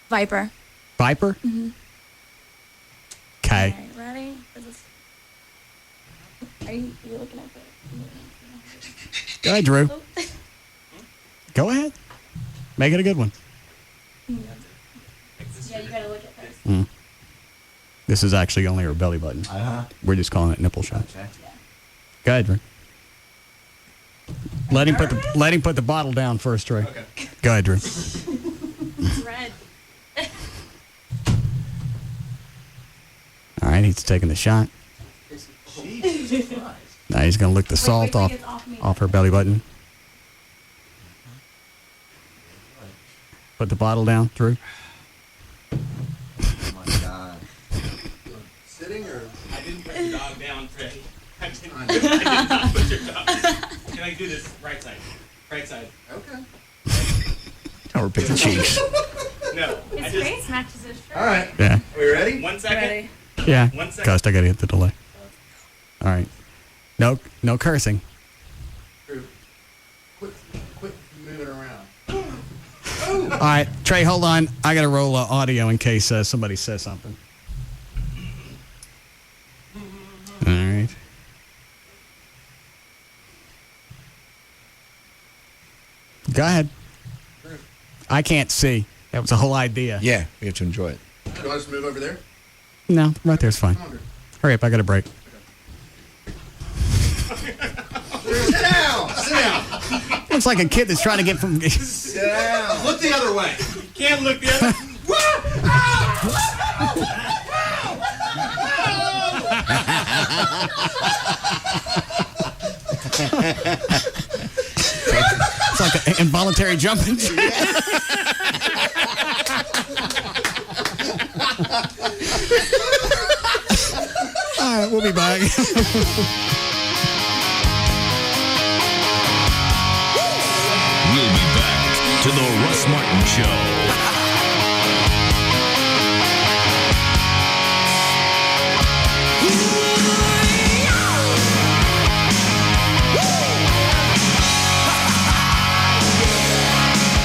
Speaker 2: Viper.
Speaker 9: Viper?
Speaker 2: Mm-hmm.
Speaker 9: Okay.
Speaker 2: All right, ready? Is this... Are you looking at it?
Speaker 9: Go ahead, Drew. Go ahead. Make it a good one.
Speaker 2: Yeah, you gotta look at this.
Speaker 9: This is actually only her belly button. We're just calling it nipple shot.
Speaker 15: Okay.
Speaker 9: Go ahead, Drew. Let him put the bottle down first, Trey.
Speaker 1: Okay.
Speaker 9: Go ahead, Drew.
Speaker 2: It's red.
Speaker 9: All right, he's taking the shot. Now he's going to lick the salt off her belly button. Put the bottle down, Drew.
Speaker 15: Oh, my God.
Speaker 1: Sitting or?
Speaker 5: I didn't put your dog down, Trey. I did not put your dog down. Can I do this right side? Right side.
Speaker 1: Okay.
Speaker 15: Now we're picking cheeks.
Speaker 5: No.
Speaker 11: His face matches his shirt.
Speaker 1: All right.
Speaker 9: Yeah.
Speaker 1: Are we ready?
Speaker 5: 1 second.
Speaker 2: Ready.
Speaker 9: Yeah.
Speaker 5: 1 second.
Speaker 9: Ghost, I got to hit the delay. All right. No cursing.
Speaker 1: Drew, quit moving around.
Speaker 9: All right, Trey, hold on. I got to roll audio in case somebody says something. All right. Go ahead. I can't see. That was the whole idea.
Speaker 15: Yeah, we have to enjoy it.
Speaker 1: Do you want us to move over there?
Speaker 9: No, right there's fine. Hurry up, I got a break.
Speaker 1: Sit down! Sit down!
Speaker 9: Looks like a kid that's trying to get from...
Speaker 1: Sit down! Look the other way!
Speaker 5: You can't look the other
Speaker 9: It's like an involuntary jumping. All right, we'll be back.
Speaker 16: We'll be back to the Russ Martin Show.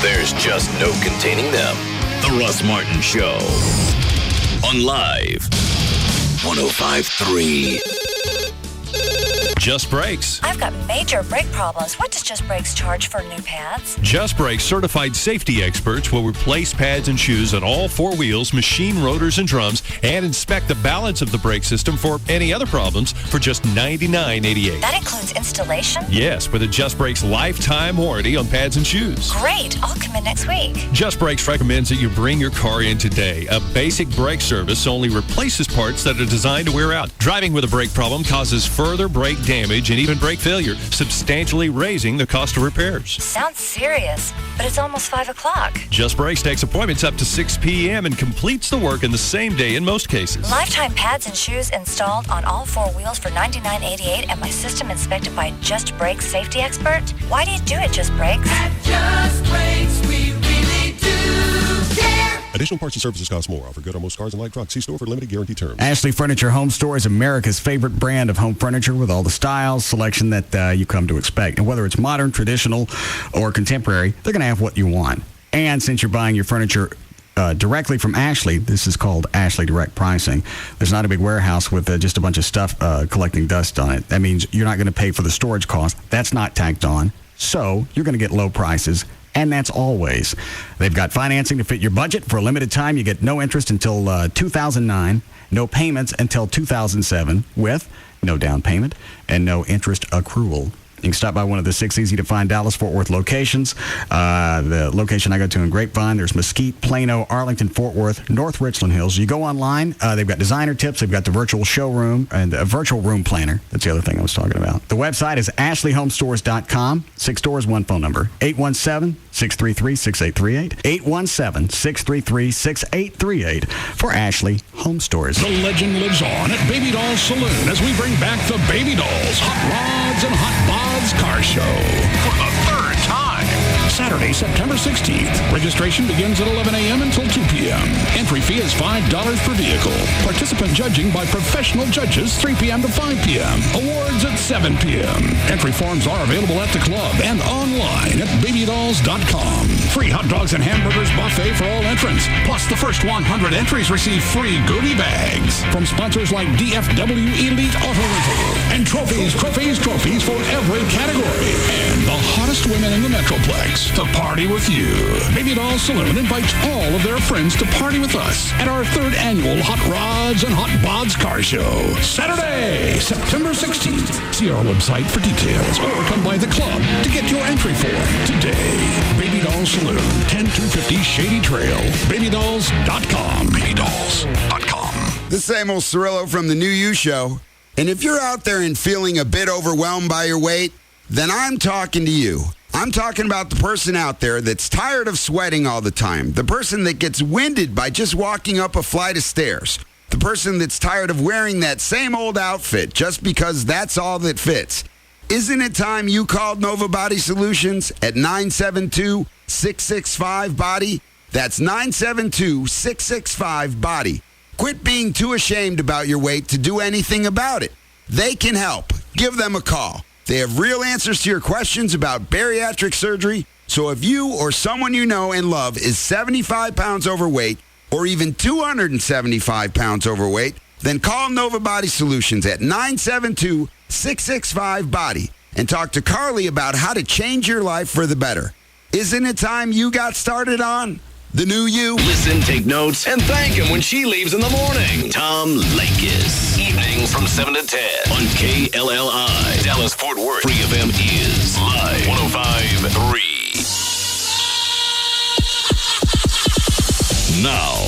Speaker 16: There's just no containing them. The Russ Martin Show. On Live 105.3.
Speaker 6: Just Brakes.
Speaker 13: I've got major brake problems. What does Just Brakes charge for new pads?
Speaker 6: Just Brakes certified safety experts will replace pads and shoes on all four wheels, machine rotors and drums, and inspect the balance of the brake system for any other problems for just $99.88.
Speaker 13: That includes installation?
Speaker 6: Yes, with a Just Brakes lifetime warranty on pads and shoes.
Speaker 13: Great. I'll come in next week.
Speaker 6: Just Brakes recommends that you bring your car in today. A basic brake service only replaces parts that are designed to wear out. Driving with a brake problem causes further brake damage and even brake failure, substantially raising the cost of repairs.
Speaker 13: Sounds serious, but it's almost 5 o'clock.
Speaker 6: Just Brakes takes appointments up to 6 p.m. and completes the work in the same day in most cases.
Speaker 13: Lifetime pads and shoes installed on all four wheels for $99.88 and my system inspected by Just Brakes safety expert? Why do you do it, Just Brakes?
Speaker 14: At Just Brakes, we really do care.
Speaker 18: Additional parts and services cost more. Offer good on most cars and light trucks. See store for limited guarantee terms.
Speaker 9: Ashley Furniture Home Store is America's favorite brand of home furniture with all the styles, selection that you come to expect. And whether it's modern, traditional, or contemporary, they're going to have what you want. And since you're buying your furniture directly from Ashley, this is called Ashley Direct Pricing. There's not a big warehouse with just a bunch of stuff collecting dust on it. That means you're not going to pay for the storage cost. That's not tacked on. So you're going to get low prices. And that's always. They've got financing to fit your budget. For a limited time, you get no interest until 2009, no payments until 2007, with no down payment and no interest accrual. You can stop by one of the 6 easy-to-find Dallas-Fort Worth locations. The location I go to in Grapevine, there's Mesquite, Plano, Arlington, Fort Worth, North Richland Hills. You go online, they've got designer tips, they've got the virtual showroom, and a virtual room planner. That's the other thing I was talking about. The website is ashleyhomestores.com. 6 stores, 1 phone number, 817-633-6838, 817-633-6838 for Ashley Home Stores.
Speaker 19: The legend lives on at Baby Doll Saloon as we bring back the Baby Dolls Hot Rods and Hot Bods Car Show for the third time. Saturday, September 16th. Registration begins at 11 a.m. until 2 p.m. Entry fee is $5 per vehicle. Participant judging by professional judges 3 p.m. to 5 p.m. Awards at 7 p.m. Entry forms are available at the club and online at babydolls.com. Free hot dogs and hamburgers buffet for all entrants. Plus, the first 100 entries receive free goodie bags from sponsors like DFW Elite Auto Rental and trophies for every category. And the hottest women in the Metroplex to party with you. Baby Doll Saloon invites all of their friends to party with us at our 3rd annual Hot Rods and Hot Bods Car Show. Saturday, September 16th. See our website for details or come by the club to get your entry form today. Baby Doll Saloon, 10250 Shady Trail. Babydolls.com. Babydolls.com.
Speaker 20: The same old Cirillo from the New You Show. And if you're out there and feeling a bit overwhelmed by your weight, then I'm talking to you. I'm talking about the person out there that's tired of sweating all the time. The person that gets winded by just walking up a flight of stairs. The person that's tired of wearing that same old outfit just because that's all that fits. Isn't it time you called Nova Body Solutions at 972-665-BODY? That's 972-665-BODY. Quit being too ashamed about your weight to do anything about it. They can help. Give them a call. They have real answers to your questions about bariatric surgery. So if you or someone you know and love is 75 pounds overweight or even 275 pounds overweight, then call Nova Body Solutions at 972-665-BODY and talk to Carly about how to change your life for the better. Isn't it time you got started on the new you?
Speaker 16: Listen, take notes, and thank him when she leaves in the morning. Tom Lakis. Evenings from 7 to 10 on KLLI. Dallas Fort Worth. Free FM is live 105.3. Now,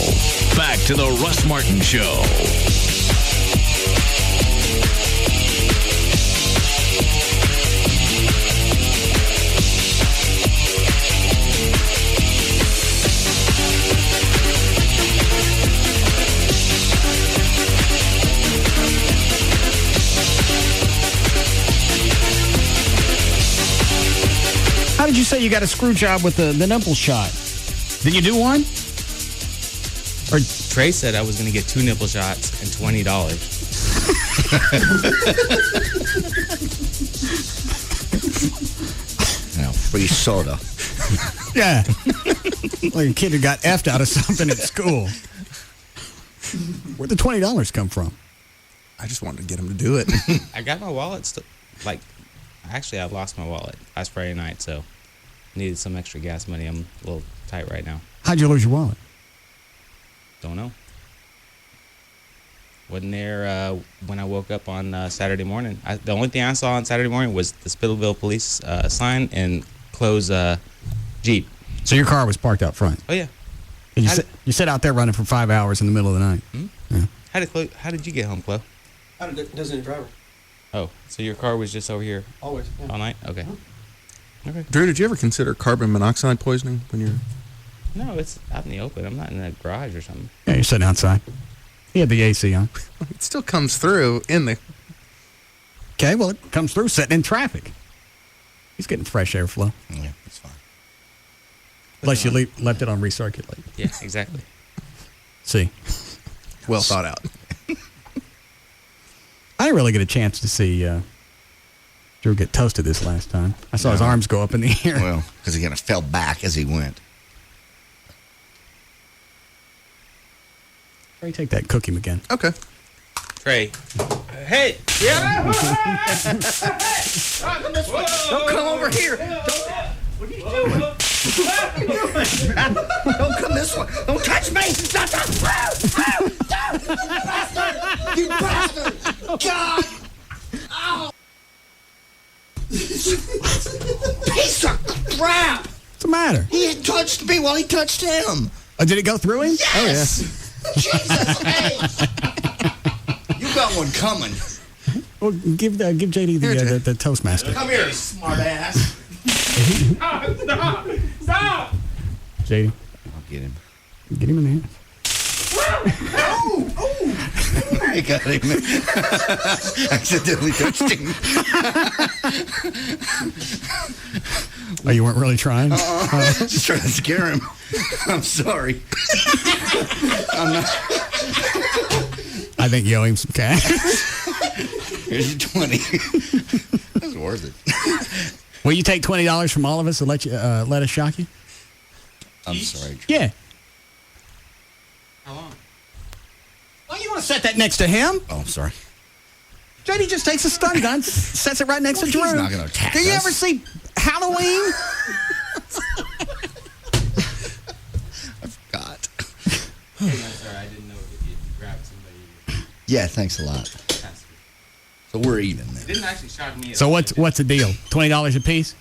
Speaker 16: back to the Russ Martin Show.
Speaker 9: How did you say you got a screw job with the nipple shot? Did you do one?
Speaker 21: Or Trey said I was going to get 2 nipple shots and $20.
Speaker 15: Free soda.
Speaker 9: Yeah. Like a kid who got effed out of something at school. Where'd the $20 come from?
Speaker 1: I just wanted to get him to do it.
Speaker 21: I got my wallet still. Like, actually, I lost my wallet last Friday night, so needed some extra gas money. I'm a little tight right now.
Speaker 9: How'd you lose your wallet?
Speaker 21: Don't know. Wasn't there when I woke up on Saturday morning. The only thing I saw on Saturday morning was the Spittleville police sign and close Jeep.
Speaker 9: So your car was parked out front?
Speaker 21: Oh, yeah.
Speaker 9: And you sit out there running for 5 hours in the middle of the night? Yeah.
Speaker 21: How did you get home, Chloe?
Speaker 17: I had a designated driver.
Speaker 21: Oh, so your car was just over here
Speaker 17: Always. Yeah.
Speaker 21: all night? Okay. Okay.
Speaker 1: Drew, did you ever consider carbon monoxide poisoning when you're...
Speaker 21: No, it's out in the open. I'm not in a garage or something.
Speaker 9: Yeah, you're sitting outside. He had the AC on.
Speaker 1: It still comes through in the...
Speaker 9: Okay, well, it comes through sitting in traffic. He's getting fresh airflow.
Speaker 15: Yeah, that's fine.
Speaker 9: Unless you left it on recirculate.
Speaker 21: Yeah, exactly.
Speaker 9: See.
Speaker 1: Well thought out.
Speaker 9: I didn't really get a chance to see Drew get toasted this last time. I saw his arms go up in the air.
Speaker 15: Well, because he kind of fell back as he went.
Speaker 9: Trey, take that cookie again.
Speaker 1: Okay.
Speaker 21: Trey. Hey!
Speaker 14: Yeah!
Speaker 15: Don't come over here.
Speaker 14: What are you doing?
Speaker 15: Don't come this way. Don't touch me. Stop. You bastard. God. Ow. Piece of crap.
Speaker 9: What's the matter?
Speaker 15: He had touched me while he touched him.
Speaker 9: Oh, did it go through him?
Speaker 15: Yes. Jesus H. You got one coming.
Speaker 9: Well, give JD the Toastmaster.
Speaker 15: Come here, smart ass.
Speaker 14: Stop!
Speaker 9: JD.
Speaker 15: I'll get him.
Speaker 9: Get him in the hand.
Speaker 15: I got him. Accidentally touched him.
Speaker 9: Oh, you weren't really trying?
Speaker 15: Just trying to scare him. I'm sorry. I'm not.
Speaker 9: I think you owe him some cash.
Speaker 15: Here's your 20. That's worth it.
Speaker 9: Will you take $20 from all of us and let us shock you?
Speaker 15: I'm sorry.
Speaker 9: Yeah.
Speaker 21: How long?
Speaker 9: Oh, you want to set that next to him?
Speaker 15: Oh, I'm sorry.
Speaker 9: JD just takes a stun gun, sets it right next to Drew.
Speaker 15: He's not going to attack
Speaker 9: Do you
Speaker 15: us.
Speaker 9: ever see Halloween?
Speaker 15: I forgot.
Speaker 21: Hey, no, sorry, I didn't know if you grabbed somebody.
Speaker 15: Yeah, thanks a lot. So we're even
Speaker 21: It
Speaker 15: then.
Speaker 21: didn't actually shock me.
Speaker 9: So what's the deal? $20 a piece?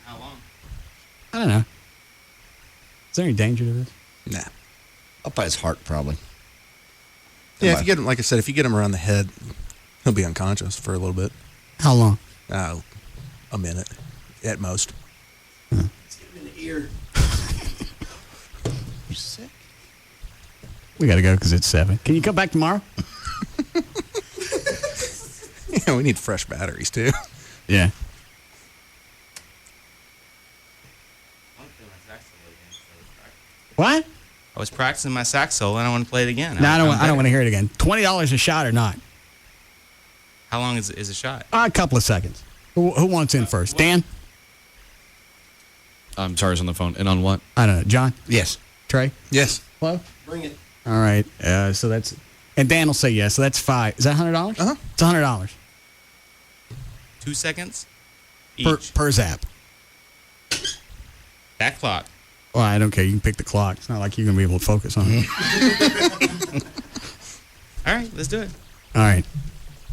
Speaker 21: How long?
Speaker 9: I don't know. Is there any danger to this?
Speaker 1: Nah.
Speaker 15: Up by his heart, probably.
Speaker 1: Yeah, if you get him, like I said, if you get him around the head, he'll be unconscious for a little bit.
Speaker 9: How long?
Speaker 1: A minute, at most.
Speaker 17: Let's get him in the ear.
Speaker 15: You sick?
Speaker 9: We got to go because it's 7. Can you come back tomorrow?
Speaker 1: Yeah, we need fresh batteries, too.
Speaker 9: Yeah. What?
Speaker 21: I was practicing my sax solo and I want to play it again.
Speaker 9: No, I don't want to hear it again. $20 a shot or not?
Speaker 21: How long is a shot?
Speaker 9: A couple of seconds. Who wants in first? Dan?
Speaker 10: Tara's on the phone. And on what?
Speaker 9: I don't know. John?
Speaker 15: Yes.
Speaker 9: Trey?
Speaker 1: Yes.
Speaker 9: Hello?
Speaker 17: Bring it.
Speaker 9: All right. So that's... And Dan will say yes. So that's 5. Is that $100?
Speaker 1: Uh-huh.
Speaker 9: It's $100.
Speaker 21: 2 seconds? Each.
Speaker 9: Per zap.
Speaker 21: That clock.
Speaker 9: Well, I don't care. You can pick the clock. It's not like you're going to be able to focus on it.
Speaker 21: All right, let's do it.
Speaker 9: All right.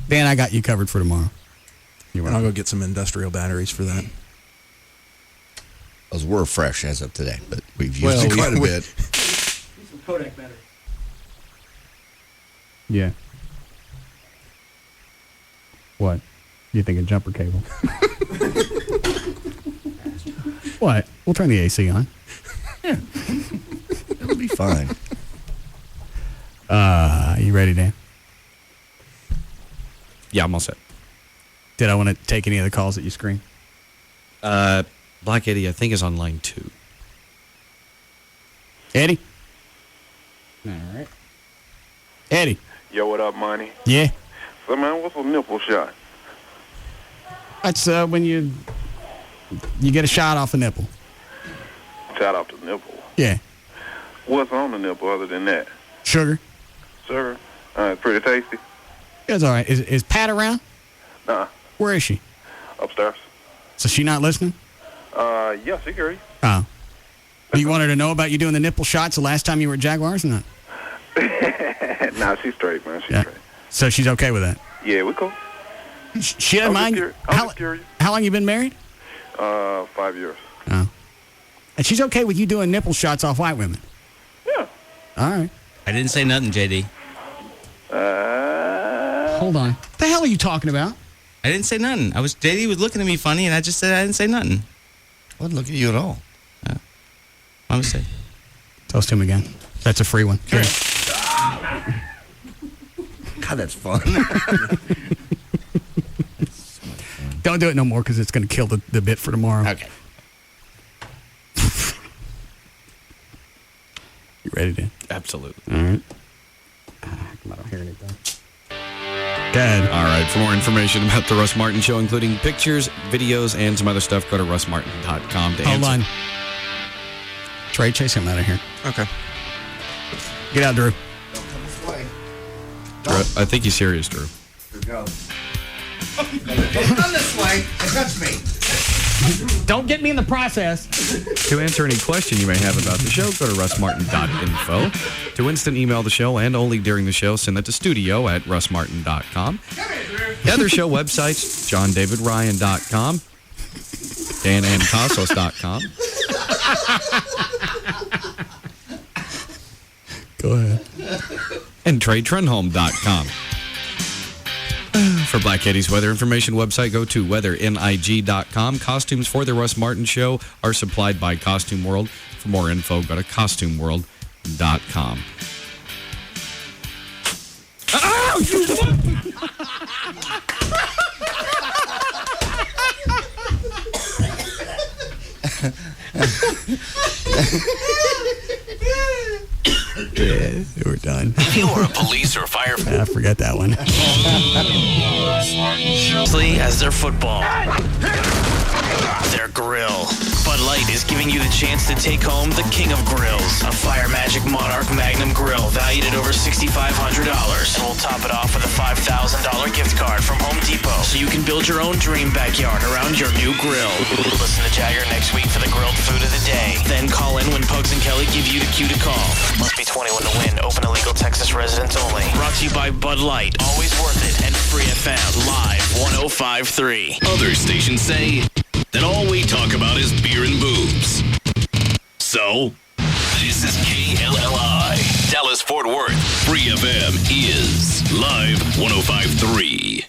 Speaker 9: Dan, I got you covered for tomorrow.
Speaker 1: And I'll go get some industrial batteries for that.
Speaker 15: Those were fresh as of today, but we've used it quite a bit.
Speaker 17: Some Kodak battery.
Speaker 9: Yeah. What? You think a jumper cable? What? We'll turn the AC on.
Speaker 15: Yeah. It'll be fine.
Speaker 9: You ready, Dan?
Speaker 10: Yeah, I'm all set.
Speaker 9: Did I want to take any of the calls that you screened?
Speaker 10: Black Eddie, I think, is on line 2.
Speaker 9: Eddie? All right. Eddie?
Speaker 3: Yo, what up, Money?
Speaker 9: Yeah?
Speaker 3: So, man, what's a nipple shot?
Speaker 9: That's when you get a shot off a nipple.
Speaker 3: shot off the nipple.
Speaker 9: Yeah.
Speaker 3: What's on the nipple other than that?
Speaker 9: Sugar.
Speaker 3: Sugar. It's pretty tasty.
Speaker 9: It's all right. Is Pat around?
Speaker 3: Nah.
Speaker 9: Where is she?
Speaker 3: Upstairs.
Speaker 9: So she not listening?
Speaker 3: Yeah, she hear you.
Speaker 9: Oh. Do you want her to know about you doing the nipple shots the last time you were at Jaguars or not?
Speaker 3: Nah, she's straight, man. She's straight.
Speaker 9: So she's okay with that?
Speaker 3: Yeah, we cool.
Speaker 9: She doesn't mind?
Speaker 3: I'm just curious.
Speaker 9: How long you been married?
Speaker 3: 5 years.
Speaker 9: Oh. And she's okay with you doing nipple shots off white women?
Speaker 3: Yeah.
Speaker 9: All right.
Speaker 21: I didn't say nothing, JD.
Speaker 9: Hold on. What the hell are you talking about?
Speaker 21: I didn't say nothing. JD was looking at me funny, and I just said I didn't say nothing.
Speaker 15: I wasn't looking at you at all.
Speaker 21: My mistake.
Speaker 9: Toast him again. That's a free one. Here.
Speaker 15: God, that's fun.
Speaker 9: Don't do it no more because it's going to kill the bit for tomorrow.
Speaker 15: Okay.
Speaker 9: You ready, Dan?
Speaker 21: Absolutely.
Speaker 9: All right. I don't hear anything. Go ahead.
Speaker 4: All right. For more information about the Russ Martin Show, including pictures, videos, and some other stuff, go to russmartin.com to
Speaker 9: Hold
Speaker 4: answer.
Speaker 9: on. Trey, chase him out of here.
Speaker 1: Okay.
Speaker 9: Get out, Drew.
Speaker 15: Come this way.
Speaker 4: Drew, I think he's serious, Drew.
Speaker 15: Here goes. Don't come this way and touch me.
Speaker 9: Don't get me in the process.
Speaker 4: To answer any question you may have about the show, go to russmartin.info. To instant email the show and only during the show, send that to studio@russmartin.com. The other show websites, johndavidryan.com, danandcasos.com.
Speaker 9: Go ahead.
Speaker 4: And TreyTrenholm.com. For Black Katie's weather information website, go to weathering.com. Costumes for the Russ Martin Show are supplied by Costume World. For more info, go to costumeworld.com.
Speaker 9: Yeah, we're done.
Speaker 16: If you're a police or firefighter,
Speaker 9: I forgot that one.
Speaker 16: as their football, their grill. Bud Light is giving you the chance to take home the king of grills, a Fire Magic Monarch Magnum grill valued at over $6,500. And we'll top it off with a $5,000 gift card from Home Depot, so you can build your own dream backyard around your new grill. Listen to Jagger next week for the grilled food of the day. Then call in when Pugs and Kelly give you the cue to call. Must be 21 to win. Open to legal Texas residents only. Brought to you by Bud Light. Always worth it. And Free FM Live 105.3. Other stations say that all we talk about is beer and boobs. So, this is KLLI. Dallas Fort Worth. Free FM is Live 105.3.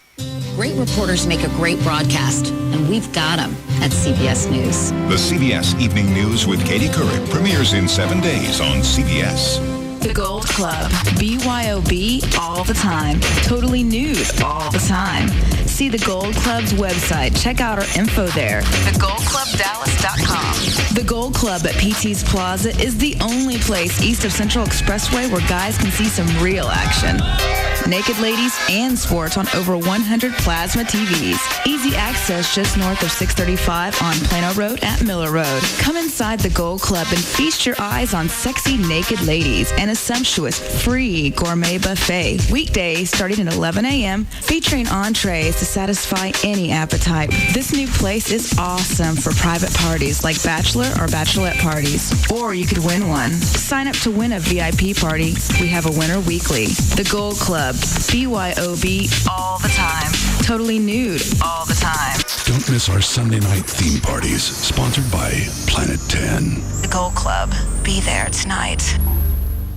Speaker 22: Great reporters make a great broadcast, and we've got them at CBS News.
Speaker 23: The CBS Evening News with Katie Couric premieres in 7 days on CBS.
Speaker 12: The Gold Club. BYOB all the time. Totally nude all the time. See the Gold Club's website. Check out our info there. TheGoldClubDallas.com. The Gold Club at PT's Plaza is the only place east of Central Expressway where guys can see some real action. Naked ladies and sports on over 100 plasma TVs. Easy access just north of 635 on Plano Road at Miller Road. Come inside the Gold Club and feast your eyes on sexy naked ladies and a sumptuous free gourmet buffet. Weekdays starting at 11 a.m. featuring entrees to satisfy any appetite. This new place is awesome for private parties like bachelor or bachelorette parties. Or you could win one. Sign up to win a VIP party. We have a winner weekly. The Gold Club. BYOB all the time. Totally nude all the time.
Speaker 19: Don't miss our Sunday night theme parties, sponsored by Planet 10.
Speaker 12: The Gold Club. Be there tonight.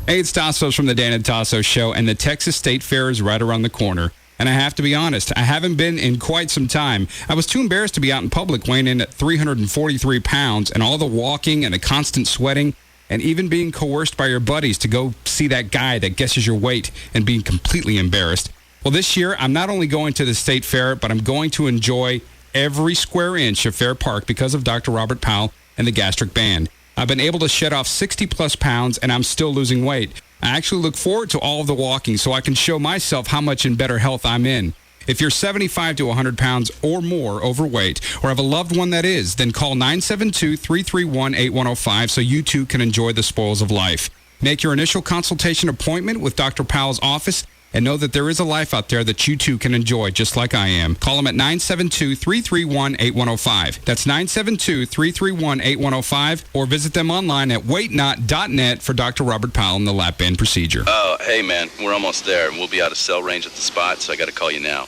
Speaker 24: Hey, it's Tassos from the Dan and Tassos Show, and the Texas State Fair is right around the corner. And I have to be honest, I haven't been in quite some time. I was too embarrassed to be out in public weighing in at 343 pounds, and all the walking and the constant sweating, and even being coerced by your buddies to go see that guy that guesses your weight and being completely embarrassed. Well, this year, I'm not only going to the State Fair, but I'm going to enjoy every square inch of Fair Park because of Dr. Robert Powell and the Gastric Band. I've been able to shed off 60-plus pounds, and I'm still losing weight. I actually look forward to all of the walking so I can show myself how much in better health I'm in. If you're 75 to 100 pounds or more overweight or have a loved one that is, then call 972-331-8105 so you too can enjoy the spoils of life. Make your initial consultation appointment with Dr. Powell's office and know that there is a life out there that you too can enjoy just like I am. Call him at 972-331-8105. That's 972-331-8105 or visit them online at weightnot.net for Dr. Robert Powell and the lap band procedure.
Speaker 2: Oh, hey, man, we're almost there. We'll be out of cell range at the spot, so I got to call you now.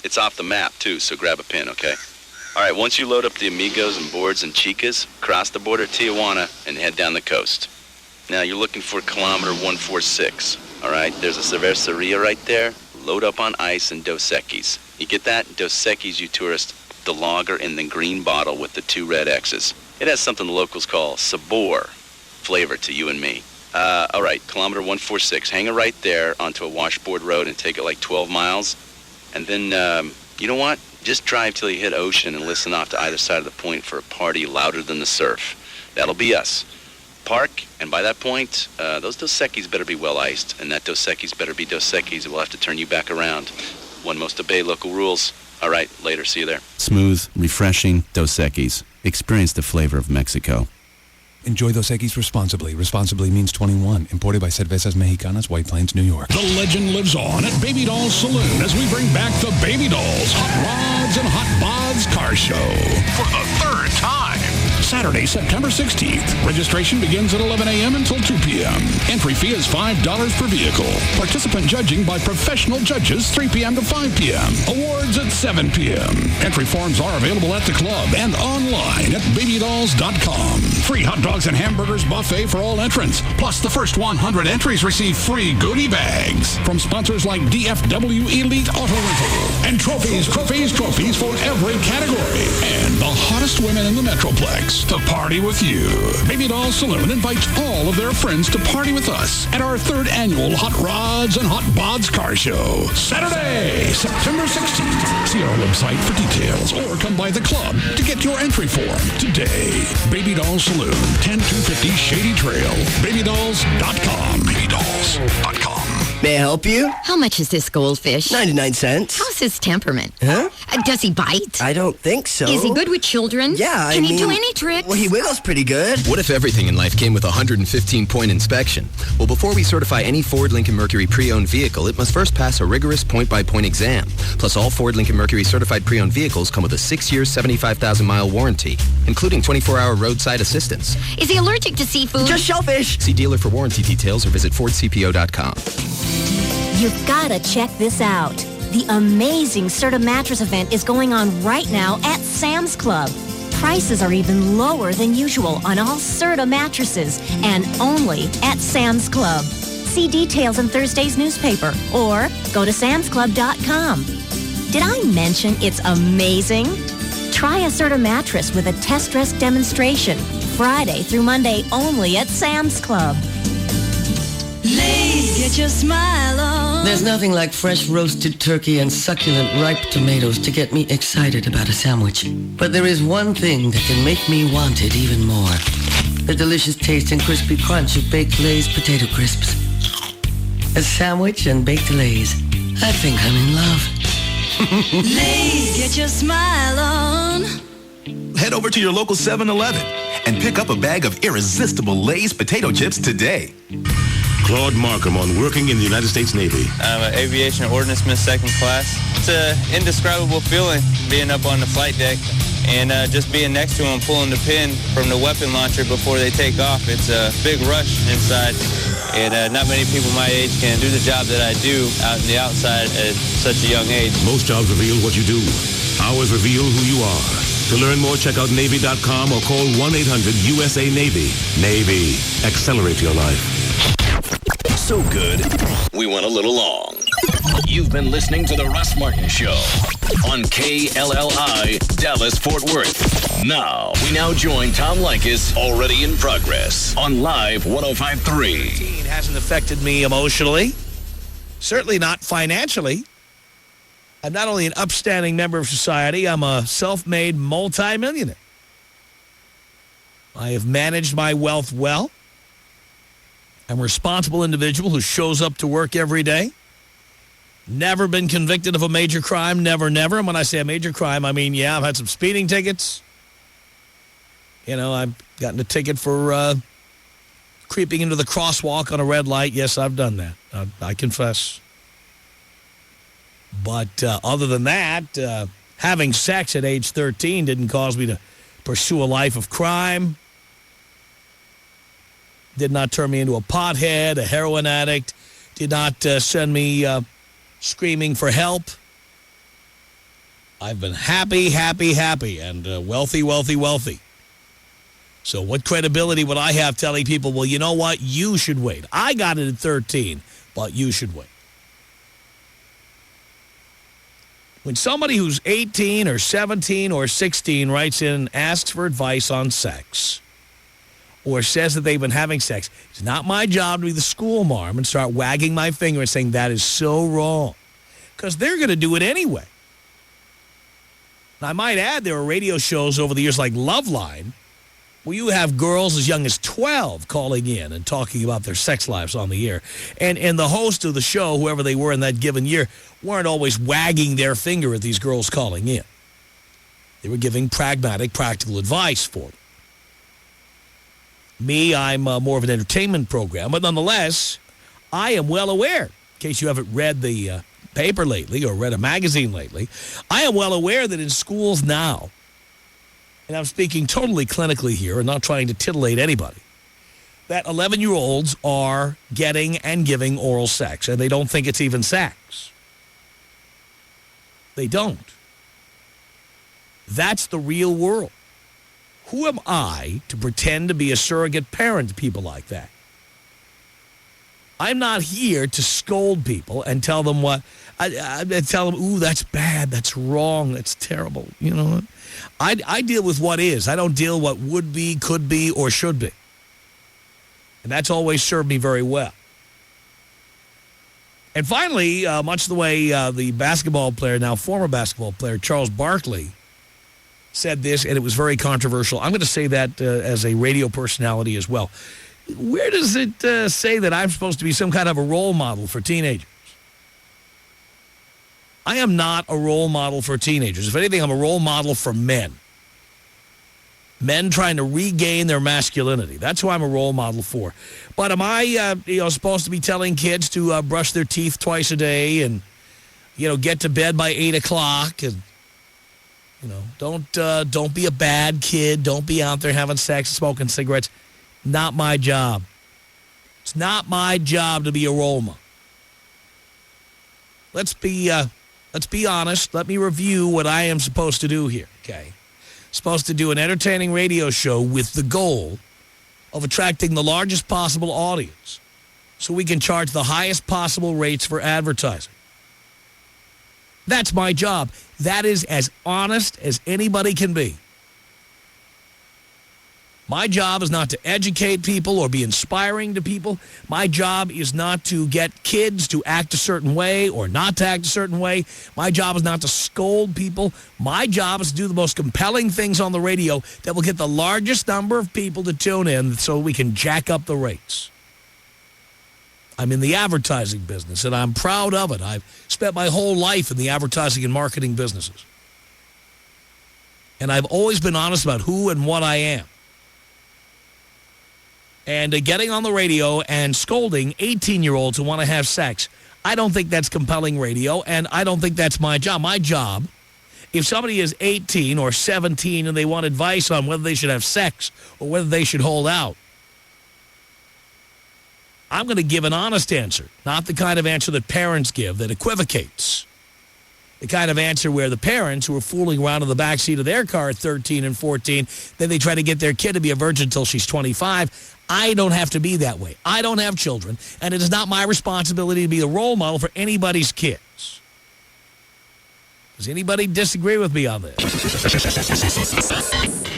Speaker 2: It's off the map, too, so grab a pen, okay? All right, once you load up the Amigos and Boards and Chicas, cross the border at Tijuana and head down the coast. Now, you're looking for kilometer 146. All right, there's a cerveceria right there. Load up on ice and Dos Equis. You get that? Dos Equis, you tourist. The lager in the green bottle with the 2 red X's. It has something the locals call sabor, flavor to you and me. All right, kilometer 146. Hang it right there onto a washboard road and take it like 12 miles. And then, you know what? Just drive till you hit ocean and listen off to either side of the point for a party louder than the surf. That'll be us. Park, and by that point, those Dos Equis better be well iced, and that Dos Equis better be Dos Equis. We'll have to turn you back around. One must obey local rules. All right, later. See you there.
Speaker 7: Smooth, refreshing Dos Equis. Experience the flavor of Mexico.
Speaker 8: Enjoy Dos Equis responsibly. Responsibly means 21. Imported by Cervezas Mexicanas, White Plains, New York.
Speaker 19: The legend lives on at Baby Doll Saloon as we bring back the Baby Dolls Hot Rods and Hot Bods Car Show for the 3rd time. Saturday, September 16th. Registration begins at 11 a.m. until 2 p.m. Entry fee is $5 per vehicle. Participant judging by professional judges 3 p.m. to 5 p.m. Awards at 7 p.m. Entry forms are available at the club and online at babydolls.com. Free hot dogs and hamburgers buffet for all entrants. Plus, the first 100 entries receive free goodie bags from sponsors like DFW Elite Auto Rental. And trophies for every category. And the hottest women in the Metroplex to party with you. Baby Doll Saloon invites all of their friends to party with us at our 3rd annual Hot Rods and Hot Bods Car Show. Saturday, September 16th. See our website for details or come by the club to get your entry form today. Baby Doll Saloon, 10250 Shady Trail. Babydolls.com. Babydolls.com.
Speaker 11: May I help you?
Speaker 22: How much is this goldfish?
Speaker 11: 99 cents.
Speaker 22: How's his temperament?
Speaker 11: Huh?
Speaker 22: Does he bite?
Speaker 11: I don't think so.
Speaker 22: Is he good with children?
Speaker 11: Yeah,
Speaker 22: Can he do any tricks?
Speaker 11: Well, he wiggles pretty good.
Speaker 25: What if everything in life came with a 115-point inspection? Well, before we certify any Ford Lincoln Mercury pre-owned vehicle, it must first pass a rigorous point-by-point exam. Plus, all Ford Lincoln Mercury certified pre-owned vehicles come with a 6-year, 75,000-mile warranty, including 24-hour roadside assistance.
Speaker 22: Is he allergic to seafood?
Speaker 11: Just shellfish.
Speaker 25: See dealer for warranty details or visit FordCPO.com.
Speaker 26: You've got to check this out. The amazing Serta Mattress event is going on right now at Sam's Club. Prices are even lower than usual on all Serta mattresses and only at Sam's Club. See details in Thursday's newspaper or go to samsclub.com. Did I mention it's amazing? Try a Serta mattress with a test dress demonstration Friday through Monday only at Sam's Club.
Speaker 14: Lay's, get your smile on.
Speaker 27: There's nothing like fresh roasted turkey and succulent ripe tomatoes to get me excited about a sandwich. But there is one thing that can make me want it even more. The delicious taste and crispy crunch of baked Lay's potato crisps. A sandwich and baked Lay's. I think I'm in love.
Speaker 14: Lay's, get your smile on.
Speaker 28: Head over to your local 7-Eleven and pick up a bag of irresistible Lay's potato chips today.
Speaker 29: Claude Markham on working in the United States Navy.
Speaker 30: I'm an aviation ordnance miss 2nd class. It's an indescribable feeling being up on the flight deck and just being next to them, pulling the pin from the weapon launcher before they take off. It's a big rush inside, and not many people my age can do the job that I do out in the outside at such a young age.
Speaker 29: Most jobs reveal what you do. Ours reveal who you are. To learn more, check out Navy.com or call 1-800-USA-NAVY. Navy. Accelerate your life.
Speaker 16: So good, we went a little long. You've been listening to The Russ Martin Show on KLLI, Dallas-Fort Worth. Now, we join Tom Likas, already in progress, on Live 105.3.
Speaker 31: It hasn't affected me emotionally, certainly not financially. I'm not only an upstanding member of society, I'm a self-made multimillionaire. I have managed my wealth well. I'm a responsible individual who shows up to work every day. Never been convicted of a major crime. Never, never. And when I say a major crime, I mean, yeah, I've had some speeding tickets. I've gotten a ticket for creeping into the crosswalk on a red light. Yes, I've done that. I confess. But other than that, having sex at age 13 didn't cause me to pursue a life of crime. Did not turn me into a pothead, a heroin addict. Did not send me screaming for help. I've been happy, happy, happy, and wealthy, wealthy, wealthy. So what credibility would I have telling people, well, you know what? You should wait. I got it at 13, but you should wait. When somebody who's 18 or 17 or 16 writes in and asks for advice on sex or says that they've been having sex, it's not my job to be the school marm and start wagging my finger and saying that is so wrong, because they're going to do it anyway. And I might add, there are radio shows over the years like Loveline where you have girls as young as 12 calling in and talking about their sex lives on the air. And the host of the show, whoever they were in that given year, weren't always wagging their finger at these girls calling in. They were giving pragmatic, practical advice for them. Me, I'm more of an entertainment program, but nonetheless, I am well aware, in case you haven't read the paper lately or read a magazine lately, I am well aware that in schools now, and I'm speaking totally clinically here and not trying to titillate anybody, that 11-year-olds are getting and giving oral sex, and they don't think it's even sex. They don't. That's the real world. Who am I to pretend to be a surrogate parent to people like that? I'm not here to scold people and tell them what, I tell them, ooh, that's bad, that's wrong, that's terrible. You know what? I deal with what is. I don't deal what would be, could be, or should be. And that's always served me very well. And finally, much the way the basketball player, now former basketball player, Charles Barkley, said this, and it was very controversial. I'm going to say that as a radio personality as well. Where does it say that I'm supposed to be some kind of a role model for teenagers? I am not a role model for teenagers. If anything, I'm a role model for men. Men trying to regain their masculinity. That's who I'm a role model for. But am I supposed to be telling kids to brush their teeth twice a day and, get to bed by 8 o'clock and, don't be a bad kid. Don't be out there having sex, smoking cigarettes. Not my job. It's not my job to be a role model. Let's be honest. Let me review what I am supposed to do here, okay? Supposed to do an entertaining radio show with the goal of attracting the largest possible audience so we can charge the highest possible rates for advertising. That's my job. That is as honest as anybody can be. My job is not to educate people or be inspiring to people. My job is not to get kids to act a certain way or not to act a certain way. My job is not to scold people. My job is to do the most compelling things on the radio that will get the largest number of people to tune in so we can jack up the rates. I'm in the advertising business, and I'm proud of it. I've spent my whole life in the advertising and marketing businesses. And I've always been honest about who and what I am. And getting on the radio and scolding 18-year-olds who want to have sex, I don't think that's compelling radio, and I don't think that's my job. My job, if somebody is 18 or 17 and they want advice on whether they should have sex or whether they should hold out, I'm going to give an honest answer, not the kind of answer that parents give that equivocates. The kind of answer where the parents who are fooling around in the backseat of their car at 13 and 14, then they try to get their kid to be a virgin until she's 25. I don't have to be that way. I don't have children, and it is not my responsibility to be the role model for anybody's kids. Does anybody disagree with me on this?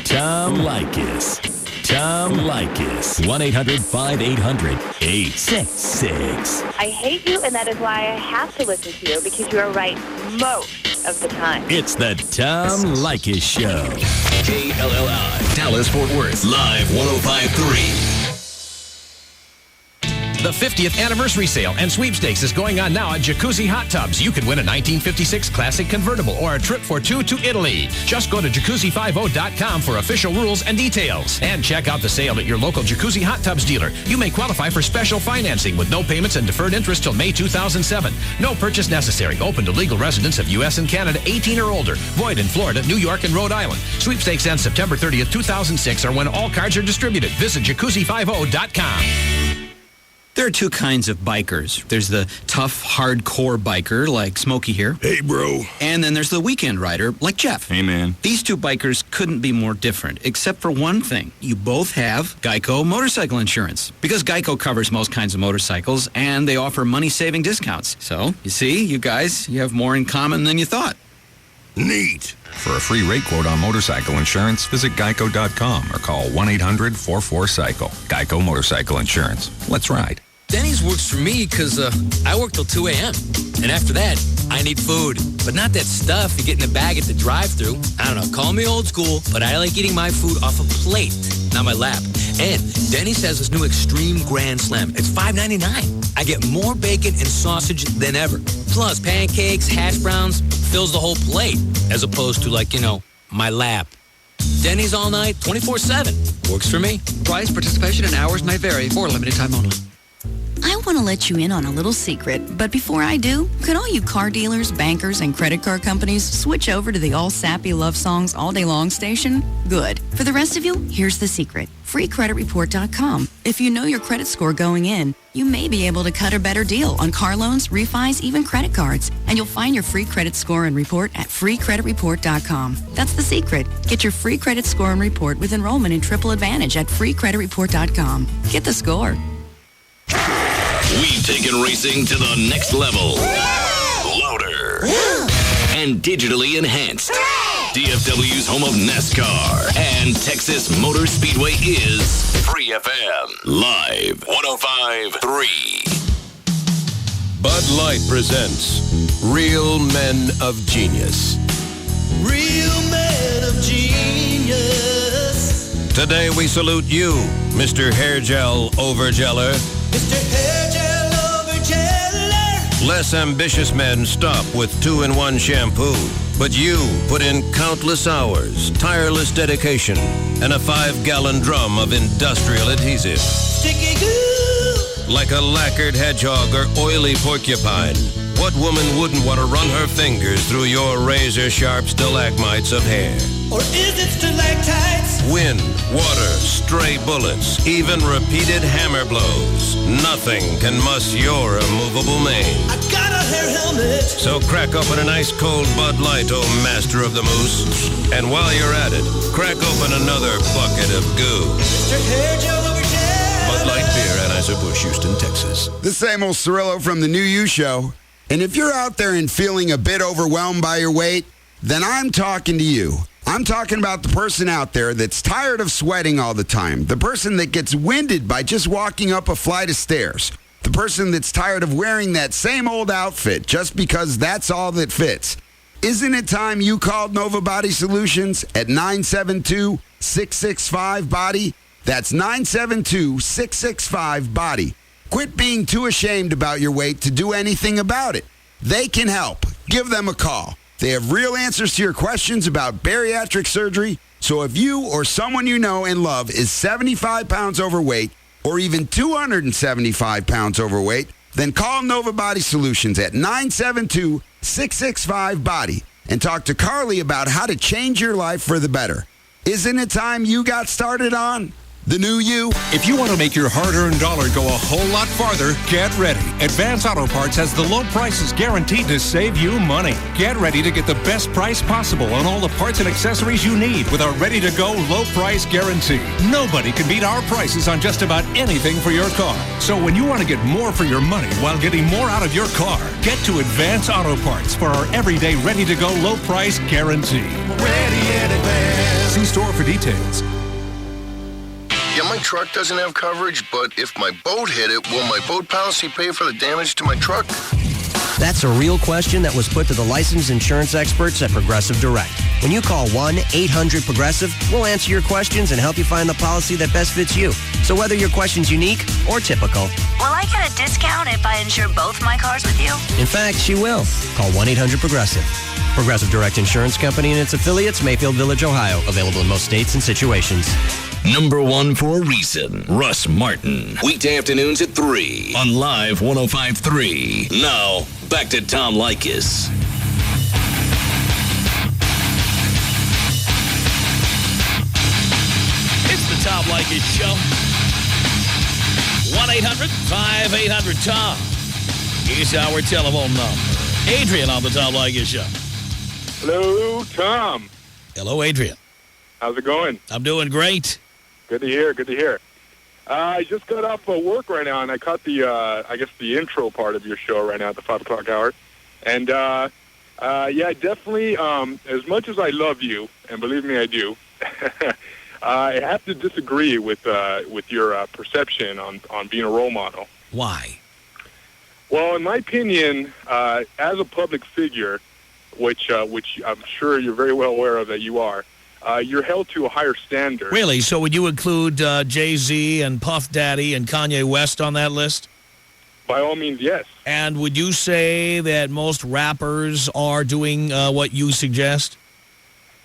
Speaker 16: Tom Leykis. Tom Leykis. 1-800-5800-866.
Speaker 1: I hate you, and that is why I have to listen to you, because you are right most of the time.
Speaker 16: It's the Tom Leykis Show. KLLI, Dallas, Fort Worth, live 105.3.
Speaker 3: The 50th anniversary sale and sweepstakes is going on now at Jacuzzi Hot Tubs. You can win a 1956 Classic convertible or a trip for two to Italy. Just go to jacuzzi50.com for official rules and details. And check out the sale at your local Jacuzzi Hot Tubs dealer. You may qualify for special financing with no payments and deferred interest till May 2007. No purchase necessary. Open to legal residents of U.S. and Canada 18 or older. Void in Florida, New York, and Rhode Island. Sweepstakes ends September 30th, 2006 or when all cards are distributed. Visit jacuzzi50.com.
Speaker 4: There are two kinds of bikers. There's the tough, hardcore biker like Smokey here.
Speaker 29: Hey, bro.
Speaker 4: And then there's the weekend rider like Jeff.
Speaker 29: Hey, man.
Speaker 4: These two bikers couldn't be more different, except for one thing. You both have Geico motorcycle insurance. Because Geico covers most kinds of motorcycles, and they offer money-saving discounts. So, you see, you guys, you have more in common than you thought.
Speaker 29: Neat.
Speaker 28: For a free rate quote on motorcycle insurance, visit geico.com or call 1-800-44-CYCLE. Geico Motorcycle Insurance. Let's ride.
Speaker 5: Denny's works for me because I work till 2 a.m. And after that, I need food. But not that stuff you get in a bag at the drive-thru. I don't know, call me old school, but I like eating my food off a plate, not my lap. And Denny's has this new Extreme Grand Slam. It's $5.99. I get more bacon and sausage than ever. Plus, pancakes, hash browns, fills the whole plate, as opposed to, like, you know, my lap. Denny's all night, 24/7. Works for me.
Speaker 6: Price, participation, and hours may vary for a limited time only.
Speaker 22: I want to let you in on a little secret, but before I do, could all you car dealers, bankers, and credit card companies switch over to the all sappy love songs all day long station? Good. For the rest of you, here's the secret. FreeCreditReport.com. If you know your credit score going in, you may be able to cut a better deal on car loans, refis, even credit cards. And you'll find your free credit score and report at FreeCreditReport.com. That's the secret. Get your free credit score and report with enrollment in Triple Advantage at FreeCreditReport.com. Get the score.
Speaker 16: We've taken racing to the next level. Louder. And digitally enhanced. DFW's home of NASCAR and Texas Motor Speedway is Free FM. Live 105.3.
Speaker 10: Bud Light presents Real Men of Genius.
Speaker 14: Real men of genius.
Speaker 10: Today we salute you, Mr. Hair Gel Overgeller.
Speaker 14: Mr. Hair Gel Overgeller.
Speaker 10: Less ambitious men stop with 2-in-1 shampoo. But you put in countless hours, tireless dedication, and a 5-gallon drum of industrial adhesive.
Speaker 14: Sticky goo.
Speaker 10: Like a lacquered hedgehog or oily porcupine, what woman wouldn't want to run her fingers through your razor-sharp stalagmites of hair?
Speaker 14: Or is it stalactites?
Speaker 10: Wind, water, stray bullets, even repeated hammer blows. Nothing can muss your immovable mane.
Speaker 14: I got a hair helmet.
Speaker 10: So crack open an ice cold Bud Light, oh master of the moose. And while you're at it, crack open another bucket of goo.
Speaker 14: Mr. Hair Gel Overgeller.
Speaker 10: Bud Light Beer, Anheuser-Busch, Houston, Texas.
Speaker 13: The same old Cirillo from the New You Show. And if you're out there and feeling a bit overwhelmed by your weight, then I'm talking to you. I'm talking about the person out there that's tired of sweating all the time. The person that gets winded by just walking up a flight of stairs. The person that's tired of wearing that same old outfit just because that's all that fits. Isn't it time you called Nova Body Solutions at 972-665-BODY? That's 972-665-BODY. Quit being too ashamed about your weight to do anything about it. They can help. Give them a call. They have real answers to your questions about bariatric surgery. So if you or someone you know and love is 75 pounds overweight or even 275 pounds overweight, then call Nova Body Solutions at 972-665-BODY and talk to Carly about how to change your life for the better. Isn't it time you got started on the new you?
Speaker 15: If you want to make your hard-earned dollar go a whole lot farther, get ready. Advance Auto Parts has the low prices guaranteed to save you money. Get ready to get the best price possible on all the parts and accessories you need with our ready-to-go low price guarantee. Nobody can beat our prices on just about anything for your car. So when you want to get more for your money while getting more out of your car, get to Advance Auto Parts for our everyday ready-to-go low price guarantee.
Speaker 14: Ready in advance.
Speaker 15: See store for details.
Speaker 17: Yeah, my truck doesn't have coverage, but if my boat hit it, will my boat policy pay for the damage to my truck?
Speaker 2: That's a real question that was put to the licensed insurance experts at Progressive Direct. When you call 1-800-PROGRESSIVE, we'll answer your questions and help you find the policy that best fits you. So whether your question's unique or typical.
Speaker 22: Will I get a discount if I insure both my cars with you?
Speaker 2: In fact, she will. Call 1-800-PROGRESSIVE. Progressive Direct Insurance Company and its affiliates, Mayfield Village, Ohio. Available in most states and situations.
Speaker 16: Number one for a reason. Russ Martin. Weekday afternoons at 3 on Live 105.3. Now, back to Tom Leykis.
Speaker 31: It's the Tom Leykis Show. 1-800-5800-TOM is our telephone number. Adrian on the Tom Leykis Show.
Speaker 7: Hello, Tom.
Speaker 31: Hello, Adrian.
Speaker 7: How's it going?
Speaker 31: I'm doing great.
Speaker 7: Good to hear. Good to hear. I just got off of work right now, and I caught the, I guess, the intro part of your show right now at the 5 o'clock hour. And, yeah, definitely, as much as I love you, and believe me, I do, I have to disagree with your perception on being a role model.
Speaker 31: Why?
Speaker 7: Well, in my opinion, as a public figure, which I'm sure you're very well aware of that you are, you're held to a higher standard.
Speaker 31: Really? So would you include Jay-Z and Puff Daddy and Kanye West on that list?
Speaker 7: By all means, yes.
Speaker 31: And would you say that most rappers are doing what you suggest?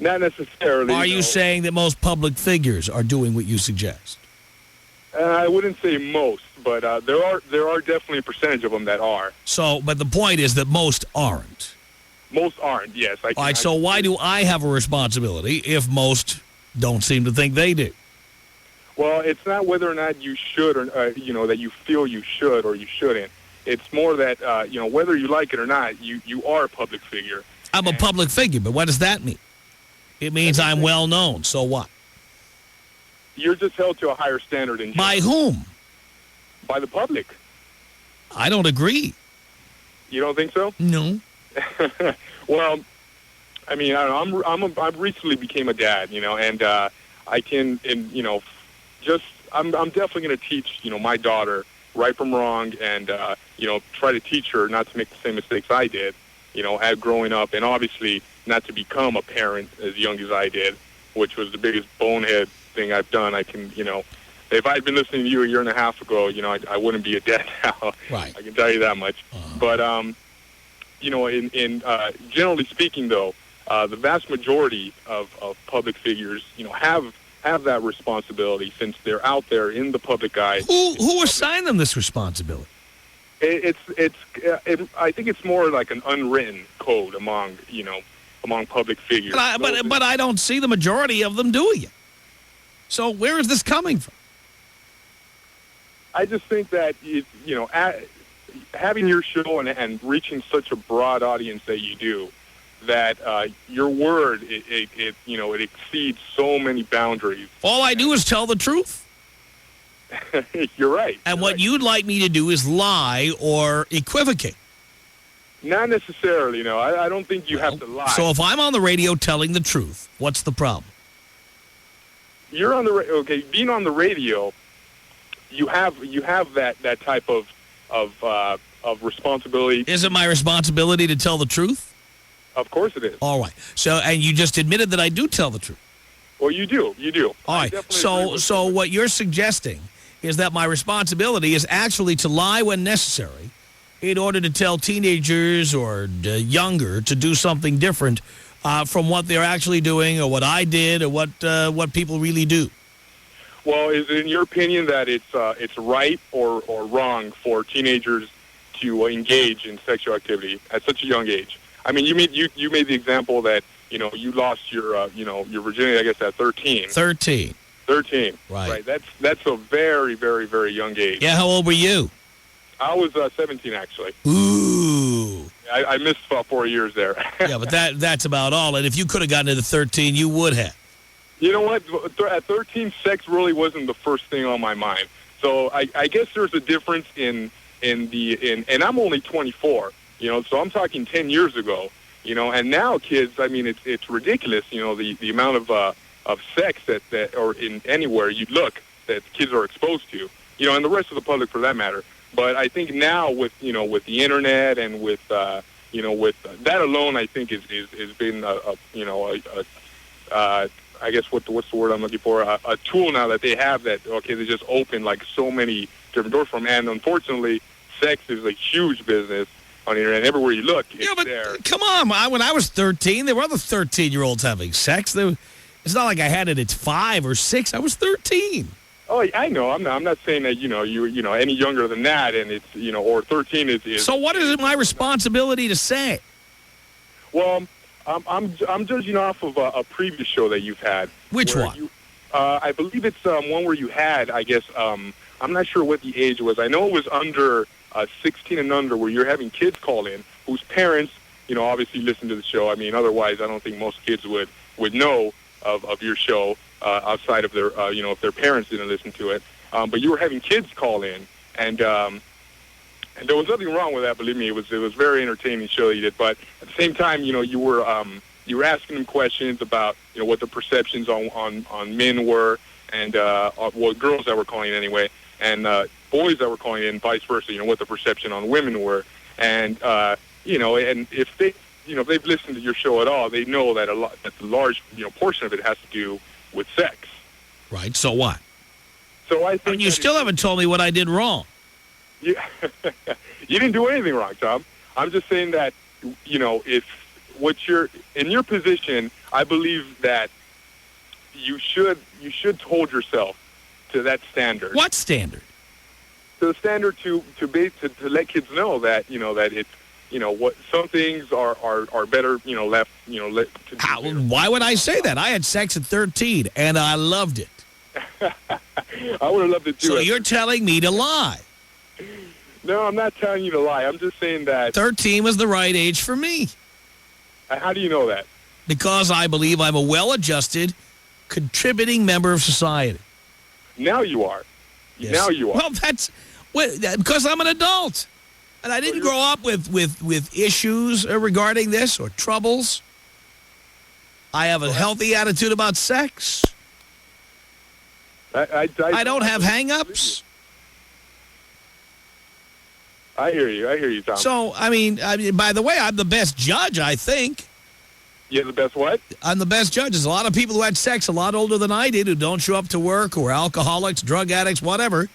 Speaker 7: Not necessarily.
Speaker 31: Are you saying that most public figures are doing what you suggest?
Speaker 7: I wouldn't say most, but there are definitely a percentage of them that are.
Speaker 31: So, but the point is that most aren't.
Speaker 7: Most aren't, yes.
Speaker 31: All right, so why do I have a responsibility if most don't seem to think they do?
Speaker 7: Well, it's not whether or not you should or, that you feel you should or you shouldn't. It's more that, whether you like it or not, you are a public figure.
Speaker 31: I'm a public figure, but what does that mean? It means I'm well known, so what?
Speaker 7: You're just held to a higher standard in general.
Speaker 31: By whom?
Speaker 7: By the public.
Speaker 31: I don't agree.
Speaker 7: You don't think so?
Speaker 31: No.
Speaker 7: Well, I mean, I don't know, I recently became a dad, and I can, I'm definitely going to teach, my daughter right from wrong, and try to teach her not to make the same mistakes I did, at growing up, and obviously not to become a parent as young as I did, which was the biggest bonehead thing I've done. I can, if I'd been listening to you a year and a half ago, I wouldn't be a dad now.
Speaker 31: Right.
Speaker 7: I can tell you that much. But in generally speaking, though, the vast majority of public figures, have that responsibility since they're out there in the public eye.
Speaker 31: Who assigned them this responsibility?
Speaker 7: I think it's more like an unwritten code among public figures.
Speaker 31: But I don't see the majority of them doing it. So where is this coming from?
Speaker 7: I just think that having your show and reaching such a broad audience that you do, that your word it exceeds so many boundaries.
Speaker 31: All I do is tell the truth.
Speaker 7: You're right.
Speaker 31: And what you'd like me to do is lie or equivocate.
Speaker 7: Not necessarily, no. I don't think you have to lie.
Speaker 31: So if I'm on the radio telling the truth, what's the problem?
Speaker 7: You're on the okay. Being on the radio, you have that type of responsibility.
Speaker 31: Is it my responsibility to tell the truth?
Speaker 7: Of course it is.
Speaker 31: All right. So, and you just admitted that I do tell the truth.
Speaker 7: Well, you do.
Speaker 31: All right. So what you're suggesting is that my responsibility is actually to lie when necessary in order to tell teenagers or younger to do something different from what they're actually doing or what I did or what people really do.
Speaker 7: Well, is it in your opinion that it's right or wrong for teenagers to engage in sexual activity at such a young age? I mean, you made the example that you lost your virginity, I guess, at 13.
Speaker 31: 13.
Speaker 7: Right. That's a very, very, very young age.
Speaker 31: Yeah. How old were you?
Speaker 7: I was 17, actually.
Speaker 31: Ooh.
Speaker 7: I missed about 4 years there.
Speaker 31: Yeah, but that's about all. And if you could have gotten to the 13, you would have.
Speaker 7: You know what? At 13, sex really wasn't the first thing on my mind. So I guess there's a difference in and I'm only 24. So I'm talking 10 years ago. And now kids, I mean, it's ridiculous. The amount of sex that or in anywhere you look that kids are exposed to. And the rest of the public for that matter. But I think now with with the internet and with with that alone, I think is been I guess what's the word I'm looking for? A tool now that they have that they just open like so many different doors from. And unfortunately, sex is a huge business on the internet. Everywhere you look, it's there.
Speaker 31: Come on, when I was 13, there were other 13-year-olds having sex. It's not like I had it at 5 or 6. I was 13.
Speaker 7: Oh, I know. I'm not saying that you any younger than that, and it's or 13 is.
Speaker 31: So what is it my responsibility to say?
Speaker 7: Well, I'm judging off of a previous show that you've had.
Speaker 31: Which one?
Speaker 7: I believe it's one where you had. I guess I'm not sure what the age was. I know it was under 16 and under, where you're having kids call in whose parents obviously listen to the show. I mean, otherwise, I don't think most kids would know of your show. Outside of their, if their parents didn't listen to it. But you were having kids call in, and there was nothing wrong with that. Believe me, it was a very entertaining show you did. But at the same time, you were asking them questions about what the perceptions on men were, and girls that were calling in anyway, and boys that were calling in, vice versa. What the perception on women were, and and if they if they've listened to your show at all, they know that a large portion of it has to do with sex.
Speaker 31: Right, so what?
Speaker 7: So I think
Speaker 31: you still haven't told me what I did wrong.
Speaker 7: You didn't do anything wrong, Tom. I'm just saying that, if you're in your position, I believe that you should hold yourself to that standard.
Speaker 31: What standard?
Speaker 7: To the standard to let kids know that, that it's, what some things are better, left, let to do.
Speaker 31: Why would I say that? I had sex at 13, and I loved it.
Speaker 7: I would have loved it too.
Speaker 31: So you're telling me to lie?
Speaker 7: No, I'm not telling you to lie. I'm just saying that
Speaker 31: 13 was the right age for me.
Speaker 7: How do you know that?
Speaker 31: Because I believe I'm a well-adjusted, contributing member of society.
Speaker 7: Now you are. Yes. Now you are.
Speaker 31: Well, that's because I'm an adult. And I didn't grow up with issues regarding this or troubles. I have a healthy attitude about sex. I don't have hang-ups.
Speaker 7: I hear you, Tom.
Speaker 31: So, I mean, by the way, I'm the best judge, I think.
Speaker 7: You're the best what?
Speaker 31: I'm the best judge. There's a lot of people who had sex a lot older than I did who don't show up to work, who are alcoholics, drug addicts, whatever.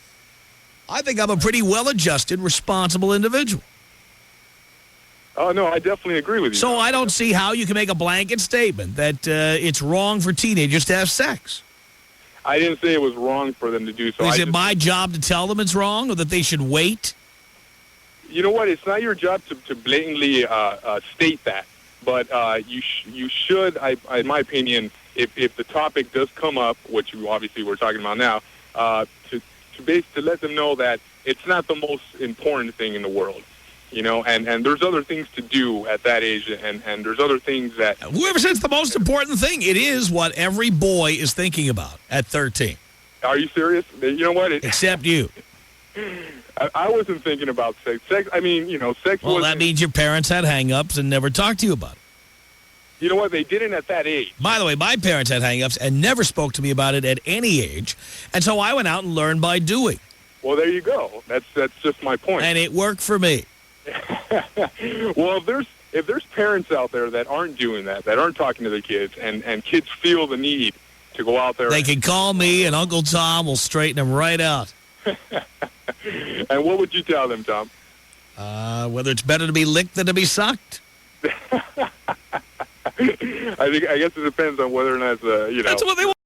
Speaker 31: I think I'm a pretty well-adjusted, responsible individual.
Speaker 7: Oh, no, I definitely agree with you.
Speaker 31: So I don't see how you can make a blanket statement that it's wrong for teenagers to have sex.
Speaker 7: I didn't say it was wrong for them to do so.
Speaker 31: Is it my job to tell them it's wrong or that they should wait?
Speaker 7: You know what? It's not your job to blatantly state that. But you should, in my opinion, if the topic does come up, which you obviously we're talking about now, to let them know that it's not the most important thing in the world, and there's other things to do at that age, and there's other things that...
Speaker 31: Whoever says it's the most important thing, it is what every boy is thinking about at 13.
Speaker 7: Are you serious? You know what?
Speaker 31: Except you.
Speaker 7: I wasn't thinking about sex. I mean, sex
Speaker 31: Well, that means your parents had hang-ups and never talked to you about it.
Speaker 7: You know what? They didn't at that age.
Speaker 31: By the way, my parents had hang-ups and never spoke to me about it at any age. And so I went out and learned by doing.
Speaker 7: Well, there you go. That's just my point.
Speaker 31: And it worked for me.
Speaker 7: Well, if there's parents out there that aren't doing that aren't talking to their kids, and kids feel the need to go out there...
Speaker 31: They can call me, and Uncle Tom will straighten them right out.
Speaker 7: And what would you tell them, Tom?
Speaker 31: Whether it's better to be licked than to be sucked.
Speaker 7: I guess it depends on whether or not it's,
Speaker 31: That's what they want.